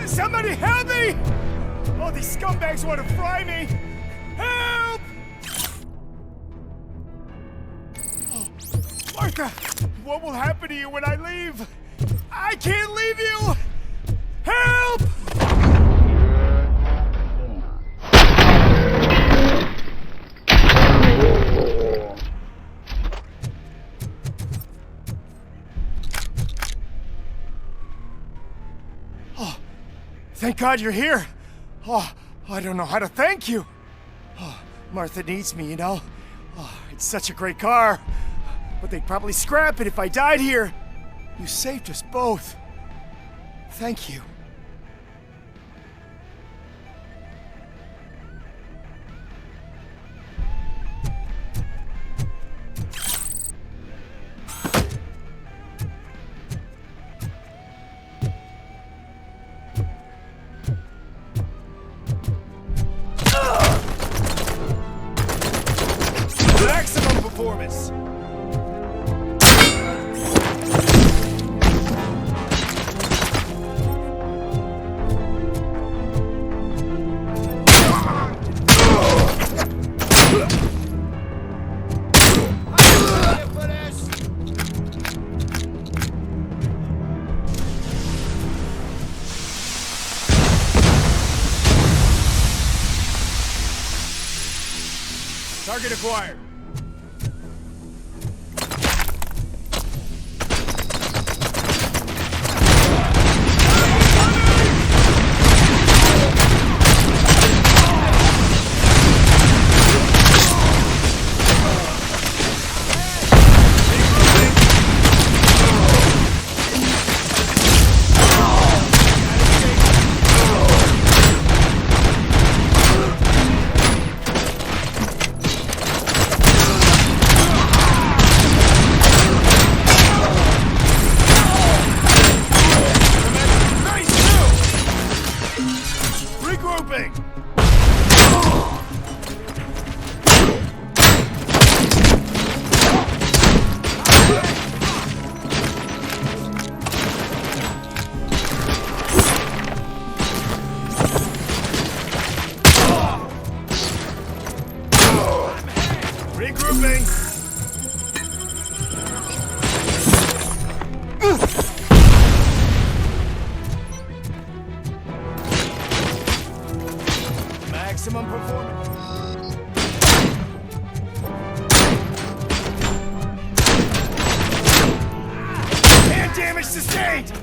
Somebody help me! All these scumbags want to fry me! Help! Oh, Martha, what will happen to you when I leave? I can't leave you! Help! Thank God you're here. Oh, I don't know how to thank you. Oh, Martha needs me, you know. Oh, it's such a great car. But they'd probably scrap it if I died here. You saved us both. Thank you. Maximum performance. Target acquired. Regrouping! Regrouping! Maximum performance. Hand damage sustained!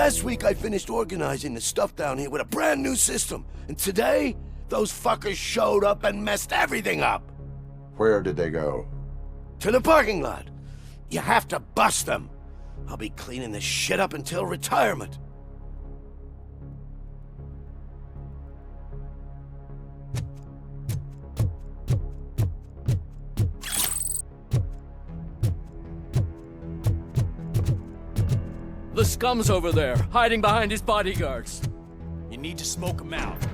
Last week I finished organizing the stuff down here with a brand new system. And today, those fuckers showed up and messed everything up. Where did they go? To the parking lot. You have to bust them. I'll be cleaning this shit up until retirement. The scum's over there, hiding behind his bodyguards. You need to smoke him out.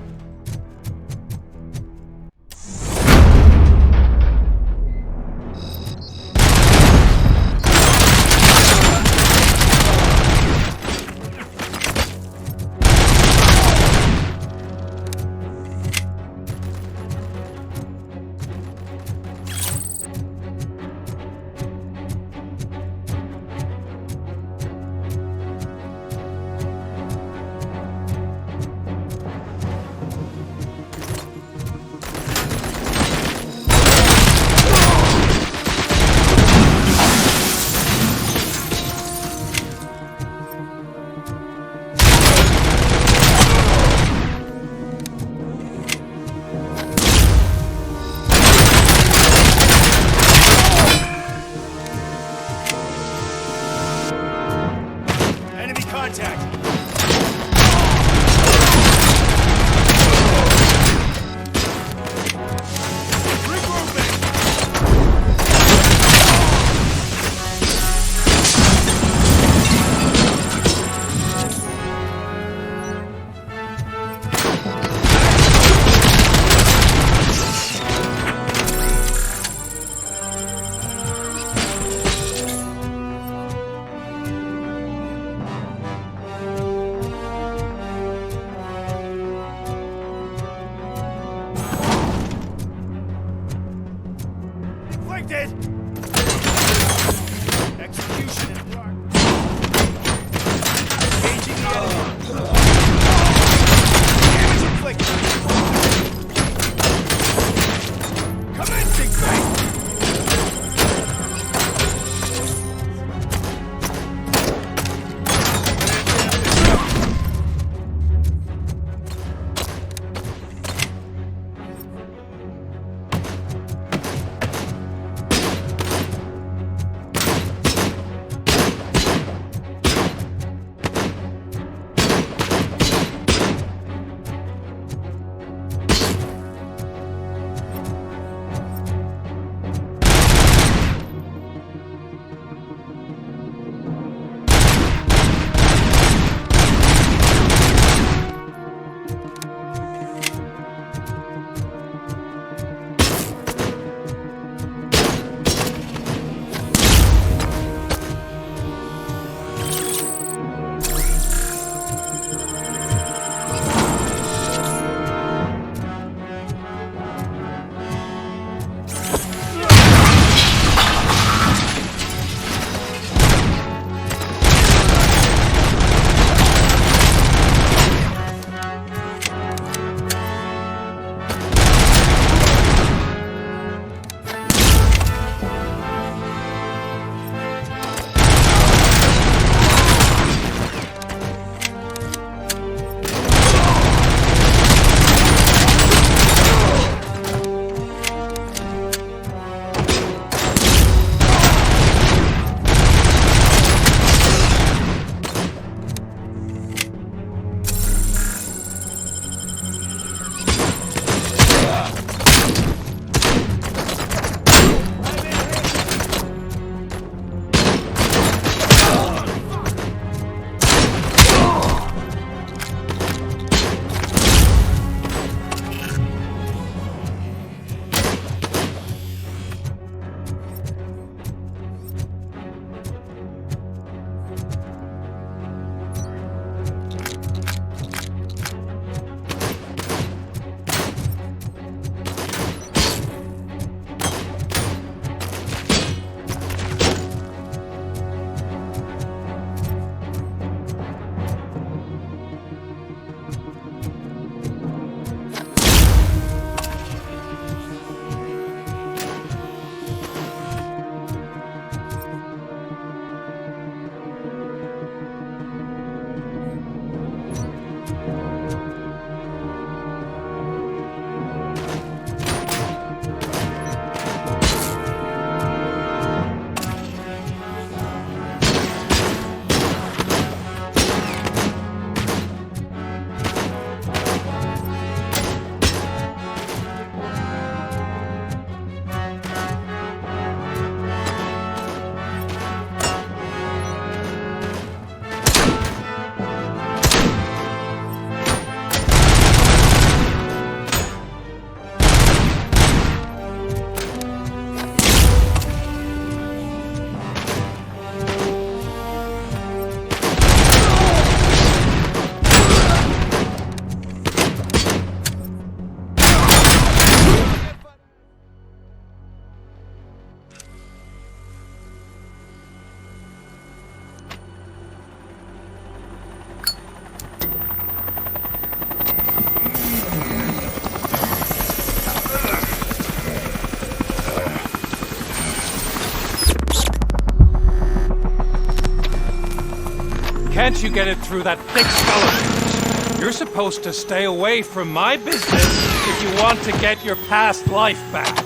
Can't you get it through that thick skull of yours? You're supposed to stay away from my business if you want to get your past life back.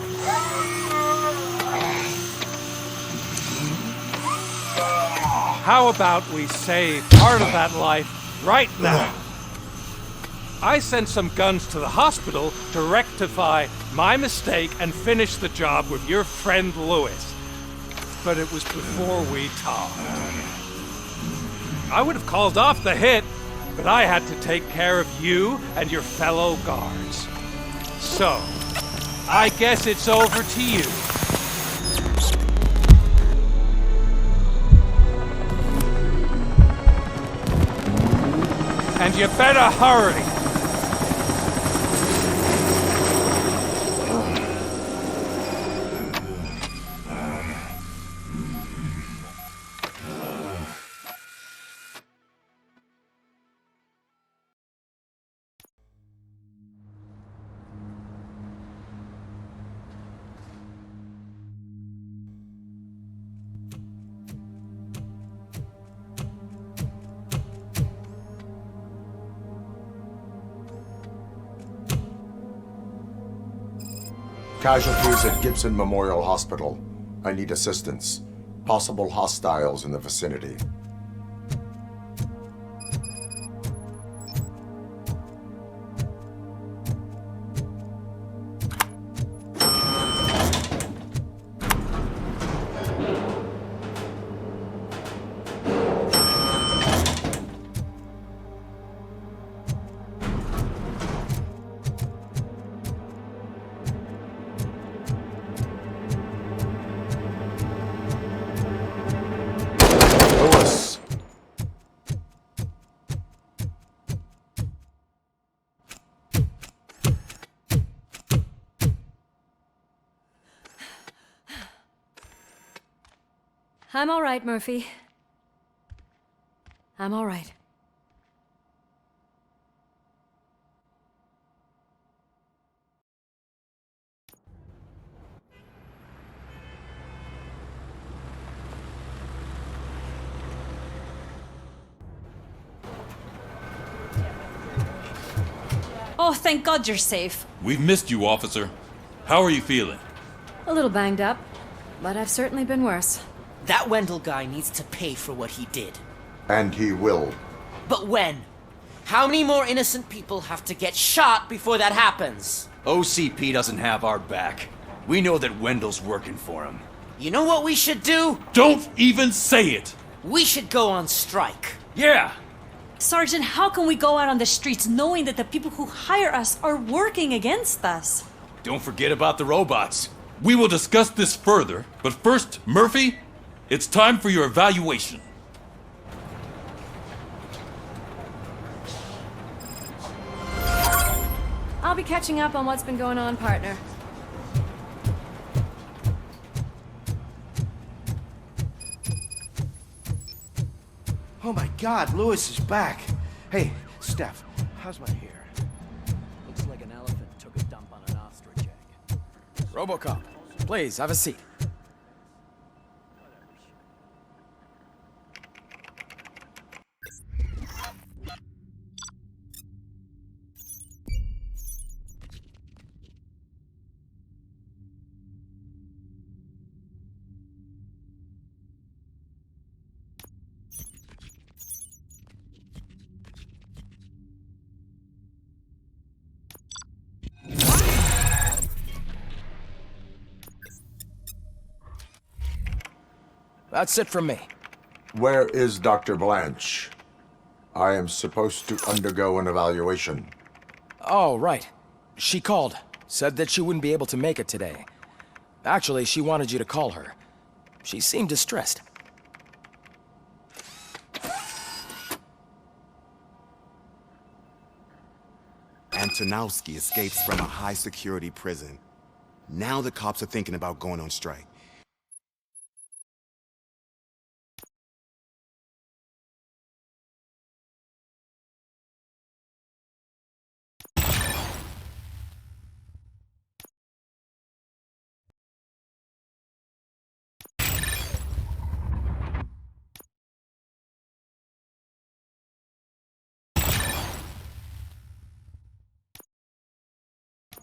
How about we save part of that life right now? I sent some guns to the hospital to rectify my mistake and finish the job with your friend Lewis. But it was before we talked. I would have called off the hit, but I had to take care of you and your fellow guards. So, I guess it's over to you. And you better hurry. Casualties at Gibson Memorial Hospital. I need assistance. Possible hostiles in the vicinity. I'm all right, Murphy. I'm all right. Oh, thank God you're safe. We've missed you, officer. How are you feeling? A little banged up, but I've certainly been worse. That Wendell guy needs to pay for what he did. And he will. But when? How many more innocent people have to get shot before that happens? OCP doesn't have our back. We know that Wendell's working for him. You know what we should do? Don't even say it! We should go on strike. Yeah! Sergeant, how can we go out on the streets knowing that the people who hire us are working against us? Don't forget about the robots. We will discuss this further, but first, Murphy, it's time for your evaluation. I'll be catching up on what's been going on, partner. Oh my God, Lewis is back. Hey, Steph, how's my hair? Looks like an elephant took a dump on an ostrich egg. RoboCop, please, have a seat. That's it from me. Where is Dr. Blanche? I am supposed to undergo an evaluation. Oh, right. She called. Said that she wouldn't be able to make it today. Actually, she wanted you to call her. She seemed distressed. Antonowski escapes from a high-security prison. Now the cops are thinking about going on strike.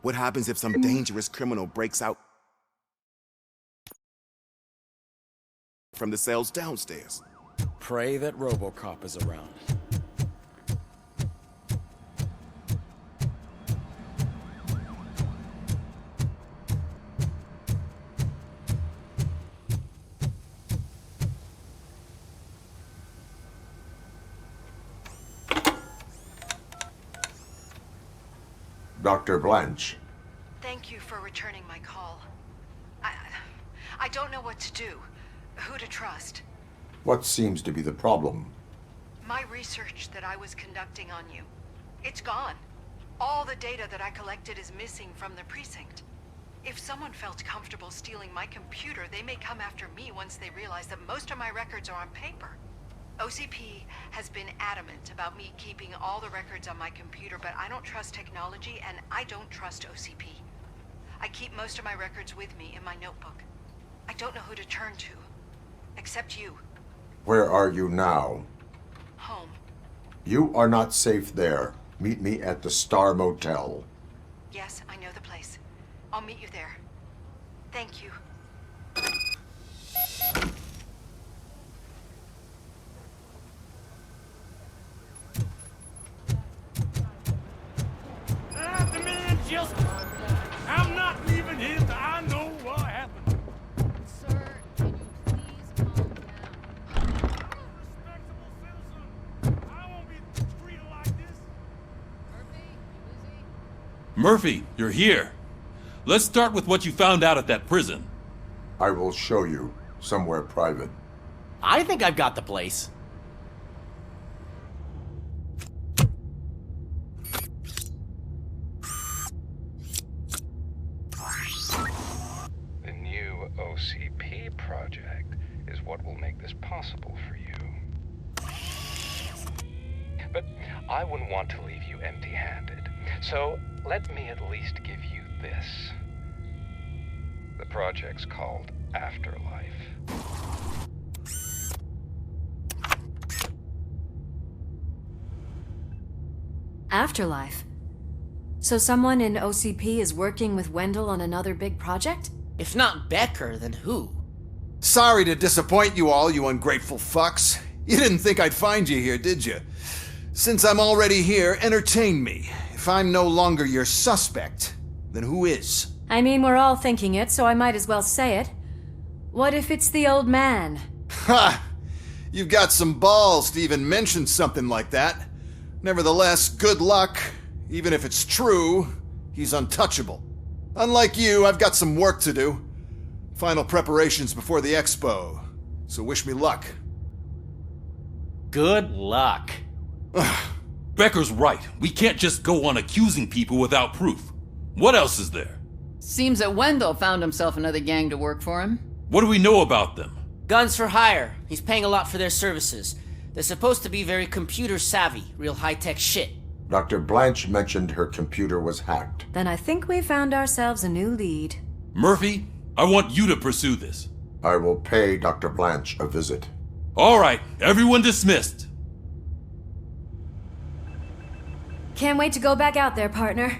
What happens if some dangerous criminal breaks out from the cells downstairs? Pray that RoboCop is around. Dr. Blanche. Thank you for returning my call. I don't know what to do, who to trust. What seems to be the problem? My research that I was conducting on you, it's gone. All the data that I collected is missing from the precinct. If someone felt comfortable stealing my computer, they may come after me once they realize that most of my records are on paper. OCP has been adamant about me keeping all the records on my computer, but I don't trust technology and I don't trust OCP. I keep most of my records with me in my notebook. I don't know who to turn to, except you. Where are you now? Home. You are not safe there. Meet me at the Star Motel. Yes, I know the place. I'll meet you there. Thank you. The man just... I'm not leaving here till I know what happened. Sir, can you please calm down? I won't be treated like this. Murphy, you're here. Let's start with what you found out at that prison. I will show you somewhere private. I think I've got the place. The new OCP project is what will make this possible for you. But I wouldn't want to leave you empty-handed. So let me at least give you this. The project's called Afterlife. Afterlife? So someone in OCP is working with Wendell on another big project? If not Becker, then who? Sorry to disappoint you all, you ungrateful fucks. You didn't think I'd find you here, did you? Since I'm already here, entertain me. If I'm no longer your suspect, then who is? I mean, we're all thinking it, so I might as well say it. What if it's the old man? Ha! You've got some balls to even mention something like that. Nevertheless, good luck. Even if it's true, he's untouchable. Unlike you, I've got some work to do. Final preparations before the expo. So wish me luck. Good luck. Becker's right. We can't just go on accusing people without proof. What else is there? Seems that Wendell found himself another gang to work for him. What do we know about them? Guns for hire. He's paying a lot for their services. They're supposed to be very computer savvy, real high-tech shit. Dr. Blanche mentioned her computer was hacked. Then I think we found ourselves a new lead. Murphy, I want you to pursue this. I will pay Dr. Blanche a visit. All right, everyone dismissed. Can't wait to go back out there, partner.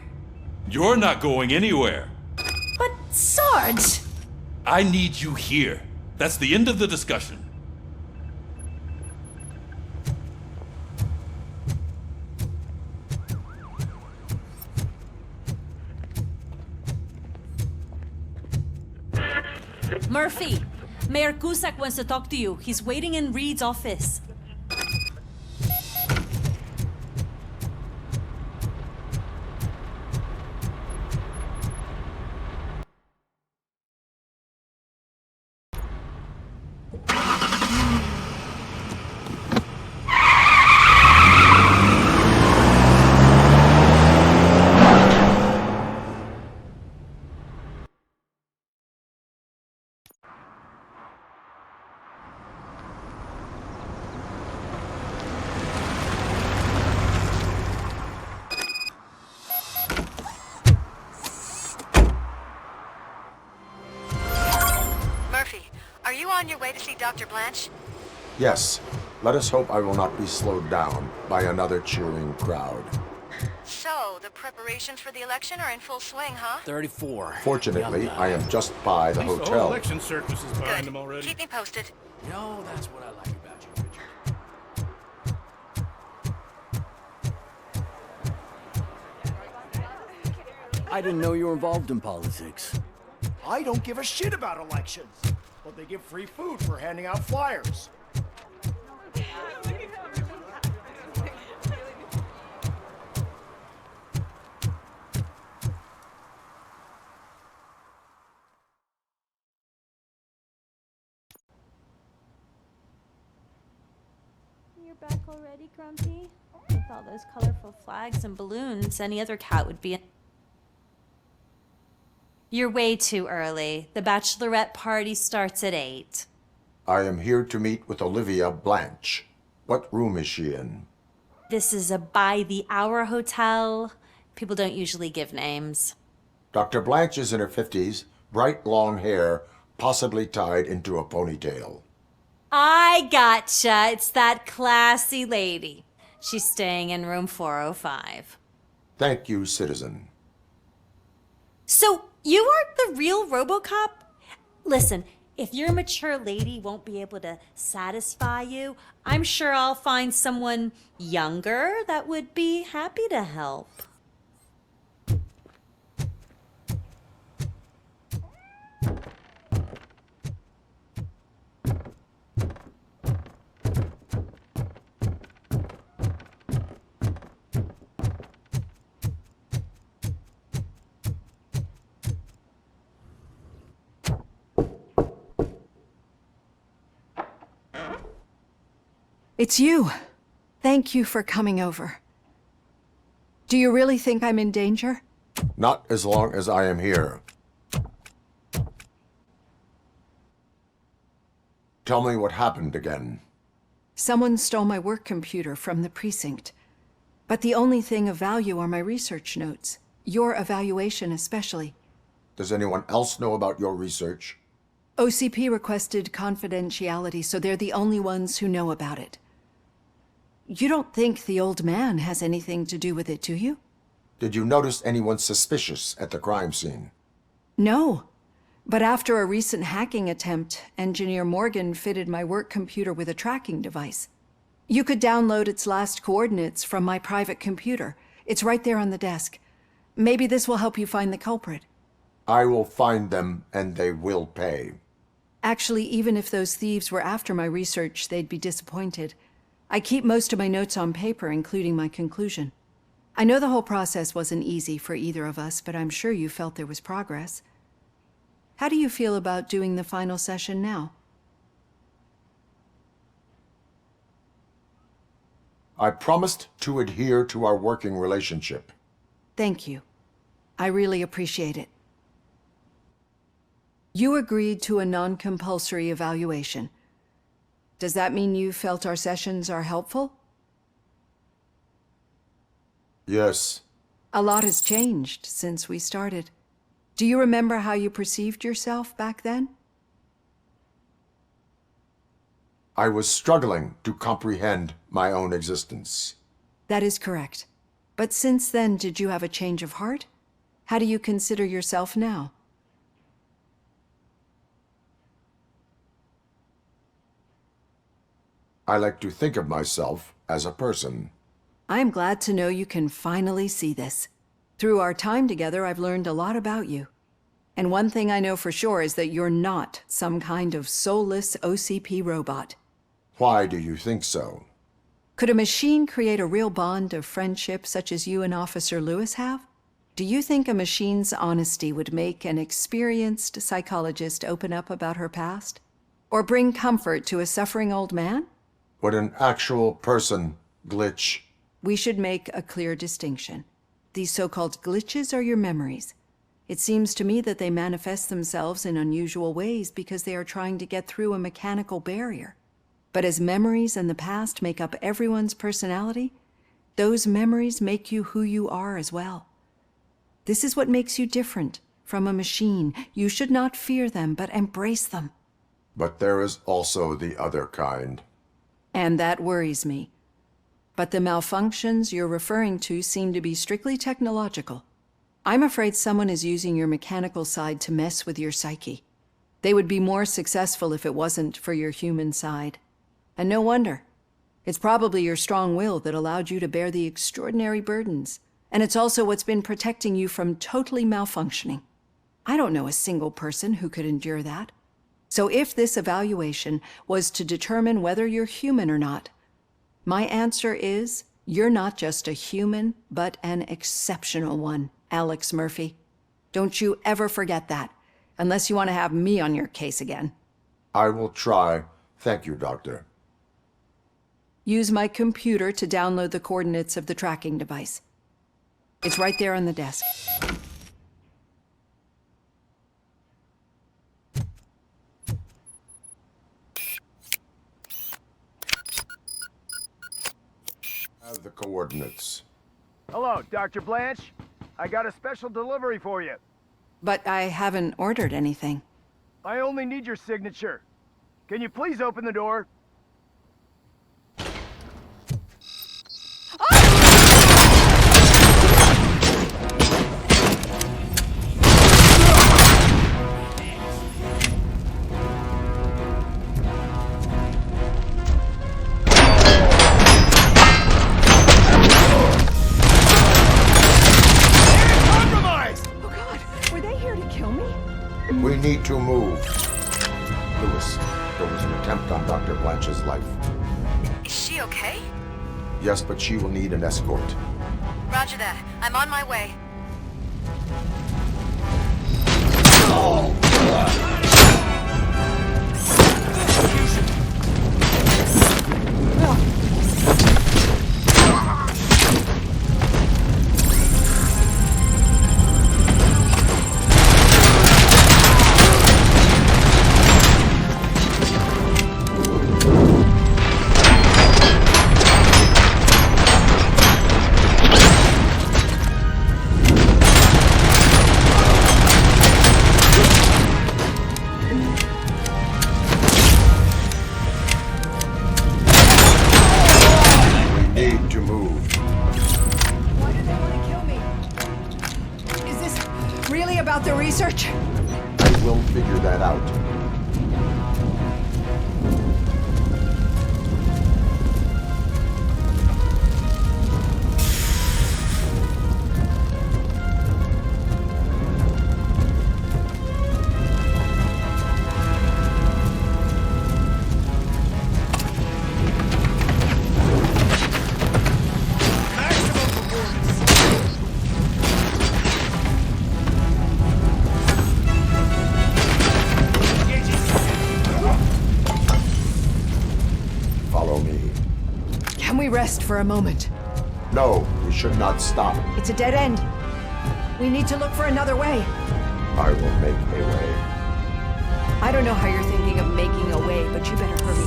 You're not going anywhere. But, Sarge! I need you here. That's the end of the discussion. Murphy, Mayor Cusack wants to talk to you. He's waiting in Reed's office. Are you on your way to see Dr. Blanche? Yes. Let us hope I will not be slowed down by another cheering crowd. So, So, the preparations for the election are in full swing, huh? 34. Fortunately, I am just by the The hotel. election circus is behind Good. them already. Keep me posted. No, that's what I like about you, Richard. I didn't know you were involved in politics. I don't give a shit about elections, but they give free food for handing out flyers. You're back already, Grumpy? With all those colorful flags and balloons, any other cat would be in. You're way too early. The bachelorette party starts at 8. I am here to meet with Olivia Blanche. What room is she in? This is a by-the-hour hotel. People don't usually give names. Dr. Blanche is in her 50s, bright long hair, possibly tied into a ponytail. I gotcha. It's that classy lady. She's staying in room 405. Thank you, citizen. So, you aren't the real RoboCop? Listen, if your mature lady won't be able to satisfy you, I'm sure I'll find someone younger that would be happy to help. It's you. Thank you for coming over. Do you really think I'm in danger? Not as long as I am here. Tell me what happened again. Someone stole my work computer from the precinct. But the only thing of value are my research notes. Your evaluation especially. Does anyone else know about your research? OCP requested confidentiality, so they're the only ones who know about it. You don't think the old man has anything to do with it, do you? Did you notice anyone suspicious at the crime scene? No. But after a recent hacking attempt, Engineer Morgan fitted my work computer with a tracking device. You could download its last coordinates from my private computer. It's right there on the desk. Maybe this will help you find the culprit. I will find them, and they will pay. Actually, even if those thieves were after my research, they'd be disappointed. I keep most of my notes on paper, including my conclusion. I know the whole process wasn't easy for either of us, but I'm sure you felt there was progress. How do you feel about doing the final session now? I promised to adhere to our working relationship. Thank you. I really appreciate it. You agreed to a non-compulsory evaluation. Does that mean you felt our sessions are helpful? Yes. A lot has changed since we started. Do you remember how you perceived yourself back then? I was struggling to comprehend my own existence. That is correct. But since then, did you have a change of heart? How do you consider yourself now? I like to think of myself as a person. I am glad to know you can finally see this. Through our time together, I've learned a lot about you. And one thing I know for sure is that you're not some kind of soulless OCP robot. Why do you think so? Could a machine create a real bond of friendship such as you and Officer Lewis have? Do you think a machine's honesty would make an experienced psychologist open up about her past? Or bring comfort to a suffering old man? Would an actual person glitch? We should make a clear distinction. These so-called glitches are your memories. It seems to me that they manifest themselves in unusual ways because they are trying to get through a mechanical barrier. But as memories and the past make up everyone's personality, those memories make you who you are as well. This is what makes you different from a machine. You should not fear them, but embrace them. But there is also the other kind. And that worries me. But the malfunctions you're referring to seem to be strictly technological. I'm afraid someone is using your mechanical side to mess with your psyche. They would be more successful if it wasn't for your human side. And no wonder. It's probably your strong will that allowed you to bear the extraordinary burdens. And it's also what's been protecting you from totally malfunctioning. I don't know a single person who could endure that. So if this evaluation was to determine whether you're human or not, my answer is, you're not just a human, but an exceptional one, Alex Murphy. Don't you ever forget that, unless you want to have me on your case again. I will try. Thank you, Doctor. Use my computer to download the coordinates of the tracking device. It's right there on the desk. The coordinates. Hello, Dr. Blanche. I got a special delivery for you. But I haven't ordered anything. I only need your signature. Can you please open the door? We need to move. Lewis, there was an attempt on Dr. Blanche's life. Is she okay? Yes, but she will need an escort. Roger that. I'm on my way. Research? I will figure that out. Rest for a moment. No, we should not stop. It's a dead end. We need to look for another way. I will make a way. I don't know how you're thinking of making a way, but you better hurry.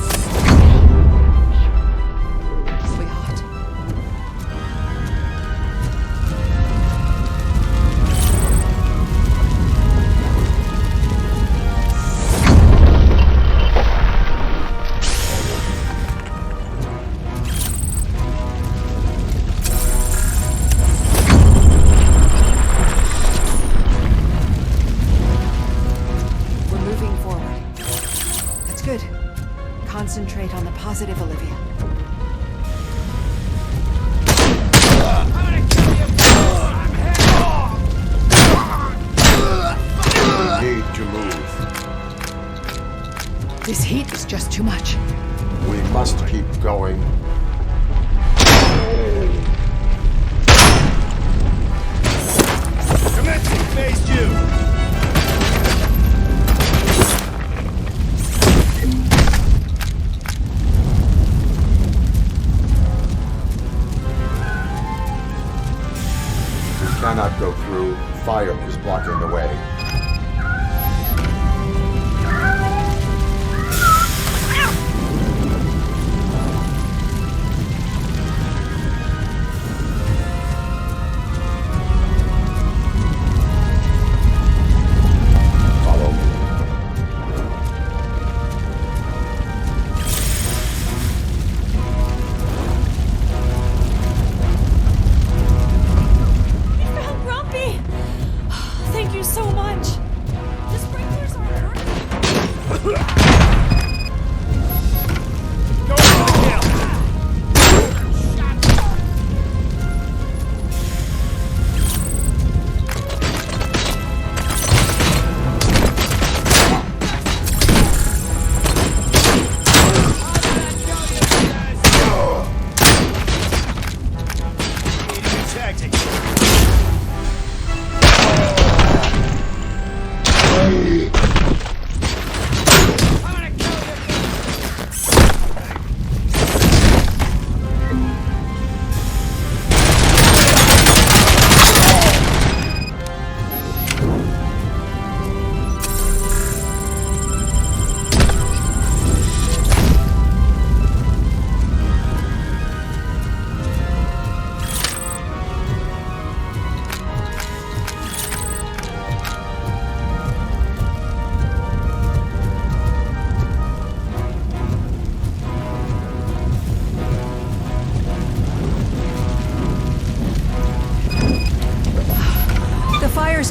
It's way hot. Concentrate on the positive, Olivia. We need to move. This heat is just too much. We must keep going. Commencing phase 2. Cannot go through. Fire is blocking the way. Follow me.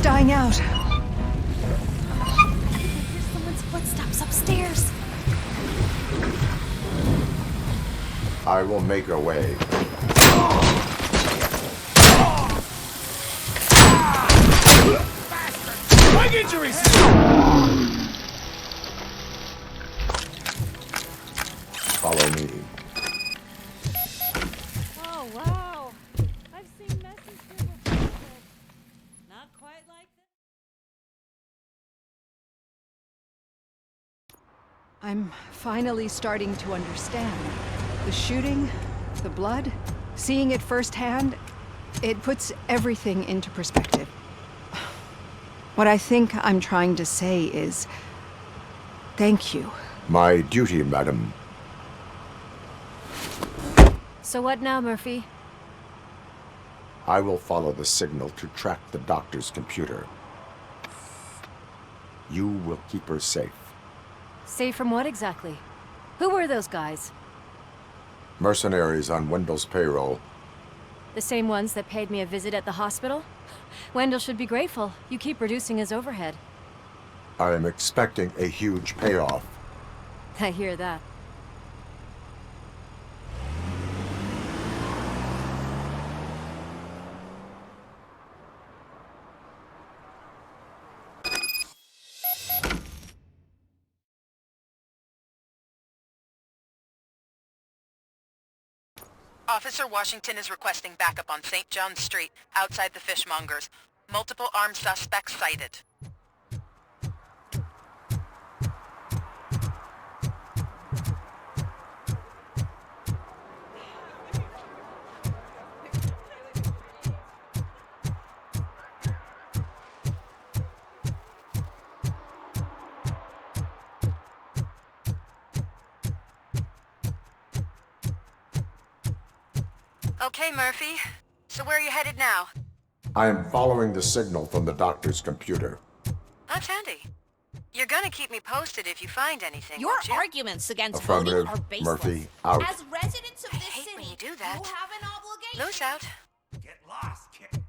dying out. There's someone's footsteps upstairs. I will make a way. Leg injuries! Follow me. Oh, wow. I've seen messes here before, but not quite like this. I'm finally starting to understand. The shooting, the blood, seeing it firsthand, it puts everything into perspective. What I think I'm trying to say is, thank you. My duty, madam. So what now, Murphy? I will follow the signal to track the doctor's computer. You will keep her safe. Safe from what exactly? Who were those guys? Mercenaries on Wendell's payroll. The same ones that paid me a visit at the hospital? Wendell should be grateful. You keep reducing his overhead. I am expecting a huge payoff. I hear that. Officer Washington is requesting backup on St. John's Street, outside the fishmongers. Multiple armed suspects sighted. Okay, Murphy. So where are you headed now? I am following the signal from the doctor's computer. That's handy. You're gonna keep me posted if you find anything, Your won't you? arguments against voting Affirmative. are baseless. Murphy, out. As residents of I this hate city, when you do that. you have an obligation. Loose out. Get lost, kid.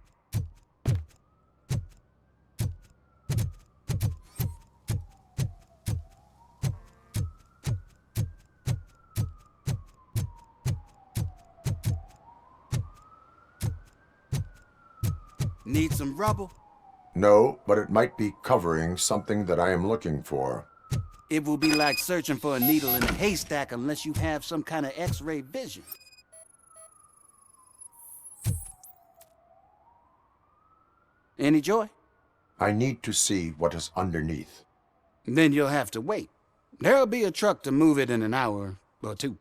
Need some rubble? No, but it might be covering something that I am looking for. It will be like searching for a needle in a haystack unless you have some kind of X-ray vision. Any joy? I need to see what is underneath. Then you'll have to wait. There'll be a truck to move it in an hour or two.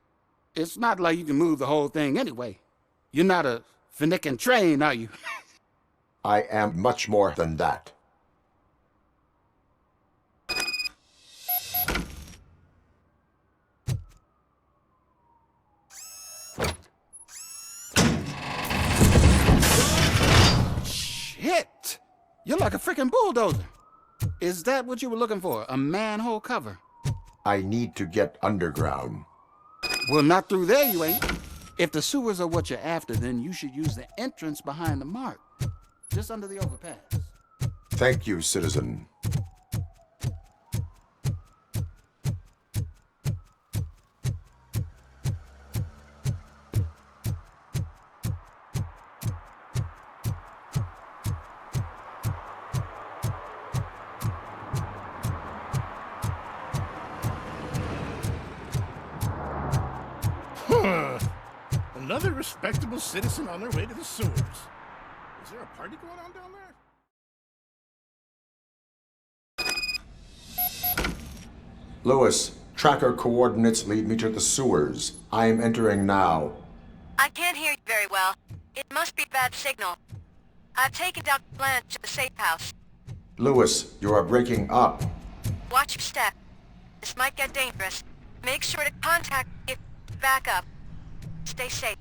It's not like you can move the whole thing anyway. You're not a finicking train, are you? I am much more than that. Shit! You're like a freaking bulldozer. Is that what you were looking for? A manhole cover? I need to get underground. Well, not through there, you ain't. If the sewers are what you're after, then you should use the entrance behind the mark. Just under the overpass. Thank you, citizen. Another respectable citizen on their way to the sewers. Is there a party going on down there? Lewis, tracker coordinates lead me to the sewers. I am entering now. I can't hear you very well. It must be a bad signal. I've taken Dr. Blanche to the safe house. Lewis, you are breaking up. Watch your step. This might get dangerous. Make sure to contact if back up. Stay safe.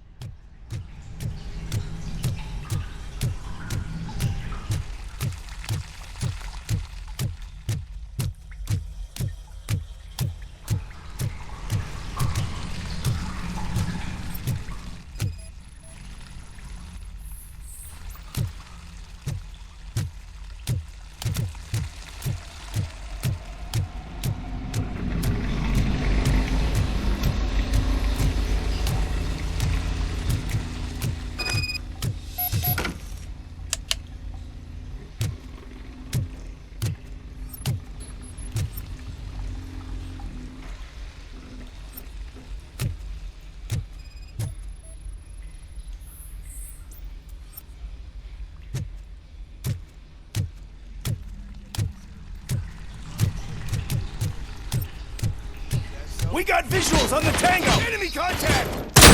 We got visuals on the Tango! Enemy contact!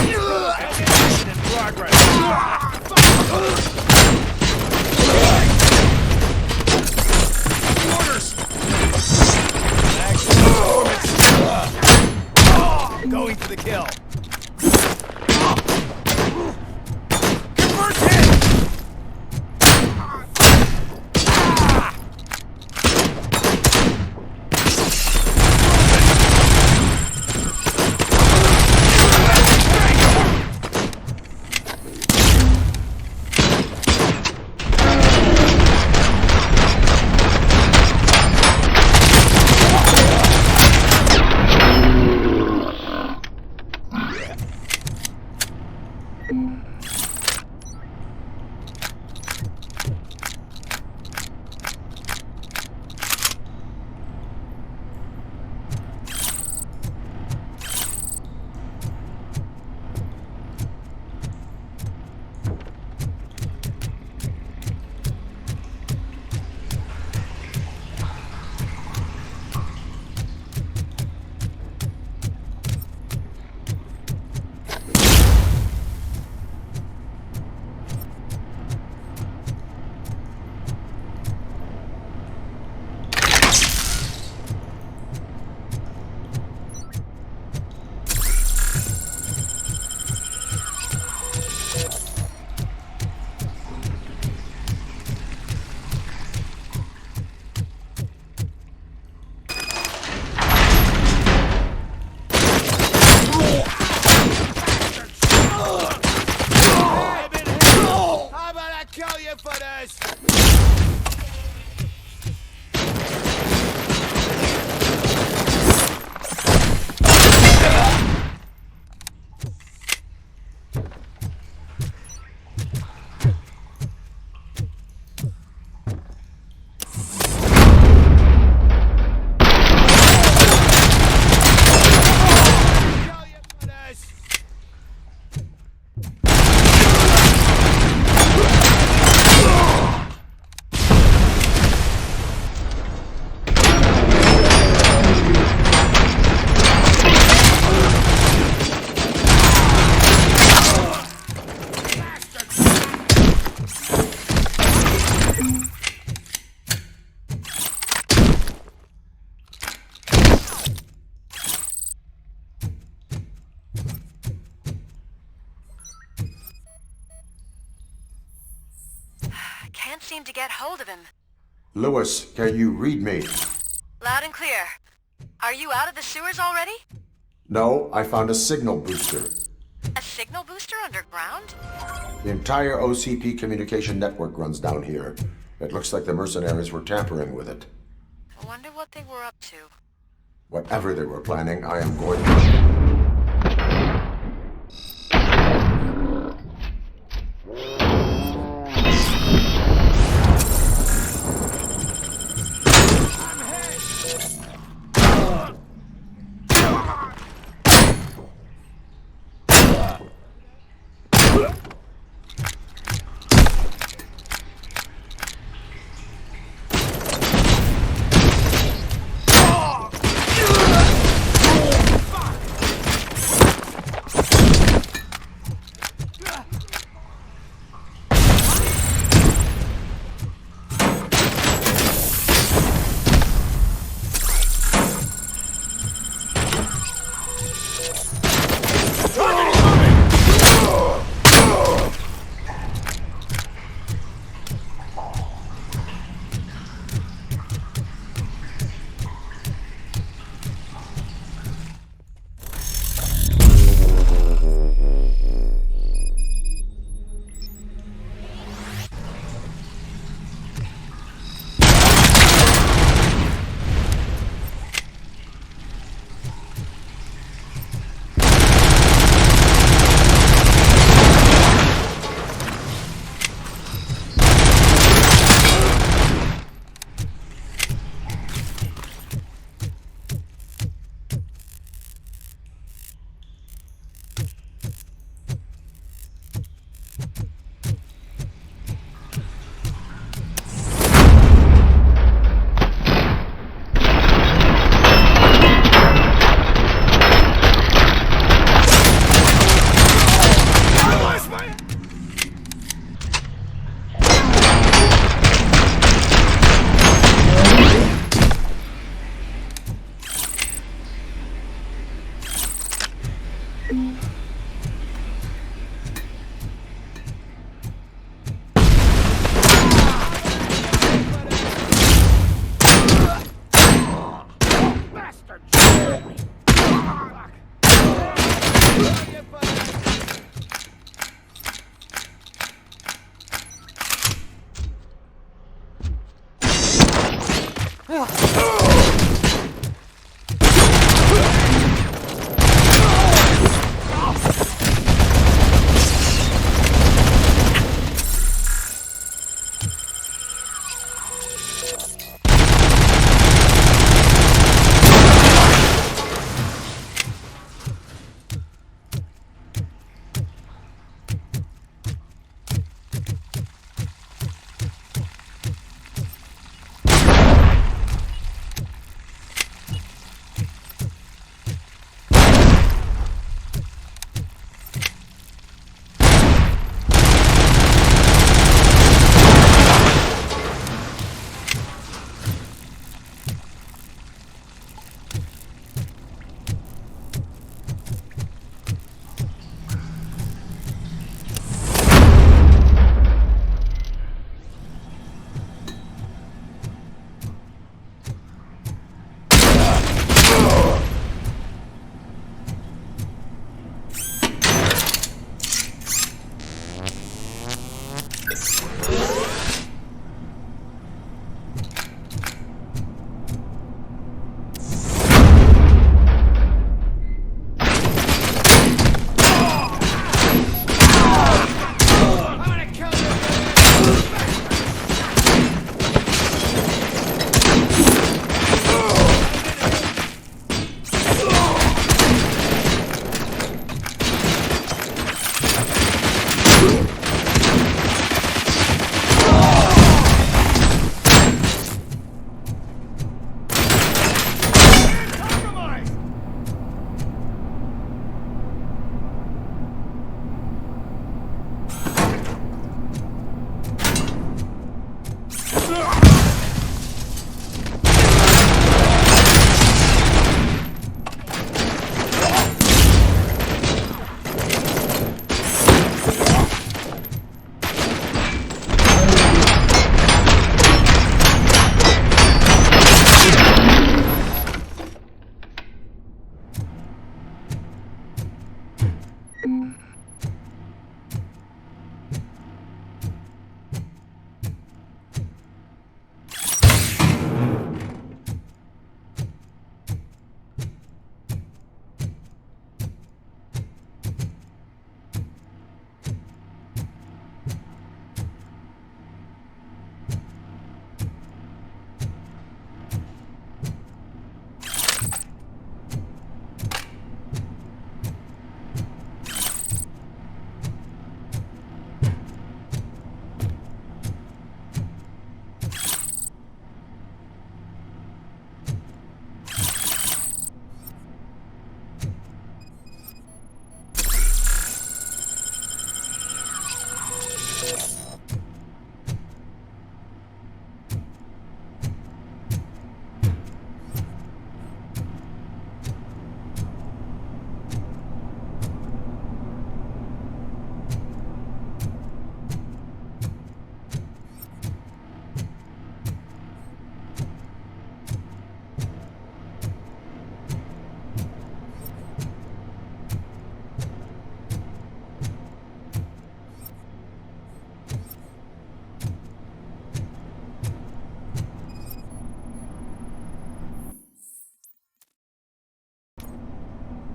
Mission in progress. Orders! Going for the kill. Convert hit! Can't seem to get hold of him. Lewis, can you read me? Loud and clear. Are you out of the sewers already? No, I found a signal booster. A signal booster underground? The entire OCP communication network runs down here. It looks like the mercenaries were tampering with it. I wonder what they were up to. Whatever they were planning, I am going to...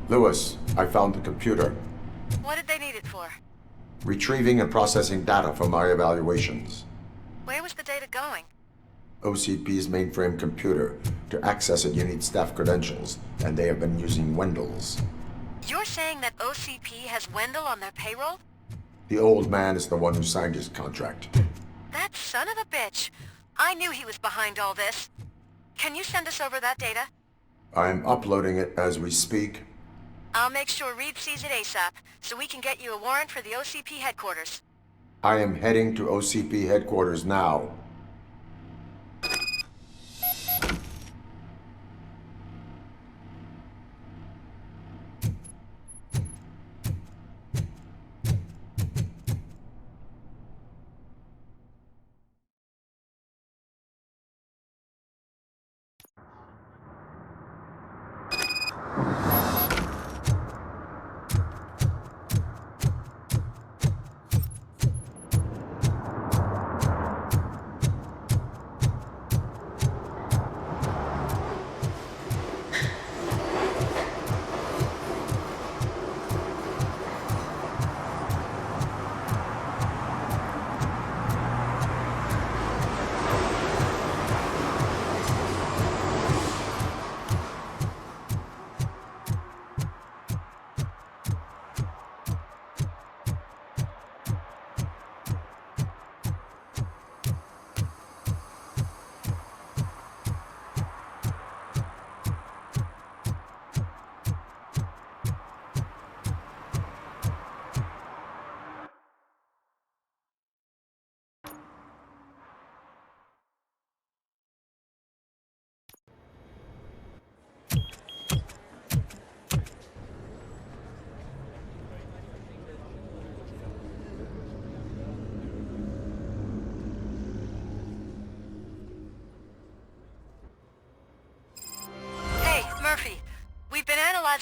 Lewis, I found the computer. What did they need it for? Retrieving and processing data from my evaluations. Where was the data going? OCP's mainframe computer. To access it, you need staff credentials, and they have been using Wendell's. You're saying that OCP has Wendell on their payroll? The old man is the one who signed his contract. That son of a bitch. I knew he was behind all this. Can you send us over that data? I'm uploading it as we speak. I'll make sure Reed sees it ASAP, so we can get you a warrant for the OCP headquarters. I am heading to OCP headquarters now.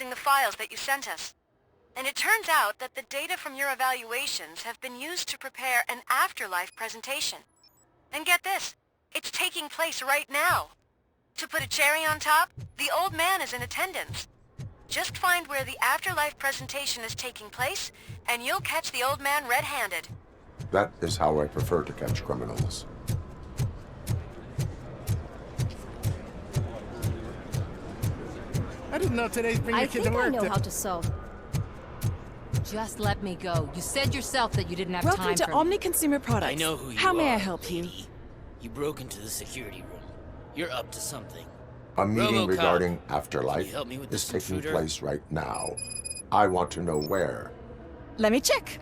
analyzing the files that you sent us. And it turns out that the data from your evaluations have been used to prepare an afterlife presentation. And get this, it's taking place right now. To put a cherry on top, the old man is in attendance. Just find where the afterlife presentation is taking place, and you'll catch the old man red-handed. That is how I prefer to catch criminals. I didn't know today's bring your kid to work. I know how to sew. Just let me go. You said yourself that you didn't have time for Welcome to Omni Consumer Products. I know who you are. How may I help you? You broke into the security room. You're up to something. A meeting RoboCop, regarding can afterlife you help me with is this taking intruder? place right now. I want to know where. Let me check.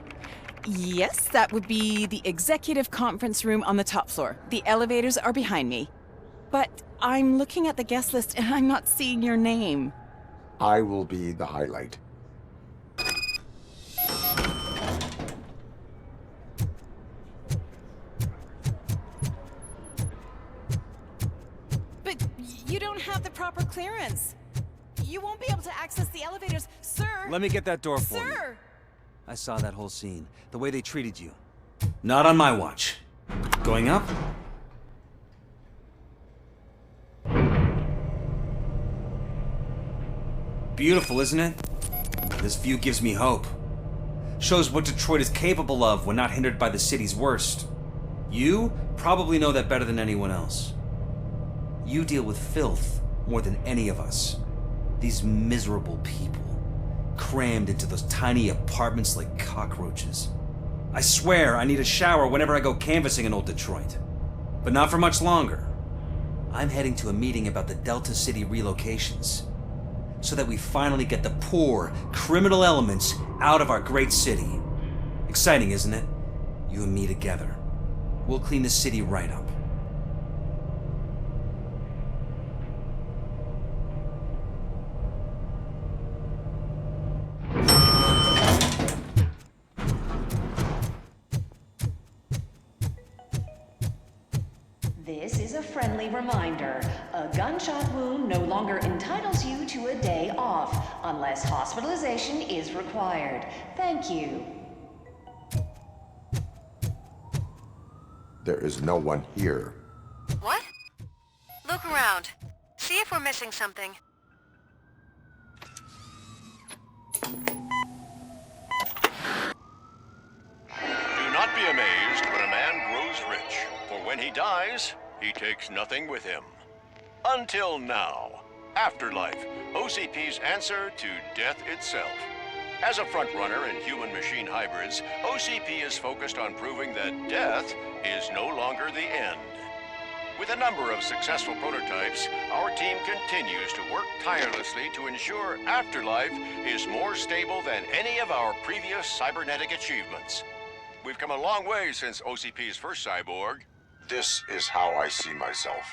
Yes, that would be the executive conference room on the top floor. The elevators are behind me. But I'm looking at the guest list and I'm not seeing your name. I will be the highlight. But you don't have the proper clearance. You won't be able to access the elevators, sir. Let me get that door for you. Sir! I saw that whole scene. The way they treated you. Not on my watch. Going up? Beautiful, isn't it? This view gives me hope. Shows what Detroit is capable of when not hindered by the city's worst. You probably know that better than anyone else. You deal with filth more than any of us. These miserable people, crammed into those tiny apartments like cockroaches. I swear I need a shower whenever I go canvassing in old Detroit. But not for much longer. I'm heading to a meeting about the Delta City relocations, so that we finally get the poor, criminal elements out of our great city. Exciting, isn't it? You and me together. We'll clean the city right up. This is a friendly reminder. A gunshot wound no longer entitles you to a day off, unless hospitalization is required. Thank you. There is no one here. What? Look around. See if we're missing something. Do not be amazed when a man grows rich, for when he dies, he takes nothing with him. Until now. Afterlife, OCP's answer to death itself. As a frontrunner in human-machine hybrids, OCP is focused on proving that death is no longer the end. With a number of successful prototypes, our team continues to work tirelessly to ensure Afterlife is more stable than any of our previous cybernetic achievements. We've come a long way since OCP's first cyborg. This is how I see myself.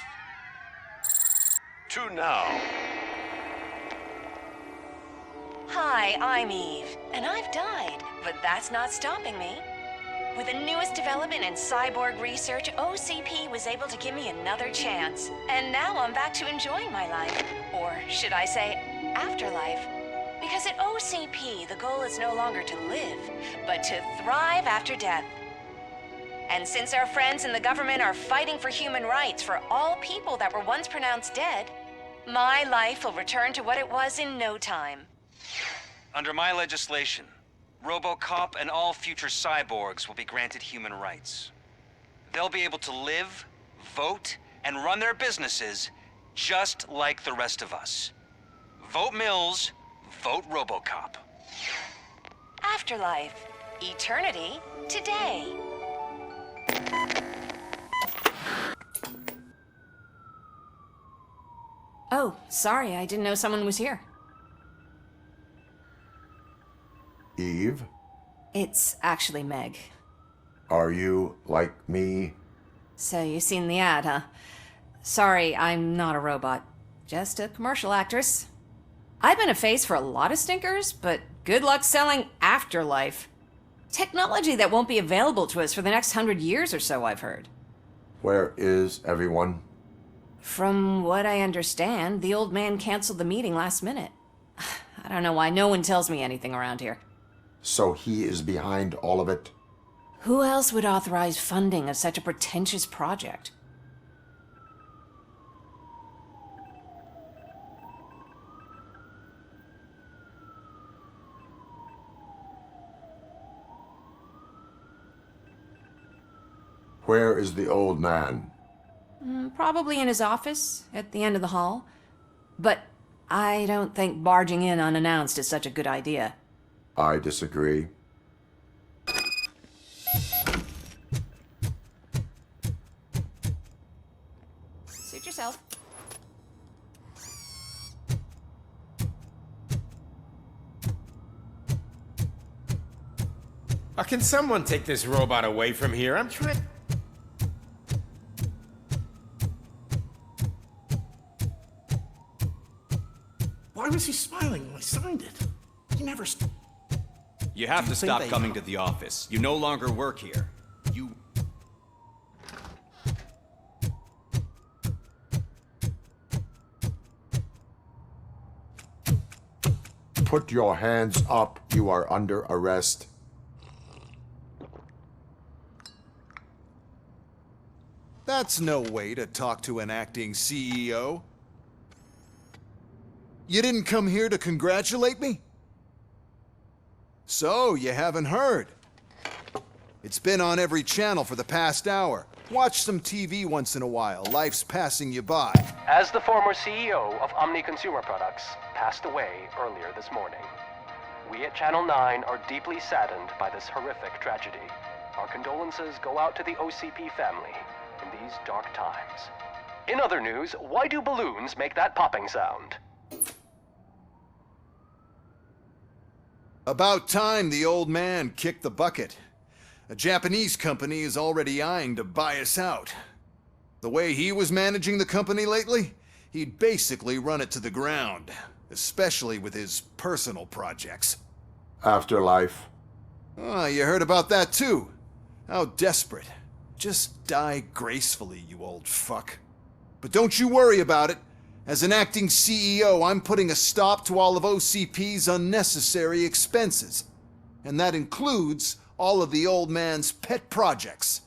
To now. Hi, I'm Eve, and I've died, but that's not stopping me. With the newest development in cyborg research, OCP was able to give me another chance. And now I'm back to enjoying my life. Or should I say, afterlife. Because at OCP, the goal is no longer to live, but to thrive after death. And since our friends in the government are fighting for human rights for all people that were once pronounced dead, my life will return to what it was in no time. Under my legislation, RoboCop and all future cyborgs will be granted human rights. They'll be able to live, vote, and run their businesses just like the rest of us. Vote Mills, vote RoboCop. Afterlife. Eternity. Today. Oh, sorry, I didn't know someone was here. Eve, It's actually Meg. are you like me? So you've seen the ad, huh? Sorry, I'm not a robot. Just a commercial actress. I've been a face for a lot of stinkers, but good luck selling Afterlife. Technology that won't be available to us for the next 100 years or so, I've heard. Where is everyone? From what I understand, the old man canceled the meeting last minute. I don't know why no one tells me anything around here. So he is behind all of it? Who else would authorize funding of such a pretentious project? Where is the old man? Probably in his office, at the end of the hall. But I don't think barging in unannounced is such a good idea. I disagree. Suit yourself. Can someone take this robot away from here? I'm trying... Why was he smiling when I signed it? He never... You have to stop coming to the office. You no longer work here. You... Put your hands up. You are under arrest. That's no way to talk to an acting CEO. You didn't come here to congratulate me? So, you haven't heard. It's been on every channel for the past hour. Watch some TV once in a while. Life's passing you by. As the former CEO of Omni Consumer Products passed away earlier this morning, we at Channel 9 are deeply saddened by this horrific tragedy. Our condolences go out to the OCP family in these dark times. In other news, why do balloons make that popping sound? About time the old man kicked the bucket. A Japanese company is already eyeing to buy us out. The way he was managing the company lately, he'd basically run it to the ground, especially with his personal projects. Afterlife. Oh, you heard about that too. How desperate. Just die gracefully, you old fuck. But don't you worry about it. As an acting CEO, I'm putting a stop to all of OCP's unnecessary expenses. And that includes all of the old man's pet projects.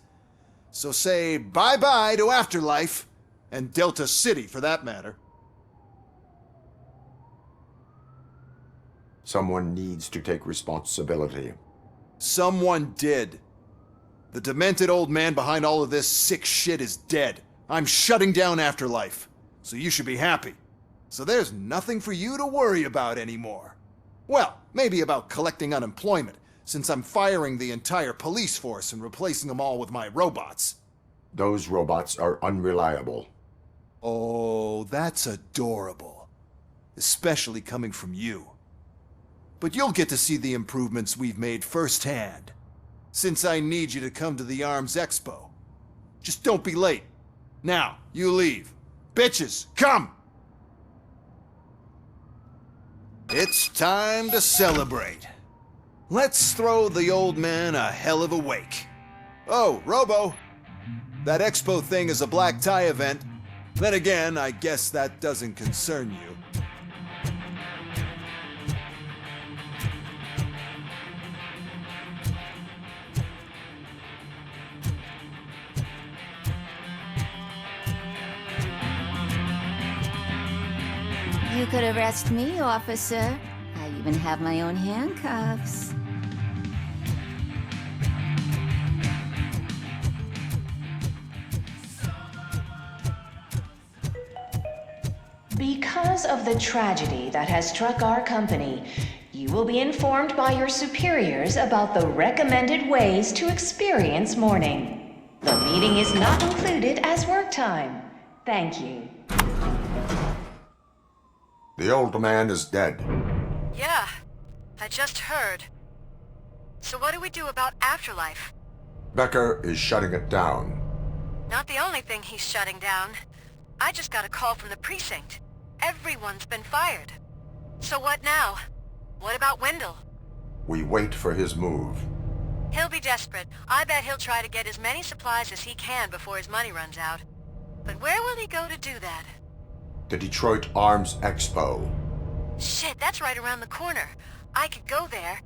So say bye-bye to Afterlife, and Delta City for that matter. Someone needs to take responsibility. Someone did. The demented old man behind all of this sick shit is dead. I'm shutting down Afterlife. So you should be happy. So there's nothing for you to worry about anymore. Well, maybe about collecting unemployment, since I'm firing the entire police force and replacing them all with my robots. Those robots are unreliable. Oh, that's adorable. Especially coming from you. But you'll get to see the improvements we've made firsthand, since I need you to come to the ARMS Expo. Just don't be late. Now, you leave. Bitches, come! It's time to celebrate. Let's throw the old man a hell of a wake. Oh, Robo, that expo thing is a black tie event. Then again, I guess that doesn't concern you. You could arrest me, officer. I even have my own handcuffs. Because of the tragedy that has struck our company, you will be informed by your superiors about the recommended ways to experience mourning. The meeting is not included as work time. Thank you. The old man is dead. Yeah, I just heard. So what do we do about Afterlife? Becker is shutting it down. Not the only thing he's shutting down. I just got a call from the precinct. Everyone's been fired. So what now? What about Wendell? We wait for his move. He'll be desperate. I bet he'll try to get as many supplies as he can before his money runs out. But where will he go to do that? The Detroit Arms Expo. Shit, that's right around the corner. I could go there.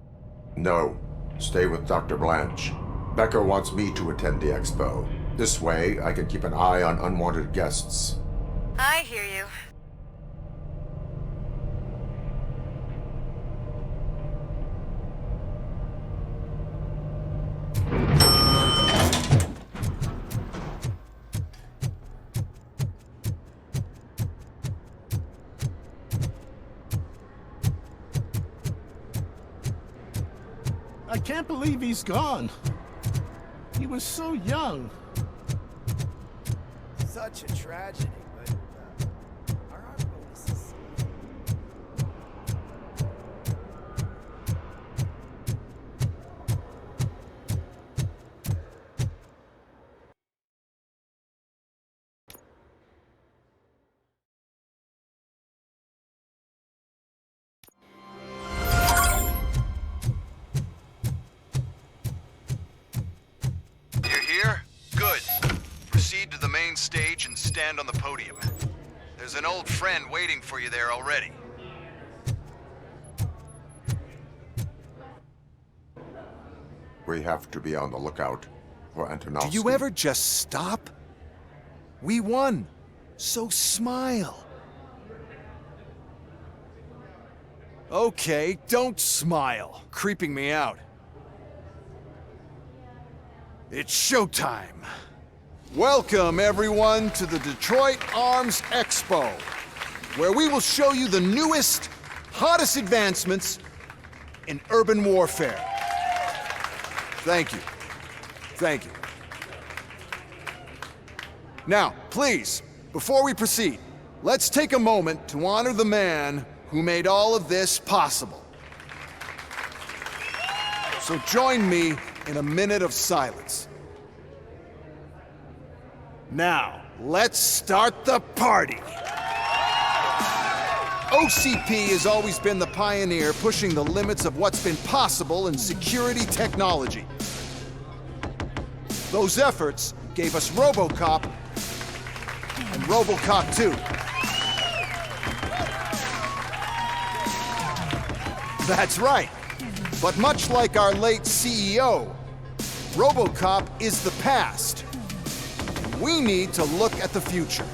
No. Stay with Dr. Blanche. Becker wants me to attend the expo. This way, I can keep an eye on unwanted guests. I hear you. I can't believe he's gone. He was so young. Such a tragedy, but are our bonuses? You're here? Good. Proceed to the main stage and stand on the podium. There's an old friend waiting for you there already. We have to be on the lookout for Antonovsky. Do you ever just stop? We won, so smile. Okay, don't smile. Creeping me out. It's showtime. Welcome, everyone, to the Detroit Arms Expo, where we will show you the newest, hottest advancements in urban warfare. Thank you. Thank you. Now, please, before we proceed, let's take a moment to honor the man who made all of this possible. So join me in a minute of silence. Now, let's start the party. OCP has always been the pioneer pushing the limits of what's been possible in security technology. Those efforts gave us RoboCop and RoboCop 2. That's right. But much like our late CEO, RoboCop is the past. We need to look at the future.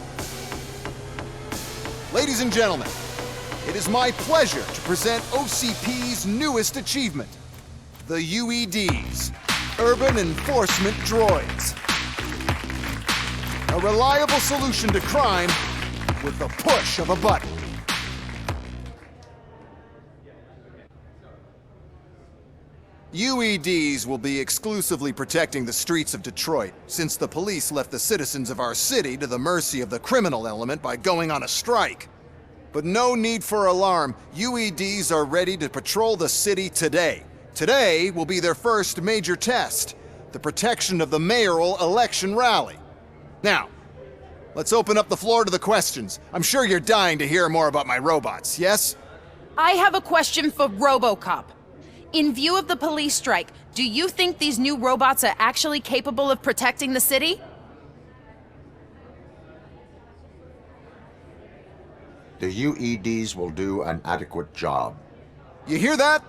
Ladies and gentlemen, it is my pleasure to present OCP's newest achievement, the UEDs, Urban Enforcement Droids. A reliable solution to crime with the push of a button. UEDs will be exclusively protecting the streets of Detroit, since the police left the citizens of our city to the mercy of the criminal element by going on a strike. But no need for alarm, UEDs are ready to patrol the city today. Today will be their first major test, the protection of the mayoral election rally. Now, let's open up the floor to the questions. I'm sure you're dying to hear more about my robots, yes? I have a question for RoboCop. In view of the police strike, do you think these new robots are actually capable of protecting the city? The UEDs will do an adequate job. You hear that?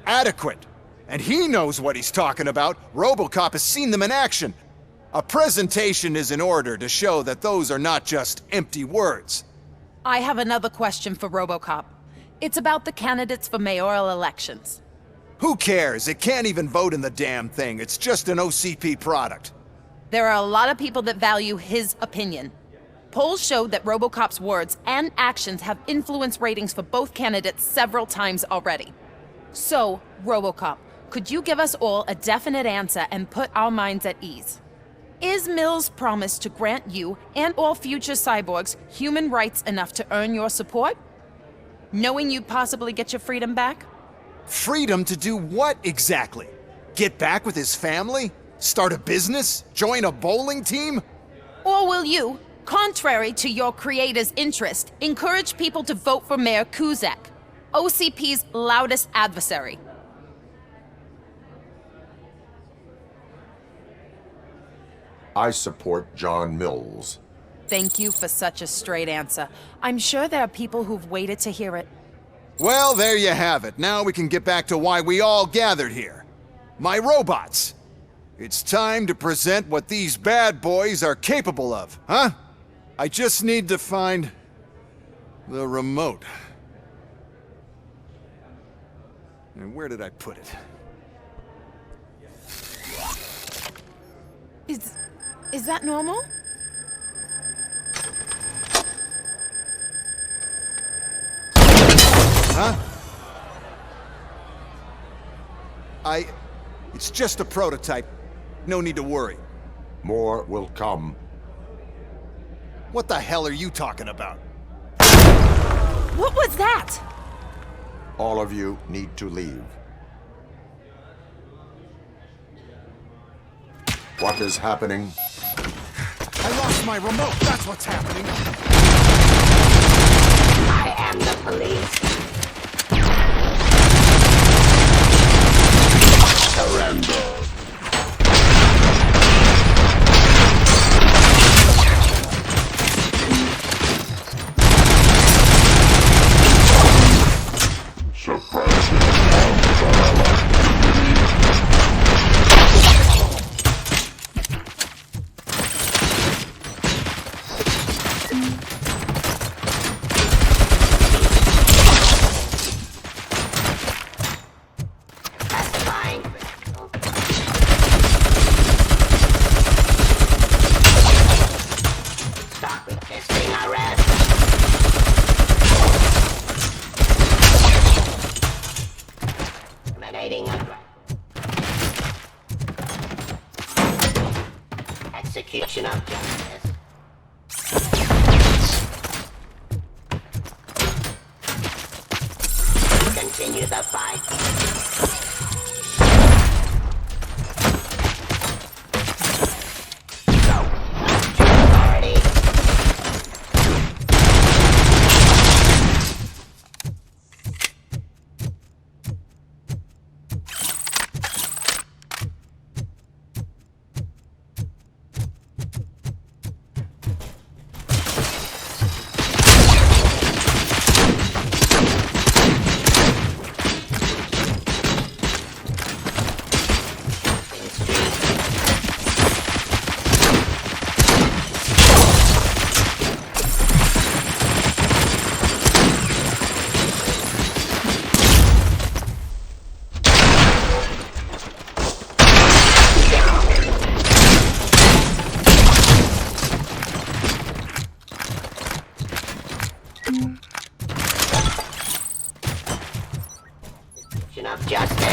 Adequate. And he knows what he's talking about. RoboCop has seen them in action. A presentation is in order to show that those are not just empty words. I have another question for RoboCop. It's about the candidates for mayoral elections. Who cares? It can't even vote in the damn thing. It's just an OCP product. There are a lot of people that value his opinion. Polls show that RoboCop's words and actions have influenced ratings for both candidates several times already. So, RoboCop, could you give us all a definite answer and put our minds at ease? Is Mills' promise to grant you and all future cyborgs human rights enough to earn your support? Knowing you'd possibly get your freedom back? Freedom to do what exactly? Get back with his family? Start a business? Join a bowling team? Or will you, contrary to your creator's interest, encourage people to vote for Mayor Kuzak, OCP's loudest adversary? I support John Mills. Thank you for such a straight answer. I'm sure there are people who've waited to hear it. Well, there you have it. Now we can get back to why we all gathered here. My robots. It's time to present what these bad boys are capable of, huh? I just need to find the remote. And where did I put it? Is that normal? Huh? It's just a prototype. No need to worry. More will come. What the hell are you talking about? What was that? All of you need to leave. What is happening? I lost my remote, that's what's happening. I am the police. Surrender. Execution of justice. Continue the fight. Of justice.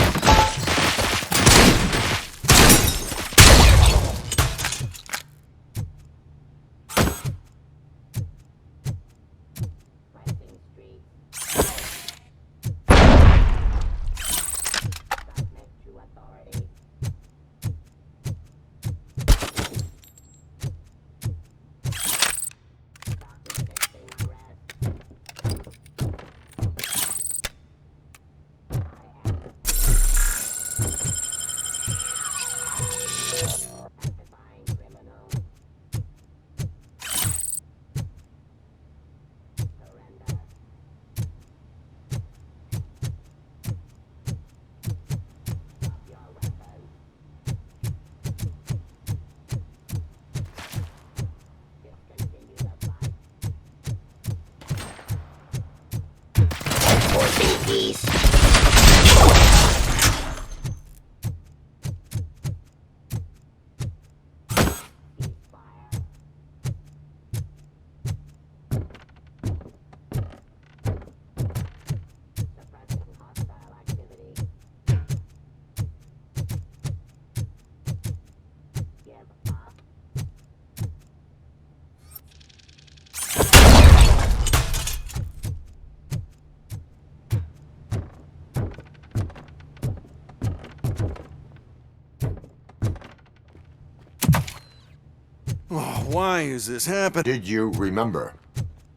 Why is this happening? Did you remember?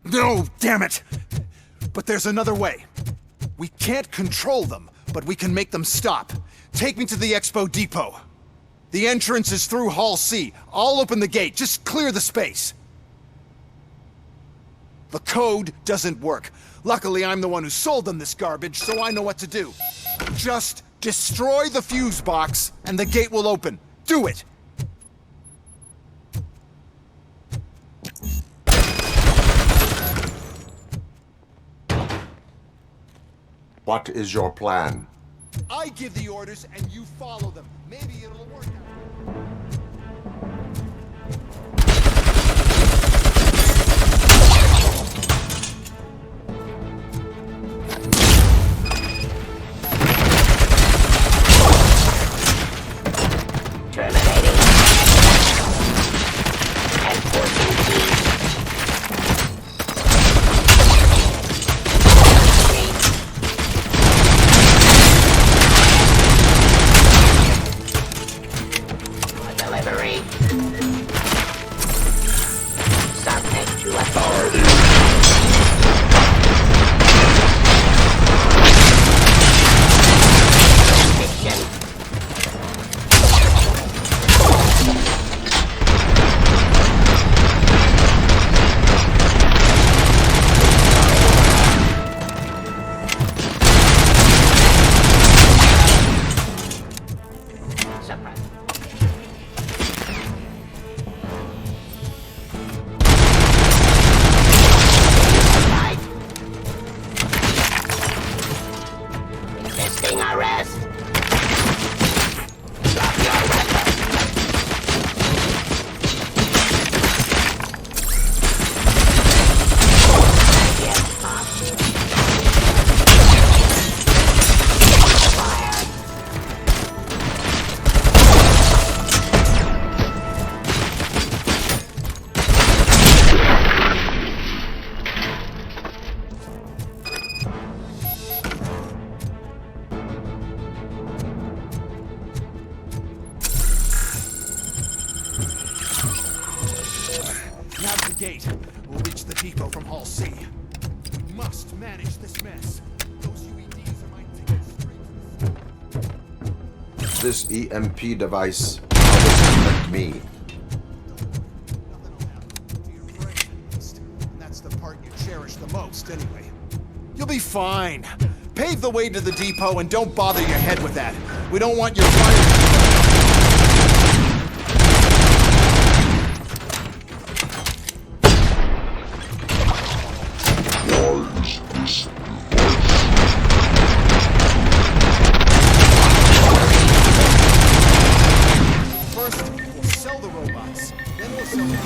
No, damn it! But there's another way. We can't control them, but we can make them stop. Take me to the Expo Depot. The entrance is through Hall C. I'll open the gate. Just clear the space. The code doesn't work. Luckily, I'm the one who sold them this garbage, so I know what to do. Just destroy the fuse box, and the gate will open. Do it! What is your plan? I give the orders, and you follow them. Maybe it'll work out. We'll reach the depot from Hall C. We must manage this mess. Those UEDs are my ticket straight to the... This EMP device, how does it affect me? And that's the part you cherish the most, anyway. You'll be fine. Pave the way to the depot and don't bother your head with that. We don't want your fire... First, we'll sell the robots. Then we'll sell the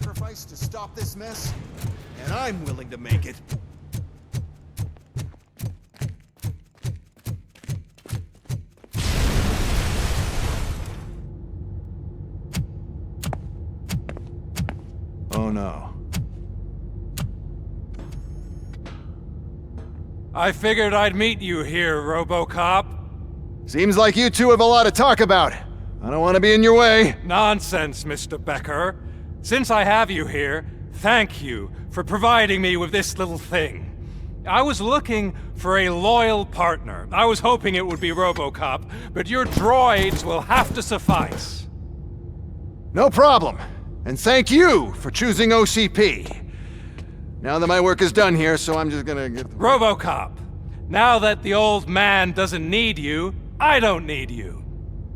sacrifice to stop this mess, and I'm willing to make it. Oh no. I figured I'd meet you here, RoboCop. Seems like you two have a lot to talk about. I don't want to be in your way. Nonsense, Mr. Becker. Since I have you here, thank you for providing me with this little thing. I was looking for a loyal partner. I was hoping it would be RoboCop, but your droids will have to suffice. No problem. And thank you for choosing OCP. Now that my work is done here, so I'm just gonna get... RoboCop, now that the old man doesn't need you, I don't need you.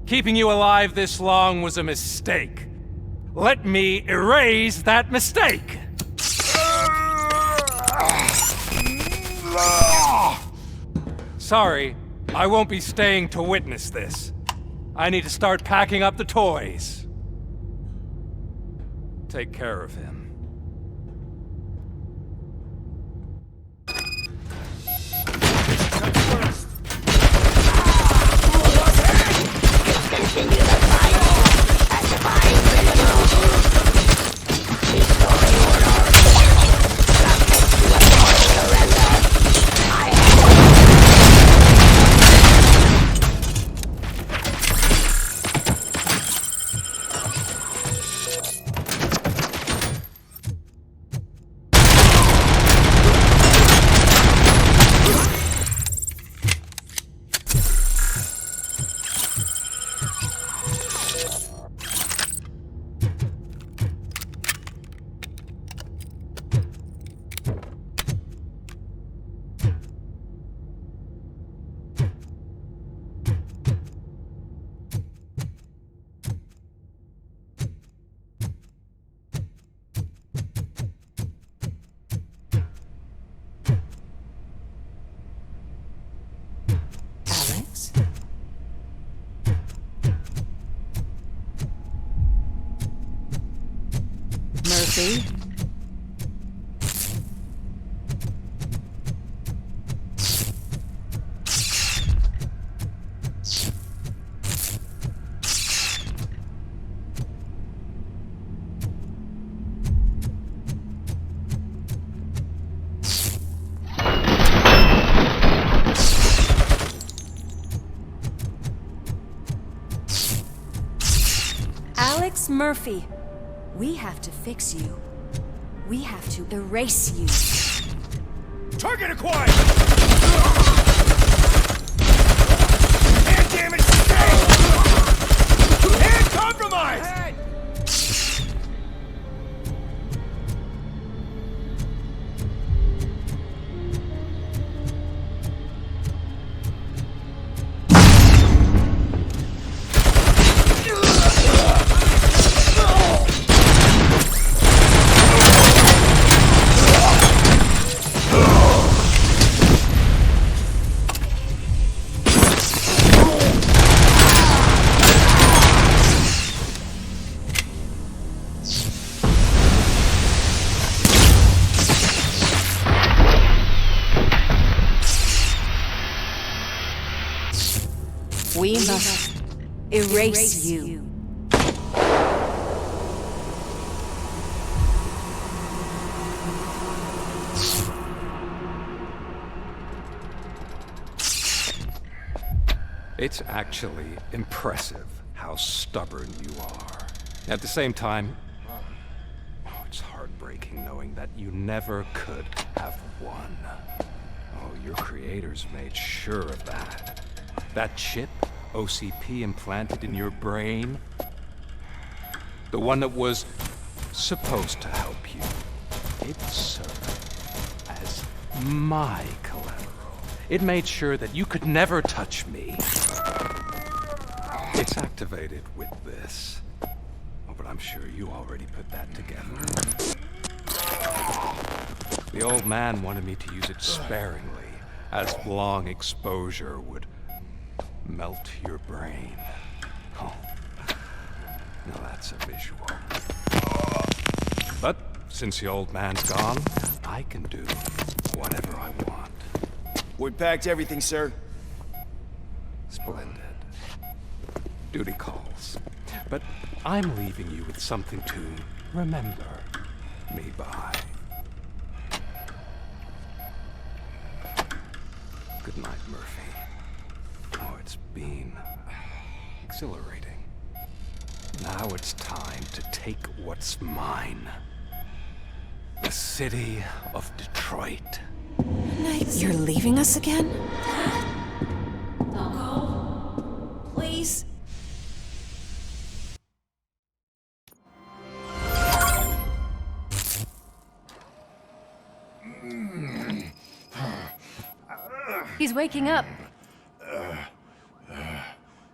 Keeping you alive this long was a mistake. Let me erase that mistake! Sorry, I won't be staying to witness this. I need to start packing up the toys. Take care of him. Continue the fight. Pacifying criminals. Restore order. Subject to a forced surrender. I Murphy? Alex Murphy, we have to fix you. We have to erase you. Target acquired! Hand damage sustained! Hand compromised! We must erase you. It's actually impressive how stubborn you are. At the same time, it's heartbreaking knowing that you never could have won. Oh, your creators made sure of that. That chip OCP implanted in your brain, the one that was supposed to help you, it served as my collateral. It made sure that you could never touch me. It's activated with this. Oh, but I'm sure you already put that together. The old man wanted me to use it sparingly, as long exposure would melt your brain. Oh, now that's a visual. But since the old man's gone, I can do whatever I want. We packed everything, sir. Splendid. Duty calls. But I'm leaving you with something to remember me by. Good night, Murphy. Oh, it's been exhilarating. Now it's time to take what's mine. The city of Detroit. You're leaving us again? Don't go. Please. He's waking up.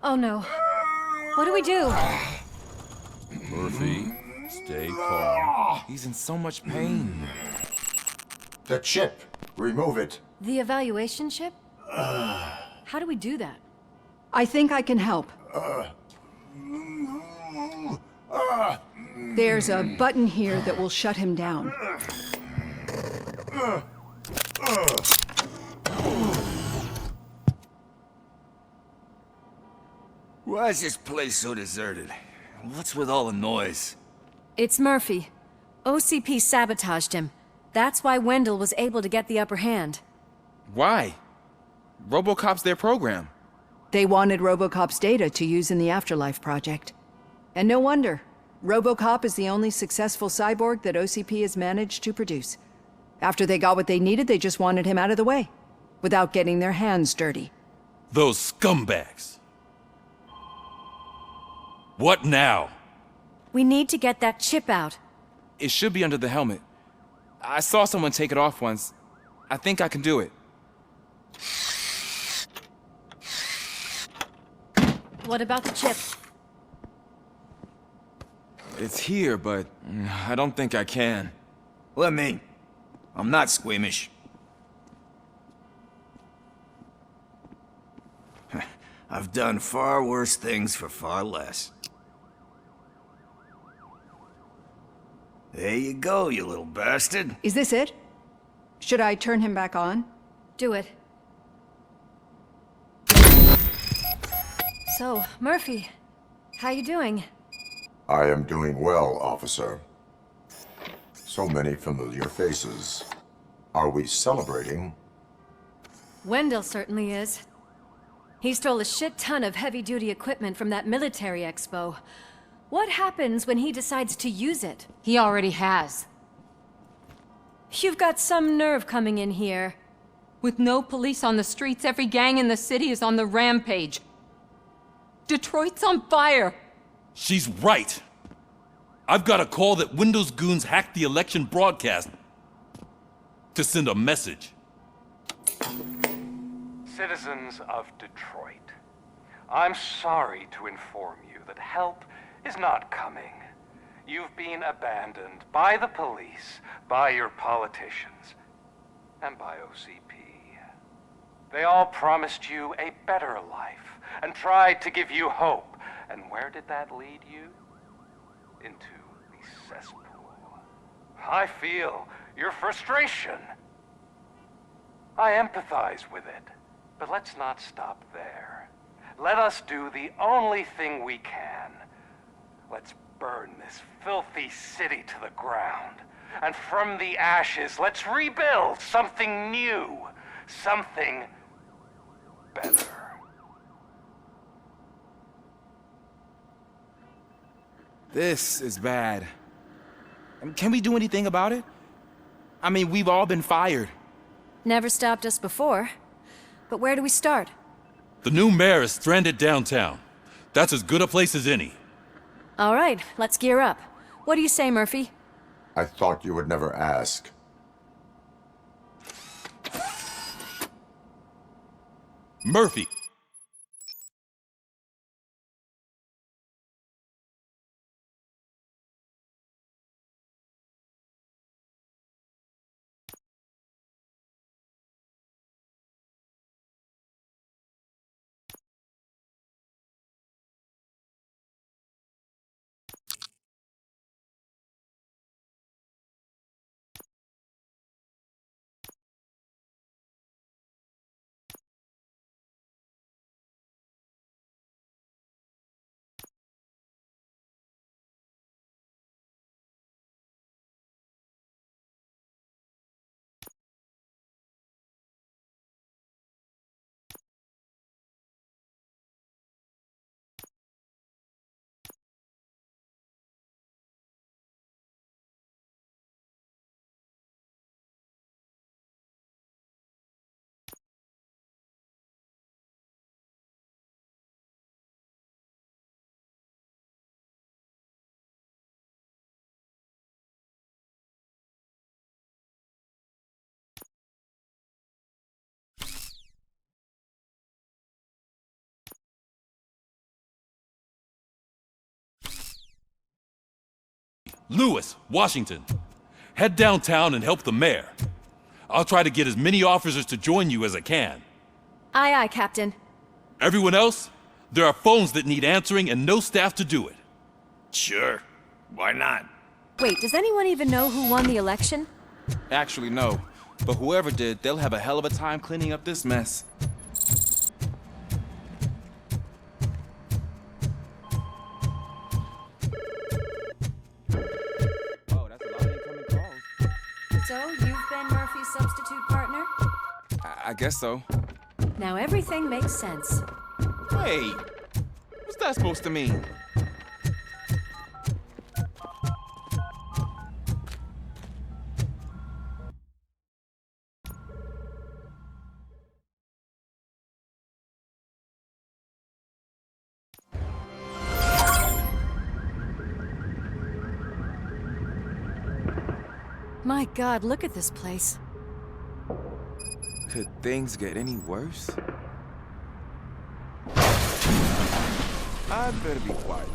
Oh no. What do we do? Murphy, stay calm. He's in so much pain. The chip. Remove it. The evaluation chip? How do we do that? I think I can help. There's a button here that will shut him down. Why is this place so deserted? What's with all the noise? It's Murphy. OCP sabotaged him. That's why Wendell was able to get the upper hand. Why? RoboCop's their program. They wanted RoboCop's data to use in the Afterlife project. And no wonder. RoboCop is the only successful cyborg that OCP has managed to produce. After they got what they needed, they just wanted him out of the way, without getting their hands dirty. Those scumbags. What now? We need to get that chip out. It should be under the helmet. I saw someone take it off once. I think I can do it. What about the chip? It's here, but I don't think I can. Let me. I'm not squeamish. I've done far worse things for far less. There you go, you little bastard. Is this it? Should I turn him back on? Do it. So, Murphy, how you doing? I am doing well, officer. So many familiar faces. Are we celebrating? Wendell certainly is. He stole a shit ton of heavy-duty equipment from that military expo. What happens when he decides to use it? He already has. You've got some nerve coming in here. With no police on the streets, every gang in the city is on the rampage. Detroit's on fire! She's right! I've got a call that Windows goons hacked the election broadcast to send a message. Citizens of Detroit, I'm sorry to inform you that help is not coming. You've been abandoned by the police, by your politicians, and by OCP. They all promised you a better life and tried to give you hope. And where did that lead you? Into the cesspool. I feel your frustration. I empathize with it, but let's not stop there. Let us do the only thing we can. Let's burn this filthy city to the ground. And from the ashes, let's rebuild something new. Something better. This is bad. Can we do anything about it? I mean, we've all been fired. Never stopped us before. But where do we start? The new mayor is stranded downtown. That's as good a place as any. All right, let's gear up. What do you say, Murphy? I thought you would never ask. Murphy! Lewis, Washington. Head downtown and help the mayor. I'll try to get as many officers to join you as I can. Aye, aye, Captain. Everyone else? There are phones that need answering and no staff to do it. Sure. Why not? Wait, does anyone even know who won the election? Actually, no. But whoever did, they'll have a hell of a time cleaning up this mess. So, you've been Murphy's substitute partner? I guess so. Now everything makes sense. Wait, what's that supposed to mean? My God, look at this place. Could things get any worse? I'd better be quiet.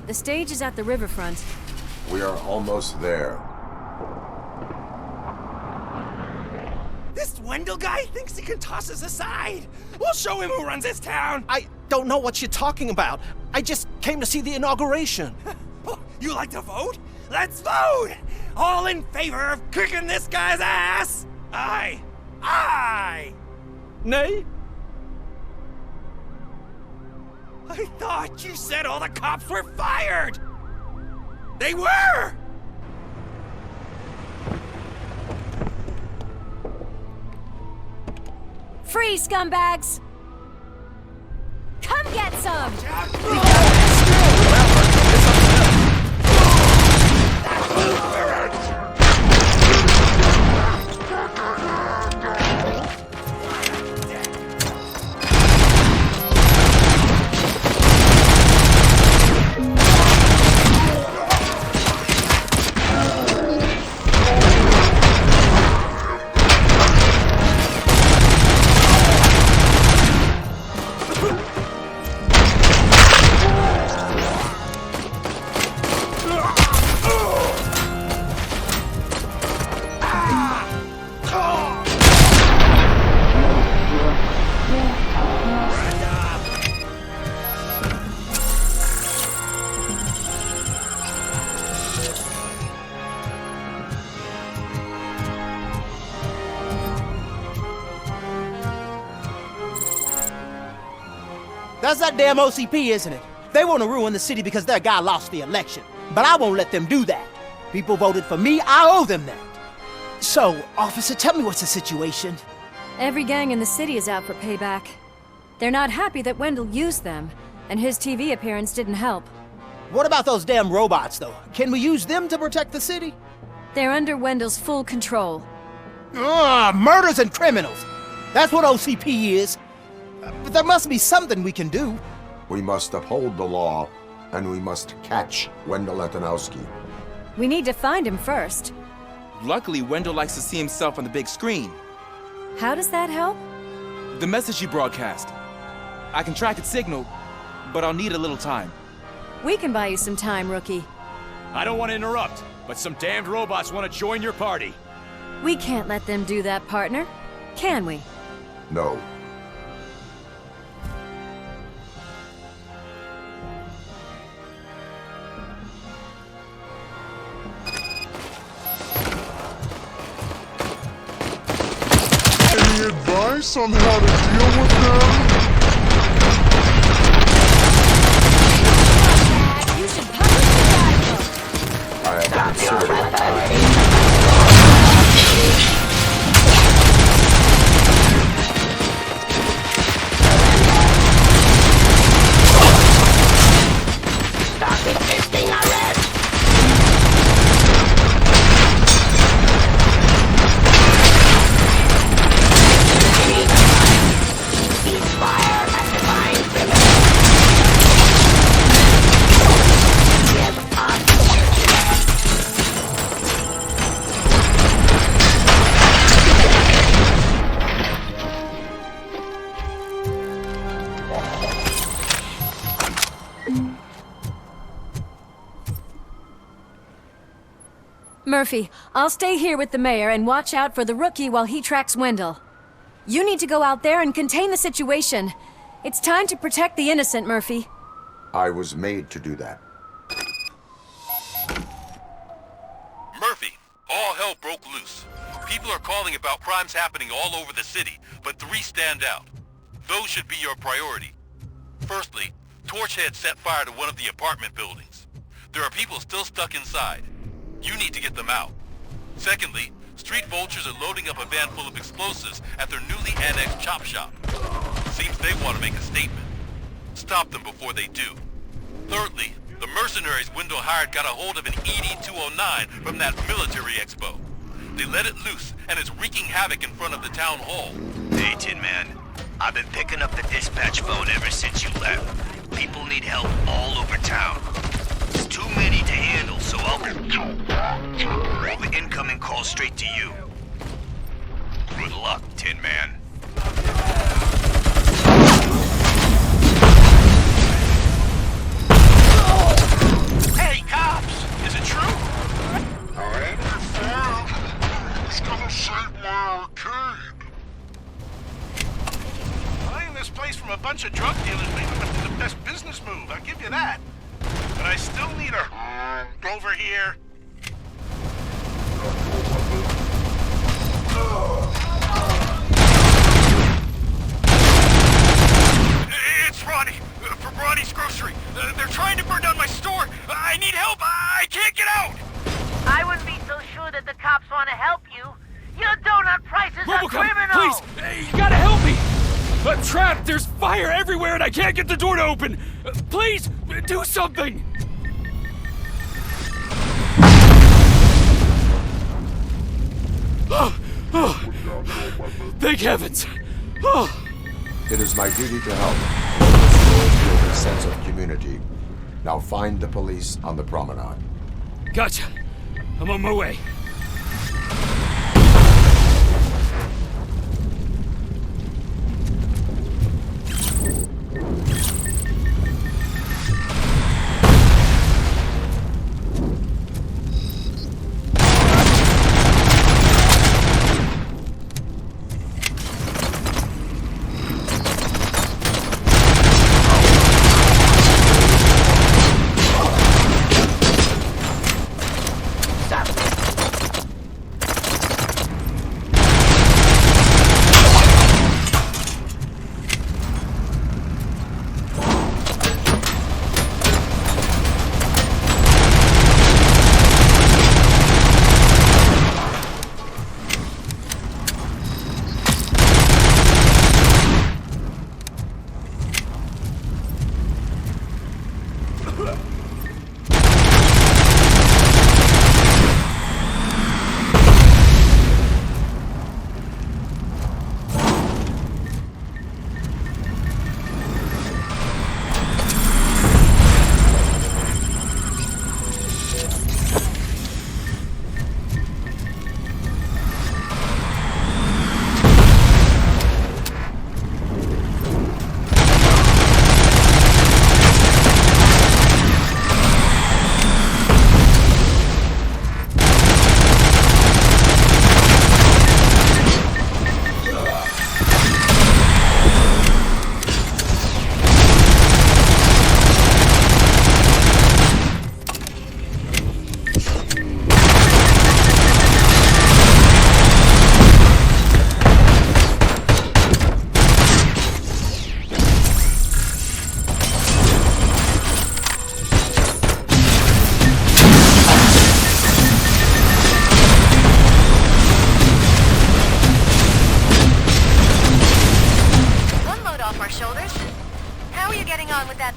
The stage is at the riverfront. We are almost there. This Wendell guy thinks he can toss us aside. We'll show him who runs this town. I don't know what you're talking about. I just came to see the inauguration. You like to vote? Let's vote! All in favor of kicking this guy's ass? Aye. Aye! Nay? I thought you said all the cops were fired! They were! Free, scumbags! Come get some! That's that damn OCP, isn't it? They want to ruin the city because their guy lost the election. But I won't let them do that. People voted for me, I owe them that. So, officer, tell me what's the situation. Every gang in the city is out for payback. They're not happy that Wendell used them, and his TV appearance didn't help. What about those damn robots, though? Can we use them to protect the city? They're under Wendell's full control. Murders and criminals! That's what OCP is. But there must be something we can do. We must uphold the law, and we must catch Wendell Antonowski. We need to find him first. Luckily, Wendell likes to see himself on the big screen. How does that help? The message you broadcast. I can track its signal, but I'll need a little time. We can buy you some time, rookie. I don't want to interrupt, but some damned robots want to join your party. We can't let them do that, partner. Can we? No. Any advice on how to deal with them? You should publish the guidebook. I have considered it. Stop resisting arrest! These Murphy, I'll stay here with the mayor and watch out for the rookie while he tracks Wendell. You need to go out there and contain the situation. It's time to protect the innocent, Murphy. I was made to do that. Murphy, all hell broke loose. People are calling about crimes happening all over the city, but 3 stand out. Those should be your priority. Firstly, Torchhead set fire to one of the apartment buildings. There are people still stuck inside. You need to get them out. Secondly, street vultures are loading up a van full of explosives at their newly annexed chop shop. Seems they want to make a statement. Stop them before they do. Thirdly, the mercenaries Wendell hired got a hold of an ED-209 from that military expo. They let it loose, and it's wreaking havoc in front of the town hall. Hey, Tin Man. I've been picking up the dispatch phone ever since you left. People need help all over town. It's too many to handle, so I'll the incoming call straight to you. Good luck, Tin Man. Hey, cops! Is it true? It's gonna save my arcade. Buying this place from a bunch of drug dealers may not have been the best business move, I'll give you that. But I still need a over here. It's Ronnie, from Ronnie's Grocery. They're trying to burn down my store. I need help. I can't get out. I wouldn't be so sure that the cops want to help you. Your donut prices are RoboCop, criminal. please, you gotta help me. I'm trapped. There's fire everywhere, and I can't get the door to open. Please, do something. Thank heavens. It is my duty to help. Build a sense of community. Now find the police on the promenade. Gotcha. I'm on my way.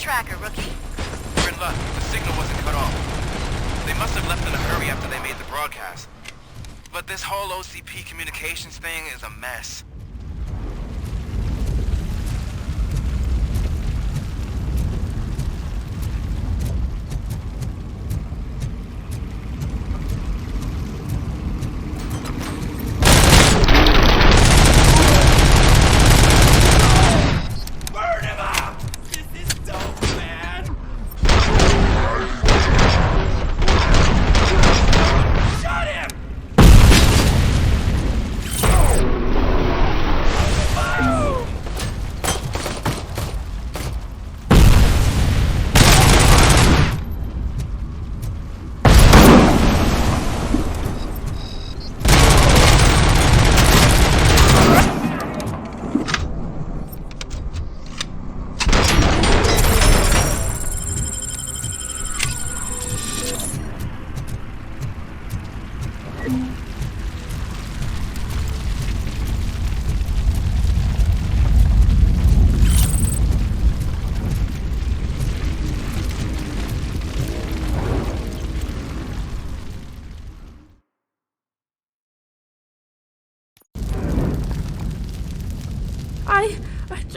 tracker, rookie. We're in luck. The signal wasn't cut off. They must have left in a hurry after they made the broadcast. But this whole OCP communications thing is a mess. Shut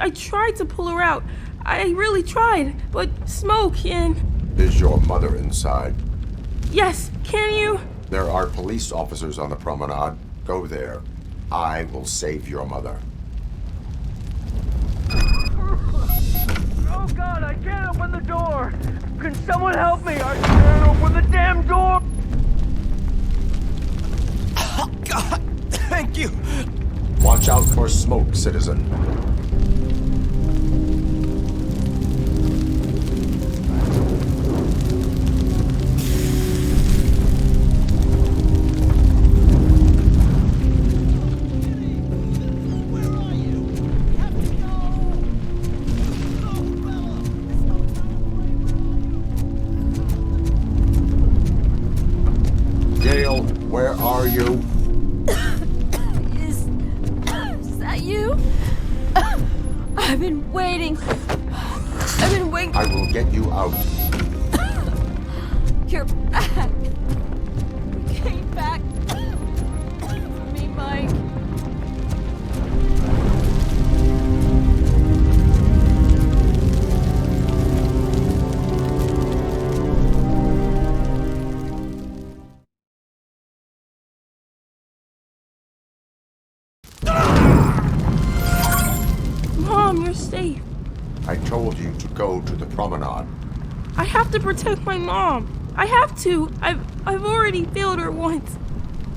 I tried to pull her out. I really tried, but smoke and... Is your mother inside? Yes, can you? There are police officers on the promenade. Go there. I will save your mother. Oh God, I can't open the door! Can someone help me? I can't open the damn door! Oh God, thank you! Watch out for smoke, citizen. Gail, where are you? Is that you? I've been waiting. I will get you out. You're back. You came back for me, Mike. Mom, you're safe. I told you to go to the promenade. I have to protect my mom. I have to. I've already failed her once.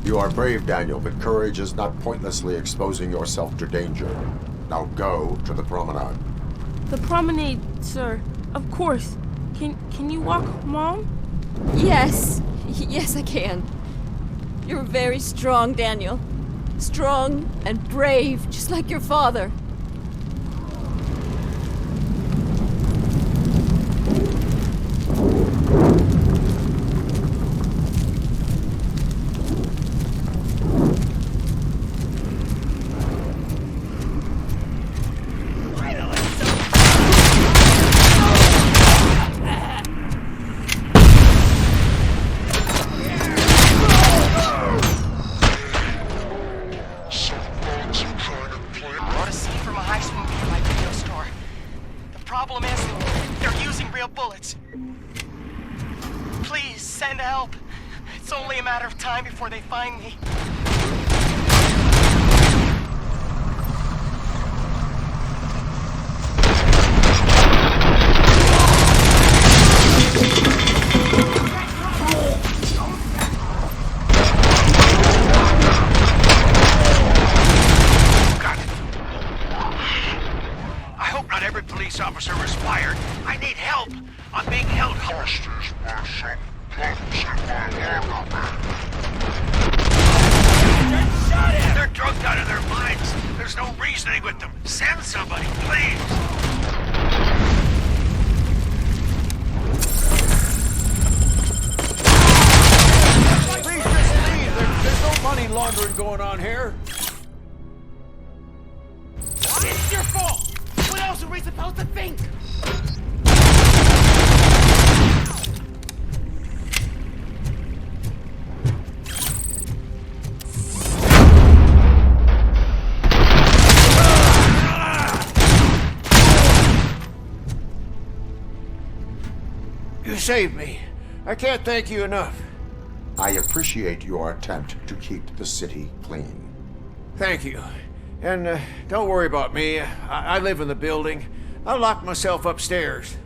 You are brave, Daniel, but courage is not pointlessly exposing yourself to danger. Now go to the promenade. The promenade, sir. Of course. Can you walk, Mom? Yes. Yes, I can. You're very strong, Daniel. Strong and brave, just like your father. Before they find me. I hope not every police officer was fired. I need help. I'm being held hostage by some punks in my They're drugged out of their minds. There's no reasoning with them. Send somebody, please. Please just leave. There's no money laundering going on here. It's your fault! What else are we supposed to think? You saved me. I can't thank you enough. I appreciate your attempt to keep the city clean. Thank you. And don't worry about me. I live in the building. I'll lock myself upstairs.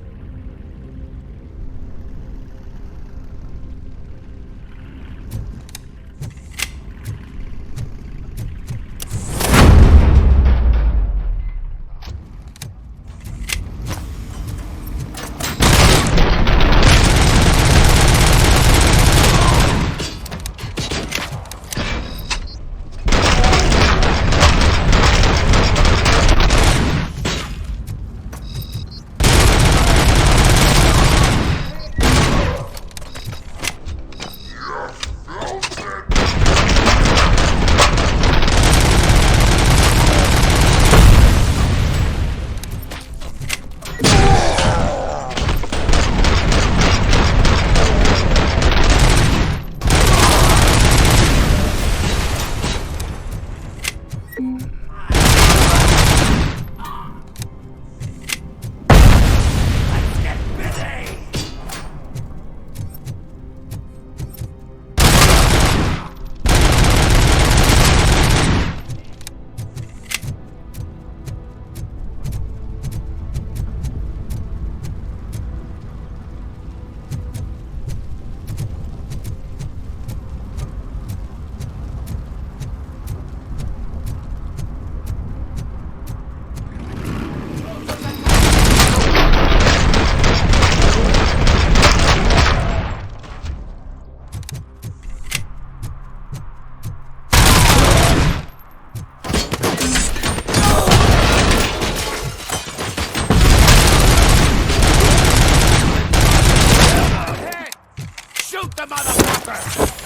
motherfucker!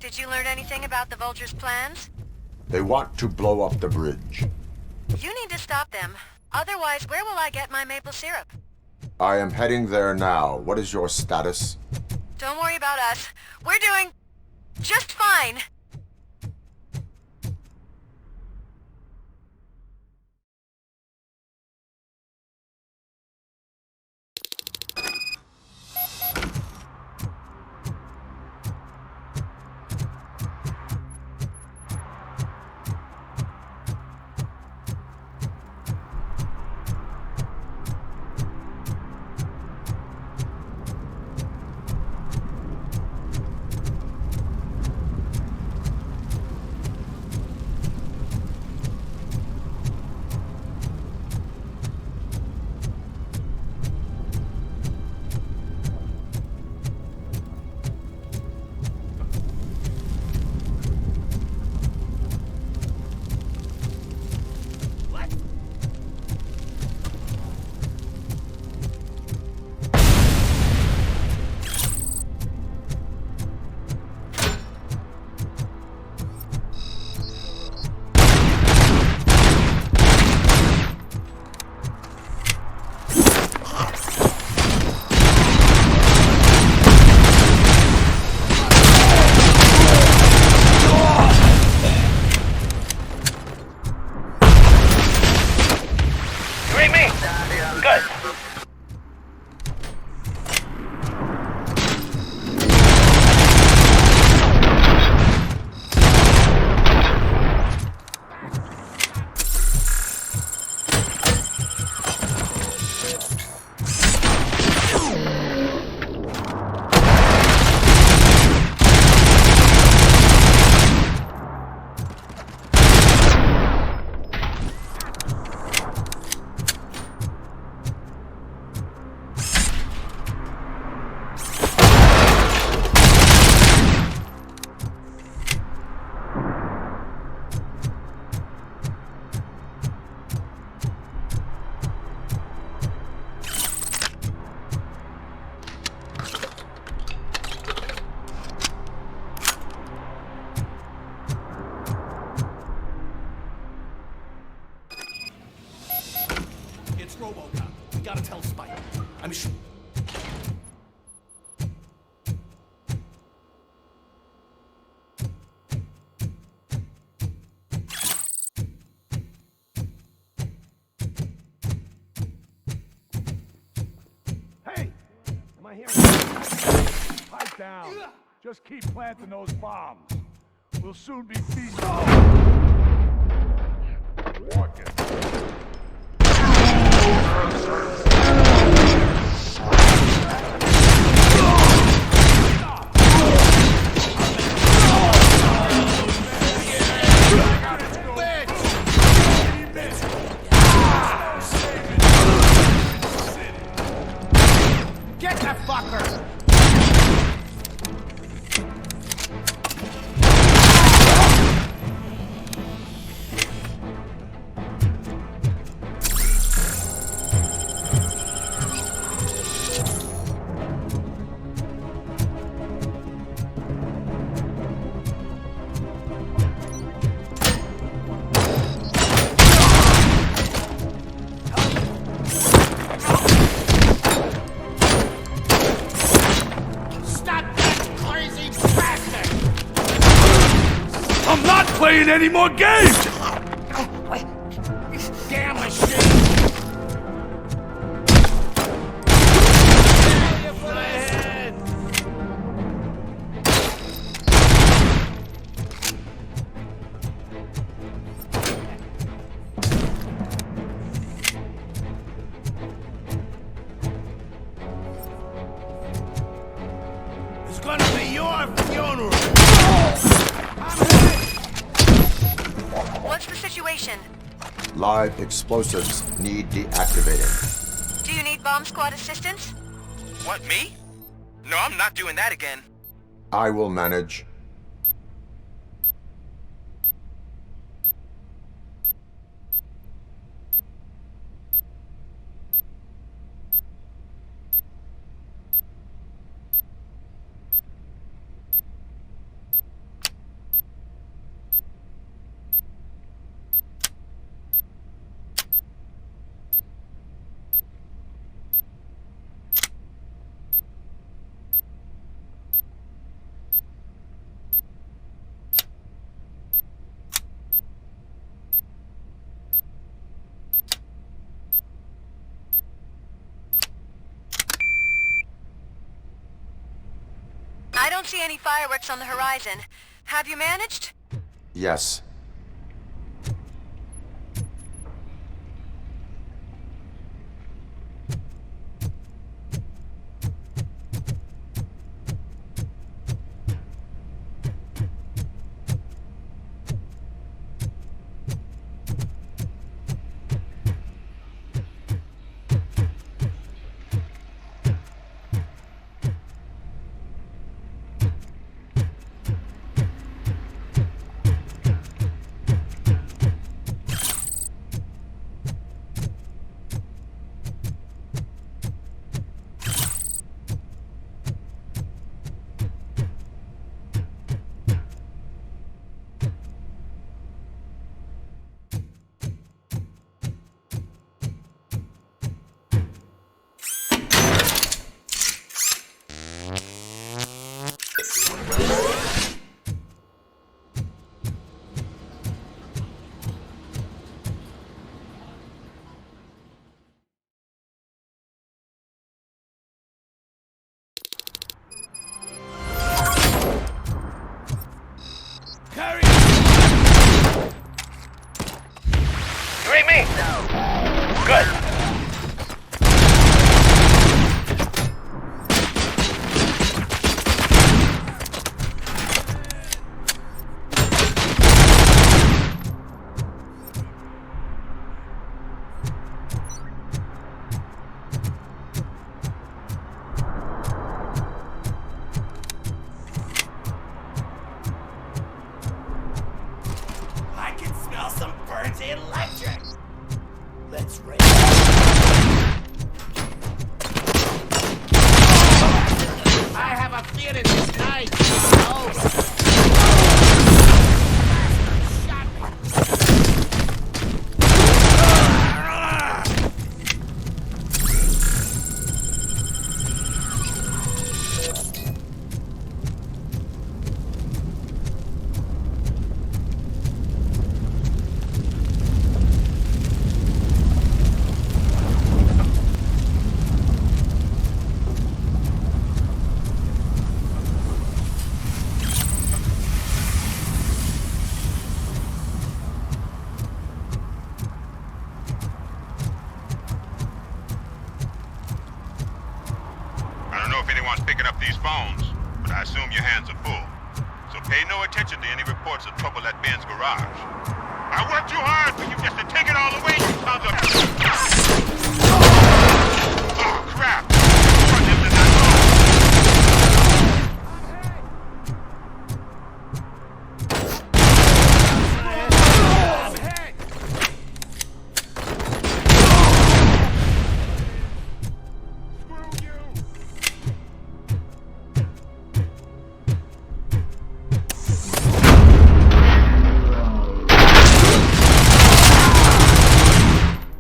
Did you learn anything about the Vultures' plans? They want to blow up the bridge. You need to stop them. Otherwise, where will I get my maple syrup? I am heading there now. What is your status? Don't worry about us. We're doing just fine. امشوا. Hey! Am I hearing? Pipe down. Just keep planting those bombs. We'll soon be feasting. Walk it. Get that fucker! I'm not playing any more games! Damn machine! It's gonna be your funeral. What's the situation? Live explosives need deactivating. Do you need bomb squad assistance? What, me? No, I'm not doing that again. I will manage. I don't see any fireworks on the horizon. Have you managed? Yes. phones, but I assume your hands are full. So pay no attention to any reports of trouble at Ben's garage. I worked too hard for you just to take it all away, you sons of... Oh, crap!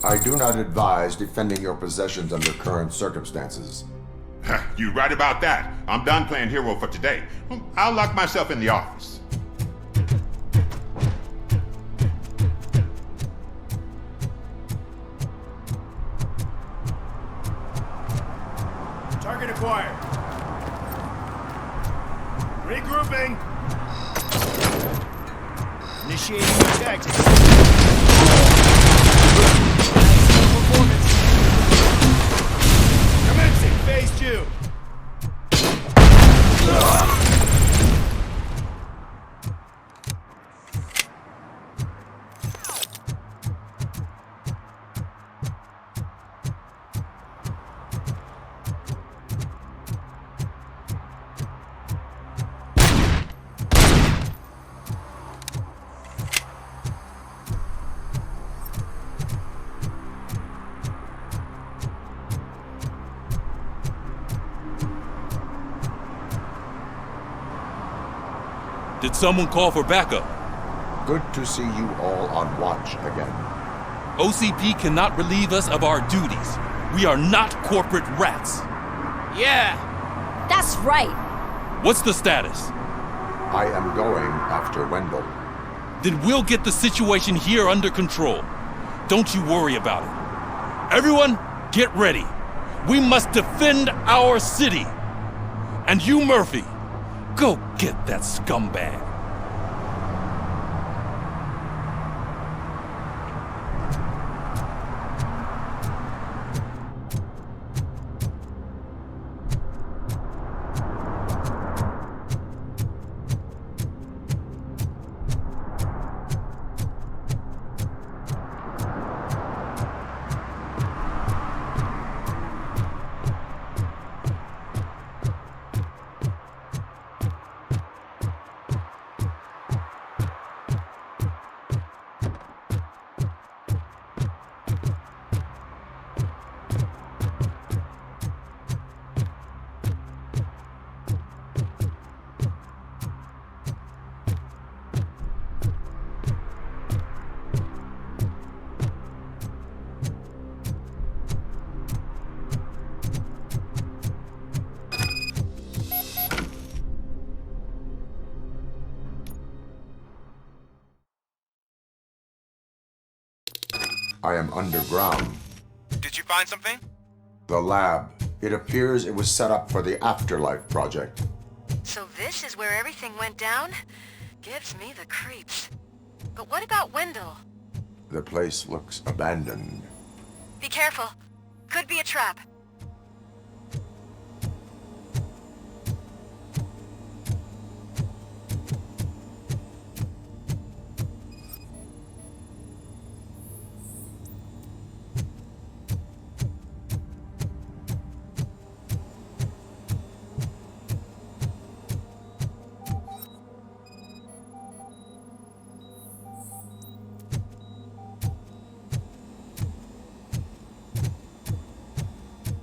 I do not advise defending your possessions under current circumstances. You right about that. I'm done playing hero for today. I'll lock myself in the office. Target acquired. Regrouping. Initiating attack. Commencing phase 2. Did someone call for backup? Good to see you all on watch again. OCP cannot relieve us of our duties. We are not corporate rats. Yeah! That's right! What's the status? I am going after Wendell. Then we'll get the situation here under control. Don't you worry about it. Everyone, get ready. We must defend our city. And you, Murphy, go get that scumbag. I am underground. Did you find something? The lab. It appears it was set up for the Afterlife project. So this is where everything went down? Gives me the creeps. But what about Wendell? The place looks abandoned. Be careful. Could be a trap.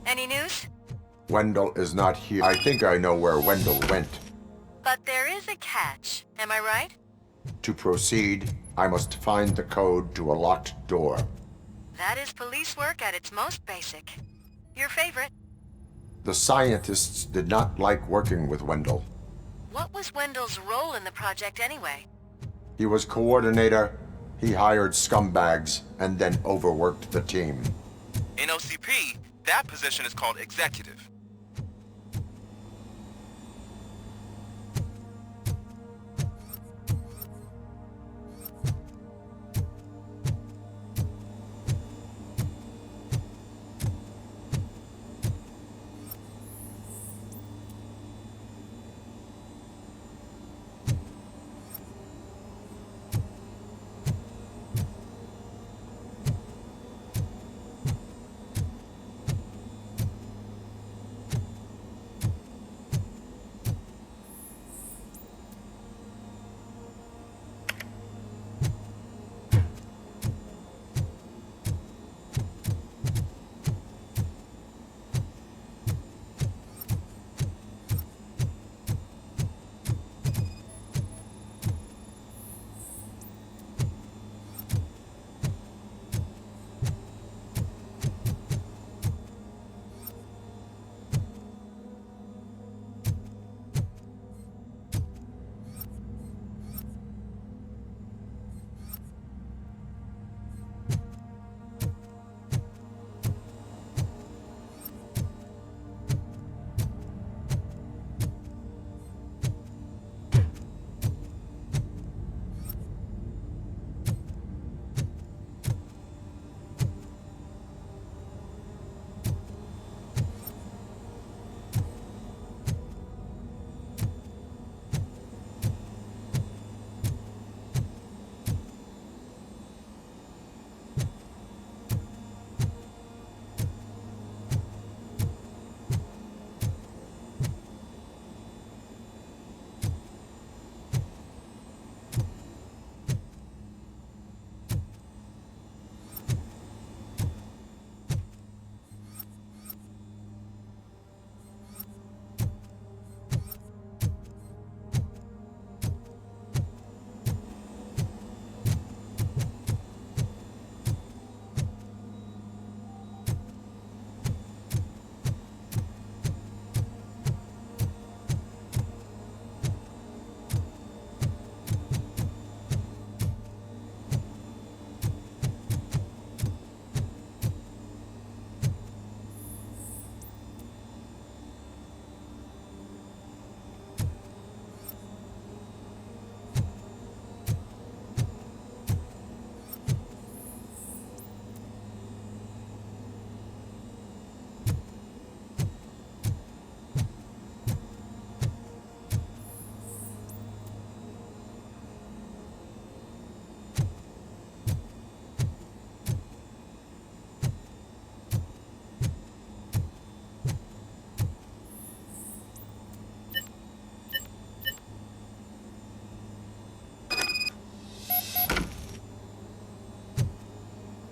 Any news? Wendell is not here. I think I know where Wendell went. But there is a catch, am I right? To proceed, I must find the code to a locked door. That is police work at its most basic. Your favorite? The scientists did not like working with Wendell. What was Wendell's role in the project anyway? He was coordinator, he hired scumbags, and then overworked the team. In OCP, that position is called executive.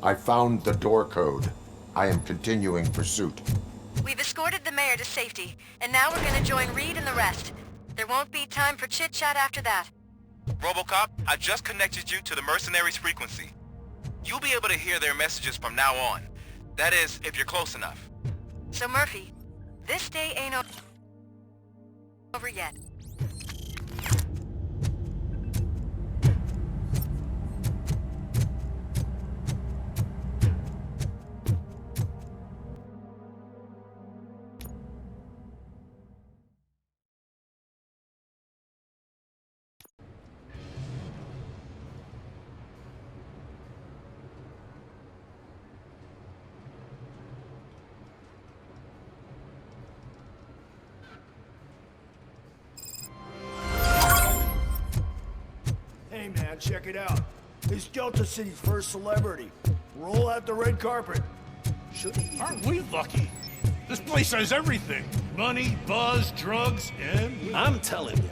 I found the door code. I am continuing pursuit. We've escorted the mayor to safety, and now we're gonna join Reed and the rest. There won't be time for chit-chat after that. RoboCop, I just connected you to the mercenaries' frequency. You'll be able to hear their messages from now on. That is, if you're close enough. So Murphy, this day ain't over yet. Hey man, check it out. He's Delta City's first celebrity. Roll out the red carpet. Aren't we lucky? This place has everything. Money, buzz, drugs, and... I'm telling you,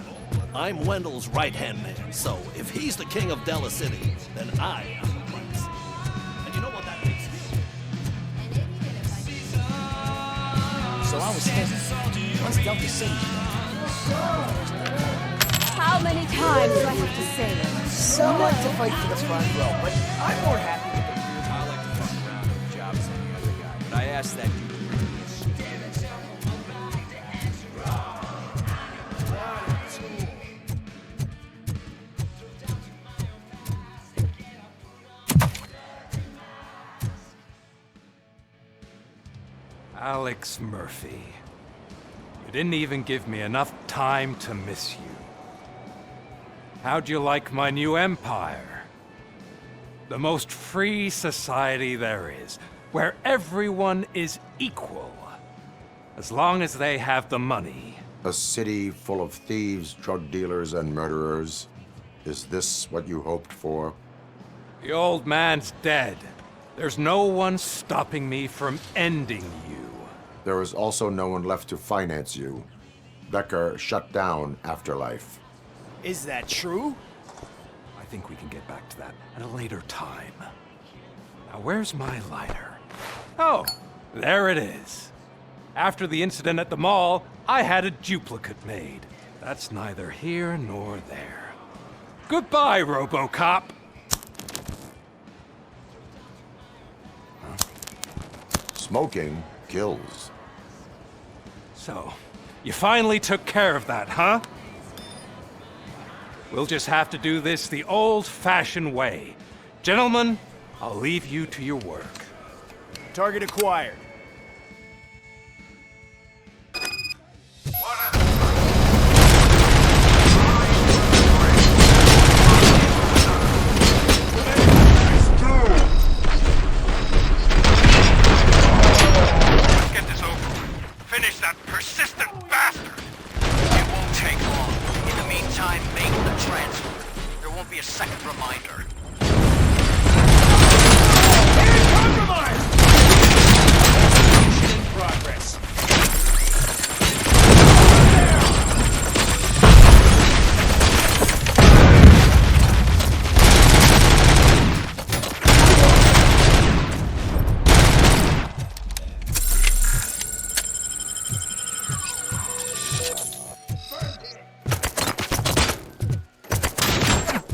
I'm Wendell's right-hand man, so if he's the king of Delta City, then I am the prince. And you know what that makes me? So I was thinking, what's Delta City? How many times do I have to say it? Someone to fight for the front row, but I'm more happy with the weird. I like to fuck around with the jobs than the other guy, but I asked that dude to bring me this. Alex Murphy. You didn't even give me enough time to miss you. How'd you like my new empire? The most free society there is, where everyone is equal, as long as they have the money. A city full of thieves, drug dealers, and murderers. Is this what you hoped for? The old man's dead. There's no one stopping me from ending you. There is also no one left to finance you. Becker shut down Afterlife. Is that true? I think we can get back to that at a later time. Now, where's my lighter? Oh, there it is. After the incident at the mall, I had a duplicate made. That's neither here nor there. Goodbye, RoboCop! Smoking kills. So, you finally took care of that, huh? We'll just have to do this the old-fashioned way. Gentlemen, I'll leave you to your work. Target acquired. Get this over with. Finish that persistent bastard! It won't take long. In the meantime, make the transfer. There won't be a second reminder. Compromise! Mission in progress.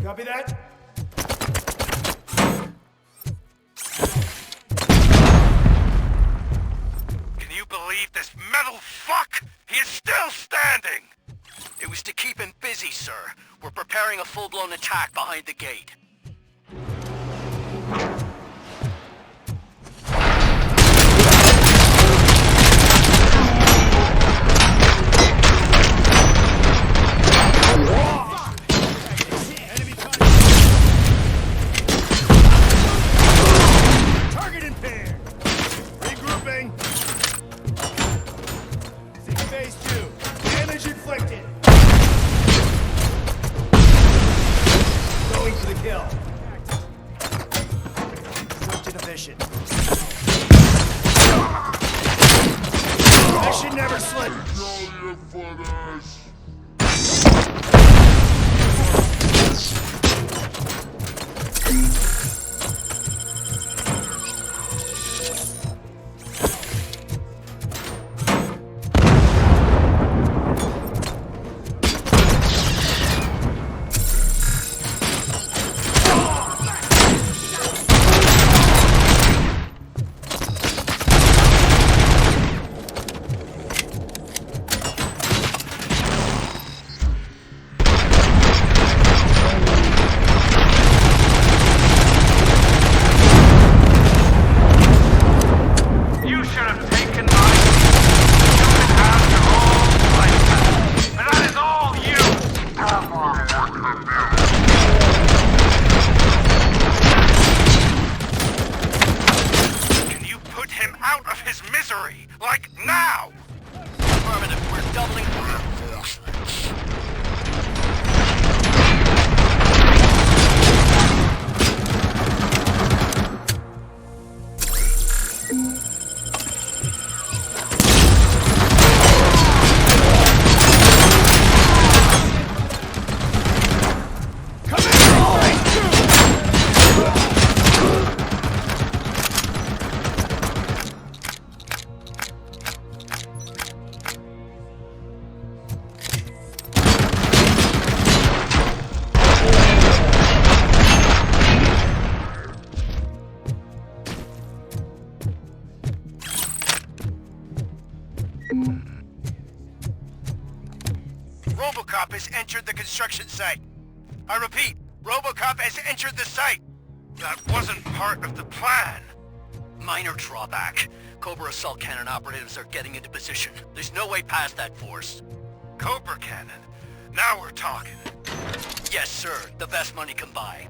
Copy that? Can you believe this metal fuck? He is still standing! It was to keep him busy, sir. We're preparing a full-blown attack behind the gate. Target impaired. Regrouping. Phase 2. Damage inflicted. Going for the kill. Can you put him out of his misery? Like now! Affirmative, we're doubling reinforcements. RoboCop has entered the construction site. I repeat, RoboCop has entered the site. That wasn't part of the plan. Minor drawback. Cobra assault cannon operatives are getting into position. There's no way past that force. Cobra cannon? Now we're talking. Yes, sir. The best money can buy.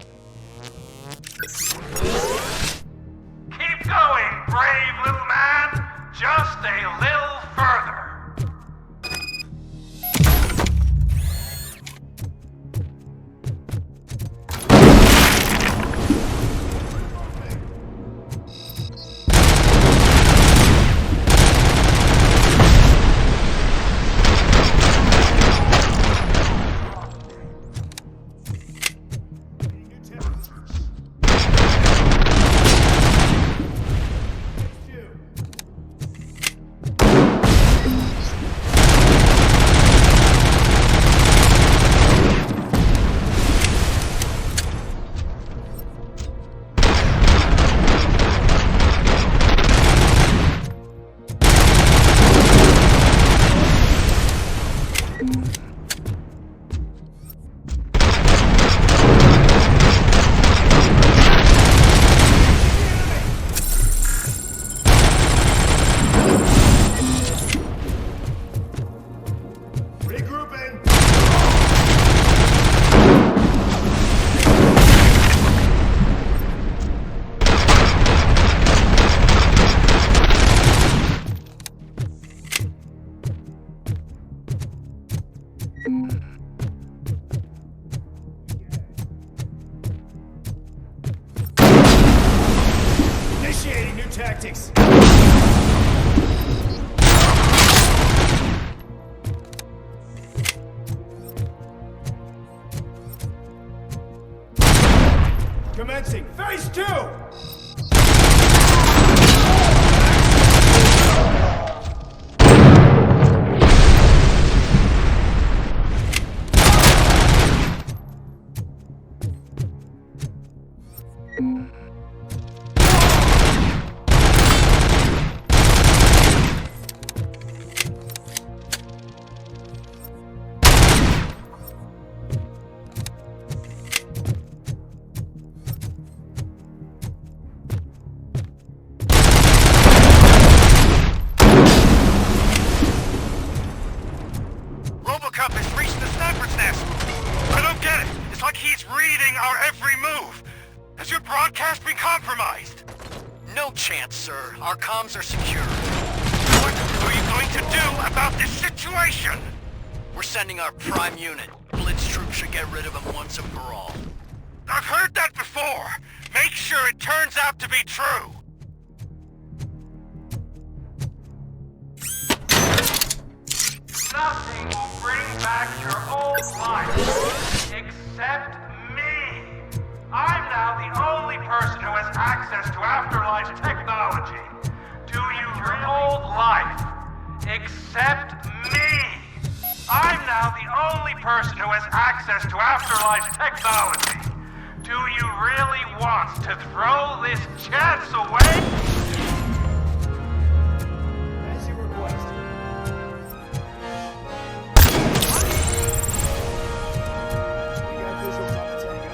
Keep going, brave little man. Just a little further. Initiating new tactics. Commencing phase 2. RoboCop has reached the sniper's nest. I don't get it. It's like he's reading our every move. Has your broadcast been compromised? No chance, sir. Our comms are secure. What are you going to do about this situation? We're sending our prime unit. Blitz troops should get rid of him once and for all. I've heard that before. Make sure it turns out to be true. Nothing will bring back your old life, except me. I'm now the only person who has access to afterlife technology. Do you your old life, except me. I'm now the only person who has access to afterlife technology. Do you really want to throw this chance away? As you request. We got visuals on the tango.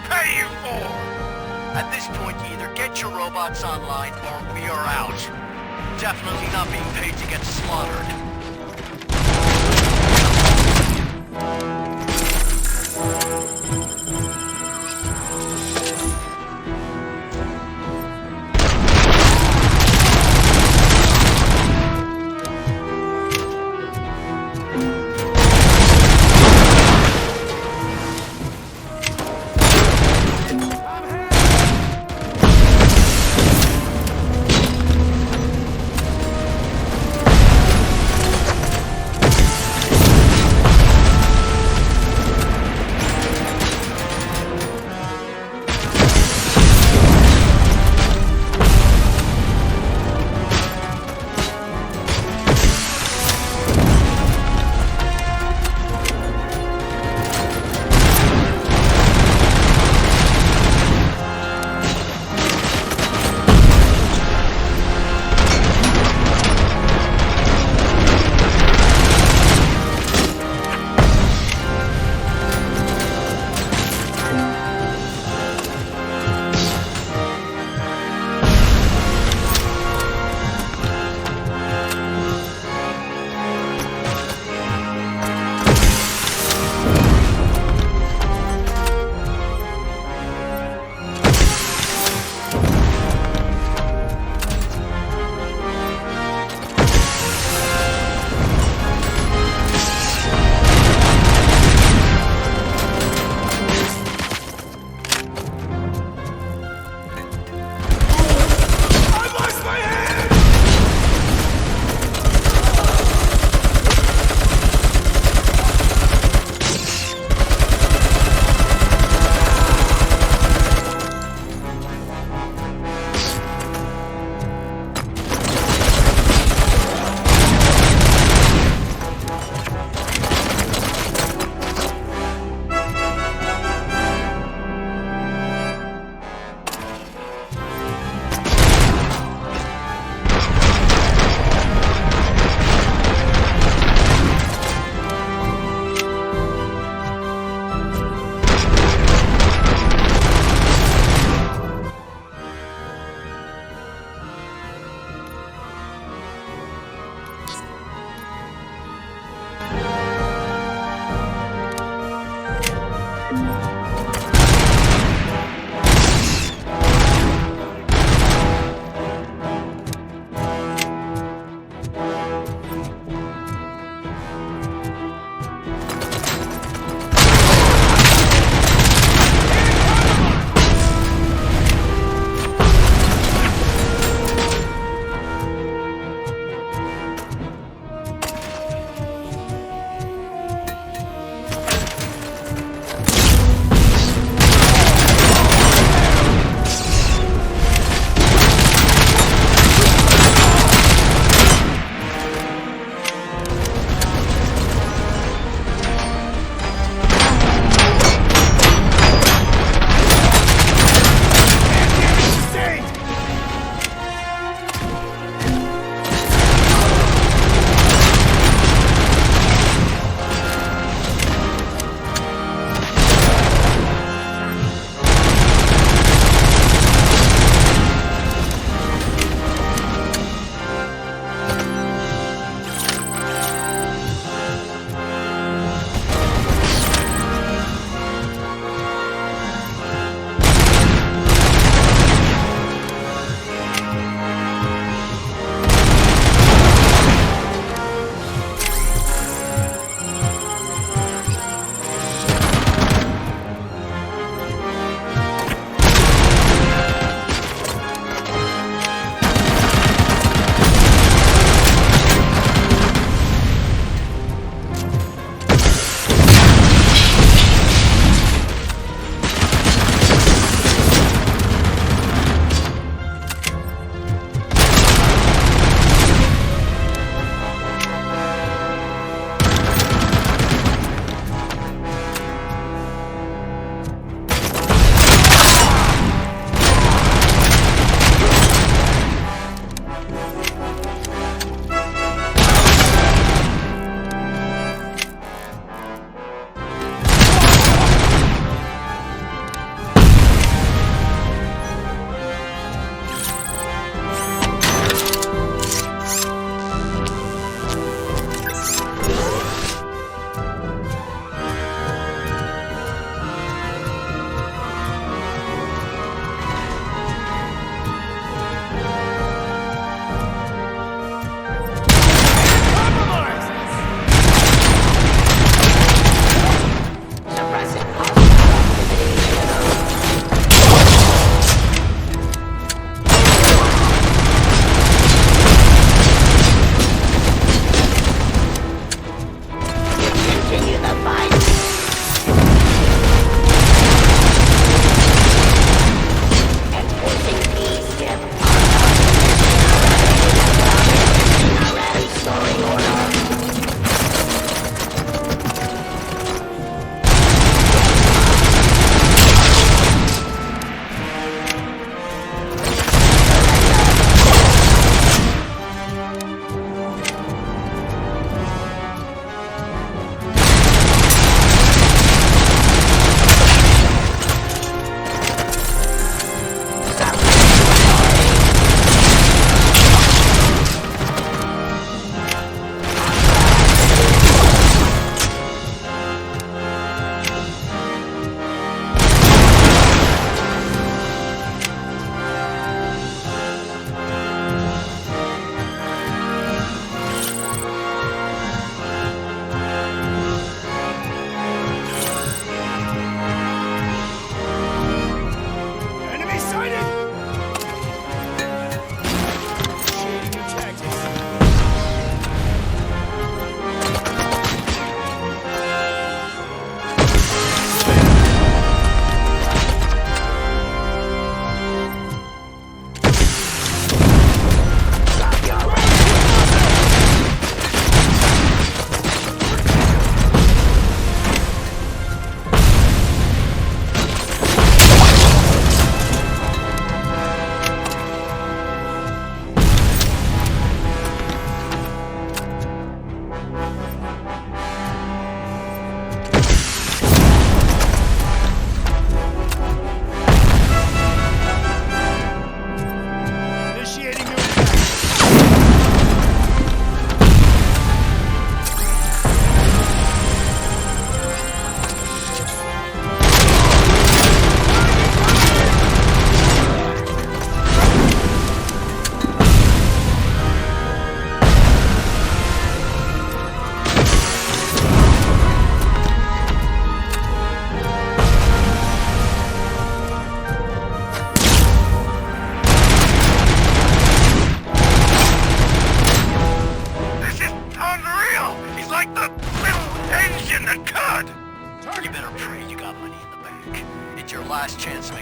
pay you for? At this point, you either get your robots online or we are out. Definitely not being paid to get slaughtered.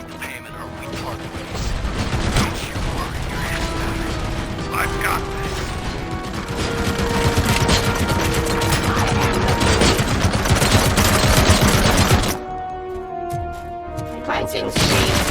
make the payment or we part ways. Don't you worry your head about it. I've got this. Planting seeds.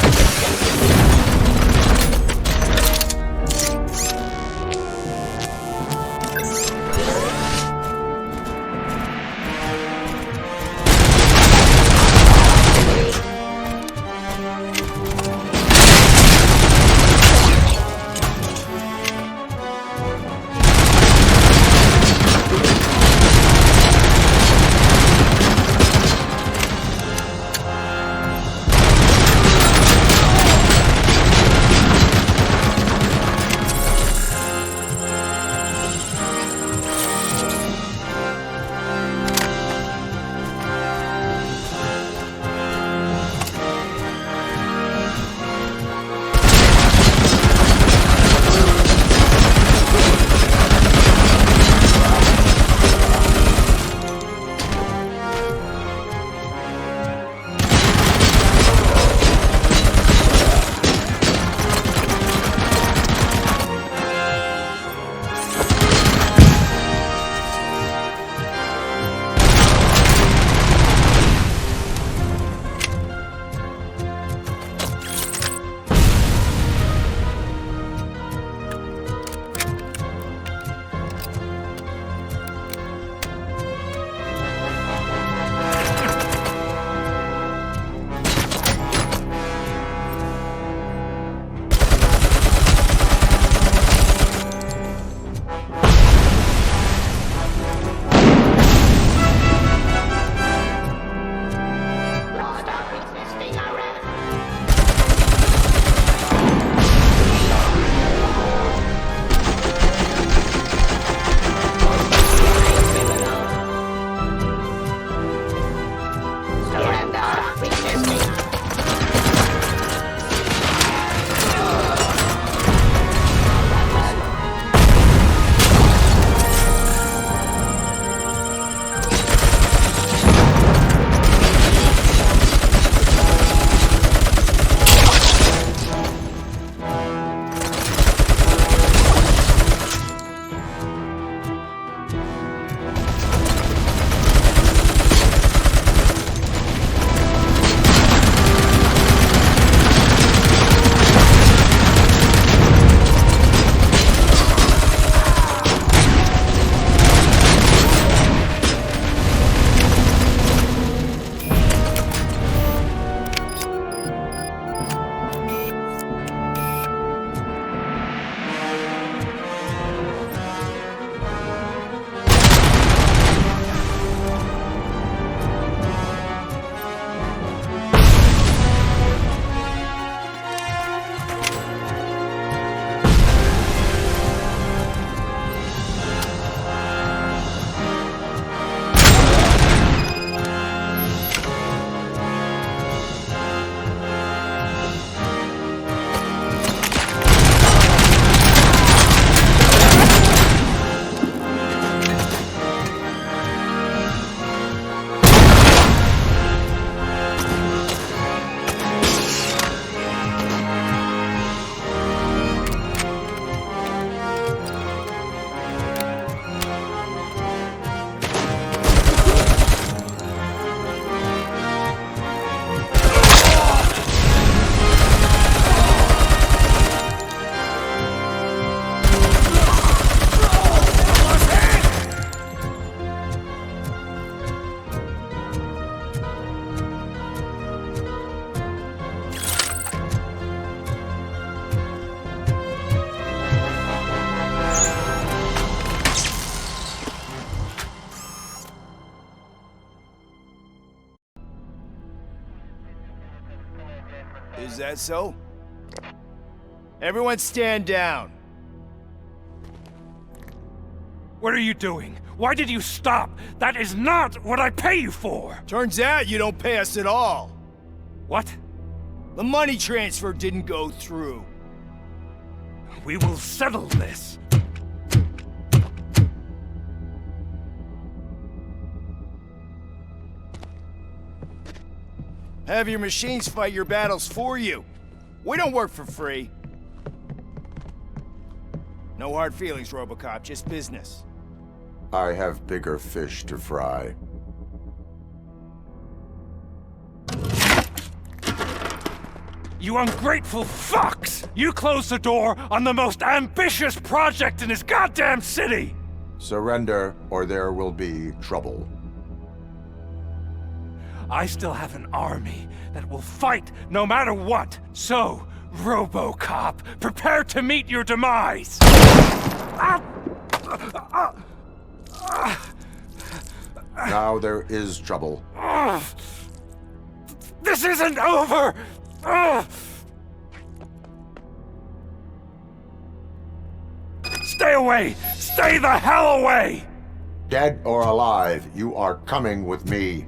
Is that so? Everyone stand down. What are you doing? Why did you stop? That is not what I pay you for! Turns out you don't pay us at all. What? The money transfer didn't go through. We will settle this. Have your machines fight your battles for you. We don't work for free. No hard feelings, RoboCop, just business. I have bigger fish to fry. You ungrateful fucks! You closed the door on the most ambitious project in this goddamn city! Surrender, or there will be trouble. I still have an army that will fight no matter what. So, RoboCop, prepare to meet your demise! Now there is trouble. This isn't over! Stay away! Stay the hell away! Dead or alive, you are coming with me.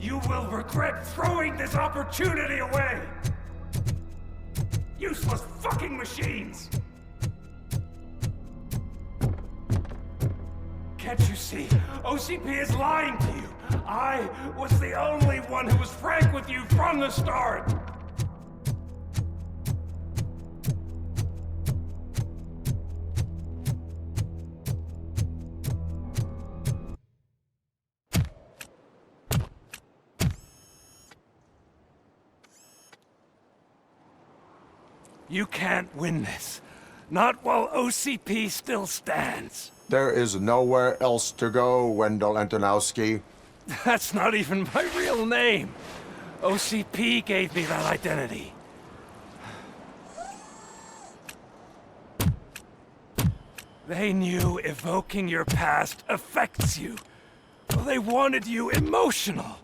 You will regret throwing this opportunity away! Useless fucking machines! Can't you see? OCP is lying to you! I was the only one who was frank with you from the start! You can't win this. Not while OCP still stands. There is nowhere else to go, Wendell Antonowski. That's not even my real name. OCP gave me that identity. They knew evoking your past affects you. Well, they wanted you emotional,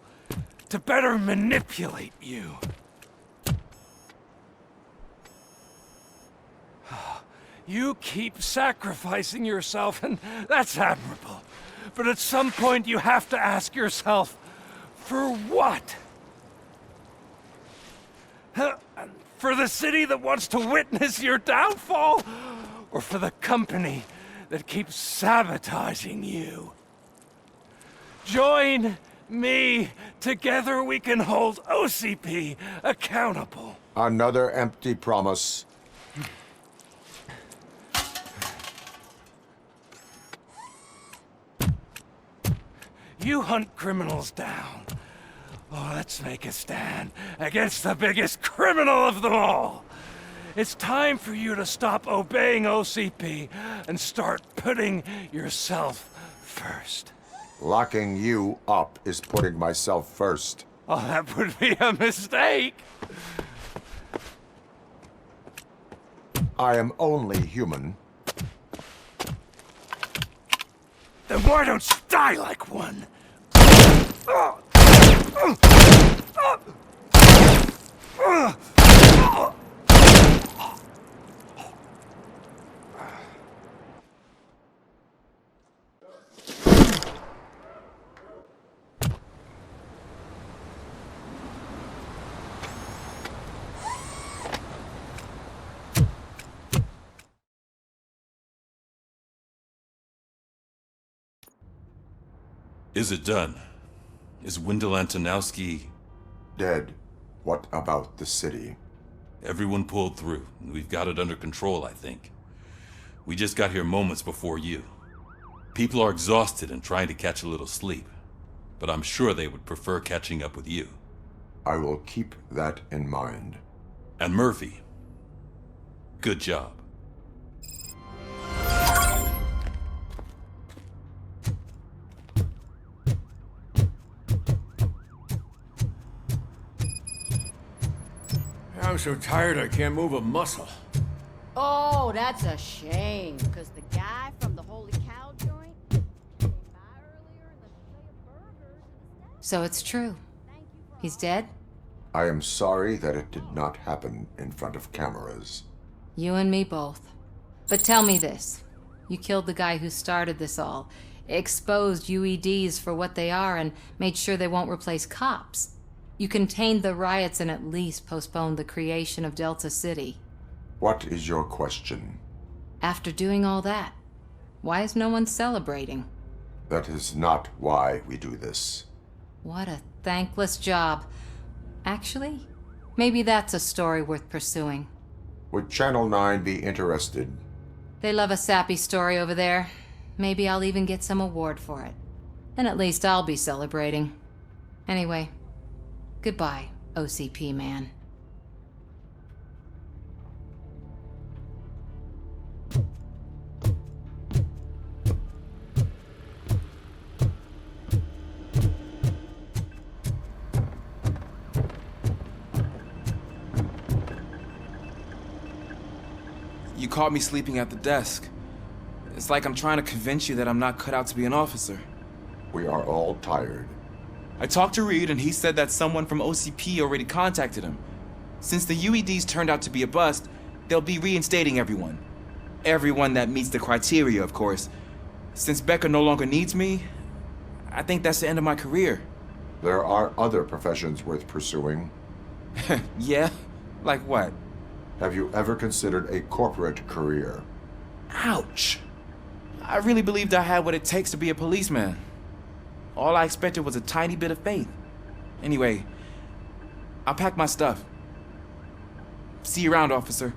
to better manipulate you. You keep sacrificing yourself, and that's admirable. But at some point you have to ask yourself, for what? For the city that wants to witness your downfall? Or for the company that keeps sabotaging you? Join me. Together we can hold OCP accountable. Another empty promise. You hunt criminals down. Oh, let's make a stand against the biggest criminal of them all. It's time for you to stop obeying OCP and start putting yourself first. Locking you up is putting myself first. Oh, that would be a mistake. I am only human. Then why don't you die like one? Is it done? Is Wendell Antonowski... dead? What about the city? Everyone pulled through. We've got it under control, I think. We just got here moments before you. People are exhausted and trying to catch a little sleep. But I'm sure they would prefer catching up with you. I will keep that in mind. And Murphy, good job. I'm so tired I can't move a muscle. Oh, that's a shame, because the guy from the Holy Cow joint came by earlier and the plate of burgers. So it's true. He's dead? I am sorry that it did not happen in front of cameras. You and me both. But tell me this. You killed the guy who started this all, exposed UEDs for what they are, and made sure they won't replace cops. You contained the riots and at least postponed the creation of Delta City. What is your question? After doing all that, why is no one celebrating? That is not why we do this. What a thankless job. Actually, maybe that's a story worth pursuing. Would Channel 9 be interested? They love a sappy story over there. Maybe I'll even get some award for it. Then at least I'll be celebrating. Anyway, goodbye, OCP man. You caught me sleeping at the desk. It's like I'm trying to convince you that I'm not cut out to be an officer. We are all tired. I talked to Reed and he said that someone from OCP already contacted him. Since the UEDs turned out to be a bust, they'll be reinstating everyone. Everyone that meets the criteria, of course. Since Becca no longer needs me, I think that's the end of my career. There are other professions worth pursuing. Yeah? Like what? Have you ever considered a corporate career? Ouch! I really believed I had what it takes to be a policeman. All I expected was a tiny bit of faith. Anyway, I'll pack my stuff. See you around, officer.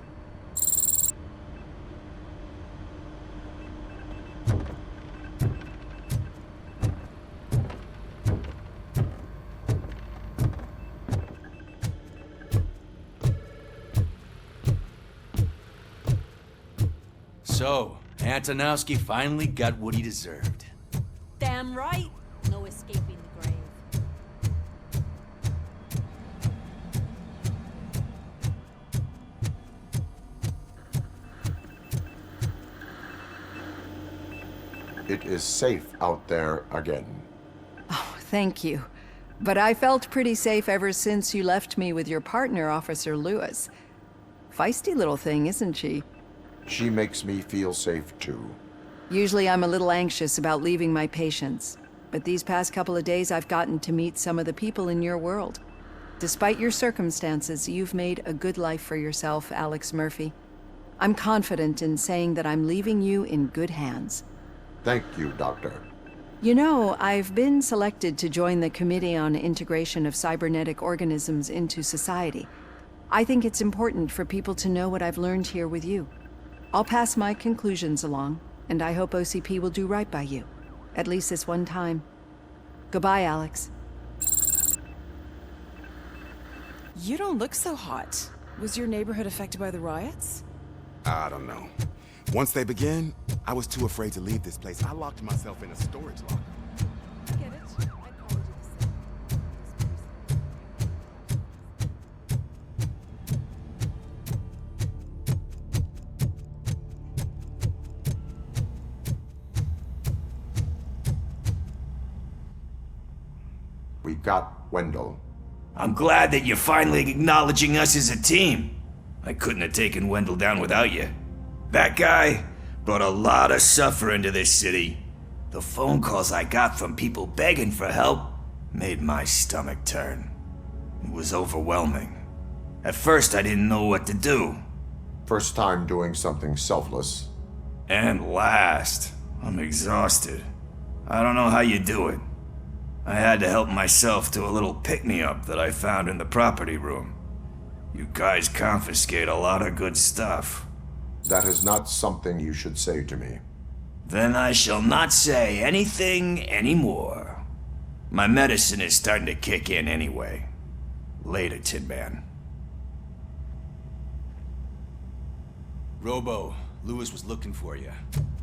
So, Antonowski finally got what he deserved. Damn right. No escaping the grave. It is safe out there again. Oh, thank you. But I felt pretty safe ever since you left me with your partner, Officer Lewis. Feisty little thing, isn't she? She makes me feel safe too. Usually I'm a little anxious about leaving my patients, but these past couple of days I've gotten to meet some of the people in your world. Despite your circumstances, you've made a good life for yourself, Alex Murphy. I'm confident in saying that I'm leaving you in good hands. Thank you, Doctor. You know, I've been selected to join the Committee on Integration of Cybernetic Organisms into Society. I think it's important for people to know what I've learned here with you. I'll pass my conclusions along, and I hope OCP will do right by you. At least this one time. Goodbye, Alex. You don't look so hot. Was your neighborhood affected by the riots? I don't know. Once they began, I was too afraid to leave this place. I locked myself in a storage locker. I get it. I'd probably do the same. We got Wendell. I'm glad that you're finally acknowledging us as a team. I couldn't have taken Wendell down without you. That guy brought a lot of suffering to this city. The phone calls I got from people begging for help made my stomach turn. It was overwhelming. At first I didn't know what to do. First time doing something selfless. And last, I'm exhausted. I don't know how you do it. I had to help myself to a little pick-me-up that I found in the property room. You guys confiscate a lot of good stuff. That is not something you should say to me. Then I shall not say anything anymore. My medicine is starting to kick in anyway. Later, Tin Man. Robo, Lewis was looking for you.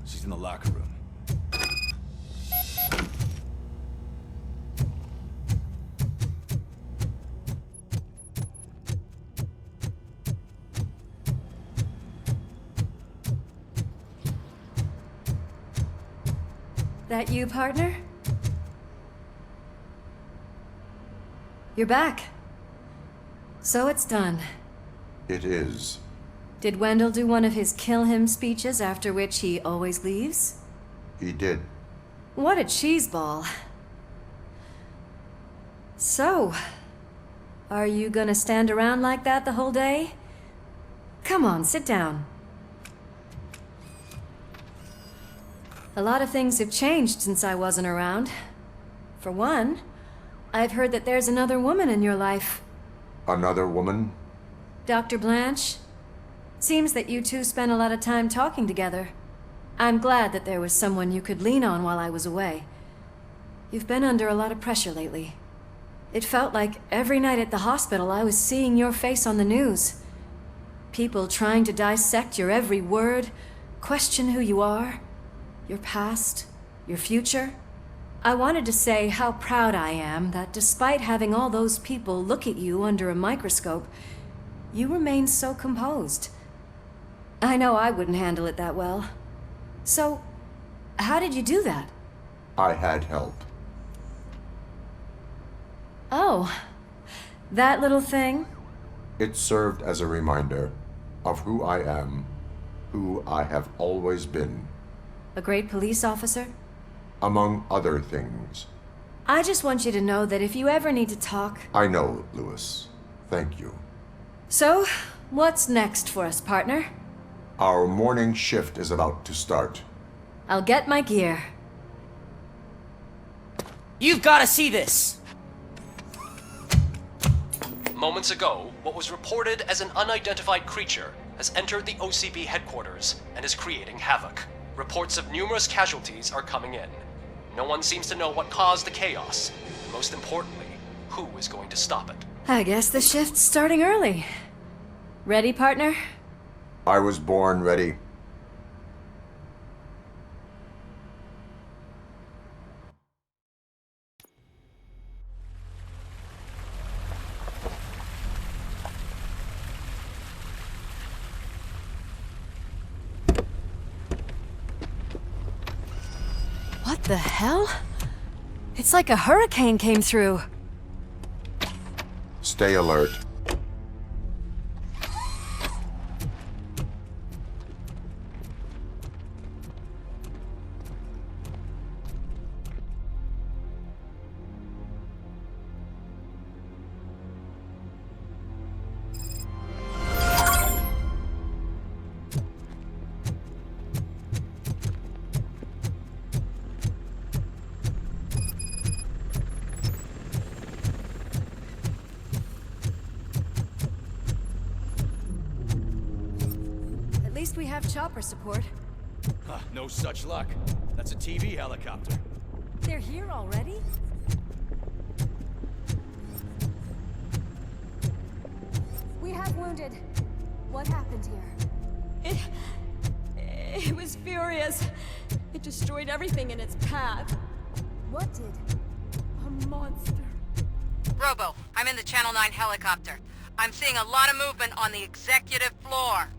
She's in the locker room. That you, partner? You're back. So it's done. It is. Did Wendell do one of his kill him speeches after which he always leaves? He did. What a cheeseball. So, are you gonna stand around like that the whole day? Come on, sit down. A lot of things have changed since I wasn't around. For one, I've heard that there's another woman in your life. Another woman? Dr. Blanche? Seems that you two spent a lot of time talking together. I'm glad that there was someone you could lean on while I was away. You've been under a lot of pressure lately. It felt like every night at the hospital I was seeing your face on the news. People trying to dissect your every word, question who you are, your past, your future. I wanted to say how proud I am that despite having all those people look at you under a microscope, you remain so composed. I know I wouldn't handle it that well. So, how did you do that? I had help. Oh, that little thing? It served as a reminder of who I am, who I have always been. A great police officer? Among other things. I just want you to know that if you ever need to talk... I know, Lewis. Thank you. So, what's next for us, partner? Our morning shift is about to start. I'll get my gear. You've got to see this! Moments ago, what was reported as an unidentified creature has entered the OCP headquarters and is creating havoc. Reports of numerous casualties are coming in. No one seems to know what caused the chaos. And most importantly, who is going to stop it. I guess the shift's starting early. Ready, partner? I was born ready. What the hell? It's like a hurricane came through. Stay alert. At least we have chopper support. Huh, no such luck. That's a TV helicopter. They're here already? We have wounded. What happened here? It was furious. It destroyed everything in its path. What did? A monster. Robo, I'm in the Channel 9 helicopter. I'm seeing a lot of movement on the executive floor.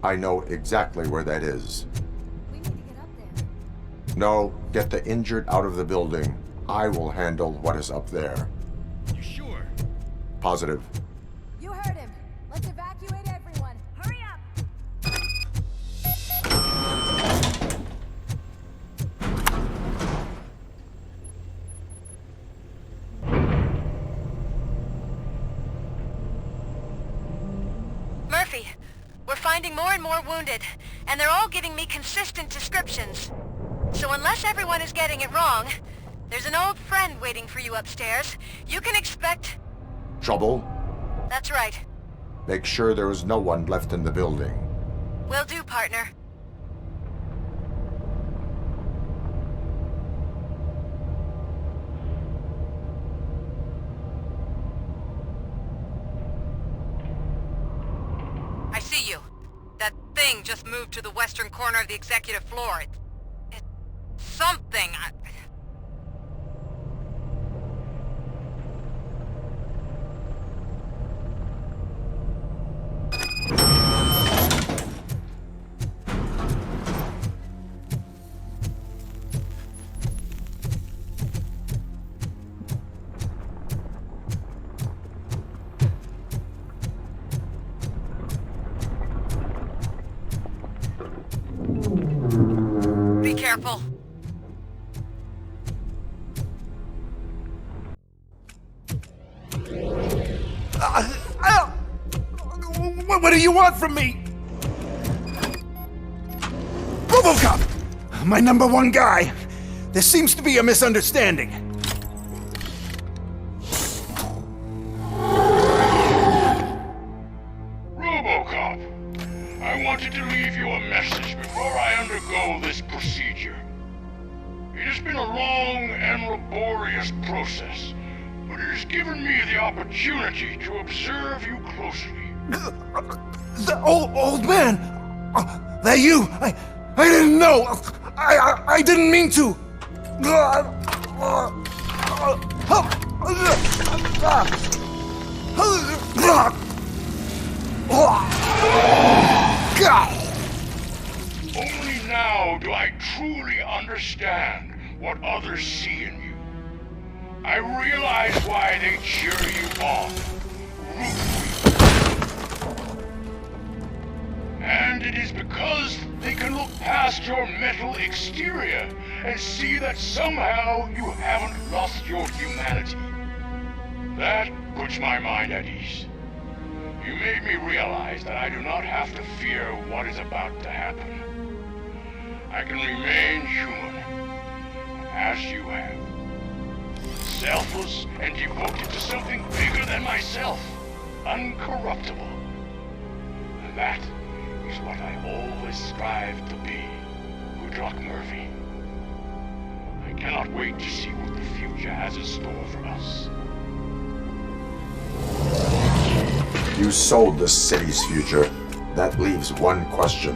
I know exactly where that is. We need to get up there. No, get the injured out of the building. I will handle what is up there. You sure? Positive. You heard him. Let's evacuate everyone. Hurry up! Murphy, we're finding more and more wounded, and they're all giving me consistent descriptions. So unless everyone is getting it wrong, there's an old friend waiting for you upstairs. You can expect... Trouble? That's right. Make sure there is no one left in the building. Will do, partner. I see you. That thing just moved to the western corner of the executive floor. It's something. Be careful. What do you want from me? RoboCop! My #1 guy. There seems to be a misunderstanding. RoboCop, I wanted to leave you a message before I undergo this procedure. It has been a long and laborious process, but it has given me the opportunity to observe you closely. The old man! That you! I didn't know! I didn't mean to! Only now do I truly understand what others see in you. I realize why they cheer you on, root for you. And it is because they can look past your metal exterior and see that somehow you haven't lost your humanity. That puts my mind at ease. You made me realize that I do not have to fear what is about to happen. I can remain human, as you have. Selfless and devoted to something bigger than myself. Uncorruptible. And that is what I always strive to be, Woodrock Murphy. I cannot wait to see what the future has in store for us. You sold the city's future. That leaves one question.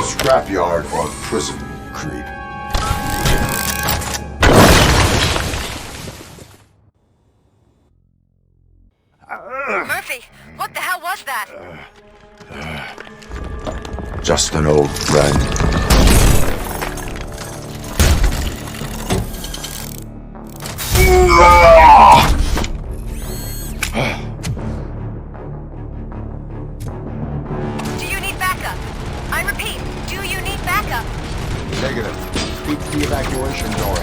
Scrapyard or prison, creep? Murphy, what the hell was that? Just an old friend. Do you need backup? I repeat, do you need backup? Negative. Keep the evacuation door.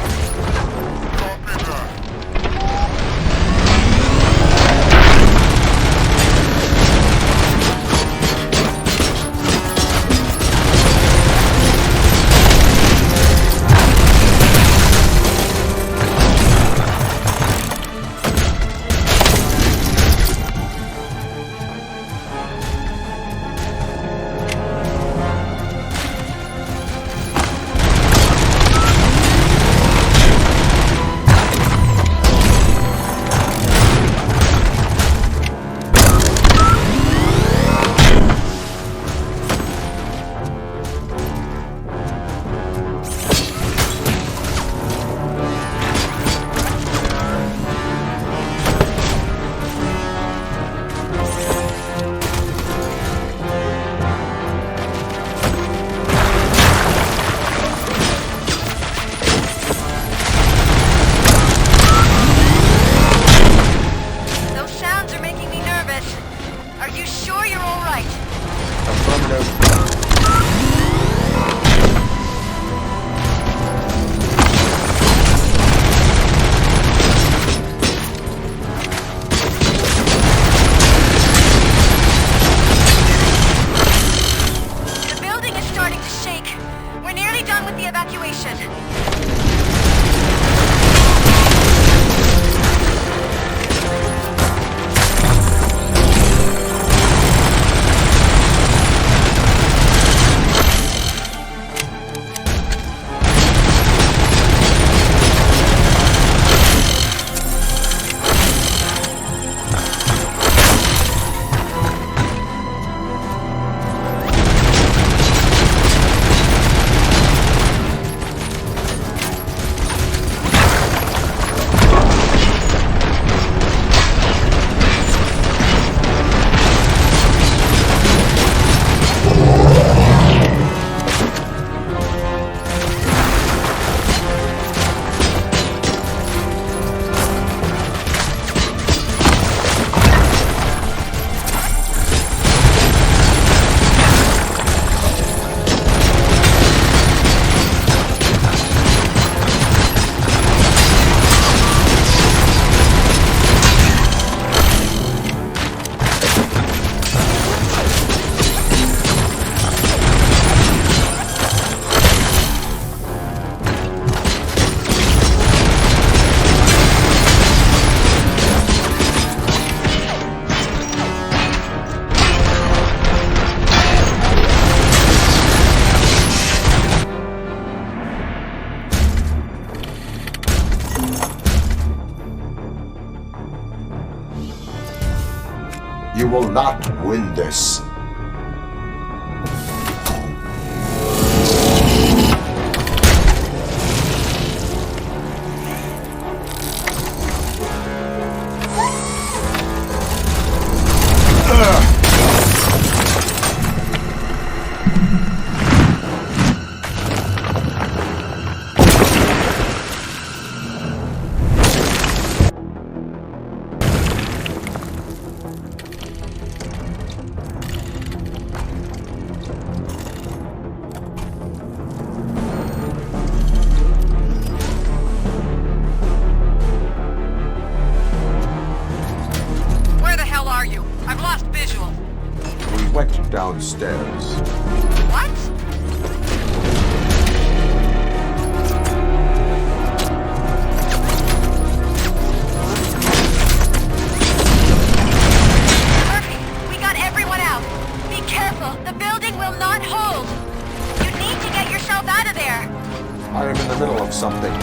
will not win this. Downstairs. What? Murphy, we got everyone out. Be careful. The building will not hold. You need to get yourself out of there. I am in the middle of something.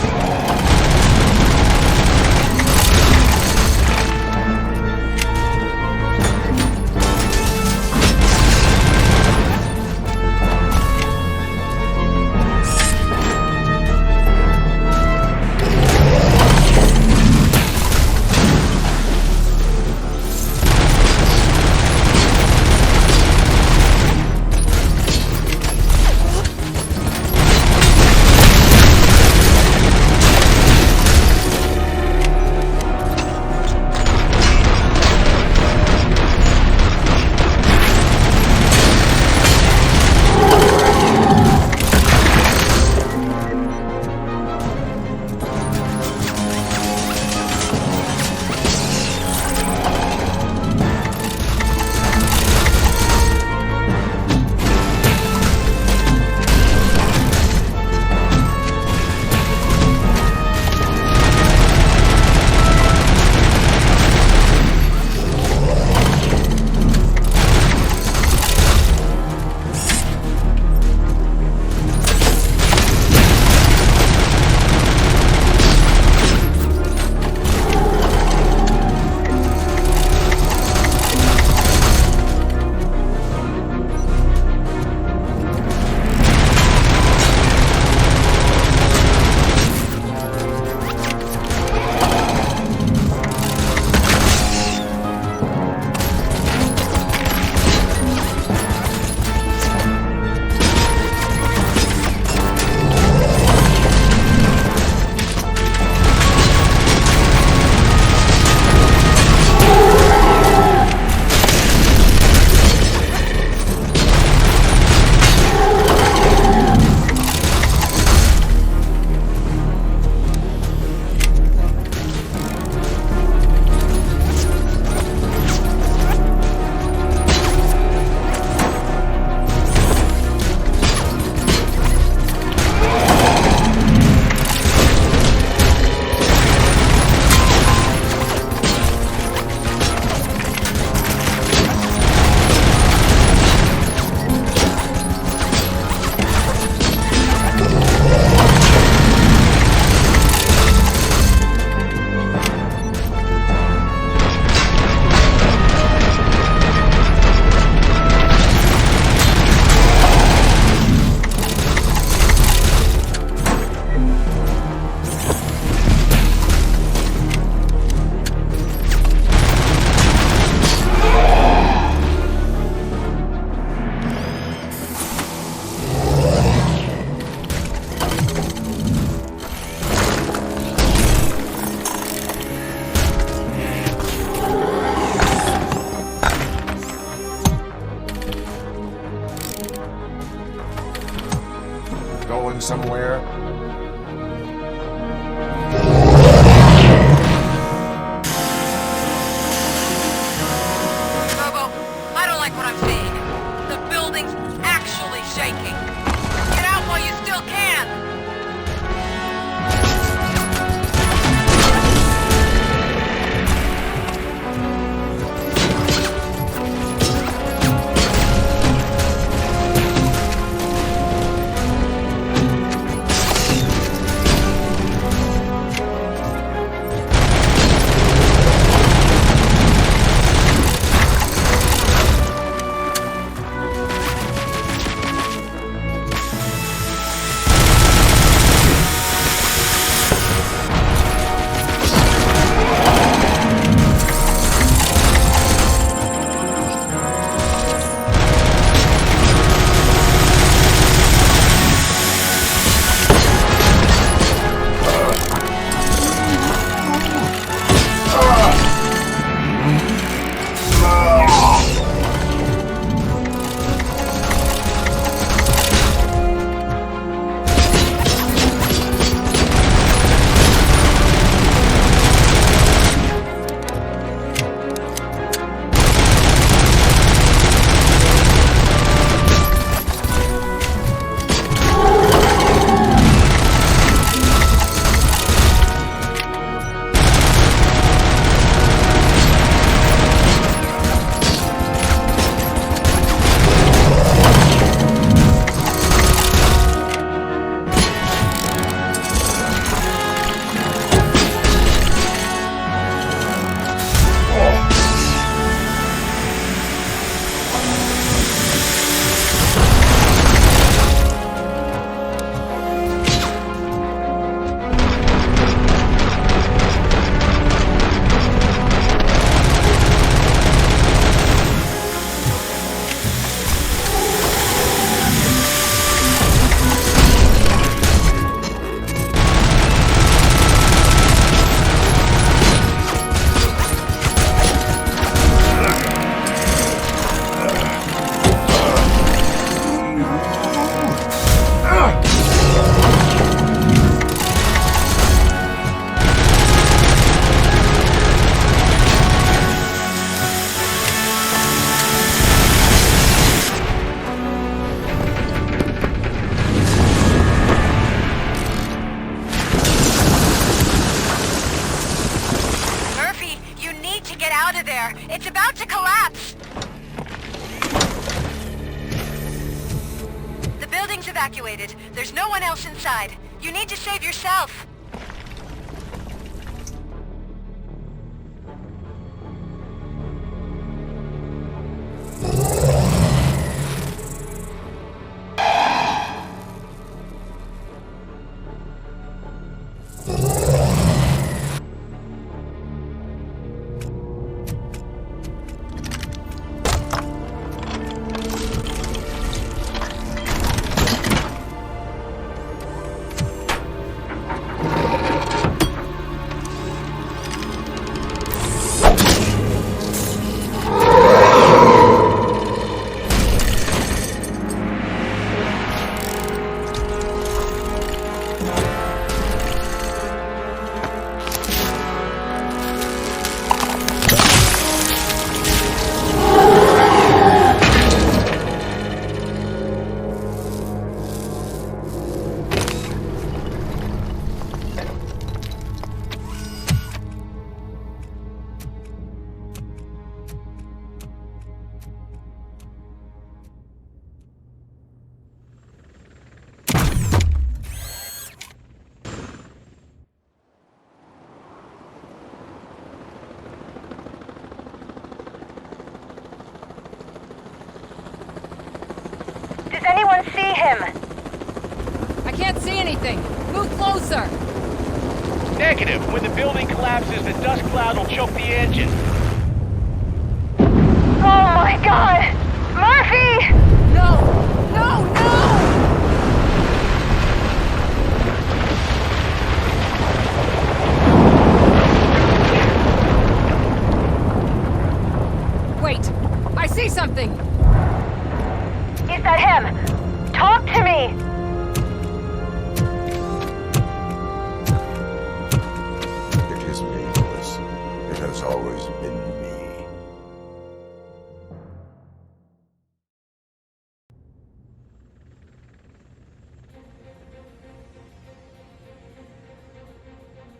Going somewhere? Robo, I don't like what I'm seeing. The building's actually shaking. Get out while you still can! It's about to collapse! The building's evacuated. There's no one else inside. You need to save yourself. Anyone see him? I can't see anything. Move closer. Negative. When the building collapses, the dust cloud will choke the engine. Oh my god! Murphy! No! No! No! Wait! I see something! Is that him? Talk to me! It is me, Lewis. It has always been me.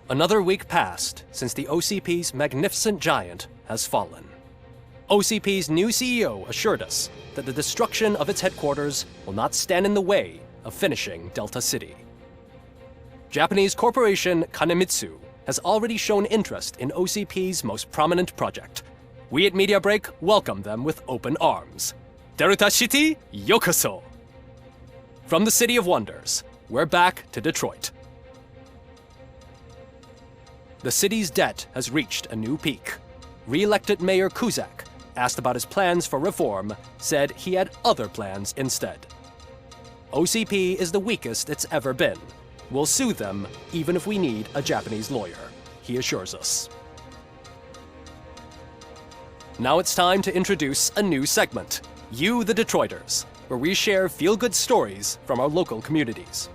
Another week passed since the OCP's magnificent giant has fallen. OCP's new CEO assured us that the destruction of its headquarters will not stand in the way of finishing Delta City. Japanese corporation Kanemitsu has already shown interest in OCP's most prominent project. We at Media Break welcome them with open arms. Delta City, yokoso! From the City of Wonders, we're back to Detroit. The city's debt has reached a new peak. Re-elected Mayor Kuzak, asked about his plans for reform, said he had other plans instead. OCP is the weakest it's ever been. We'll sue them even if we need a Japanese lawyer, he assures us. Now it's time to introduce a new segment, You the Detroiters, where we share feel-good stories from our local communities.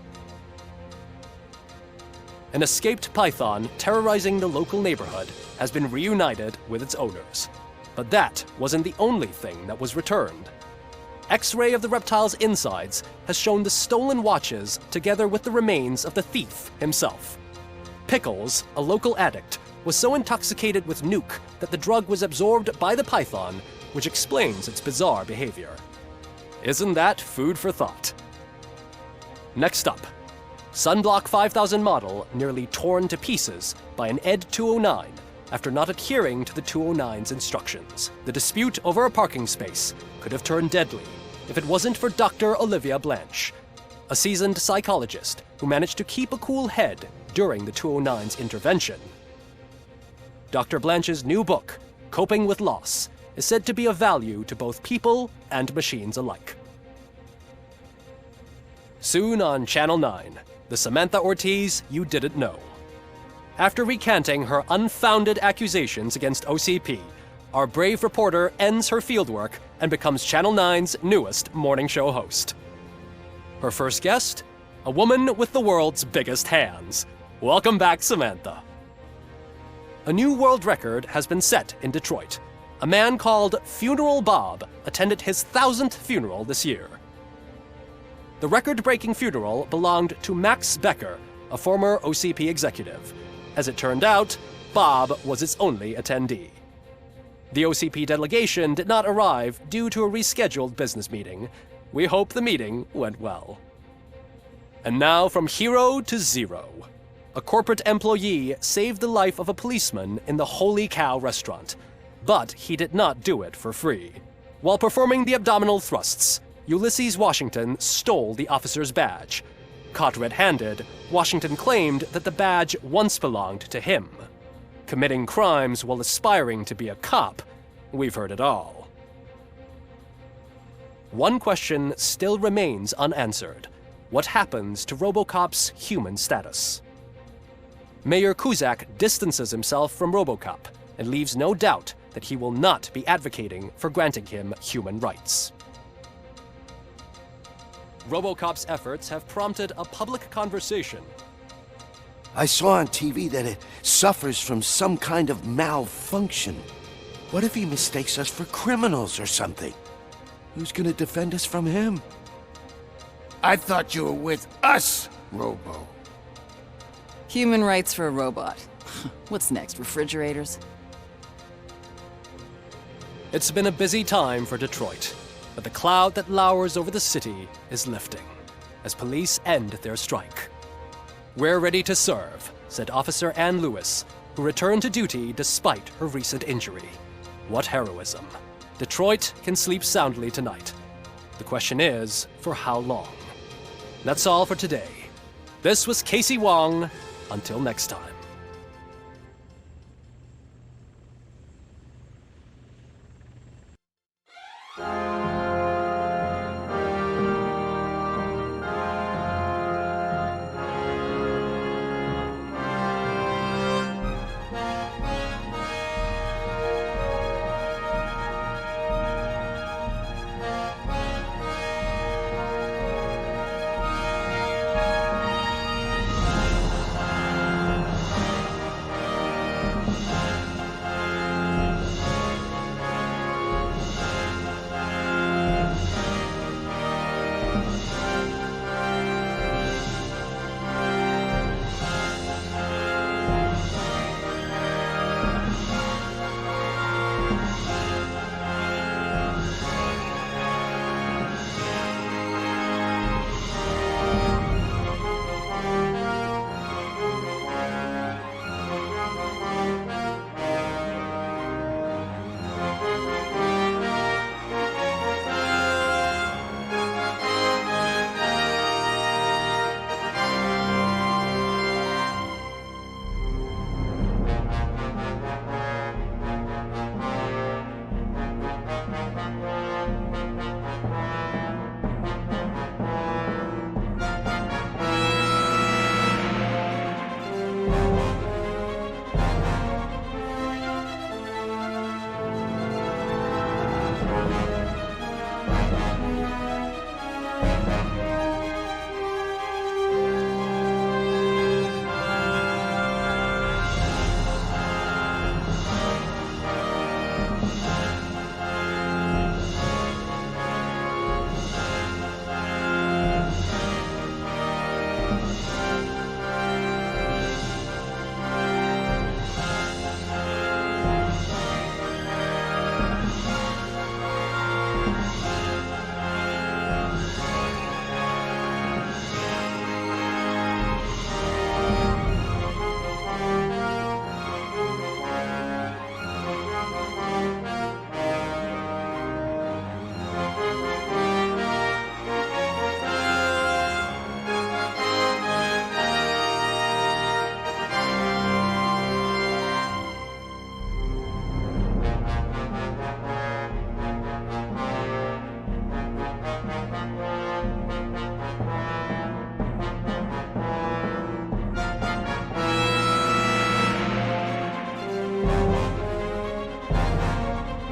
An escaped python terrorizing the local neighborhood has been reunited with its owners. But that wasn't the only thing that was returned. X-ray of the reptile's insides has shown the stolen watches together with the remains of the thief himself. Pickles, a local addict, was so intoxicated with nuke that the drug was absorbed by the python, which explains its bizarre behavior. Isn't that food for thought? Next up, Sunblock 5000 model nearly torn to pieces by an ED 209 after not adhering to the 209's instructions. The dispute over a parking space could have turned deadly if it wasn't for Dr. Olivia Blanche, a seasoned psychologist who managed to keep a cool head during the 209's intervention. Dr. Blanche's new book, Coping with Loss, is said to be of value to both people and machines alike. Soon on Channel 9, the Samantha Ortiz you didn't know. After recanting her unfounded accusations against OCP, our brave reporter ends her fieldwork and becomes Channel 9's newest morning show host. Her first guest? A woman with the world's biggest hands. Welcome back, Samantha. A new world record has been set in Detroit. A man called Funeral Bob attended his 1000th funeral this year. The record-breaking funeral belonged to Max Becker, a former OCP executive. As it turned out, Bob was its only attendee. The OCP delegation did not arrive due to a rescheduled business meeting. We hope the meeting went well. And now from hero to zero. A corporate employee saved the life of a policeman in the Holy Cow restaurant, but he did not do it for free. While performing the abdominal thrusts, Ulysses Washington stole the officer's badge. Caught red-handed, Washington claimed that the badge once belonged to him. Committing crimes while aspiring to be a cop, we've heard it all. One question still remains unanswered. What happens to RoboCop's human status? Mayor Cusack distances himself from RoboCop and leaves no doubt that he will not be advocating for granting him human rights. RoboCop's efforts have prompted a public conversation. I saw on TV that it suffers from some kind of malfunction. What if he mistakes us for criminals or something? Who's gonna defend us from him? I thought you were with us, Robo. Human rights for a robot. What's next, refrigerators? It's been a busy time for Detroit, but the cloud that lowers over the city is lifting as police end their strike. "We're ready to serve," said Officer Ann Lewis, who returned to duty despite her recent injury. What heroism. Detroit can sleep soundly tonight. The question is, for how long? That's all for today. This was Casey Wong. Until next time.